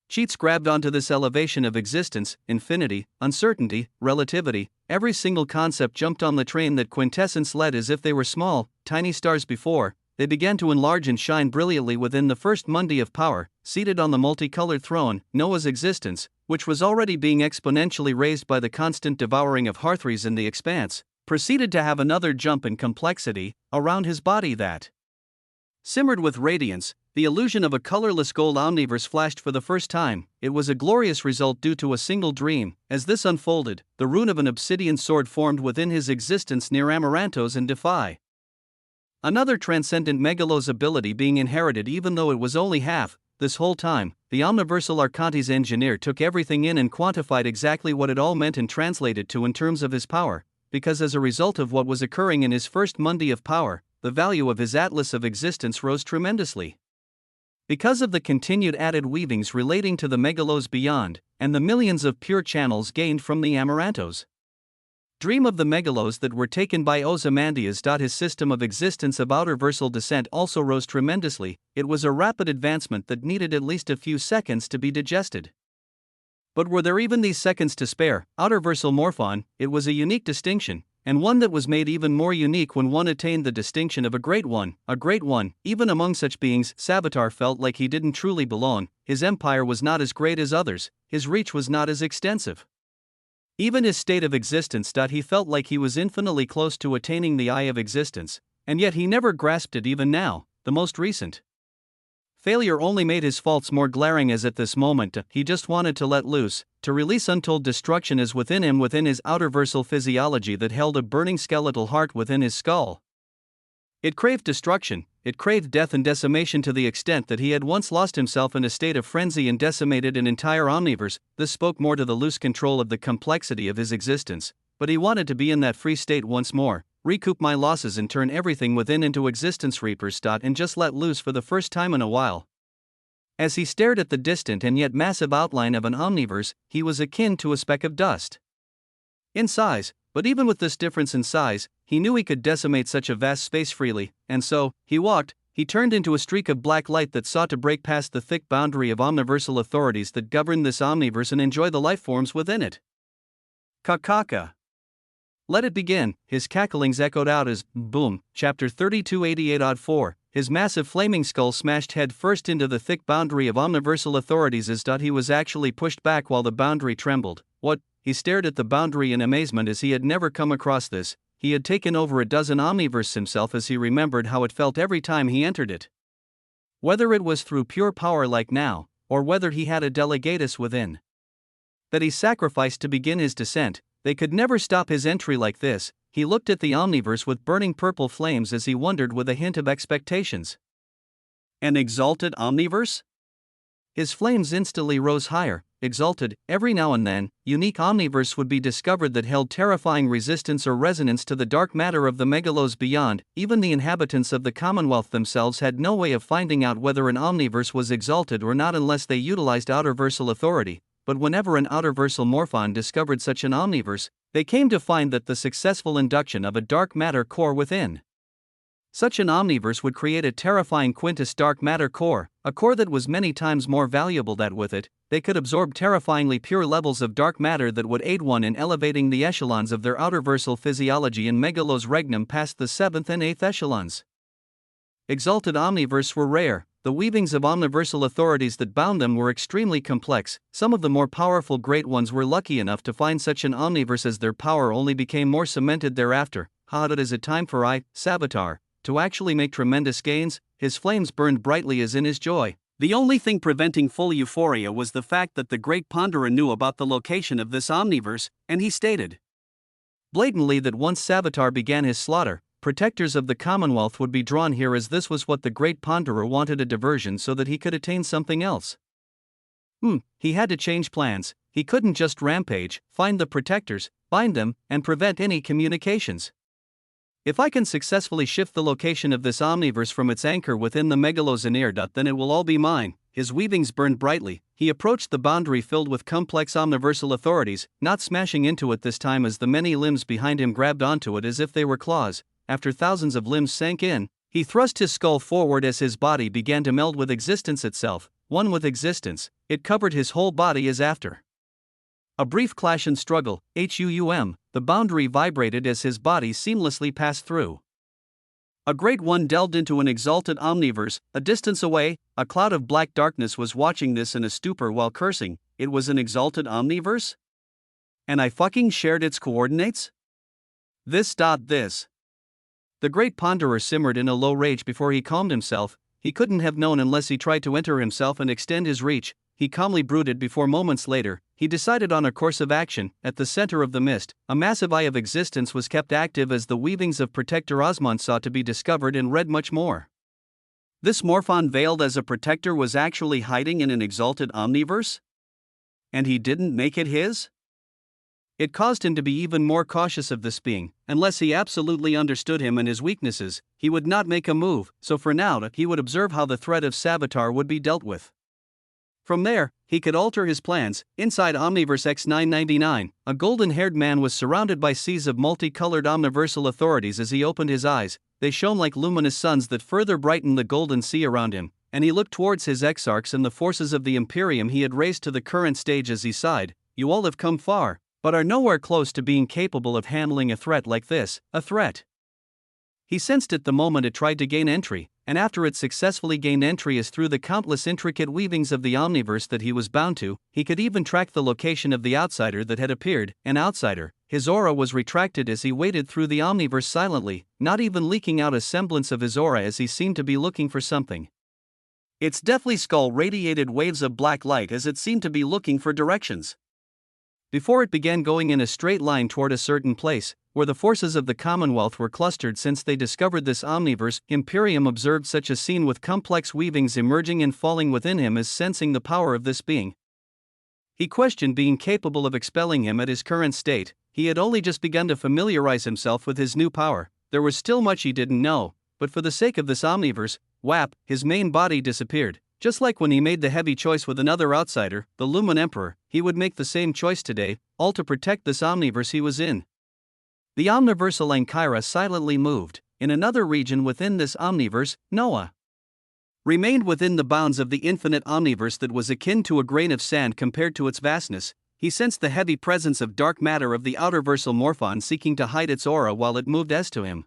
Cheats grabbed onto this elevation of existence, infinity, uncertainty, relativity. Every single concept jumped on the train that quintessence led as if they were small, tiny stars before. They began to enlarge and shine brilliantly within the first mundi of power, seated on the multicolored throne. Noah's existence, which was already being exponentially raised by the constant devouring of hearthries in the expanse, proceeded to have another jump in complexity around his body that simmered with radiance. The illusion of a colorless gold omniverse flashed for the first time. It was a glorious result due to a single dream. As this unfolded, the rune of an obsidian sword formed within his existence near Amarantos and Defy. Another transcendent megalos ability being inherited, even though it was only half. This whole time, the omniversal Archontes engineer took everything in and quantified exactly what it all meant and translated to in terms of his power, because as a result of what was occurring in his first mundi of power, the value of his atlas of existence rose tremendously. Because of the continued added weavings relating to the megalos beyond, and the millions of pure channels gained from the Amarantos. Dream of the megalos that were taken by Ozymandias. His system of existence of outerversal descent also rose tremendously. It was a rapid advancement that needed at least a few seconds to be digested. But were there even these seconds to spare? Outerversal morphon, it was a unique distinction, and one that was made even more unique when one attained the distinction of a great one. Even among such beings, Savitar felt like he didn't truly belong. His empire was not as great as others, his reach was not as extensive. Even his state of existence. He felt like he was infinitely close to attaining the eye of existence, and yet he never grasped it. Even now, the most recent failure only made his faults more glaring, as at this moment he just wanted to let loose, to release untold destruction as within him, within his outerversal physiology that held a burning skeletal heart within his skull. It craved destruction, it craved death and decimation to the extent that he had once lost himself in a state of frenzy and decimated an entire omniverse. This spoke more to the loose control of the complexity of his existence, but he wanted to be in that free state once more, recoup my losses and turn everything within into existence reapers. And just let loose for the first time in a while. As he stared at the distant and yet massive outline of an omniverse, he was akin to a speck of dust in size. But even with this difference in size, he knew he could decimate such a vast space freely, and so, he turned into a streak of black light that sought to break past the thick boundary of omniversal authorities that govern this omniverse and enjoy the life forms within it. Kakaka. Let it begin. His cacklings echoed out as, boom, chapter 3288-4, his massive flaming skull smashed head first into the thick boundary of omniversal authorities as he was actually pushed back while the boundary trembled. What? He stared at the boundary in amazement as he had never come across this. He had taken over a dozen omniverses himself as he remembered how it felt every time he entered it. Whether it was through pure power like now, or whether he had a delegatus within that he sacrificed to begin his descent, they could never stop his entry like this. He looked at the omniverse with burning purple flames as he wondered with a hint of expectations. An exalted omniverse? His flames instantly rose higher, exalted. Every now and then, unique omniverse would be discovered that held terrifying resistance or resonance to the dark matter of the megalos beyond. Even the inhabitants of the Commonwealth themselves had no way of finding out whether an omniverse was exalted or not unless they utilized outerversal authority. but whenever an outerversal morphon discovered such an omniverse, they came to find that the successful induction of a dark matter core within such an omniverse would create a terrifying quintus dark matter core, a core that was many times more valuable that with it, they could absorb terrifyingly pure levels of dark matter that would aid one in elevating the echelons of their outerversal physiology in megalos regnum past the 7th and 8th echelons. Exalted omniverse were rare, the weavings of omniversal authorities that bound them were extremely complex. Some of the more powerful great ones were lucky enough to find such an omniverse as their power only became more cemented thereafter. It is a time for Savitar to actually make tremendous gains. His flames burned brightly as in his joy. The only thing preventing full euphoria was the fact that the great ponderer knew about the location of this omniverse, and he stated blatantly that once Savitar began his slaughter, protectors of the Commonwealth would be drawn here, as this was what the great ponderer wanted, a diversion so that he could attain something else. He had to change plans. He couldn't just rampage, find the protectors, bind them, and prevent any communications. If I can successfully shift the location of this omniverse from its anchor within the megalosaneer, then it will all be mine. His weavings burned brightly. He approached the boundary filled with complex omniversal authorities, not smashing into it this time as the many limbs behind him grabbed onto it as if they were claws. After thousands of limbs sank in, he thrust his skull forward as his body began to meld with existence itself, one with existence. It covered his whole body as after a brief clash and struggle, the boundary vibrated as his body seamlessly passed through. A great one delved into an exalted omniverse. A distance away, a cloud of black darkness was watching this in a stupor while cursing. It was an exalted omniverse? And I fucking shared its coordinates? This. The great ponderer simmered in a low rage before he calmed himself. He couldn't have known unless he tried to enter himself and extend his reach. He calmly brooded before moments later, he decided on a course of action. At the center of the mist, a massive eye of existence was kept active as the weavings of Protector Osmond sought to be discovered and read much more. This morphon veiled as a protector was actually hiding in an exalted omniverse? And he didn't make it his? It caused him to be even more cautious of this being. Unless he absolutely understood him and his weaknesses, he would not make a move, so for now he would observe how the threat of Savitar would be dealt with. From there, he could alter his plans. Inside Omniverse X999, a golden-haired man was surrounded by seas of multicolored omniversal authorities. As he opened his eyes, they shone like luminous suns that further brightened the golden sea around him, and he looked towards his exarchs and the forces of the Imperium he had raised to the current stage as he sighed. You all have come far, but are nowhere close to being capable of handling a threat like this, a threat. He sensed it the moment it tried to gain entry, and after it successfully gained entry as through the countless intricate weavings of the omniverse that he was bound to, he could even track the location of the outsider that had appeared, an outsider. His aura was retracted as he waded through the omniverse silently, not even leaking out a semblance of his aura as he seemed to be looking for something. Its deathly skull radiated waves of black light as it seemed to be looking for directions. Before it began going in a straight line toward a certain place, where the forces of the Commonwealth were clustered since they discovered this omniverse. Imperium observed such a scene with complex weavings emerging and falling within him as sensing the power of this being. He questioned being capable of expelling him at his current state. He had only just begun to familiarize himself with his new power. There was still much he didn't know, but for the sake of this omniverse, his main body disappeared. Just like when he made the heavy choice with another outsider, the Lumen Emperor, he would make the same choice today, all to protect this omniverse he was in. The omniversal Ankara silently moved. In another region within this omniverse, Noah remained within the bounds of the infinite omniverse that was akin to a grain of sand compared to its vastness. He sensed the heavy presence of dark matter of the outerversal morphon seeking to hide its aura while it moved as to him.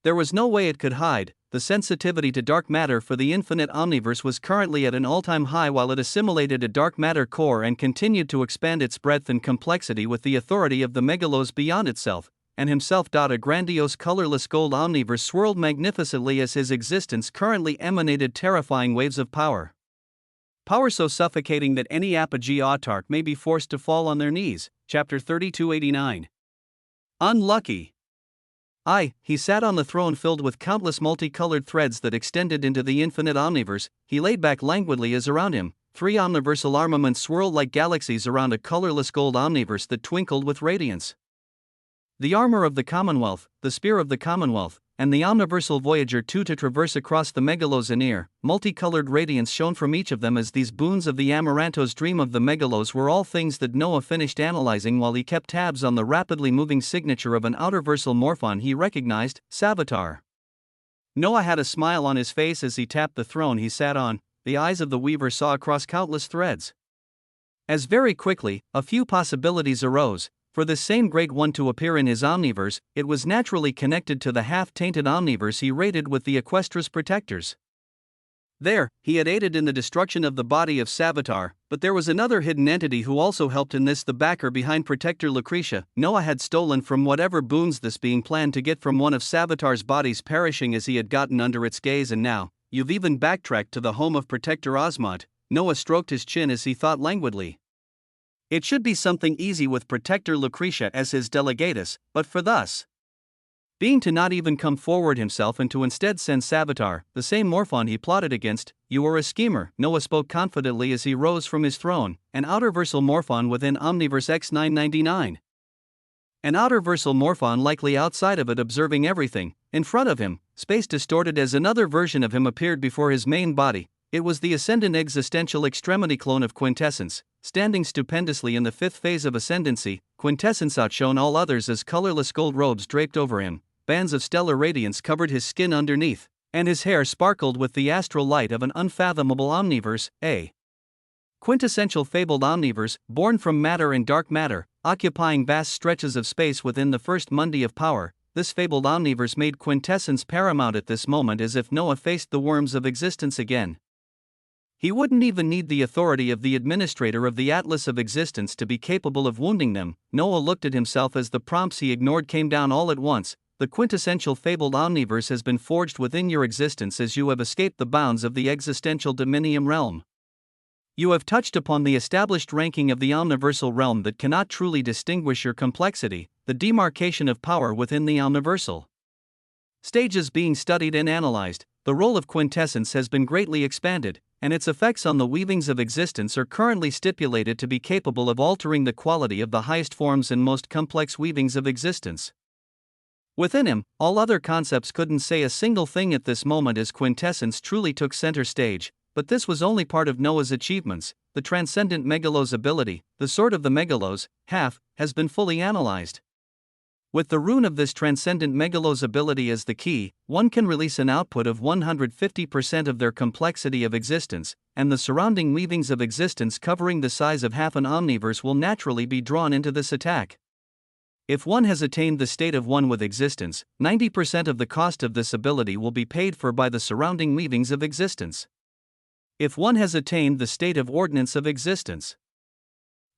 There was no way it could hide. The sensitivity to dark matter for the infinite omniverse was currently at an all-time high while it assimilated a dark matter core and continued to expand its breadth and complexity with the authority of the megalos beyond itself, and himself. A grandiose colorless gold omniverse swirled magnificently as his existence currently emanated terrifying waves of power. Power so suffocating that any apogee autarch may be forced to fall on their knees. Chapter 3289. Unlucky. He sat on the throne filled with countless multicolored threads that extended into the infinite omniverse. He laid back languidly as around him, 3 omniversal armaments swirled like galaxies around a colorless gold omniverse that twinkled with radiance. The armor of the Commonwealth, the spear of the Commonwealth, and the omniversal Voyager 2 to traverse across the megalos near. Multicolored radiance shone from each of them as these boons of the Amaranto's dream of the megalos were all things that Noah finished analyzing while he kept tabs on the rapidly moving signature of an outerversal morphon he recognized, Savitar. Noah had a smile on his face as he tapped the throne he sat on. The eyes of the Weaver saw across countless threads. As very quickly, a few possibilities arose. For this same Great One to appear in his omniverse, it was naturally connected to the half-tainted omniverse he raided with the Equestris protectors. There, he had aided in the destruction of the body of Savitar, but there was another hidden entity who also helped in this, the backer behind Protector Lucretia. Noah had stolen from whatever boons this being planned to get from one of Savitar's bodies perishing as he had gotten under its gaze, and now, you've even backtracked to the home of Protector Osmond. Noah stroked his chin as he thought languidly. It should be something easy with Protector Lucretia as his delegatus, but for thus being to not even come forward himself and to instead send Savitar, the same morphon he plotted against. You are a schemer, Noah spoke confidently as he rose from his throne, an outerversal morphon within Omniverse X999. An outerversal morphon likely outside of it observing everything. In front of him, space distorted as another version of him appeared before his main body. It was the ascendant existential extremity clone of Quintessence, standing stupendously in the fifth phase of ascendancy. Quintessence outshone all others as colorless gold robes draped over him, bands of stellar radiance covered his skin underneath, and his hair sparkled with the astral light of an unfathomable omniverse, a quintessential fabled omniverse, born from matter and dark matter, occupying vast stretches of space within the first mundi of power. This fabled omniverse made Quintessence paramount at this moment, as if Noah faced the worms of existence again. He wouldn't even need the authority of the administrator of the Atlas of Existence to be capable of wounding them. Noah looked at himself as the prompts he ignored came down all at once. The quintessential fabled omniverse has been forged within your existence as you have escaped the bounds of the existential dominium realm. You have touched upon the established ranking of the omniversal realm that cannot truly distinguish your complexity, the demarcation of power within the omniversal stages being studied and analyzed. The role of quintessence has been greatly expanded, and its effects on the weavings of existence are currently stipulated to be capable of altering the quality of the highest forms and most complex weavings of existence. Within him, all other concepts couldn't say a single thing at this moment as quintessence truly took center stage, but this was only part of Noah's achievements. The transcendent megalos ability, the sword of the megalos, has been fully analyzed. With the rune of this transcendent megalos ability as the key, one can release an output of 150% of their complexity of existence, and the surrounding weavings of existence covering the size of half an omniverse will naturally be drawn into this attack. If one has attained the state of one with existence, 90% of the cost of this ability will be paid for by the surrounding weavings of existence. If one has attained the state of ordinance of existence,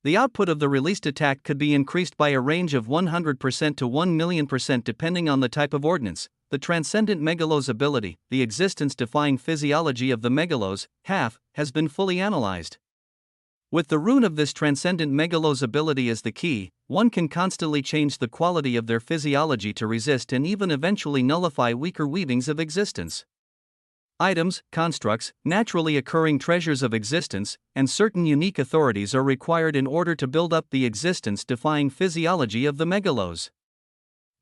the output of the released attack could be increased by a range of 100% to 1,000,000% depending on the type of ordinance. The transcendent megalos ability, the existence-defying physiology of the megalos, has been fully analyzed. With the rune of this transcendent megalos ability as the key, one can constantly change the quality of their physiology to resist and even eventually nullify weaker weavings of existence. Items, constructs, naturally occurring treasures of existence, and certain unique authorities are required in order to build up the existence-defying physiology of the megalos.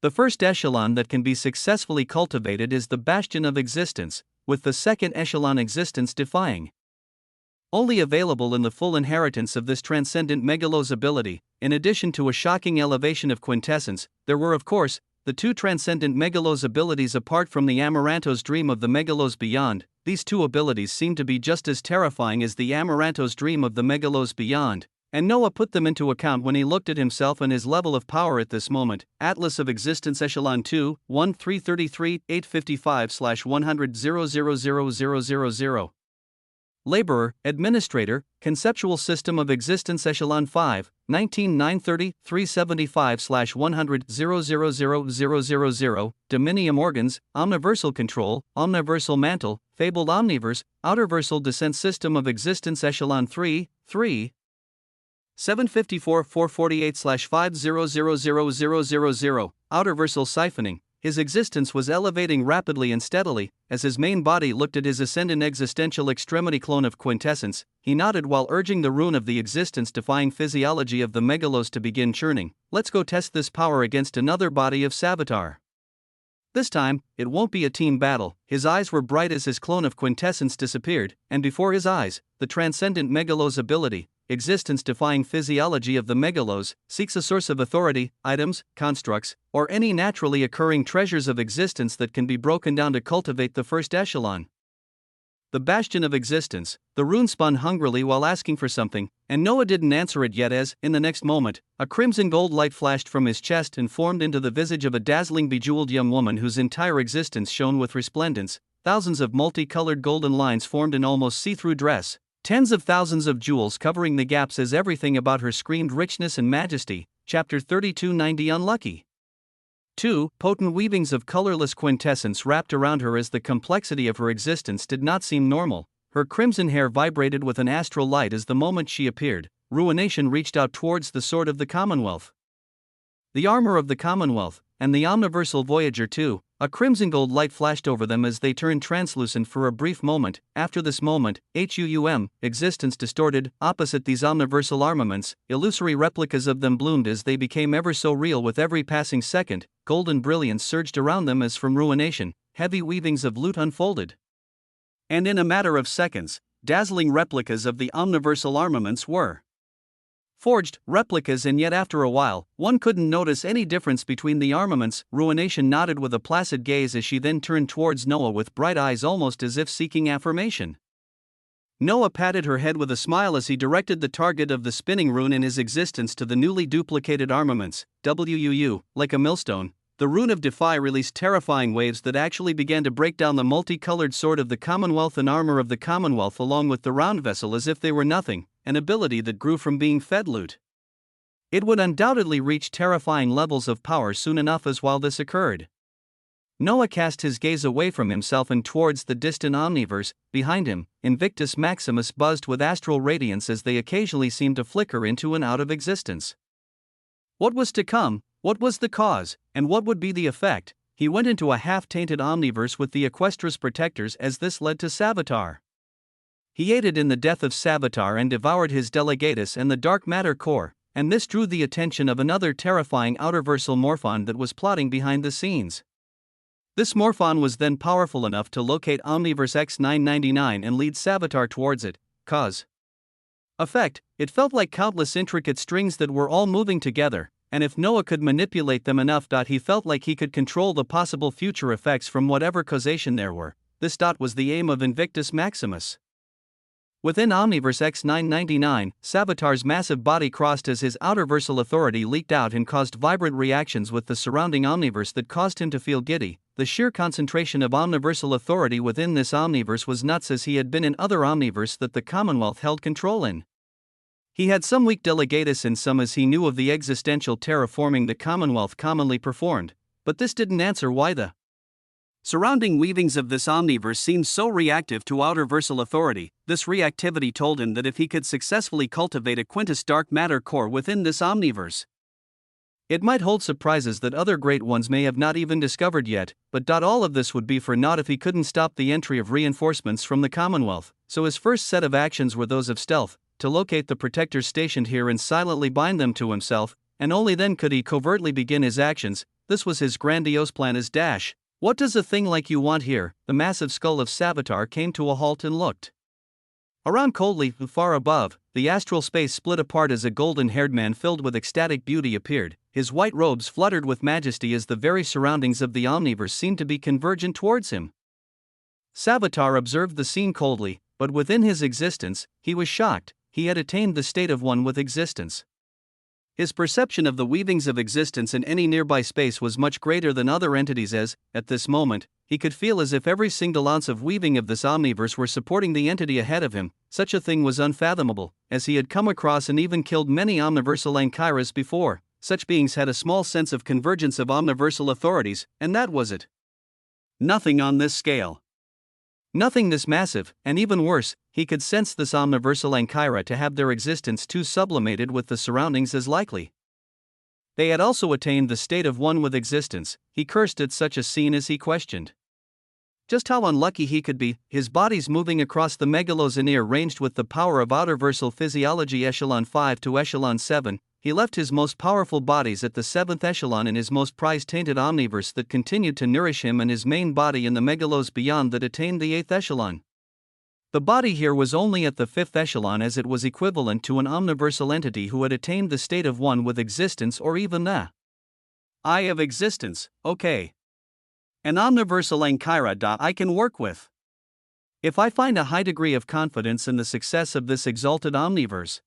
The first echelon that can be successfully cultivated is the bastion of existence, with the second echelon existence-defying only available in the full inheritance of this transcendent megalos ability. In addition to a shocking elevation of quintessence, there were of course the two transcendent megalos abilities apart from the Amaranto's dream of the megalos beyond. These two abilities seem to be just as terrifying as the Amaranto's dream of the megalos beyond, and Noah put them into account when he looked at himself and his level of power at this moment. Atlas of Existence Echelon 2, 1 333 855/100 00000. Laborer, Administrator, Conceptual System of Existence Echelon 5, 19 930 375/100 00000. Dominium Organs, Omniversal Control, Omniversal Mantle, Fabled Omniverse, Outerversal Descent System of Existence Echelon 3, 754 448/5000000. Outerversal Siphoning. His existence was elevating rapidly and steadily. As his main body looked at his ascendant existential extremity clone of quintessence, he nodded while urging the rune of the existence-defying physiology of the megalos to begin churning. Let's go test this power against another body of Savitar. This time, it won't be a team battle. His eyes were bright as his clone of quintessence disappeared, and before his eyes, the transcendent megalos ability, existence-defying physiology of the megalos, seeks a source of authority, items, constructs, or any naturally occurring treasures of existence that can be broken down to cultivate the first echelon. The bastion of existence, the rune spun hungrily while asking for something, and Noah didn't answer it yet as, in the next moment, a crimson gold light flashed from his chest and formed into the visage of a dazzling bejeweled young woman whose entire existence shone with resplendence. Thousands of multicolored golden lines formed an almost see-through dress, tens of thousands of jewels covering the gaps as everything about her screamed richness and majesty. Chapter 3290 Unlucky. 2. Potent weavings of colorless quintessence wrapped around her as the complexity of her existence did not seem normal. Her crimson hair vibrated with an astral light as the moment she appeared, ruination reached out towards the sword of the Commonwealth. The armor of the Commonwealth, and the omniversal Voyager too. A crimson gold light flashed over them as they turned translucent for a brief moment. After this moment, existence distorted. Opposite these omniversal armaments, illusory replicas of them bloomed as they became ever so real with every passing second. Golden brilliance surged around them as from ruination, heavy weavings of loot unfolded. And in a matter of seconds, dazzling replicas of the omniversal armaments were forged, replicas, and yet after a while, one couldn't notice any difference between the armaments. Ruination nodded with a placid gaze as she then turned towards Noah with bright eyes almost as if seeking affirmation. Noah patted her head with a smile as he directed the target of the spinning rune in his existence to the newly duplicated armaments. Like a millstone, the rune of Defy released terrifying waves that actually began to break down the multicolored sword of the Commonwealth and armor of the Commonwealth along with the round vessel as if they were nothing, an ability that grew from being fed loot. It would undoubtedly reach terrifying levels of power soon enough as while this occurred. Noah cast his gaze away from himself and towards the distant omniverse. Behind him, Invictus Maximus buzzed with astral radiance as they occasionally seemed to flicker into and out of existence. What was to come? What was the cause, and what would be the effect? He went into a half-tainted omniverse with the Equestris protectors as this led to Savitar. He aided in the death of Savitar and devoured his Delegatus and the dark matter core, and this drew the attention of another terrifying outerversal morphon that was plotting behind the scenes. This morphon was then powerful enough to locate Omniverse X999 and lead Savitar towards it. Cause. Effect, it felt like countless intricate strings that were all moving together, and if Noah could manipulate them enough, he felt like he could control the possible future effects from whatever causation there were. This was the aim of Invictus Maximus. Within Omniverse X999, Savitar's massive body crossed as his outerversal authority leaked out and caused vibrant reactions with the surrounding omniverse that caused him to feel giddy. The sheer concentration of omniversal authority within this omniverse was nuts, as he had been in other omniverse that the Commonwealth held control in. He had some weak Delegatus in some as he knew of the existential terraforming the Commonwealth commonly performed, but this didn't answer why the surrounding weavings of this omniverse seemed so reactive to outerversal authority. This reactivity told him that if he could successfully cultivate a Quintus dark matter core within this omniverse, it might hold surprises that other great ones may have not even discovered yet, but all of this would be for naught if he couldn't stop the entry of reinforcements from the Commonwealth. So his first set of actions were those of stealth, to locate the protectors stationed here and silently bind them to himself, and only then could he covertly begin his actions. This was his grandiose plan as dash. What does a thing like you want here? The massive skull of Savitar came to a halt and looked around coldly. Far above, the astral space split apart as a golden-haired man filled with ecstatic beauty appeared. His white robes fluttered with majesty as the very surroundings of the omniverse seemed to be convergent towards him. Savitar observed the scene coldly, but within his existence, he was shocked. He had attained the state of one with existence. His perception of the weavings of existence in any nearby space was much greater than other entities as, at this moment, he could feel as if every single ounce of weaving of this omniverse were supporting the entity ahead of him. Such a thing was unfathomable, as he had come across and even killed many omniversal Ankyras before. Such beings had a small sense of convergence of omniversal authorities, and that was it. Nothing on this scale. Nothing this massive, and even worse, he could sense this omniversal Ankyra to have their existence too sublimated with the surroundings as likely. They had also attained the state of one with existence. He cursed at such a scene as he questioned just how unlucky he could be. His bodies moving across the megalos ranged with the power of outerversal physiology echelon 5 to echelon 7. he left his most powerful bodies at the 7th echelon in his most prized tainted omniverse that continued to nourish him, and his main body in the megalos beyond that attained the 8th echelon. The body here was only at the 5th echelon, as it was equivalent to an omniversal entity who had attained the state of one with existence, or even the eye of existence. Okay. An omniversal Ankyra. I can work with. If I find a high degree of confidence in the success of this exalted omniverse,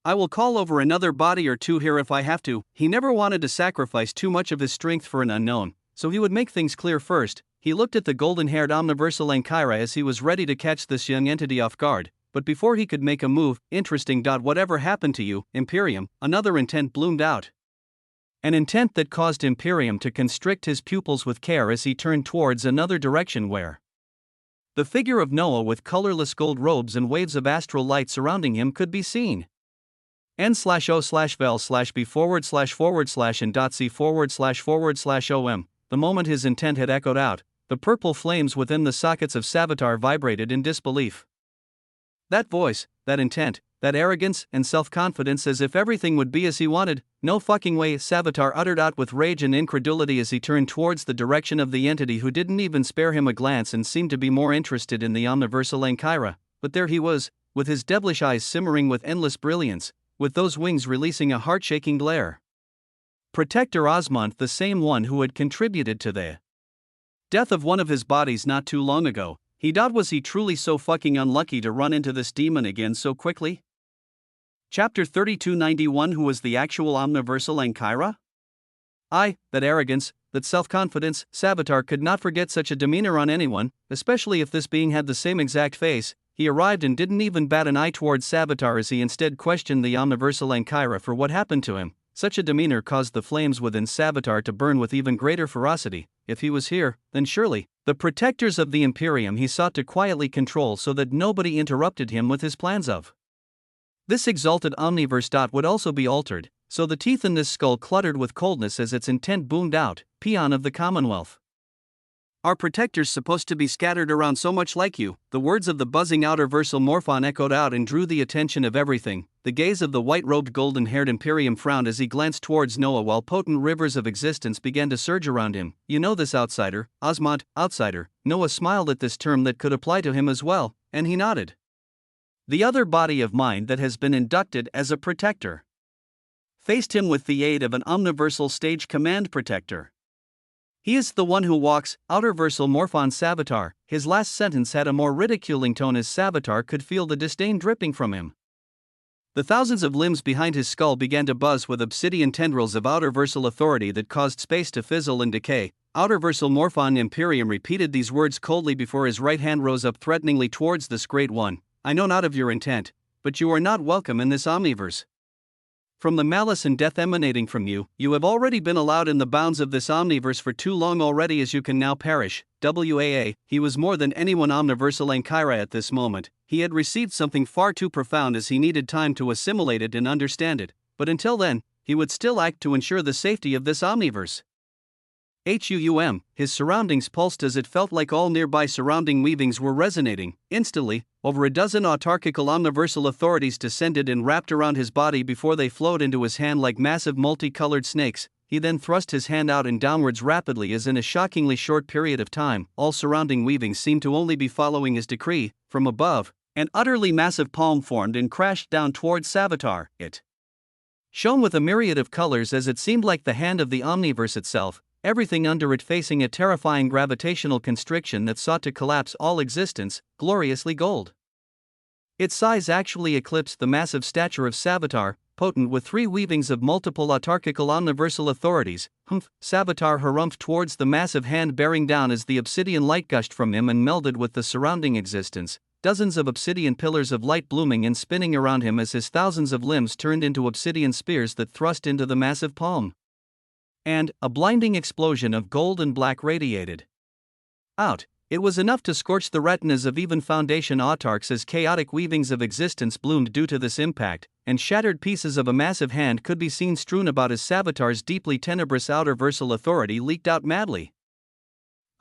I will call over another body or two here if I have to. He never wanted to sacrifice too much of his strength for an unknown, so he would make things clear first. He looked at the golden-haired omniversal Ankyra as he was ready to catch this young entity off guard, but before he could make a move, interesting. Whatever happened to you, Imperium? Another intent bloomed out. An intent that caused Imperium to constrict his pupils with care as he turned towards another direction where the figure of Noah with colorless gold robes and waves of astral light surrounding him could be seen. N/O/vel/b//and.c//om. The moment his intent had echoed out, the purple flames within the sockets of Savitar vibrated in disbelief. That voice, that intent, that arrogance and self-confidence, as if everything would be as he wanted. No fucking way, Savitar uttered out with rage and incredulity as he turned towards the direction of the entity who didn't even spare him a glance and seemed to be more interested in the omniversal Ankyra. But there he was, with his devilish eyes simmering with endless brilliance, with those wings releasing a heart-shaking glare. Protector Osmond, the same one who had contributed to the death of one of his bodies not too long ago. Was he truly so fucking unlucky to run into this demon again so quickly? Chapter 3291. Who was the actual omniversal Ankyra? That arrogance, that self-confidence. Savitar could not forget such a demeanor on anyone, especially if this being had the same exact face. He arrived and didn't even bat an eye towards Savitar as he instead questioned the omniversal Ankyra for what happened to him. Such a demeanor caused the flames within Savitar to burn with even greater ferocity. If he was here, then surely the protectors of the Imperium he sought to quietly control so that nobody interrupted him with his plans of this exalted omniverse. Would also be altered, so the teeth in this skull cluttered with coldness as its intent boomed out. Peon of the Commonwealth. Are protectors supposed to be scattered around so much like you? The words of the buzzing outerversal Morphon echoed out and drew the attention of everything. The gaze of the white-robed golden-haired Imperium frowned as he glanced towards Noah while potent rivers of existence began to surge around him. You know this, outsider, Osmond, outsider. Noah smiled at this term that could apply to him as well, and he nodded. The other body of mind that has been inducted as a protector faced him with the aid of an omniversal stage command protector. He is the one who walks, outerversal Morphon Savitar. His last sentence had a more ridiculing tone as Savitar could feel the disdain dripping from him. The thousands of limbs behind his skull began to buzz with obsidian tendrils of outerversal authority that caused space to fizzle and decay. Outerversal Morphon Imperium repeated these words coldly before his right hand rose up threateningly towards this great one. I know not of your intent, but you are not welcome in this omniverse. From the malice and death emanating from you, you have already been allowed in the bounds of this omniverse for too long already, as you can now perish. WAA, he was more than anyone omniversal Ankyra at this moment. He had received something far too profound as he needed time to assimilate it and understand it, but until then, he would still act to ensure the safety of this omniverse. His surroundings pulsed as it felt like all nearby surrounding weavings were resonating. Instantly, over a dozen autarchical omniversal authorities descended and wrapped around his body before they flowed into his hand like massive multicolored snakes. He then thrust his hand out and downwards rapidly as in a shockingly short period of time, all surrounding weavings seemed to only be following his decree. From above, an utterly massive palm formed and crashed down towards Savitar. It shone with a myriad of colors as it seemed like the hand of the omniverse itself, everything under it facing a terrifying gravitational constriction that sought to collapse all existence, gloriously gold. Its size actually eclipsed the massive stature of Savitar, potent with 3 weavings of multiple autarchical omniversal authorities. Savitar harumphed towards the massive hand bearing down as the obsidian light gushed from him and melded with the surrounding existence, dozens of obsidian pillars of light blooming and spinning around him as his thousands of limbs turned into obsidian spears that thrust into the massive palm. And a blinding explosion of gold and black radiated out. It was enough to scorch the retinas of even Foundation autarchs as chaotic weavings of existence bloomed due to this impact, and shattered pieces of a massive hand could be seen strewn about as Savitar's deeply tenebrous outerversal authority leaked out madly.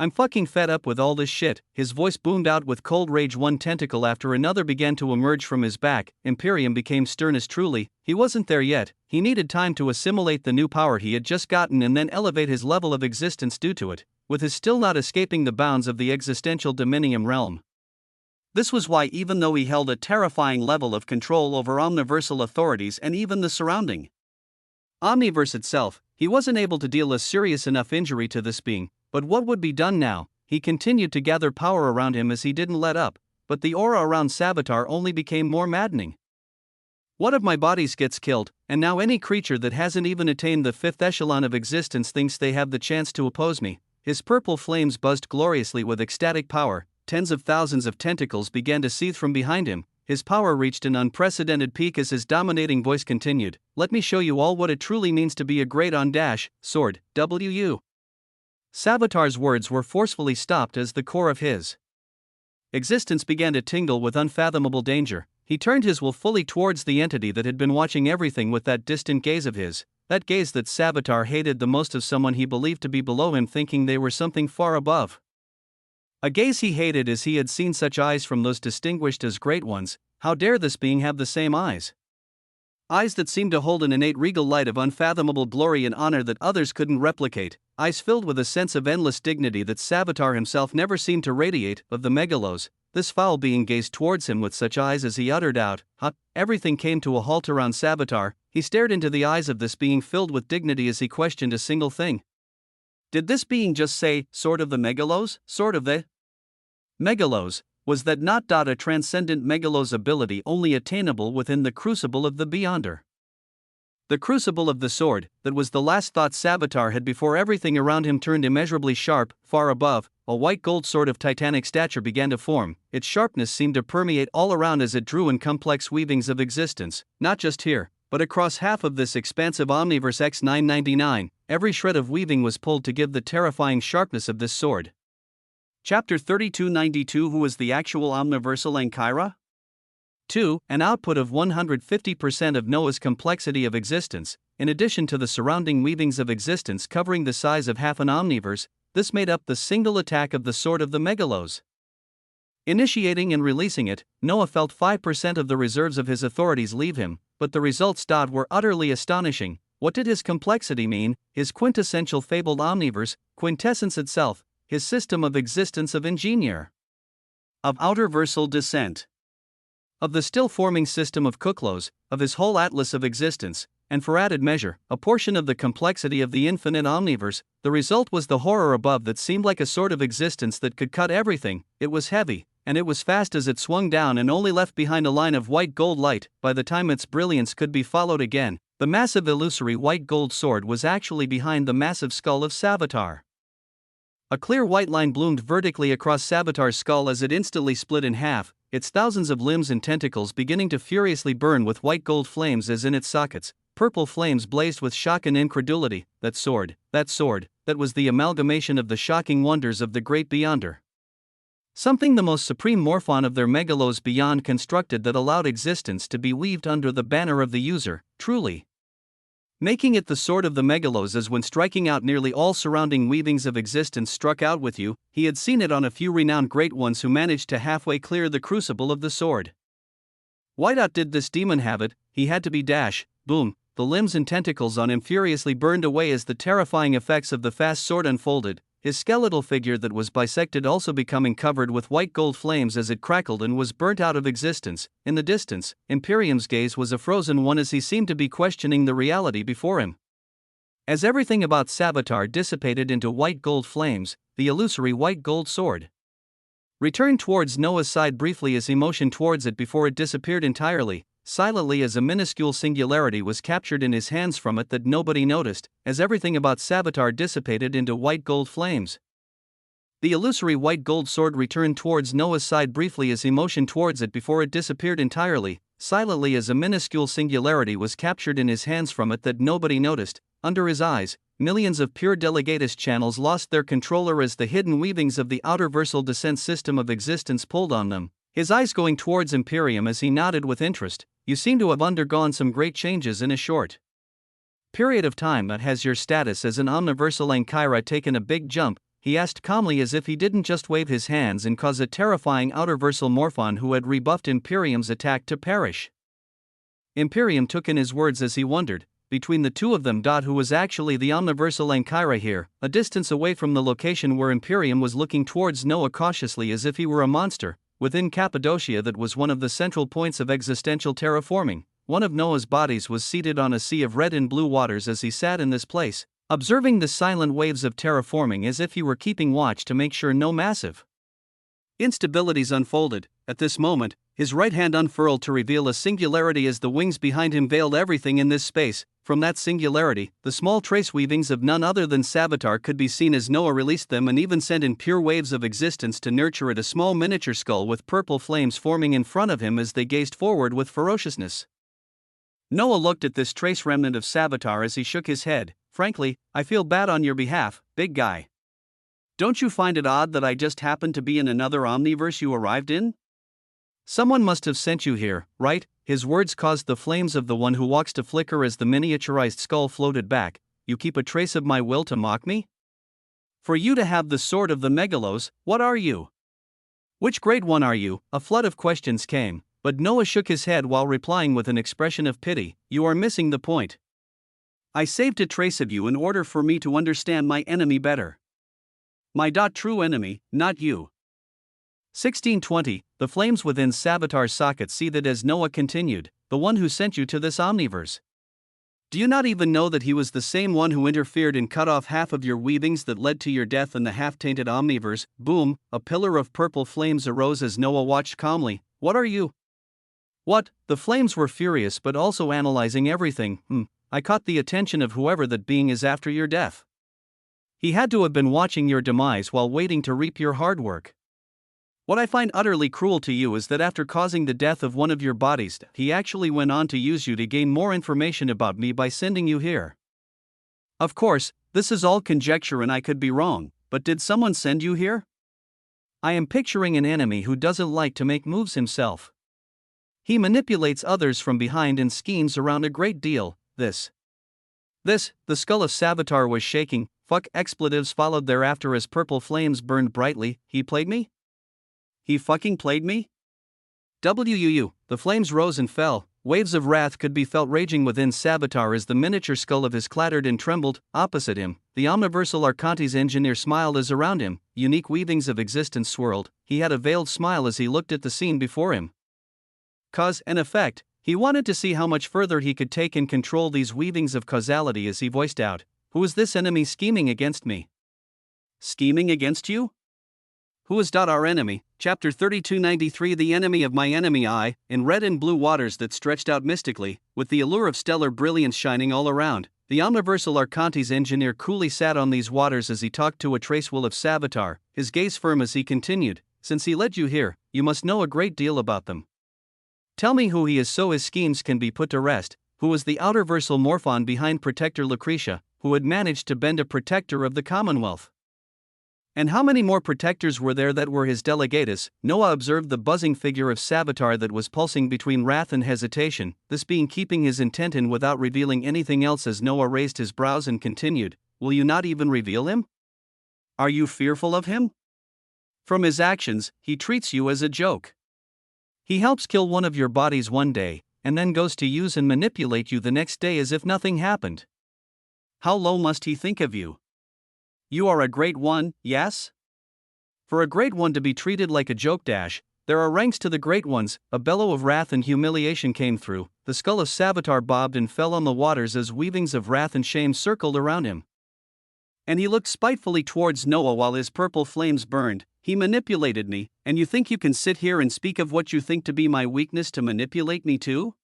I'm fucking fed up with all this shit, his voice boomed out with cold rage. One tentacle after another began to emerge from his back. Imperium became stern as truly, he wasn't there yet, he needed time to assimilate the new power he had just gotten and then elevate his level of existence due to it, with his still not escaping the bounds of the existential Dominium realm. This was why even though he held a terrifying level of control over omniversal authorities and even the surrounding Omniverse itself, he wasn't able to deal a serious enough injury to this being. But what would be done now? He continued to gather power around him as he didn't let up, but the aura around Savitar only became more maddening. One of my bodies gets killed, and now any creature that hasn't even attained the fifth echelon of existence thinks they have the chance to oppose me. His purple flames buzzed gloriously with ecstatic power, tens of thousands of tentacles began to seethe from behind him. His power reached an unprecedented peak as his dominating voice continued, "Let me show you all what it truly means to be a great sword, WU." Savitar's words were forcefully stopped as the core of his existence began to tingle with unfathomable danger. He turned his will fully towards the entity that had been watching everything with that distant gaze of his, that gaze that Savitar hated the most of someone he believed to be below him, thinking they were something far above. A gaze he hated as he had seen such eyes from those distinguished as great ones. How dare this being have the same eyes? Eyes that seemed to hold an innate regal light of unfathomable glory and honor that others couldn't replicate, eyes filled with a sense of endless dignity that Savitar himself never seemed to radiate. Of the megalos, this foul being gazed towards him with such eyes as he uttered out, "Huh." Everything came to a halt around Savitar. He stared into the eyes of this being filled with dignity as he questioned a single thing. Did this being just say, "Sword of the megalos, sword of the megalos"? Was that not a transcendent megalos ability only attainable within the crucible of the Beyonder? The crucible of the sword, that was the last thought Savitar had before everything around him turned immeasurably sharp. Far above, a white gold sword of titanic stature began to form. Its sharpness seemed to permeate all around as it drew in complex weavings of existence, not just here, but across half of this expansive omniverse X999. Every shred of weaving was pulled to give the terrifying sharpness of this sword. Chapter 3292. Who is the actual omniversal Ankara? 2. An output of 150% of Noah's complexity of existence, in addition to the surrounding weavings of existence covering the size of half an omniverse. This made up the single attack of the Sword of the Megalos. Initiating and releasing it, Noah felt 5% of the reserves of his authorities leave him, but the results were utterly astonishing. What did his complexity mean? His quintessential fabled omniverse, quintessence itself, his system of existence of ingenieur, of outerversal descent, of the still-forming system of Kuklos, of his whole atlas of existence, and for added measure, a portion of the complexity of the infinite omniverse. The result was the horror above that seemed like a sword of existence that could cut everything. It was heavy, and it was fast as it swung down and only left behind a line of white gold light. By the time its brilliance could be followed again, the massive illusory white gold sword was actually behind the massive skull of Savitar. A clear white line bloomed vertically across Savitar's skull as it instantly split in half, its thousands of limbs and tentacles beginning to furiously burn with white gold flames as in its sockets. Purple flames blazed with shock and incredulity. That sword, that was the amalgamation of the shocking wonders of the great Beyonder. Something the most supreme morphon of their megalos beyond constructed that allowed existence to be weaved under the banner of the user, truly making it the sword of the megalos. As when striking out nearly all surrounding weavings of existence struck out with you, he had seen it on a few renowned great ones who managed to halfway clear the crucible of the sword. Why did this demon have it? He had to be boom. The limbs and tentacles on him furiously burned away as the terrifying effects of the fast sword unfolded, his skeletal figure that was bisected also becoming covered with white gold flames as it crackled and was burnt out of existence. In the distance, Imperium's gaze was a frozen one as he seemed to be questioning the reality before him. As everything about Savitar dissipated into white gold flames, the illusory white gold sword returned towards Noah's side briefly as he motioned towards it before it disappeared entirely. Silently as a minuscule singularity was captured in his hands from it that nobody noticed, as everything about Savitar dissipated into white gold flames. The illusory white gold sword returned towards Noah's side briefly as he motioned towards it before it disappeared entirely. Silently as a minuscule singularity was captured in his hands from it that nobody noticed. Under his eyes, millions of pure delegatus channels lost their controller as the hidden weavings of the outerversal descent system of existence pulled on them. His eyes going towards Imperium as he nodded with interest. You seem to have undergone some great changes in a short period of time. That has your status as an omniversal Ankara taken a big jump. he asked calmly as if he didn't just wave his hands and cause a terrifying outerversal morphon who had rebuffed Imperium's attack to perish. Imperium took in his words as he wondered, between the two of them. Who was actually the omniversal Ankara here, a distance away from the location where Imperium was looking towards Noah cautiously as if he were a monster, within Cappadocia that was one of the central points of existential terraforming. One of Noah's bodies was seated on a sea of red and blue waters as he sat in this place, observing the silent waves of terraforming as if he were keeping watch to make sure no massive instabilities unfolded. At this moment, his right hand unfurled to reveal a singularity as the wings behind him veiled everything in this space. From that singularity, the small trace weavings of none other than Savitar could be seen as Noah released them and even sent in pure waves of existence to nurture it, a small miniature skull with purple flames forming in front of him as they gazed forward with ferociousness. Noah looked at this trace remnant of Savitar as he shook his head. Frankly, I feel bad on your behalf, big guy. Don't you find it odd that I just happened to be in another omniverse you arrived in? Someone must have sent you here, right? His words caused the flames of the one who walks to flicker as the miniaturized skull floated back. You keep a trace of my will to mock me? For you to have the sword of the Megalos, what are you? Which grade one are you? A flood of questions came, but Noah shook his head while replying with an expression of pity. You are missing the point. I saved a trace of you in order for me to understand my enemy better. My true enemy, not you. 1620, the flames within Savitar's socket seethed as Noah continued, the one who sent you to this omniverse. Do you not even know that he was the same one who interfered and cut off half of your weavings that led to your death in the half-tainted omniverse? Boom, a pillar of purple flames arose as Noah watched calmly. What are you? What? The flames were furious but also analyzing everything. I caught the attention of whoever that being is after your death. He had to have been watching your demise while waiting to reap your hard work. What I find utterly cruel to you is that after causing the death of one of your bodies, he actually went on to use you to gain more information about me by sending you here. Of course, this is all conjecture and I could be wrong, but did someone send you here? I am picturing an enemy who doesn't like to make moves himself. He manipulates others from behind and schemes around a great deal. The skull of Savitar was shaking. Fuck expletives followed thereafter as purple flames burned brightly. He played me? He fucking played me? The flames rose and fell. Waves of wrath could be felt raging within Savitar as the miniature skull of his clattered and trembled. Opposite him, the omniversal Arcantes engineer smiled as around him, unique weavings of existence swirled. He had a veiled smile as he looked at the scene before him. Cause and effect. He wanted to see how much further he could take and control these weavings of causality as he voiced out, who is this enemy scheming against me? Scheming against you? Who is our enemy? Chapter 3293. The enemy of my enemy. I, in red and blue waters that stretched out mystically, with the allure of stellar brilliance shining all around, the omniversal Arcantes engineer coolly sat on these waters as he talked to a trace will of Savitar, his gaze firm as he continued, since he led you here, you must know a great deal about them. Tell me who he is so his schemes can be put to rest. Who was the outerversal morphon behind Protector Lucretia, who had managed to bend a protector of the Commonwealth? And how many more protectors were there that were his delegatus? Noah observed the buzzing figure of Savitar that was pulsing between wrath and hesitation, this being keeping his intent in without revealing anything else as Noah raised his brows and continued, will you not even reveal him? Are you fearful of him? From his actions, he treats you as a joke. He helps kill one of your bodies one day, and then goes to use and manipulate you the next day as if nothing happened. How low must he think of you? You are a great one, yes? For a great one to be treated like a joke. There are ranks to the great ones. A bellow of wrath and humiliation came through. The skull of Savitar bobbed and fell on the waters as weavings of wrath and shame circled around him. And he looked spitefully towards Noah while his purple flames burned. He manipulated me, and you think you can sit here and speak of what you think to be my weakness to manipulate me too?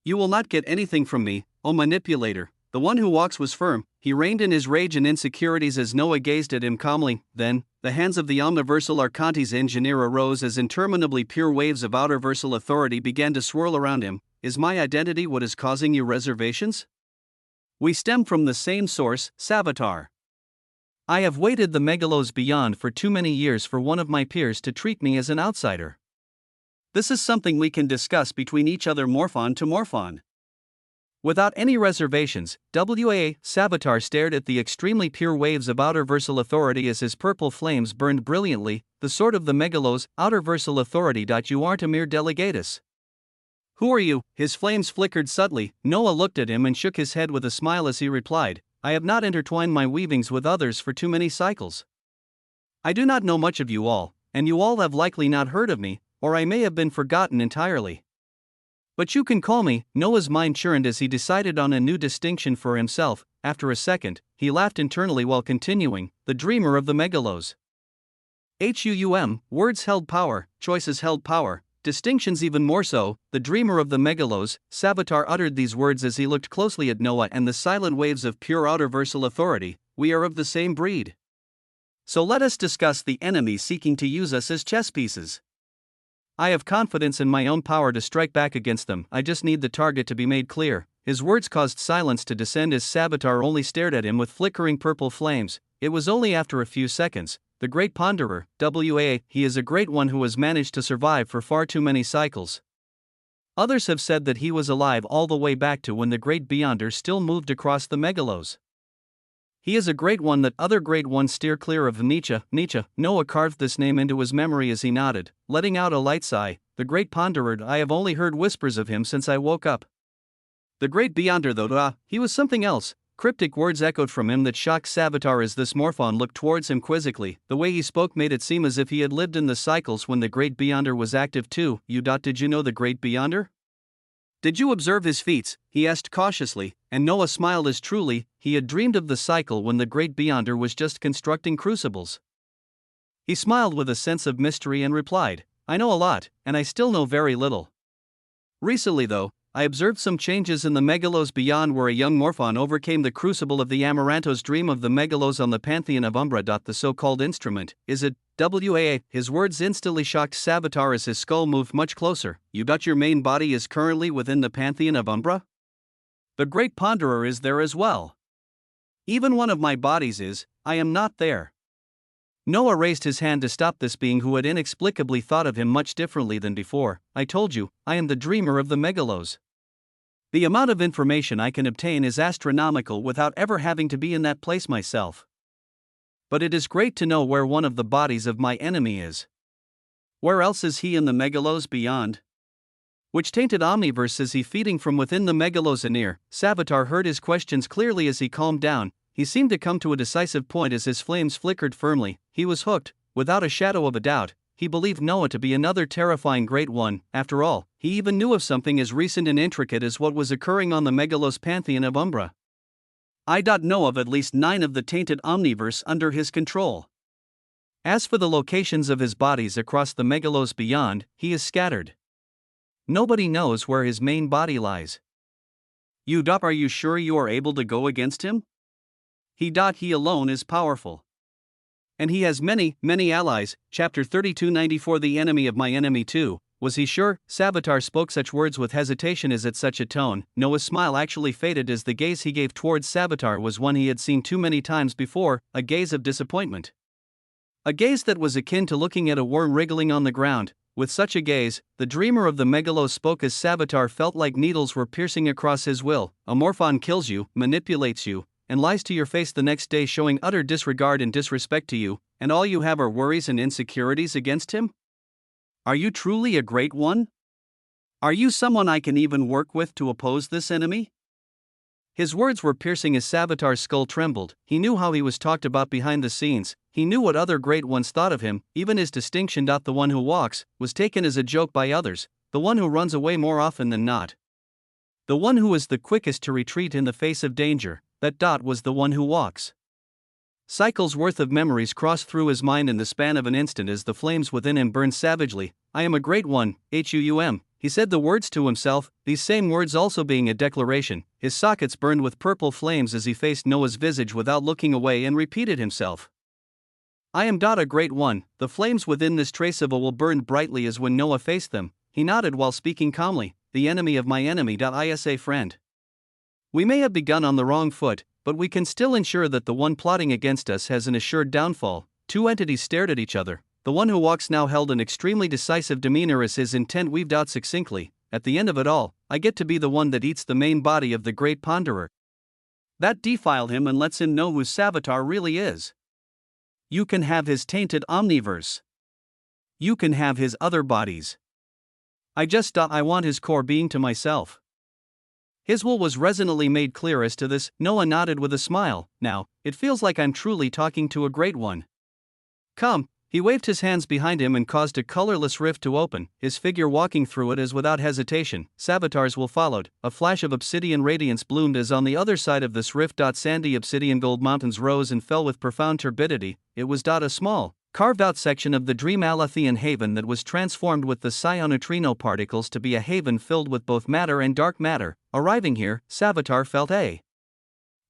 You will not get anything from me, O manipulator. The one who walks was firm. He reined in his rage and insecurities as Noah gazed at him calmly. Then, the hands of the omniversal Arcantes engineer arose as interminably pure waves of outerversal authority began to swirl around him. Is my identity what is causing you reservations? We stem from the same source, Savitar. I have waited the megalos beyond for too many years for one of my peers to treat me as an outsider. This is something we can discuss between each other morphon to morphon. Without any reservations, Savitar stared at the extremely pure waves of outer versal authority as his purple flames burned brilliantly, the sword of the megalos, outer versal authority. You aren't a mere delegatus. Who are you? His flames flickered subtly. Noah looked at him and shook his head with a smile as he replied, I have not intertwined my weavings with others for too many cycles. I do not know much of you all, and you all have likely not heard of me, or I may have been forgotten entirely. But you can call me. Noah's mind churned as he decided on a new distinction for himself. After a second, he laughed internally while continuing, the dreamer of the megalos. Words held power, choices held power, distinctions even more so. The dreamer of the megalos. Savitar uttered these words as he looked closely at Noah and the silent waves of pure outer versal authority. We are of the same breed. So let us discuss the enemy seeking to use us as chess pieces. I have confidence in my own power to strike back against them. I just need the target to be made clear. His words caused silence to descend as Savitar only stared at him with flickering purple flames. It was only after a few seconds. The great ponderer, he is a great one who has managed to survive for far too many cycles. Others have said that he was alive all the way back to when the great beyonder still moved across the megalos. He is a great one that other great ones steer clear of. Nietzsche. Noah carved this name into his memory as he nodded, letting out a light sigh. The great ponderer. I have only heard whispers of him since I woke up. The great beyonder though, he was something else. Cryptic words echoed from him that shocked Savitar as this morphon looked towards him quizzically. The way he spoke made it seem as if he had lived in the cycles when the great beyonder was active too. Did you know the great beyonder? Did you observe his feats? He asked cautiously, and Noah smiled as truly he had dreamed of the cycle when the great beyonder was just constructing crucibles. He smiled with a sense of mystery and replied, I know a lot, and I still know very little. Recently though, I observed some changes in the megalos beyond where a young morphon overcame the crucible of the Amaranto's dream of the megalos on the Pantheon of Umbra. The so-called instrument, is it? His words instantly shocked Savitar as his skull moved much closer. Your main body is currently within the Pantheon of Umbra? The great ponderer is there as well. Even one of my bodies is, I am not there. Noah raised his hand to stop this being who had inexplicably thought of him much differently than before. I told you, I am the dreamer of the megalos. The amount of information I can obtain is astronomical without ever having to be in that place myself. But it is great to know where one of the bodies of my enemy is. Where else is he in the megalos beyond? Which tainted omniverse is he feeding from within the megalos anear? Savitar heard his questions clearly as he calmed down. He seemed to come to a decisive point as his flames flickered firmly. He was hooked, without a shadow of a doubt. He believed Noah to be another terrifying great one. After all, he even knew of something as recent and intricate as what was occurring on the megalos Pantheon of Umbra. I know of at least 9 of the tainted omniverse under his control. As for the locations of his bodies across the megalos beyond, he is scattered. Nobody knows where his main body lies. Are you sure you are able to go against him? He alone is powerful. And he has many, many allies. Chapter 3294 The enemy of my enemy too. Was he sure? Savitar spoke such words with hesitation as at such a tone. Noah's smile actually faded as the gaze he gave towards Savitar was one he had seen too many times before, a gaze of disappointment. A gaze that was akin to looking at a worm wriggling on the ground. With such a gaze, the dreamer of the megalos spoke as Savitar felt like needles were piercing across his will. A morphon kills you, manipulates you, and lies to your face the next day showing utter disregard and disrespect to you, and all you have are worries and insecurities against him? Are you truly a great one? Are you someone I can even work with to oppose this enemy? His words were piercing as Savitar's skull trembled. He knew how he was talked about behind the scenes. He knew what other great ones thought of him. Even his distinction. The one who walks was taken as a joke by others, the one who runs away more often than not. The one who is the quickest to retreat in the face of danger. That was the one who walks. Cycles worth of memories crossed through his mind in the span of an instant as the flames within him burned savagely. I am a great one, he said the words to himself, these same words also being a declaration. His sockets burned with purple flames as he faced Noah's visage without looking away and repeated himself. I am a great one. The flames within this traceable will burn brightly as when Noah faced them. He nodded while speaking calmly, the enemy of my enemy. Isa friend. We may have begun on the wrong foot, but we can still ensure that the one plotting against us has an assured downfall. 2 entities stared at each other. The one who walks now held an extremely decisive demeanor as his intent weaved out succinctly. At the end of it all, I get to be the one that eats the main body of the great ponderer. That defiled him and lets him know who Savitar really is. You can have his tainted omniverse. You can have his other bodies. I want his core being to myself. His will was resonantly made clear as to this. Noah nodded with a smile. Now, it feels like I'm truly talking to a great one. Come. He waved his hands behind him and caused a colorless rift to open, his figure walking through it as without hesitation. Savitar's will followed. A flash of obsidian radiance bloomed as on the other side of this rift. Sandy obsidian gold mountains rose and fell with profound turbidity. It was a small, carved-out section of the dream Alathian haven that was transformed with the psioneutrino particles to be a haven filled with both matter and dark matter. Arriving here, Savitar felt a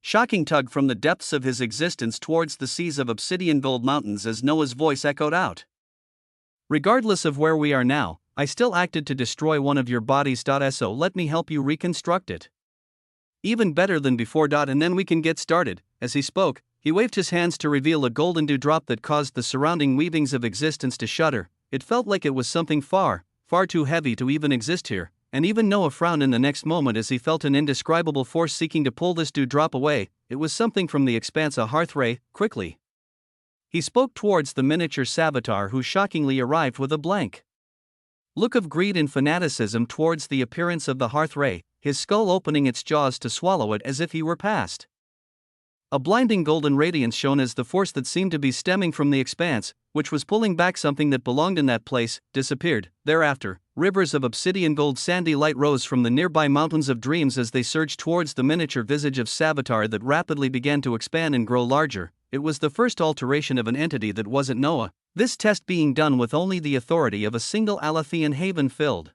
shocking tug from the depths of his existence towards the seas of obsidian gold mountains as Noah's voice echoed out. Regardless of where we are now, I still acted to destroy one of your bodies. So let me help you reconstruct it. Even better than before. And then we can get started. As he spoke, he waved his hands to reveal a golden dewdrop that caused the surrounding weavings of existence to shudder. It felt like it was something far, far too heavy to even exist here. And even Noah frowned in the next moment as he felt an indescribable force seeking to pull this dewdrop away. It was something from the expanse, a hearth ray. Quickly, he spoke towards the miniature Savitar, who shockingly arrived with a blank look of greed and fanaticism towards the appearance of the hearth ray, his skull opening its jaws to swallow it as if he were past. A blinding golden radiance shone as the force that seemed to be stemming from the expanse, which was pulling back something that belonged in that place, disappeared. Thereafter, rivers of obsidian gold sandy light rose from the nearby mountains of dreams as they surged towards the miniature visage of Savitar that rapidly began to expand and grow larger. It was the first alteration of an entity that wasn't Noah, this test being done with only the authority of a single Alathian haven filled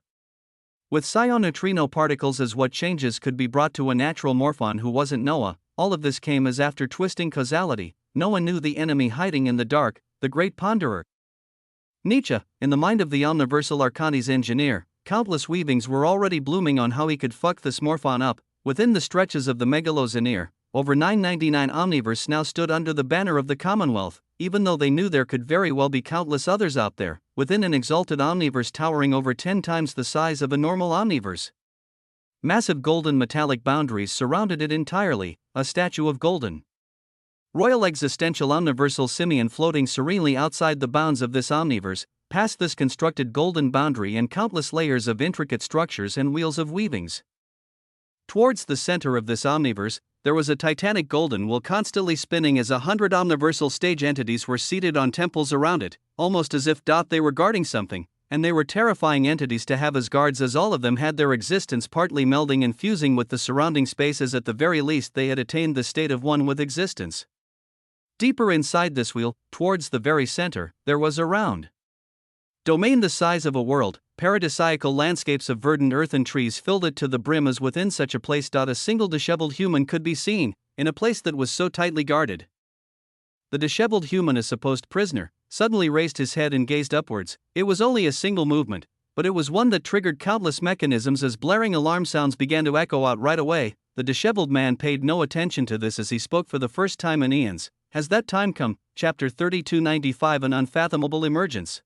with psioneutrino particles as what changes could be brought to a natural morphon who wasn't Noah. All of this came as after twisting causality, Noah knew the enemy hiding in the dark, the great ponderer. Nietzsche, in the mind of the omniversal Arcani's engineer, countless weavings were already blooming on how he could fuck this morphon up. Within the stretches of the megaloxeneer, over 999 omniverse now stood under the banner of the Commonwealth, even though they knew there could very well be countless others out there, within an exalted omniverse towering over 10 times the size of a normal omniverse. Massive golden metallic boundaries surrounded it entirely, a statue of golden royal existential omniversal simian floating serenely outside the bounds of this omniverse, past this constructed golden boundary and countless layers of intricate structures and wheels of weavings. Towards the center of this omniverse, there was a titanic golden wheel constantly spinning as 100 omniversal stage entities were seated on temples around it, almost as if they were guarding something, and they were terrifying entities to have as guards, as all of them had their existence partly melding and fusing with the surrounding spaces. At the very least they had attained the state of one with existence. Deeper inside this wheel, towards the very center, there was a round domain the size of a world. Paradisiacal landscapes of verdant earth and trees filled it to the brim, as within such a place a single disheveled human could be seen, in a place that was so tightly guarded. The disheveled human, a supposed prisoner, suddenly raised his head and gazed upwards. It was only a single movement, but it was one that triggered countless mechanisms as blaring alarm sounds began to echo out right away. The disheveled man paid no attention to this as he spoke for the first time in eons. Has that time come? Chapter 3295, An Unfathomable Emergence.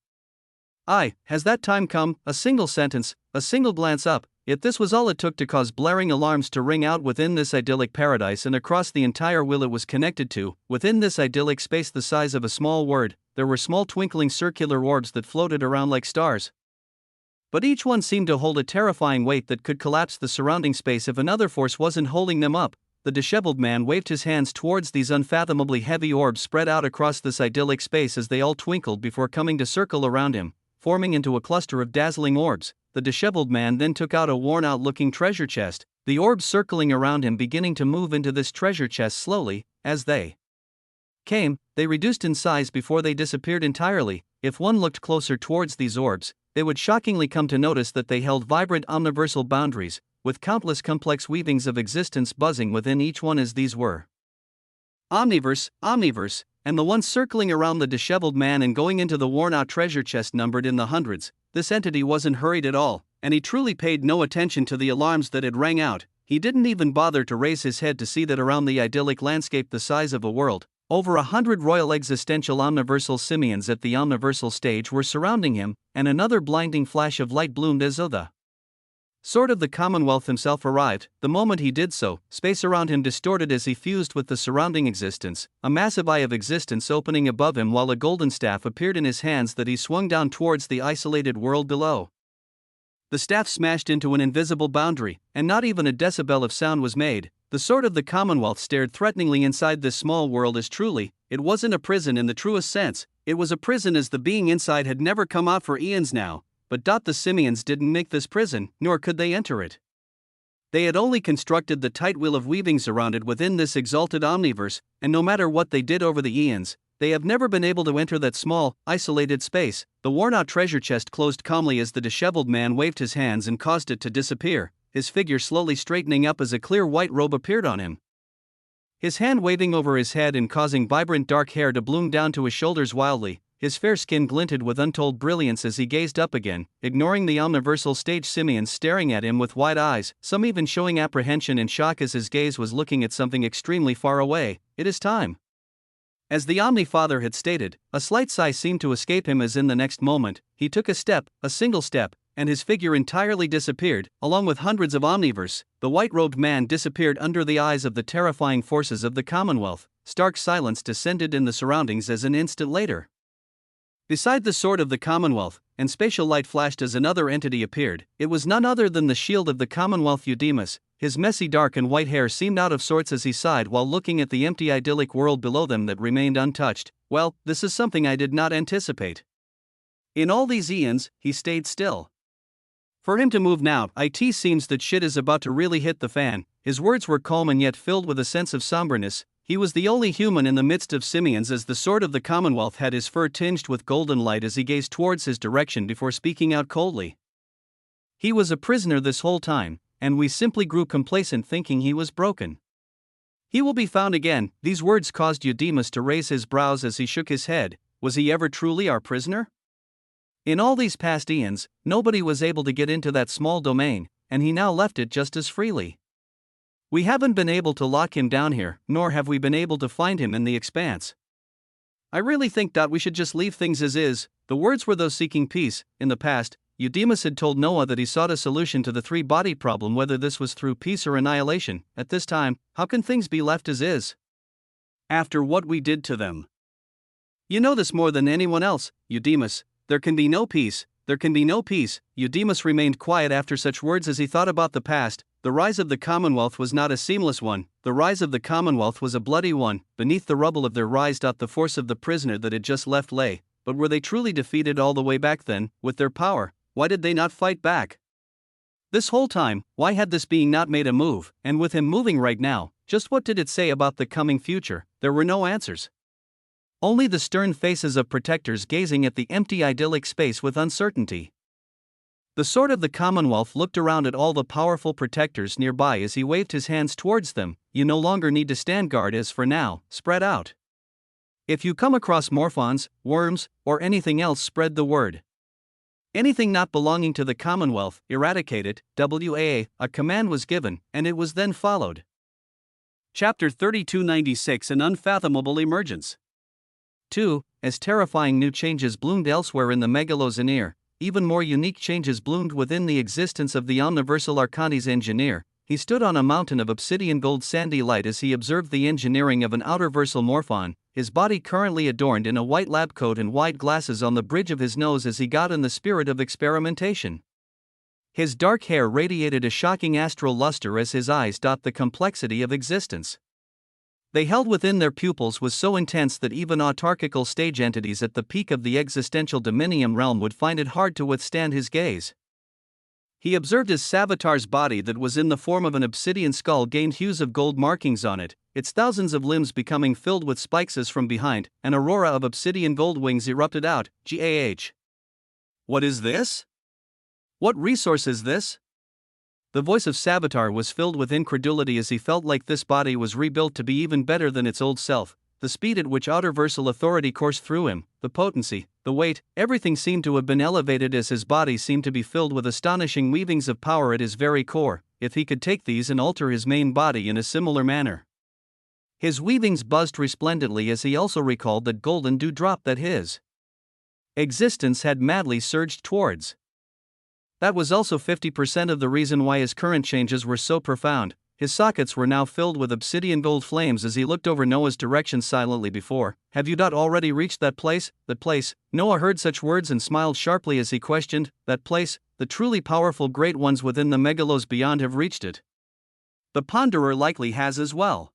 Has that time come? A single sentence, a single glance up, yet this was all it took to cause blaring alarms to ring out within this idyllic paradise and across the entire wheel it was connected to. Within this idyllic space the size of a small word, there were small twinkling circular orbs that floated around like stars. But each one seemed to hold a terrifying weight that could collapse the surrounding space if another force wasn't holding them up. The disheveled man waved his hands towards these unfathomably heavy orbs spread out across this idyllic space as they all twinkled before coming to circle around him, forming into a cluster of dazzling orbs. The disheveled man then took out a worn-out looking treasure chest, the orbs circling around him beginning to move into this treasure chest slowly. As they came, they reduced in size before they disappeared entirely. If one looked closer towards these orbs, they would shockingly come to notice that they held vibrant omniversal boundaries, with countless complex weavings of existence buzzing within each one as these were omniverse, and the one circling around the disheveled man and going into the worn-out treasure chest numbered in the hundreds. This entity wasn't hurried at all, and he truly paid no attention to the alarms that had rang out. He didn't even bother to raise his head to see that around the idyllic landscape the size of a world, over 100 royal existential omniversal simians at the omniversal stage were surrounding him, and another blinding flash of light bloomed as though the Sword of the Commonwealth himself arrived. The moment he did so, space around him distorted as he fused with the surrounding existence, a massive eye of existence opening above him while a golden staff appeared in his hands that he swung down towards the isolated world below. The staff smashed into an invisible boundary, and not even a decibel of sound was made. The Sword of the Commonwealth stared threateningly inside this small world as truly, it wasn't a prison in the truest sense, it was a prison as the being inside had never come out for eons now. But the simians didn't make this prison, nor could they enter it. They had only constructed the tight wheel of weavings around it within this exalted omniverse, and no matter what they did over the eons, they have never been able to enter that small, isolated space. The worn-out treasure chest closed calmly as the disheveled man waved his hands and caused it to disappear, his figure slowly straightening up as a clear white robe appeared on him. His hand waving over his head and causing vibrant dark hair to bloom down to his shoulders wildly. His fair skin glinted with untold brilliance as he gazed up again, ignoring the omniversal stage simians staring at him with wide eyes, some even showing apprehension and shock as his gaze was looking at something extremely far away. It is time. As the Omni-Father had stated, a slight sigh seemed to escape him as in the next moment, he took a step, a single step, and his figure entirely disappeared, along with hundreds of omniverse. The white-robed man disappeared under the eyes of the terrifying forces of the Commonwealth. Stark silence descended in the surroundings as an instant later. Beside the Sword of the Commonwealth, and spatial light flashed as another entity appeared. It was none other than the Shield of the Commonwealth Eudemus. His messy dark and white hair seemed out of sorts as he sighed while looking at the empty idyllic world below them that remained untouched. Well, this is something I did not anticipate. In all these eons, he stayed still. For him to move now, it seems that shit is about to really hit the fan. His words were calm and yet filled with a sense of somberness. He was the only human in the midst of simians as the Sword of the Commonwealth had his fur tinged with golden light as he gazed towards his direction before speaking out coldly. He was a prisoner this whole time, and we simply grew complacent thinking he was broken. He will be found again. These words caused Eudemus to raise his brows as he shook his head. Was he ever truly our prisoner? In all these past eons, nobody was able to get into that small domain, and he now left it just as freely. We haven't been able to lock him down here, nor have we been able to find him in the expanse. I really think that we should just leave things as is. The words were those seeking peace. In the past, Eudemus had told Noah that he sought a solution to the three-body problem, whether this was through peace or annihilation. At this time, how can things be left as is? After what we did to them. You know this more than anyone else, Eudemus. There can be no peace. There can be no peace. Eudemus remained quiet after such words as he thought about the past. The rise of the Commonwealth was not a seamless one. The rise of the Commonwealth was a bloody one. Beneath the rubble of their rise, the force of the prisoner that had just left lay. But were they truly defeated all the way back then? With their power, why did they not fight back? This whole time, why had this being not made a move? And with him moving right now, just what did it say about the coming future? There were no answers. Only the stern faces of protectors gazing at the empty idyllic space with uncertainty. The Sword of the Commonwealth looked around at all the powerful protectors nearby as he waved his hands towards them. You no longer need to stand guard as for now, spread out. If you come across morphons, worms, or anything else, spread the word. Anything not belonging to the Commonwealth, eradicate it. A command was given, and it was then followed. Chapter 3296 An Unfathomable Emergence. 2. As terrifying new changes bloomed elsewhere in the Megalozoneer, even more unique changes bloomed within the existence of the omniversal Arcanes engineer. He stood on a mountain of obsidian gold sandy light as he observed the engineering of an outerversal morphon, his body currently adorned in a white lab coat and wide glasses on the bridge of his nose as he got in the spirit of experimentation. His dark hair radiated a shocking astral luster as his eyes the complexity of existence. They held within their pupils was so intense that even autarchical stage entities at the peak of the existential dominium realm would find it hard to withstand his gaze. He observed his Savitar's body that was in the form of an obsidian skull gained hues of gold markings on it, its thousands of limbs becoming filled with spikes as from behind, an aurora of obsidian gold wings erupted out. Gah. What is this? What resource is this? The voice of Savitar was filled with incredulity as he felt like this body was rebuilt to be even better than its old self. The speed at which outerversal authority coursed through him, the potency, the weight, everything seemed to have been elevated as his body seemed to be filled with astonishing weavings of power at his very core, if he could take these and alter his main body in a similar manner. His weavings buzzed resplendently as he also recalled that golden dewdrop that his existence had madly surged towards. That was also 50% of the reason why his current changes were so profound. His sockets were now filled with obsidian gold flames as he looked over Noah's direction silently before. Have you not already reached that place? That place? Noah heard such words and smiled sharply as he questioned. That place? The truly powerful great ones within the megalos beyond have reached it. The ponderer likely has as well.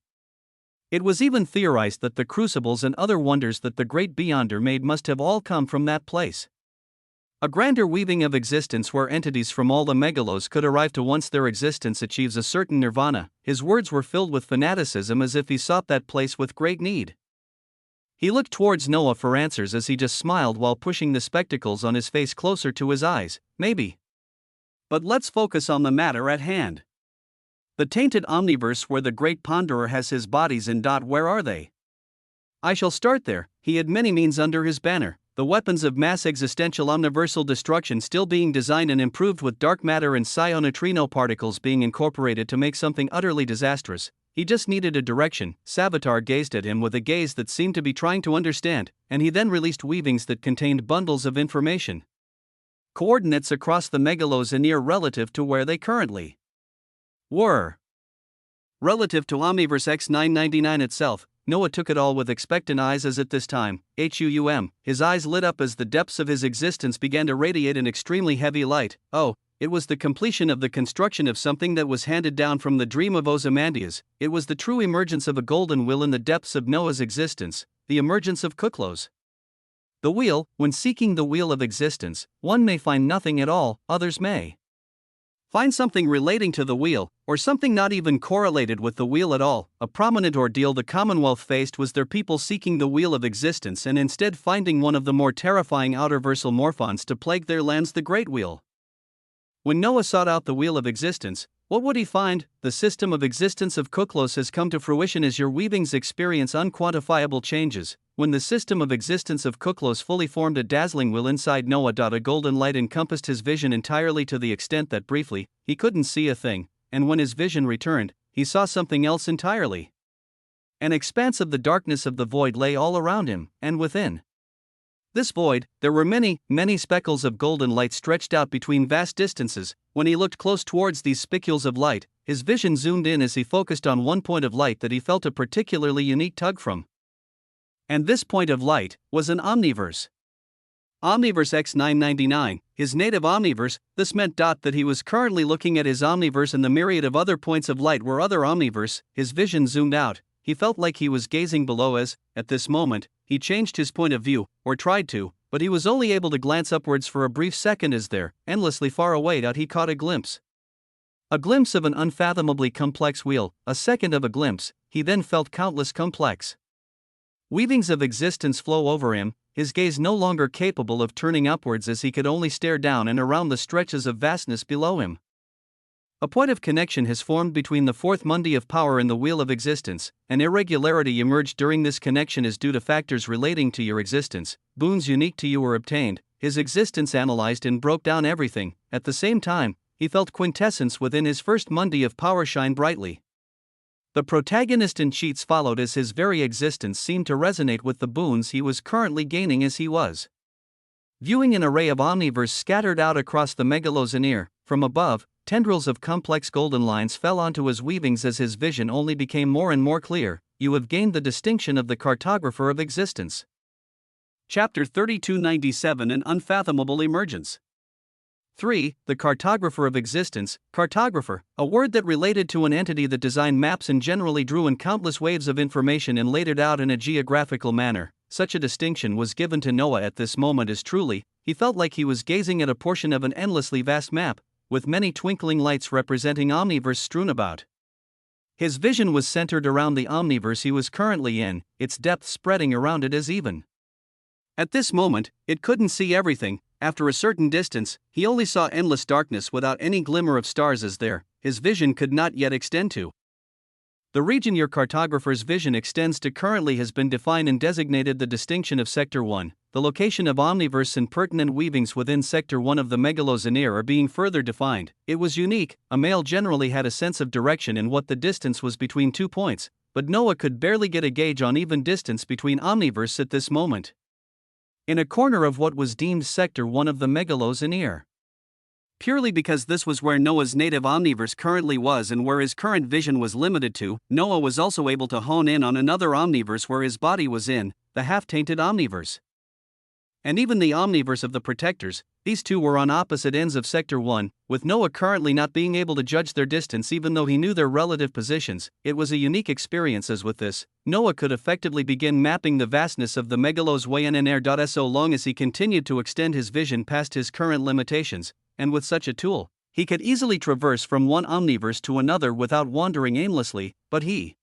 It was even theorized that the crucibles and other wonders that the great Beyonder made must have all come from that place. A grander weaving of existence where entities from all the megalos could arrive to once their existence achieves a certain nirvana. His words were filled with fanaticism as if he sought that place with great need. He looked towards Noah for answers as he just smiled while pushing the spectacles on his face closer to his eyes. Maybe. But let's focus on the matter at hand. The tainted omniverse where the great ponderer has his bodies in. Where are they? I shall start there. He had many means under his banner. The weapons of mass existential omniversal destruction still being designed and improved with dark matter and psi-neutrino particles being incorporated to make something utterly disastrous. He just needed a direction. Savitar gazed at him with a gaze that seemed to be trying to understand, and he then released weavings that contained bundles of information. Coordinates across the megalos Anir relative to where they currently were. Relative to Omniverse X999 itself, Noah took it all with expectant eyes as at this time, his eyes lit up as the depths of his existence began to radiate an extremely heavy light. Oh, it was the completion of the construction of something that was handed down from the dream of Ozymandias. It was the true emergence of a golden wheel in the depths of Noah's existence, the emergence of Kuklos. The wheel, when seeking the wheel of existence, one may find nothing at all, others may find something relating to the wheel, or something not even correlated with the wheel at all. A prominent ordeal the Commonwealth faced was their people seeking the wheel of existence and instead finding one of the more terrifying outerversal morphons to plague their lands, the Great Wheel. When Noah sought out the wheel of existence, what would he find? The system of existence of Kuklos has come to fruition as your weavings experience unquantifiable changes. When the system of existence of Kuklos fully formed a dazzling wheel inside Noah. A golden light encompassed his vision entirely to the extent that briefly, he couldn't see a thing, and when his vision returned, he saw something else entirely. An expanse of the darkness of the void lay all around him, and within this void, there were many, many speckles of golden light stretched out between vast distances. When he looked close towards these spicules of light, his vision zoomed in as he focused on one point of light that he felt a particularly unique tug from. And this point of light was an omniverse. Omniverse X999, his native omniverse. This meant that he was currently looking at his omniverse and the myriad of other points of light were other omniverse. His vision zoomed out. He felt like he was gazing below as, at this moment, he changed his point of view, or tried to, but he was only able to glance upwards for a brief second as there, endlessly far away, he caught a glimpse. A glimpse of an unfathomably complex wheel, a second of a glimpse, he then felt countless complex weavings of existence flow over him, his gaze no longer capable of turning upwards as he could only stare down and around the stretches of vastness below him. A point of connection has formed between the fourth mundi of power and the wheel of existence. An irregularity emerged during this connection is due to factors relating to your existence. Boons unique to you were obtained. His existence analyzed and broke down everything. At the same time, he felt quintessence within his first mundi of power shine brightly. The protagonist and cheats followed as his very existence seemed to resonate with the boons he was currently gaining as he was viewing an array of omniverse scattered out across the megalos Anir. From above, tendrils of complex golden lines fell onto his weavings as his vision only became more and more clear. You have gained the distinction of the cartographer of existence. Chapter 3297 An Unfathomable Emergence. 3. The cartographer of existence. Cartographer, a word that related to an entity that designed maps and generally drew in countless waves of information and laid it out in a geographical manner. Such a distinction was given to Noah at this moment as truly, he felt like he was gazing at a portion of an endlessly vast map, with many twinkling lights representing omniverse strewn about. His vision was centered around the omniverse he was currently in, its depth spreading around it as even. At this moment, it couldn't see everything. After a certain distance, he only saw endless darkness without any glimmer of stars as there, his vision could not yet extend to. The region your cartographer's vision extends to currently has been defined and designated the distinction of Sector 1. The location of omniverse and pertinent weavings within Sector 1 of the megalos Anir are being further defined. It was unique. A male generally had a sense of direction and what the distance was between 2 points, but Noah could barely get a gauge on even distance between omniverse at this moment. In a corner of what was deemed Sector 1 of the megalos Anir, Purely because this was where Noah's native omniverse currently was and where his current vision was limited to, Noah was also able to hone in on another omniverse where his body was in, the half-tainted omniverse. And even the omniverse of the protectors, these two were on opposite ends of Sector 1, with Noah currently not being able to judge their distance even though he knew their relative positions. It was a unique experience, as with this, Noah could effectively begin mapping the vastness of the megalos WNR. So long as he continued to extend his vision past his current limitations, and with such a tool, he could easily traverse from one omniverse to another without wandering aimlessly. But he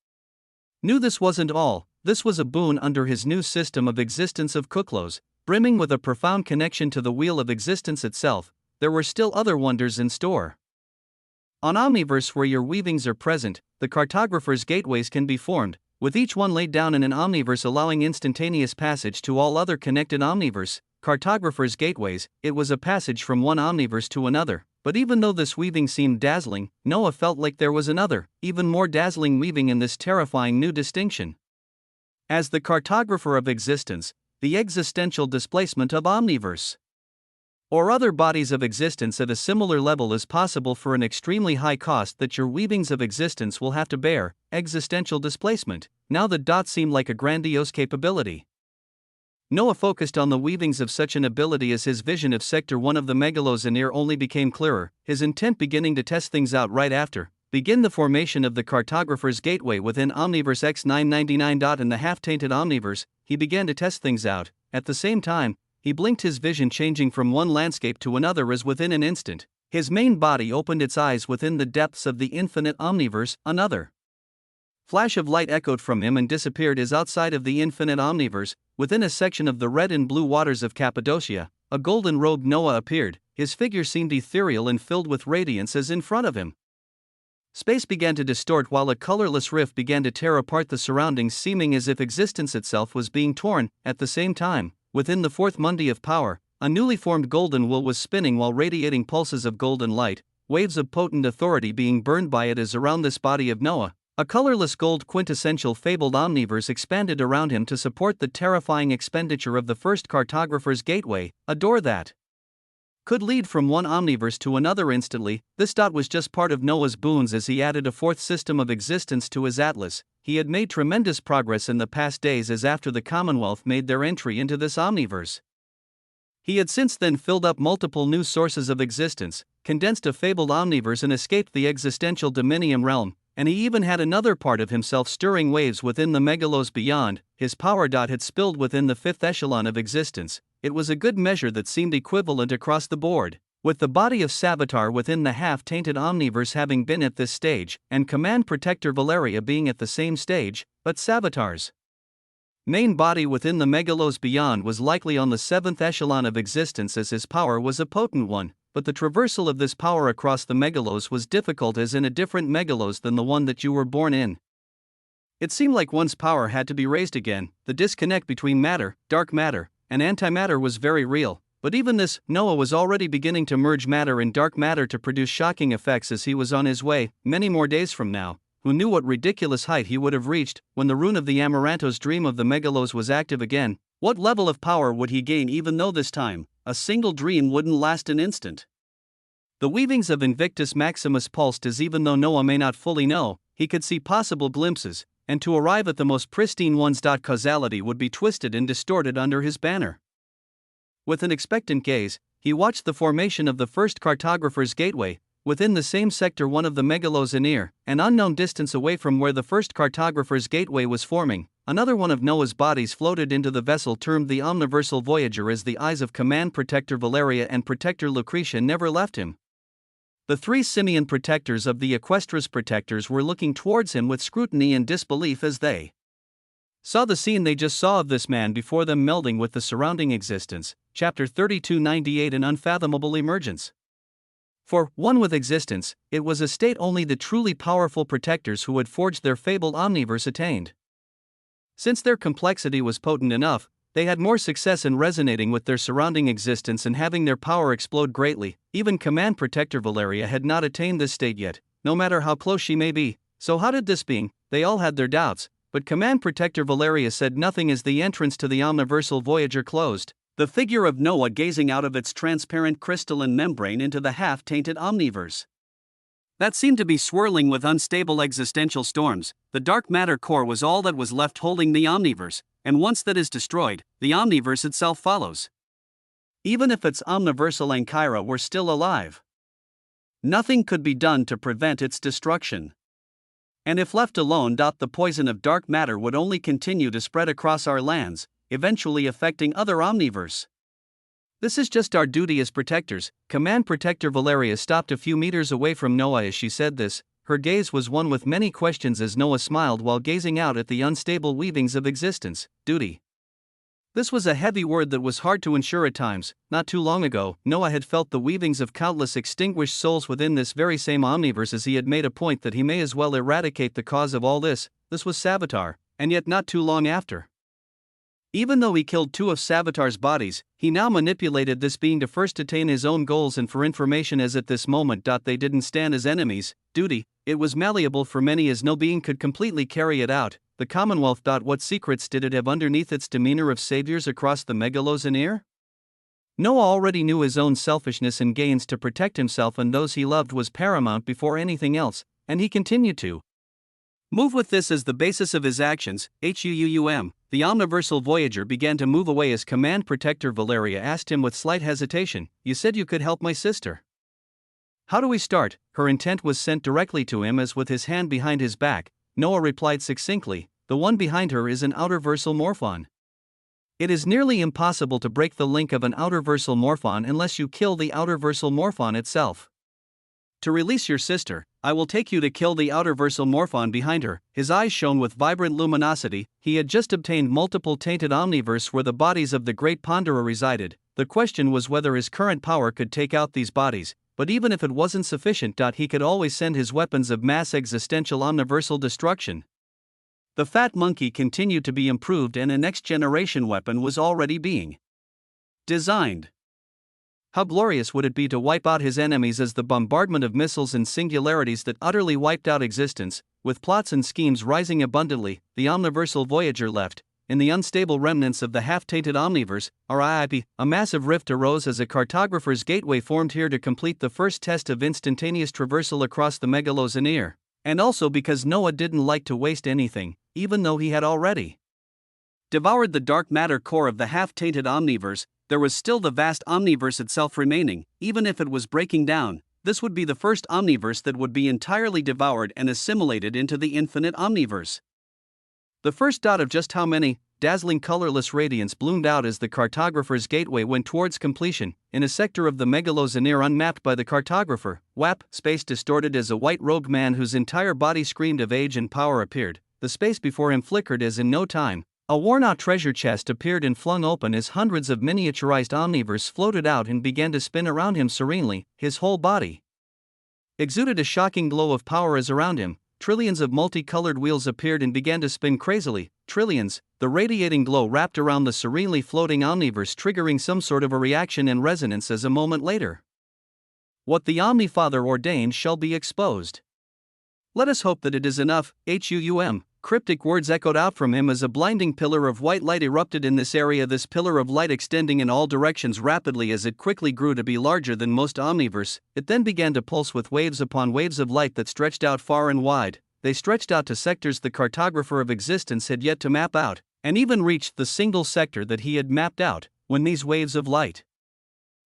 knew this wasn't all. This was a boon under his new system of existence of Kuklos, brimming with a profound connection to the wheel of existence itself. There were still other wonders in store. On omniverse where your weavings are present, the cartographer's gateways can be formed, with each one laid down in an omniverse allowing instantaneous passage to all other connected omniverse. Cartographer's gateways, it was a passage from one omniverse to another. But even though this weaving seemed dazzling, Noah felt like there was another, even more dazzling weaving in this terrifying new distinction. As the cartographer of existence, the existential displacement of omniverse or other bodies of existence at a similar level is possible for an extremely high cost that your weavings of existence will have to bear. Existential displacement. Now the dot seemed like a grandiose capability. Noah focused on the weavings of such an ability as his vision of Sector 1 of the megalos Anir only became clearer, his intent beginning to test things out right after. Begin the formation of the cartographer's gateway within Omniverse X999. In the half-tainted Omniverse, he began to test things out. At the same time, he blinked, his vision changing from one landscape to another as within an instant. His main body opened its eyes within the depths of the infinite Omniverse. Another flash of light echoed from him and disappeared as outside of the infinite Omniverse, within a section of the red and blue waters of Cappadocia, a golden-robed Noah appeared. His figure seemed ethereal and filled with radiance as in front of him. Space began to distort while a colorless rift began to tear apart the surroundings, seeming as if existence itself was being torn. At the same time, within the fourth mundi of power, a newly formed golden wool was spinning while radiating pulses of golden light, waves of potent authority being burned by it as around this body of Noah. A colorless gold quintessential fabled omniverse expanded around him to support the terrifying expenditure of the first cartographer's gateway, a door that could lead from one omniverse to another instantly. This dot was just part of Noah's boons as he added a fourth system of existence to his atlas. He had made tremendous progress in the past days as after the Commonwealth made their entry into this omniverse. He had since then filled up multiple new sources of existence, condensed a fabled omniverse and escaped the existential dominium realm, and he even had another part of himself stirring waves within the megalos beyond. His power dot had spilled within the fifth echelon of existence. It was a good measure that seemed equivalent across the board, with the body of Savitar within the half-tainted omniverse having been at this stage, and Command Protector Valeria being at the same stage, but Savitar's main body within the megalos beyond was likely on the seventh echelon of existence as his power was a potent one, but the traversal of this power across the megalos was difficult as in a different megalos than the one that you were born in. It seemed like one's power had to be raised again. The disconnect between matter, dark matter, and antimatter was very real, but even this, Noah was already beginning to merge matter and dark matter to produce shocking effects as he was on his way. Many more days from now, who knew what ridiculous height he would have reached when the rune of the Amaranto's dream of the megalos was active again? What level of power would he gain even though this time, a single dream wouldn't last an instant? The weavings of Invictus Maximus pulsed as even though Noah may not fully know, he could see possible glimpses, and to arrive at the most pristine ones. Causality would be twisted and distorted under his banner. With an expectant gaze, he watched the formation of the first cartographer's gateway, within the same Sector 1 of the megalos Anir, an unknown distance away from where the first cartographer's gateway was forming. Another one of Noah's bodies floated into the vessel termed the Omniversal Voyager as the eyes of Command Protector Valeria and Protector Lucretia never left him. The three simian protectors of the Equestris protectors were looking towards him with scrutiny and disbelief as they saw the scene they just saw of this man before them melding with the surrounding existence. Chapter 3298, An Unfathomable Emergence. For, one with existence, it was a state only the truly powerful protectors who had forged their fabled omniverse attained. Since their complexity was potent enough, they had more success in resonating with their surrounding existence and having their power explode greatly. Even Command Protector Valeria had not attained this state yet, no matter how close she may be. So how did this being? They all had their doubts, but Command Protector Valeria said nothing as the entrance to the Omniversal Voyager closed. The figure of Noah gazing out of its transparent crystalline membrane into the half-tainted omniverse. That seemed to be swirling with unstable existential storms. The dark matter core was all that was left holding the omniverse, and once that is destroyed, the omniverse itself follows. Even if its omniversal Ankara were still alive, nothing could be done to prevent its destruction. And if left alone, the poison of dark matter would only continue to spread across our lands, eventually affecting other omniverse. This is just our duty as protectors. Command Protector Valeria stopped a few meters away from Noah as she said this. Her gaze was one with many questions as Noah smiled while gazing out at the unstable weavings of existence. Duty. This was a heavy word that was hard to ensure at times. Not too long ago, Noah had felt the weavings of countless extinguished souls within this very same omniverse as he had made a point that he may as well eradicate the cause of all this. This was Savitar, and yet not too long after. Even though he killed 2 of Savitar's bodies, he now manipulated this being to first attain his own goals and for information as at this moment. They didn't stand as enemies. Duty, it was malleable for many as no being could completely carry it out. The Commonwealth. What secrets did it have underneath its demeanor of saviors across the Megalosaneer? Noah already knew his own selfishness and gains to protect himself and those he loved was paramount before anything else, and he continued to move with this as the basis of his actions. The omniversal Voyager began to move away as Command Protector Valeria asked him with slight hesitation, "You said you could help my sister. How do we start?" Her intent was sent directly to him as with his hand behind his back, Noah replied succinctly, "The one behind her is an outerversal morphon. It is nearly impossible to break the link of an outerversal morphon unless you kill the outerversal morphon itself. To release your sister, I will take you to kill the outerversal morphon behind her." His eyes shone with vibrant luminosity. He had just obtained multiple tainted omniverse where the bodies of the great Ponderer resided. The question was whether his current power could take out these bodies, but even if it wasn't sufficient, he could always send his weapons of mass existential omniversal destruction. The fat monkey continued to be improved and a next-generation weapon was already being designed. How glorious would it be to wipe out his enemies as the bombardment of missiles and singularities that utterly wiped out existence, with plots and schemes rising abundantly, the omniversal Voyager left. In the unstable remnants of the half-tainted omniverse, RIP, a massive rift arose as a cartographer's gateway formed here to complete the first test of instantaneous traversal across the Megalosaneer, and also because Noah didn't like to waste anything, even though he had already devoured the dark matter core of the half-tainted omniverse. There was still the vast omniverse itself remaining. Even if it was breaking down, this would be the first omniverse that would be entirely devoured and assimilated into the infinite omniverse. The first dot of just how many, dazzling colorless radiance bloomed out as the cartographer's gateway went towards completion, in a sector of the Megalosaneer unmapped by the cartographer. WAP, space distorted as a white-robed man whose entire body screamed of age and power appeared. The space before him flickered as in no time. A worn-out treasure chest appeared and flung open as hundreds of miniaturized omniverse floated out and began to spin around him serenely. His whole body exuded a shocking glow of power as around him, trillions of multicolored wheels appeared and began to spin crazily. Trillions, the radiating glow wrapped around the serenely floating omniverse, triggering some sort of a reaction and resonance as a moment later, what the Omnifather ordained shall be exposed. Let us hope that it is enough. Cryptic words echoed out from him as a blinding pillar of white light erupted in this area, this pillar of light extending in all directions rapidly as it quickly grew to be larger than most omniverse. It then began to pulse with waves upon waves of light that stretched out far and wide. They stretched out to sectors the cartographer of existence had yet to map out, and even reached the single sector that he had mapped out. When these waves of light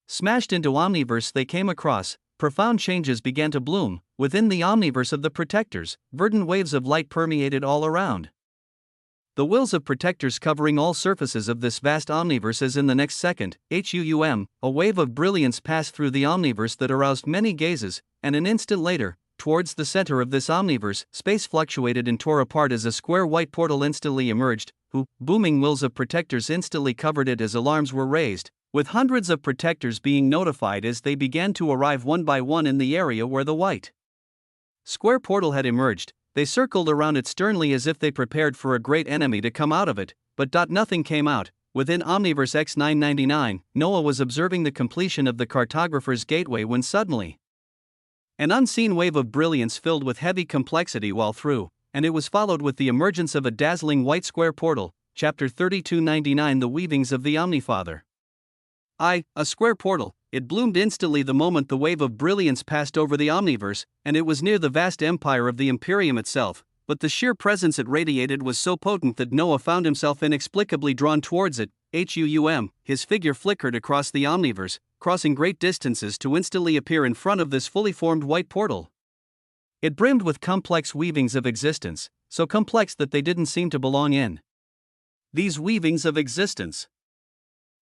smashed into omniverse they came across, profound changes began to bloom. Within the omniverse of the protectors, verdant waves of light permeated all around. The wills of protectors covering all surfaces of this vast omniverse as in the next second, a wave of brilliance passed through the omniverse that aroused many gazes, and an instant later, towards the center of this omniverse, space fluctuated and tore apart as a square white portal instantly emerged. Booming wills of protectors instantly covered it as alarms were raised, with hundreds of protectors being notified as they began to arrive one by one in the area where the white square portal had emerged. They circled around it sternly as if they prepared for a great enemy to come out of it, but nothing came out. Within Omniverse X999, Noah was observing the completion of the cartographer's gateway when suddenly an unseen wave of brilliance filled with heavy complexity while through, and it was followed with the emergence of a dazzling white square portal. Chapter 3299, The Weavings of the Omnifather. A square portal. It bloomed instantly the moment the wave of brilliance passed over the omniverse, and it was near the vast empire of the Imperium itself, but the sheer presence it radiated was so potent that Noah found himself inexplicably drawn towards it. His figure flickered across the omniverse, crossing great distances to instantly appear in front of this fully formed white portal. It brimmed with complex weavings of existence, so complex that they didn't seem to belong in these weavings of existence.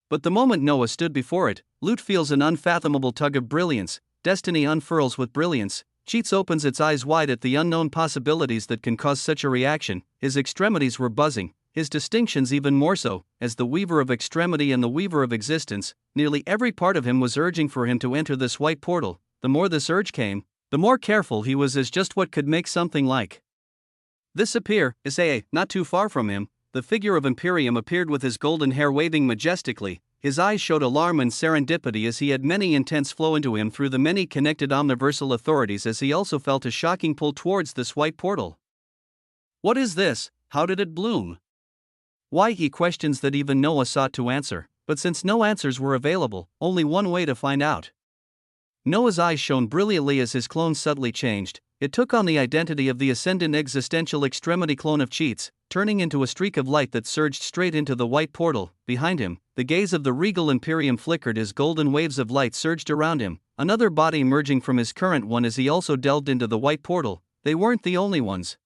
But the moment Noah stood before it, Lut feels an unfathomable tug of brilliance, destiny unfurls with brilliance, Cheats opens its eyes wide at the unknown possibilities that can cause such a reaction. His extremities were buzzing, his distinctions even more so, as the weaver of extremity and the weaver of existence. Nearly every part of him was urging for him to enter this white portal. The more this urge came, the more careful he was as just what could make something like this appear. Not too far from him, the figure of Imperium appeared with his golden hair waving majestically. His eyes showed alarm and serendipity as he had many intents flow into him through the many connected omniversal authorities, as he also felt a shocking pull towards this white portal. What is this? How did it bloom? Why? He questions that even Noah sought to answer, but since no answers were available, only one way to find out. Noah's eyes shone brilliantly as his clone subtly changed. It took on the identity of the ascendant existential extremity clone of Cheats, turning into a streak of light that surged straight into the white portal. Behind him, the gaze of the regal Imperium flickered as golden waves of light surged around him, another body emerging from his current one as he also delved into the white portal. They weren't the only ones.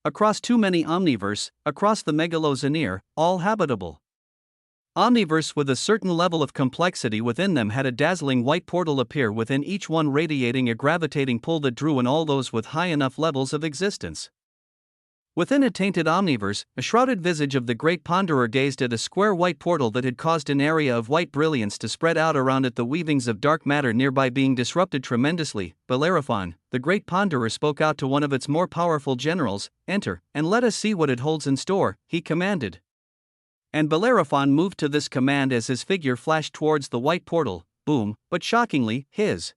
Across too many omniverse, across the megalozeneer, all habitable omniverse with a certain level of complexity within them had a dazzling white portal appear within each one, radiating a gravitating pull that drew in all those with high enough levels of existence. Within a tainted omniverse, a shrouded visage of the great ponderer gazed at a square white portal that had caused an area of white brilliance to spread out around it, the weavings of dark matter nearby being disrupted tremendously. Bellerophon, the great ponderer, spoke out to one of its more powerful generals. "Enter, and let us see what it holds in store," he commanded. And Bellerophon moved to this command as his figure flashed towards the white portal. Boom, but shockingly, his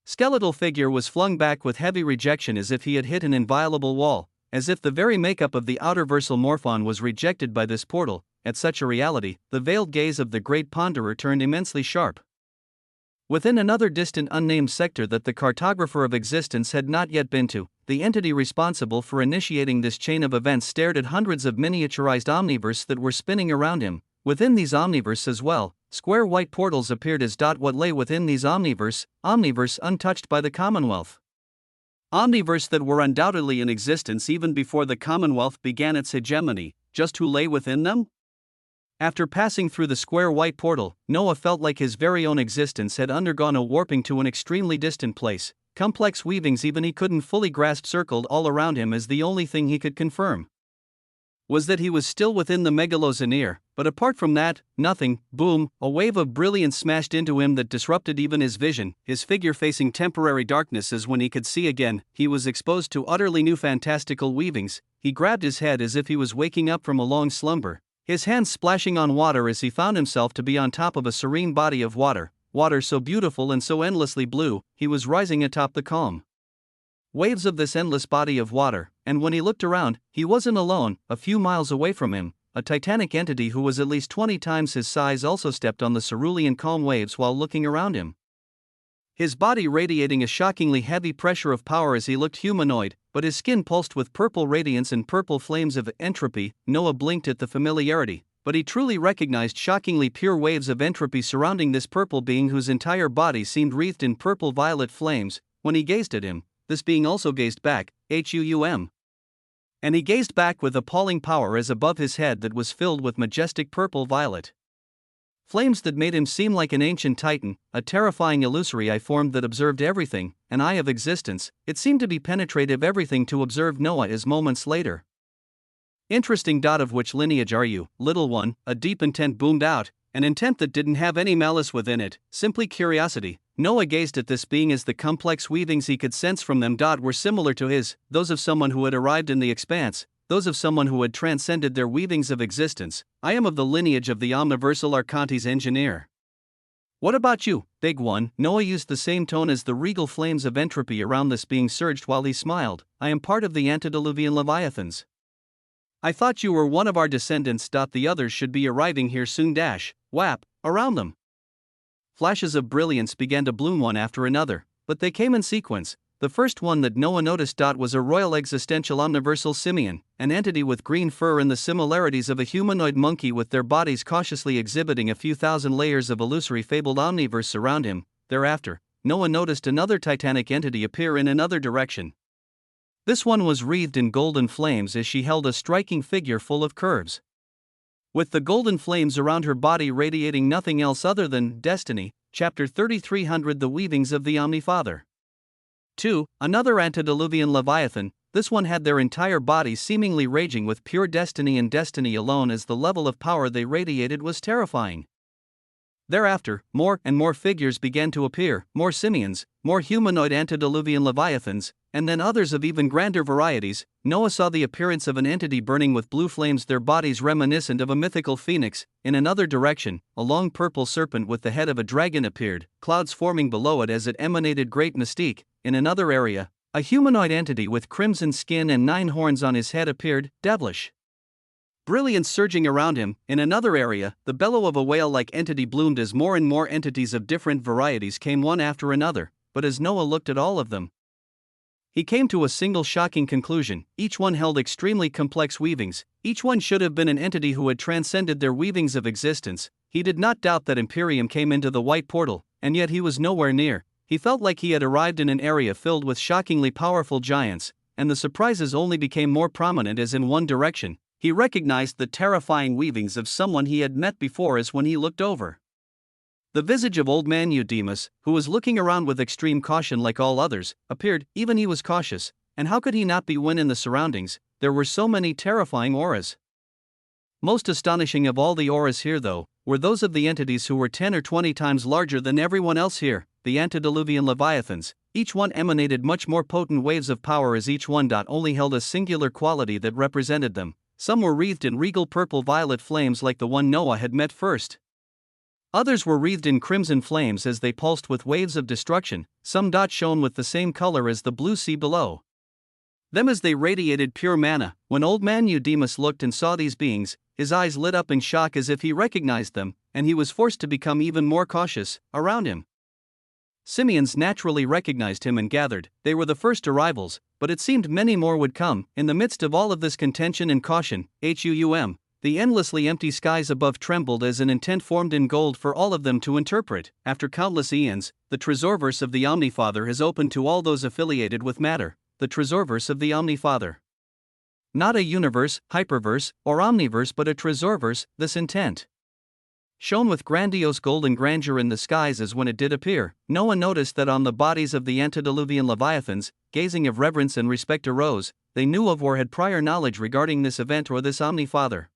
skeletal figure was flung back with heavy rejection, as if he had hit an inviolable wall, as if the very makeup of the outerversal morphon was rejected by this portal. At such a reality, the veiled gaze of the great ponderer turned immensely sharp. Within another distant unnamed sector that the cartographer of existence had not yet been to, the entity responsible for initiating this chain of events stared at hundreds of miniaturized omniverse that were spinning around him. Within these omniverse as well, square white portals appeared as what lay within these omniverse untouched by the Commonwealth. Omniverse that were undoubtedly in existence even before the Commonwealth began its hegemony. Just who lay within them? After passing through the square white portal, Noah felt like his very own existence had undergone a warping to an extremely distant place. Complex weavings even he couldn't fully grasp circled all around him, as the only thing he could confirm was that he was still within the megalozeneer, but apart from that, nothing. Boom, a wave of brilliance smashed into him that disrupted even his vision, his figure facing temporary darkness as when he could see again. He was exposed to utterly new fantastical weavings. He grabbed his head as if he was waking up from a long slumber, his hands splashing on water as he found himself to be on top of a serene body of water, water so beautiful and so endlessly blue. He was rising atop the calm waves of this endless body of water, and when he looked around, he wasn't alone. A few miles away from him, a titanic entity who was at least 20 times his size also stepped on the cerulean calm waves while looking around him, his body radiating a shockingly heavy pressure of power as he looked humanoid, but his skin pulsed with purple radiance and purple flames of entropy. Noah blinked at the familiarity, but he truly recognized shockingly pure waves of entropy surrounding this purple being whose entire body seemed wreathed in purple-violet flames. When he gazed at him, this being also gazed back, and he gazed back with appalling power as above his head that was filled with majestic purple-violet flames that made him seem like an ancient titan, a terrifying illusory eye formed that observed everything, an eye of existence. It seemed to be penetrative everything to observe Noah as moments later. Interesting. Of which lineage are you, little one? A deep intent boomed out, an intent that didn't have any malice within it, simply curiosity. Noah gazed at this being as the complex weavings he could sense from them were similar to his, those of someone who had arrived in the expanse, those of someone who had transcended their weavings of existence. I am of the lineage of the omniversal Archontes engineer. What about you, big one? Noah used the same tone as the regal flames of entropy around this being surged while he smiled. I am part of the antediluvian leviathans. I thought you were one of our descendants. The others should be arriving here soon. Whap, around them. flashes of brilliance began to bloom one after another, but they came in sequence. The first one that Noah noticed was a royal existential omniversal simian, an entity with green fur and the similarities of a humanoid monkey, with their bodies cautiously exhibiting a few thousand layers of illusory fabled omniverse around him. Thereafter, Noah noticed another titanic entity appear in another direction. This one was wreathed in golden flames as she held a striking figure full of curves. With the golden flames around her body radiating nothing else other than destiny. Chapter 3300, The Weavings of the Omnifather. 2. Another antediluvian leviathan. This one had their entire body seemingly raging with pure destiny and destiny alone, as the level of power they radiated was terrifying. Thereafter, more and more figures began to appear, more simians, more humanoid antediluvian leviathans, and then others of even grander varieties. Noah saw the appearance of an entity burning with blue flames, their bodies reminiscent of a mythical phoenix. In another direction, a long purple serpent with the head of a dragon appeared, clouds forming below it as it emanated great mystique. In another area, a humanoid entity with crimson skin and 9 horns on his head appeared, devilish brilliance surging around him. In another area, the bellow of a whale-like entity bloomed as more and more entities of different varieties came one after another, but as Noah looked at all of them, he came to a single shocking conclusion: each one held extremely complex weavings, each one should have been an entity who had transcended their weavings of existence. He did not doubt that Imperium came into the white portal, and yet he was nowhere near. He felt like he had arrived in an area filled with shockingly powerful giants, and the surprises only became more prominent as in one direction he recognized the terrifying weavings of someone he had met before. As when he looked over the visage of old man Eudemus, who was looking around with extreme caution like all others, appeared. Even he was cautious, and how could he not be when in the surroundings there were so many terrifying auras? Most astonishing of all the auras here, though, were those of the entities who were 10 or 20 times larger than everyone else here, the antediluvian leviathans. Each one emanated much more potent waves of power, as each one only held a singular quality that represented them. Some were wreathed in regal purple-violet flames like the one Noah had met first. Others were wreathed in crimson flames as they pulsed with waves of destruction. Some shone with the same color as the blue sea below them as they radiated pure mana. When old man Eudemus looked and saw these beings, his eyes lit up in shock as if he recognized them, and he was forced to become even more cautious around him. Simians naturally recognized him and gathered. They were the first arrivals, but it seemed many more would come. In the midst of all of this contention and caution, the endlessly empty skies above trembled as an intent formed in gold for all of them to interpret. After countless eons, the tresorverse of the Omnifather has opened to all those affiliated with matter. The tresorverse of the Omnifather. Not a universe, hyperverse, or omniverse, but a tresorverse. This intent shone with grandiose golden grandeur in the skies as when it did appear. Noah noticed that on the bodies of the antediluvian leviathans, gazing of reverence and respect arose. They knew of or had prior knowledge regarding this event or this Omnifather.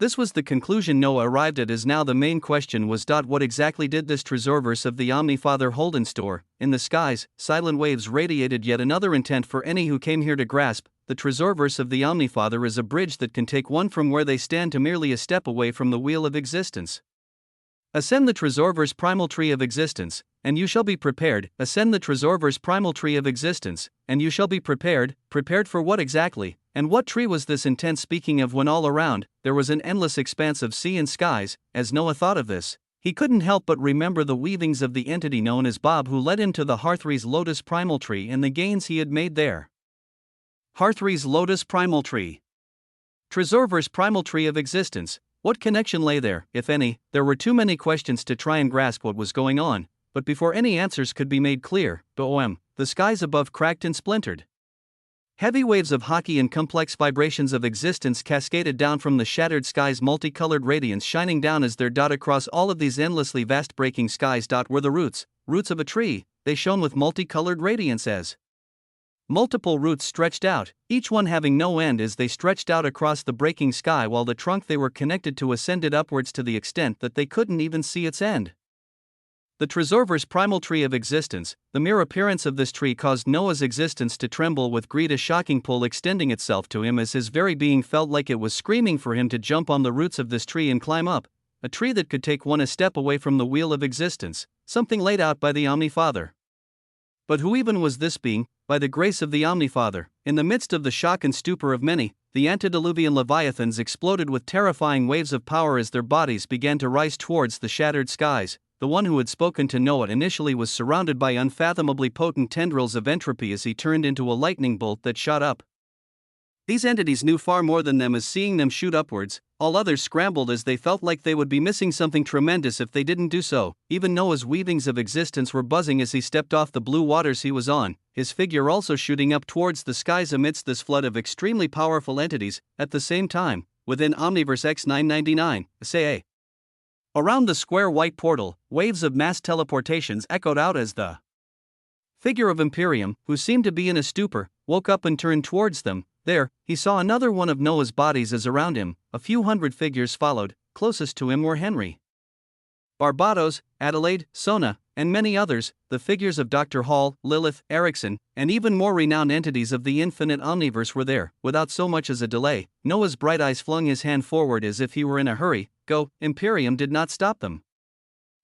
This was the conclusion Noah arrived at, as now the main question was: what exactly did this tresorverse of the Omnifather hold in store? In the skies, silent waves radiated yet another intent for any who came here to grasp. The tresorverse of the Omnifather is a bridge that can take one from where they stand to merely a step away from the wheel of existence. Ascend the tresorverse primal tree of existence, and you shall be prepared. Ascend the tresorverse primal tree of existence, and you shall be prepared. Prepared for what exactly? And what tree was this intent speaking of when all around there was an endless expanse of sea and skies? As Noah thought of this, he couldn't help but remember the weavings of the entity known as Bob, who led him to the Hearthree's lotus primal tree and the gains he had made there. Hearthree's lotus primal tree. Tresorverse primal tree of existence. What connection lay there, if any? There were too many questions to try and grasp what was going on, but before any answers could be made clear, the skies above cracked and splintered. Heavy waves of hockey and complex vibrations of existence cascaded down from the shattered skies, multicolored radiance shining down as there across all of these endlessly vast breaking skies were the roots of a tree. They shone with multicolored radiance as multiple roots stretched out, each one having no end as they stretched out across the breaking sky, while the trunk they were connected to ascended upwards to the extent that they couldn't even see its end. The tresorverse primal tree of existence. The mere appearance of this tree caused Noah's existence to tremble with greed, a shocking pull extending itself to him as his very being felt like it was screaming for him to jump on the roots of this tree and climb up. A tree that could take one a step away from the wheel of existence, something laid out by the Omnifather. But who even was this being? By the grace of the Omnifather, in the midst of the shock and stupor of many, the antediluvian leviathans exploded with terrifying waves of power as their bodies began to rise towards the shattered skies. the one who had spoken to Noah initially was surrounded by unfathomably potent tendrils of entropy as he turned into a lightning bolt that shot up. These entities knew far more than them as seeing them shoot upwards. All others scrambled as they felt like they would be missing something tremendous if they didn't do so. Even Noah's weavings of existence were buzzing as he stepped off the blue waters he was on, his figure also shooting up towards the skies amidst this flood of extremely powerful entities. At the same time, within Omniverse X999, say around the square white portal, waves of mass teleportations echoed out as the figure of Imperium, who seemed to be in a stupor, woke up and turned towards them. There, he saw another one of Noah's bodies as around him, a few hundred figures followed. Closest to him were Henry, Barbados, Adelaide, Sona, and many others, the figures of Dr. Hall, Lilith, Erickson, and even more renowned entities of the infinite omniverse were there. Without so much as a delay, Noah's bright eyes flung his hand forward as if he were in a hurry. Go. Imperium did not stop them.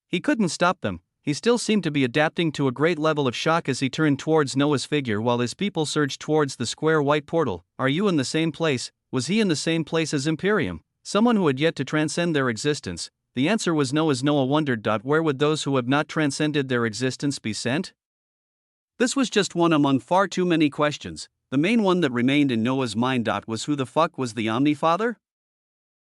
He couldn't stop them. He still seemed to be adapting to a great level of shock as he turned towards Noah's figure while his people surged towards the square white portal. Are you in the same place? Was he in the same place as Imperium? Someone who had yet to transcend their existence? The answer was no as Noah wondered. Where would those who have not transcended their existence be sent? This was just one among far too many questions. The main one that remained in Noah's mind was who the fuck was the Omnifather?